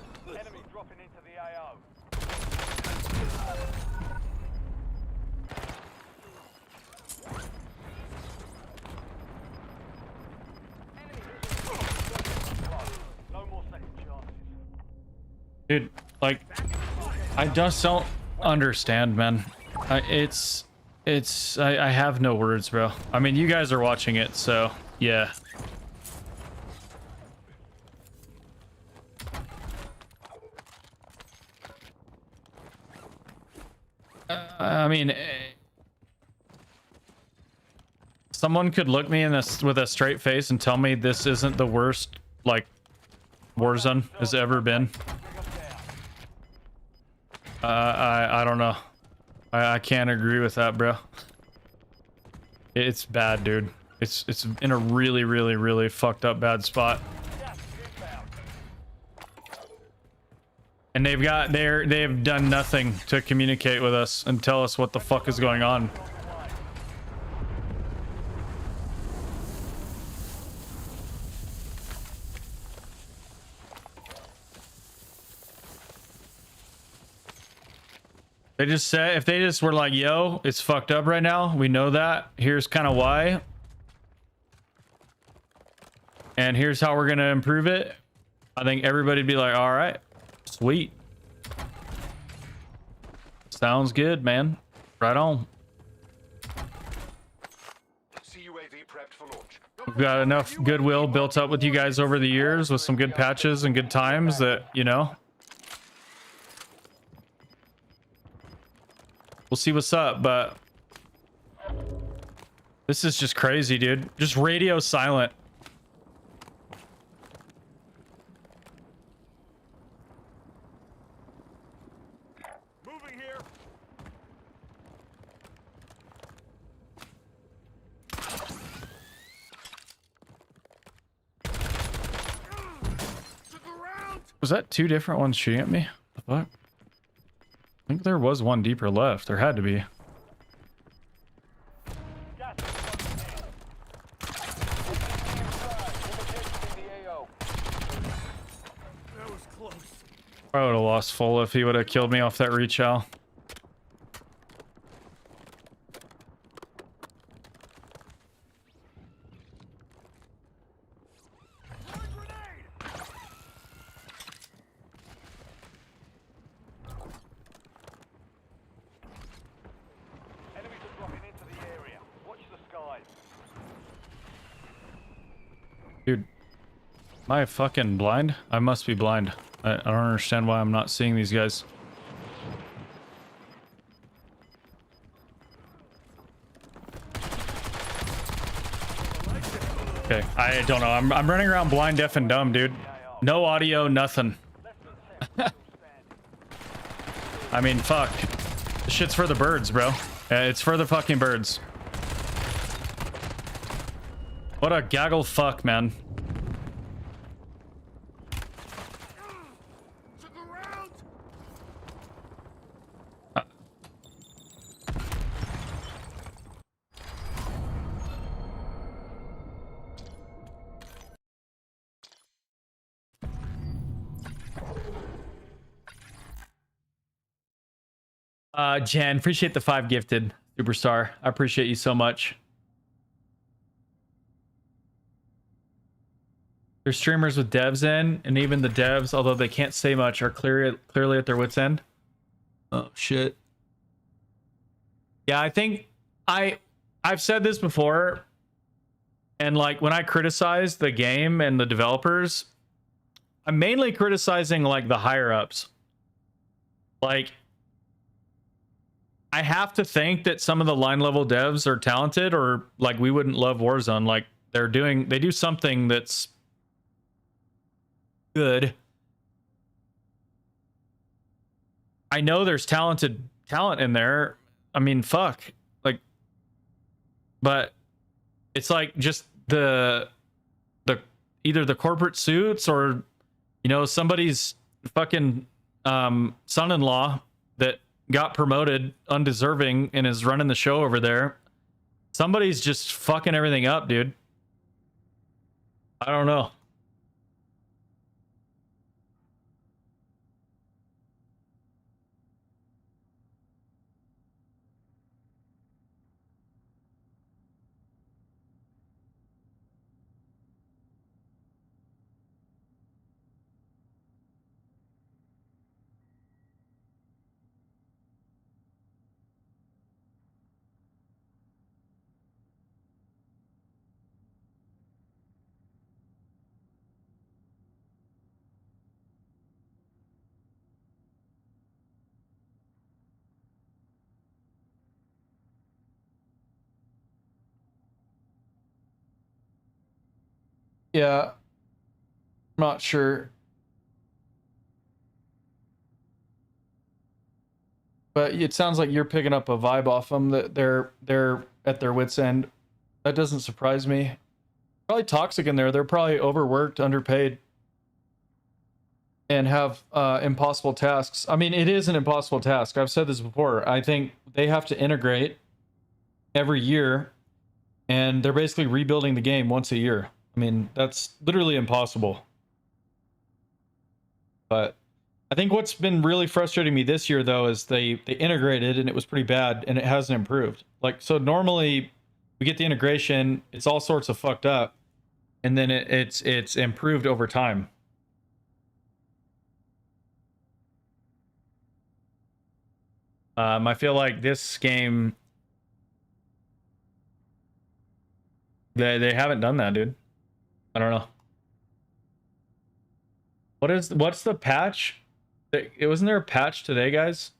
dropping into the AO. No more second chances. Dude, like, I just don't understand, man. I have no words, bro. I mean, you guys are watching it, so yeah. I mean, Someone could look me in this with a straight face and tell me this isn't the worst like Warzone has ever been. I don't know. I can't agree with that, bro. It's bad, dude. It's in a really fucked up bad spot. And they've done nothing to communicate with us and tell us what the fuck is going on. They just said, if they just were like, yo, it's fucked up right now, we know that, here's kind of why, and here's how we're gonna improve it, I think everybody'd be like, all right, sweet, sounds good, man, right on. CUAV prepped for launch. We've got enough goodwill built up with you guys over the years with some good patches and good times that, you know, we'll see what's up, but this is just crazy, dude. Just radio silent. Moving here. Took a round. Was that two different ones shooting at me? The fuck? I think there was one deeper left. There had to be. Gas is coming in. That was close. I would have lost full if he would have killed me off that rechow. Enemies are dropping into the area. Watch the skies. Dude, am I fucking blind? I must be blind. I don't understand why I'm not seeing these guys. Okay, I don't know. I'm running around blind, deaf, and dumb, dude. No audio, nothing. I mean, fuck. This shit's for the birds, bro. It's for the fucking birds. What a gaggle fuck, man. Took a round. Jen, appreciate the 5 gifted superstar. I appreciate you so much. There's streamers with devs in, and even the devs, although they can't say much, are clearly at their wits' end. Oh shit. Yeah, I think I've said this before, and like when I criticize the game and the developers, I'm mainly criticizing like the higher ups. Like, I have to think that some of the line level devs are talented, or like we wouldn't love Warzone. Like they do something that's good. I know there's talent in there. I mean, fuck. Like, but it's like just the either the corporate suits or, you know, somebody's fucking son-in-law that got promoted undeserving and is running the show over there. Somebody's just fucking everything up, dude. I don't know. Yeah, not sure. But it sounds like you're picking up a vibe off them that they're at their wits' end. That doesn't surprise me. Probably toxic in there. They're probably overworked, underpaid, and have impossible tasks. I mean, it is an impossible task. I've said this before. I think they have to integrate every year, and they're basically rebuilding the game once a year. I mean, that's literally impossible. But I think what's been really frustrating me this year, though, is they integrated and it was pretty bad and it hasn't improved. Like, so normally we get the integration, it's all sorts of fucked up, and then it's improved over time. I feel like this game, they haven't done that, dude. I don't know. What's the patch? It wasn't there a patch today, guys?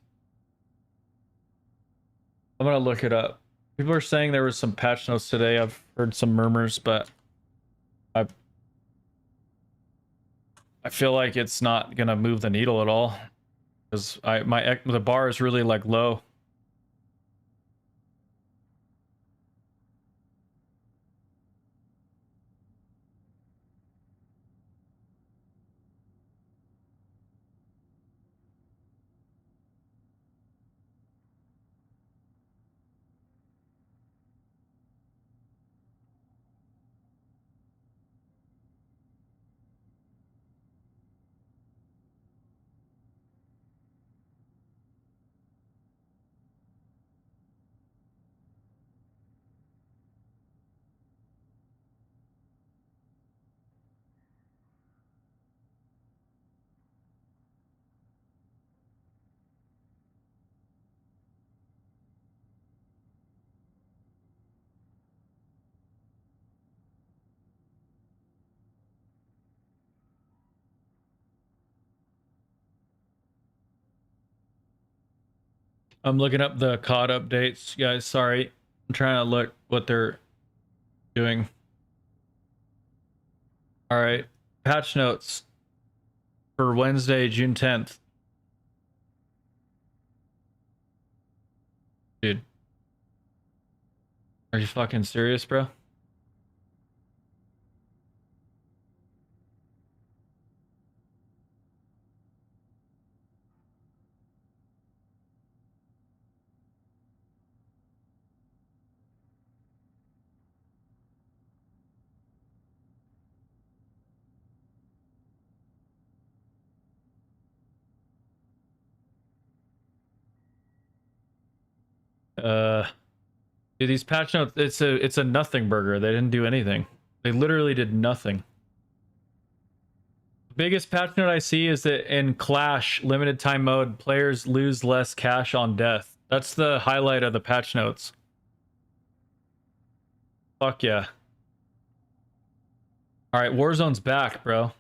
I'm gonna look it up. People are saying there was some patch notes today. I've heard some murmurs, but I feel like it's not gonna move the needle at all because the bar is really like low. I'm looking up the COD updates, guys. Sorry. I'm trying to look what they're doing. All right. Patch notes for Wednesday, June 10th. Dude. Are you fucking serious, bro? Dude, these patch notes, it's a nothing burger. They didn't do anything. They literally did nothing. The biggest patch note I see is that in Clash limited time mode, players lose less cash on death. That's the highlight of the patch notes. Fuck yeah. All right, Warzone's back, bro.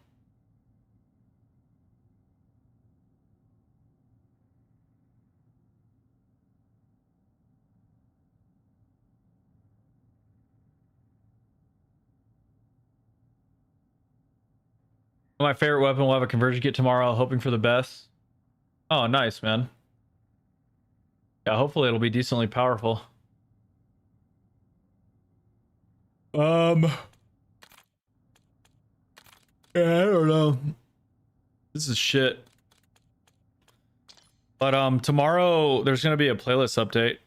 My favorite weapon will have a conversion kit tomorrow, hoping for the best. Oh, nice, man. Yeah, hopefully it'll be decently powerful. Yeah, I don't know. This is shit. But tomorrow there's gonna be a playlist update.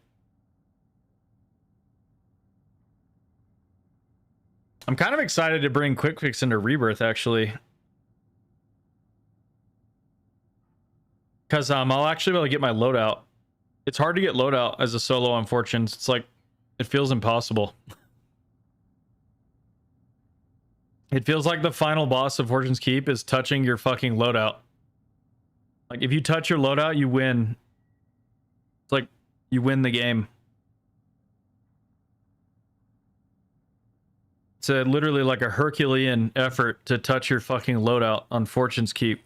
I'm kind of excited to bring Quick Fix into Rebirth, actually. Because I'll actually be able to get my loadout. It's hard to get loadout as a solo on Fortunes. It's like, it feels impossible. It feels like the final boss of Fortune's Keep is touching your fucking loadout. Like, if you touch your loadout, you win. It's like, you win the game. It's literally like a Herculean effort to touch your fucking loadout on Fortune's Keep.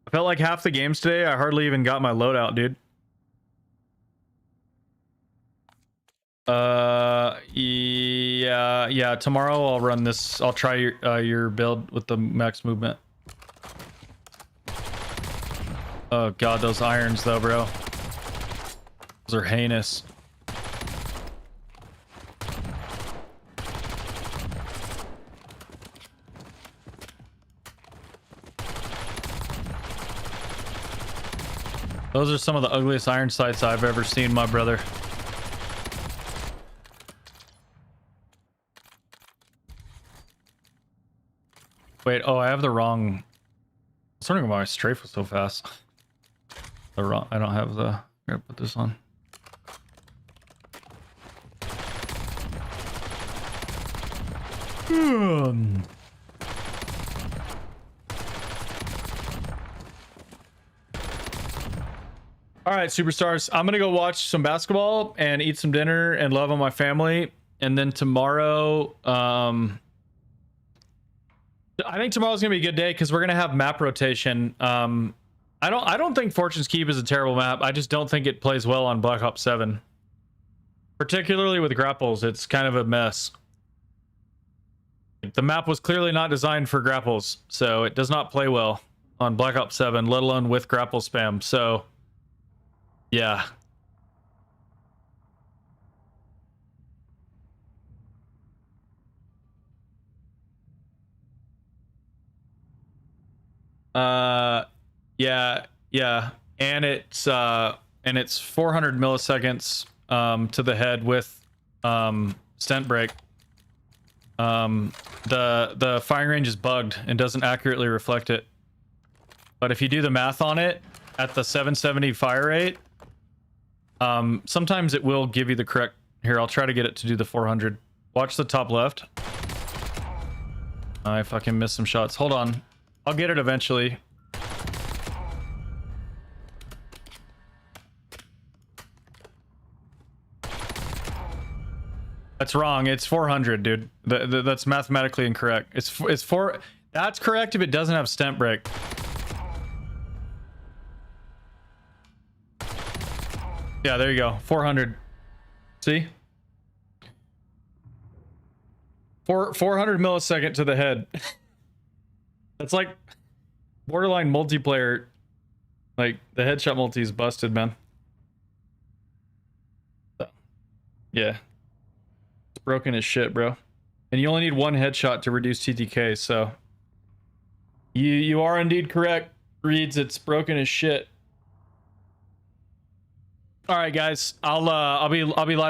I felt like half the games today, I hardly even got my loadout, dude. Yeah. Tomorrow I'll run this. I'll try your build with the max movement. Oh god, those irons though, bro. Those are heinous. Those are some of the ugliest iron sights I've ever seen, my brother. Wait, oh, I have the wrong... I was wondering why my strafe was so fast. The wrong... I don't have the... I'm gonna put this on. All right, superstars. I'm gonna go watch some basketball and eat some dinner and love on my family. And then tomorrow, I think tomorrow's gonna be a good day because we're gonna have map rotation. I don't think Fortune's Keep is a terrible map. I just don't think it plays well on Black Ops 7. Particularly with grapples, it's kind of a mess. The map was clearly not designed for grapples, so it does not play well on Black Ops 7, let alone with grapple spam. So, yeah. Yeah. And it's 400 milliseconds to the head with stent break. The firing range is bugged and doesn't accurately reflect it. But if you do the math on it at the 770 fire rate, sometimes it will give you the correct... Here, I'll try to get it to do the 400. Watch the top left. I fucking missed some shots. Hold on. I'll get it eventually. That's wrong. It's 400, dude. That's mathematically incorrect. It's four. That's correct if it doesn't have stent break. Yeah, there you go. 400. See? 400 millisecond to the head. That's like borderline multiplayer. Like the headshot multi is busted, man. Yeah. It's broken as shit, bro. And you only need one headshot to reduce TTK, so you are indeed correct, Reeds. It's broken as shit. All right, guys. I'll be live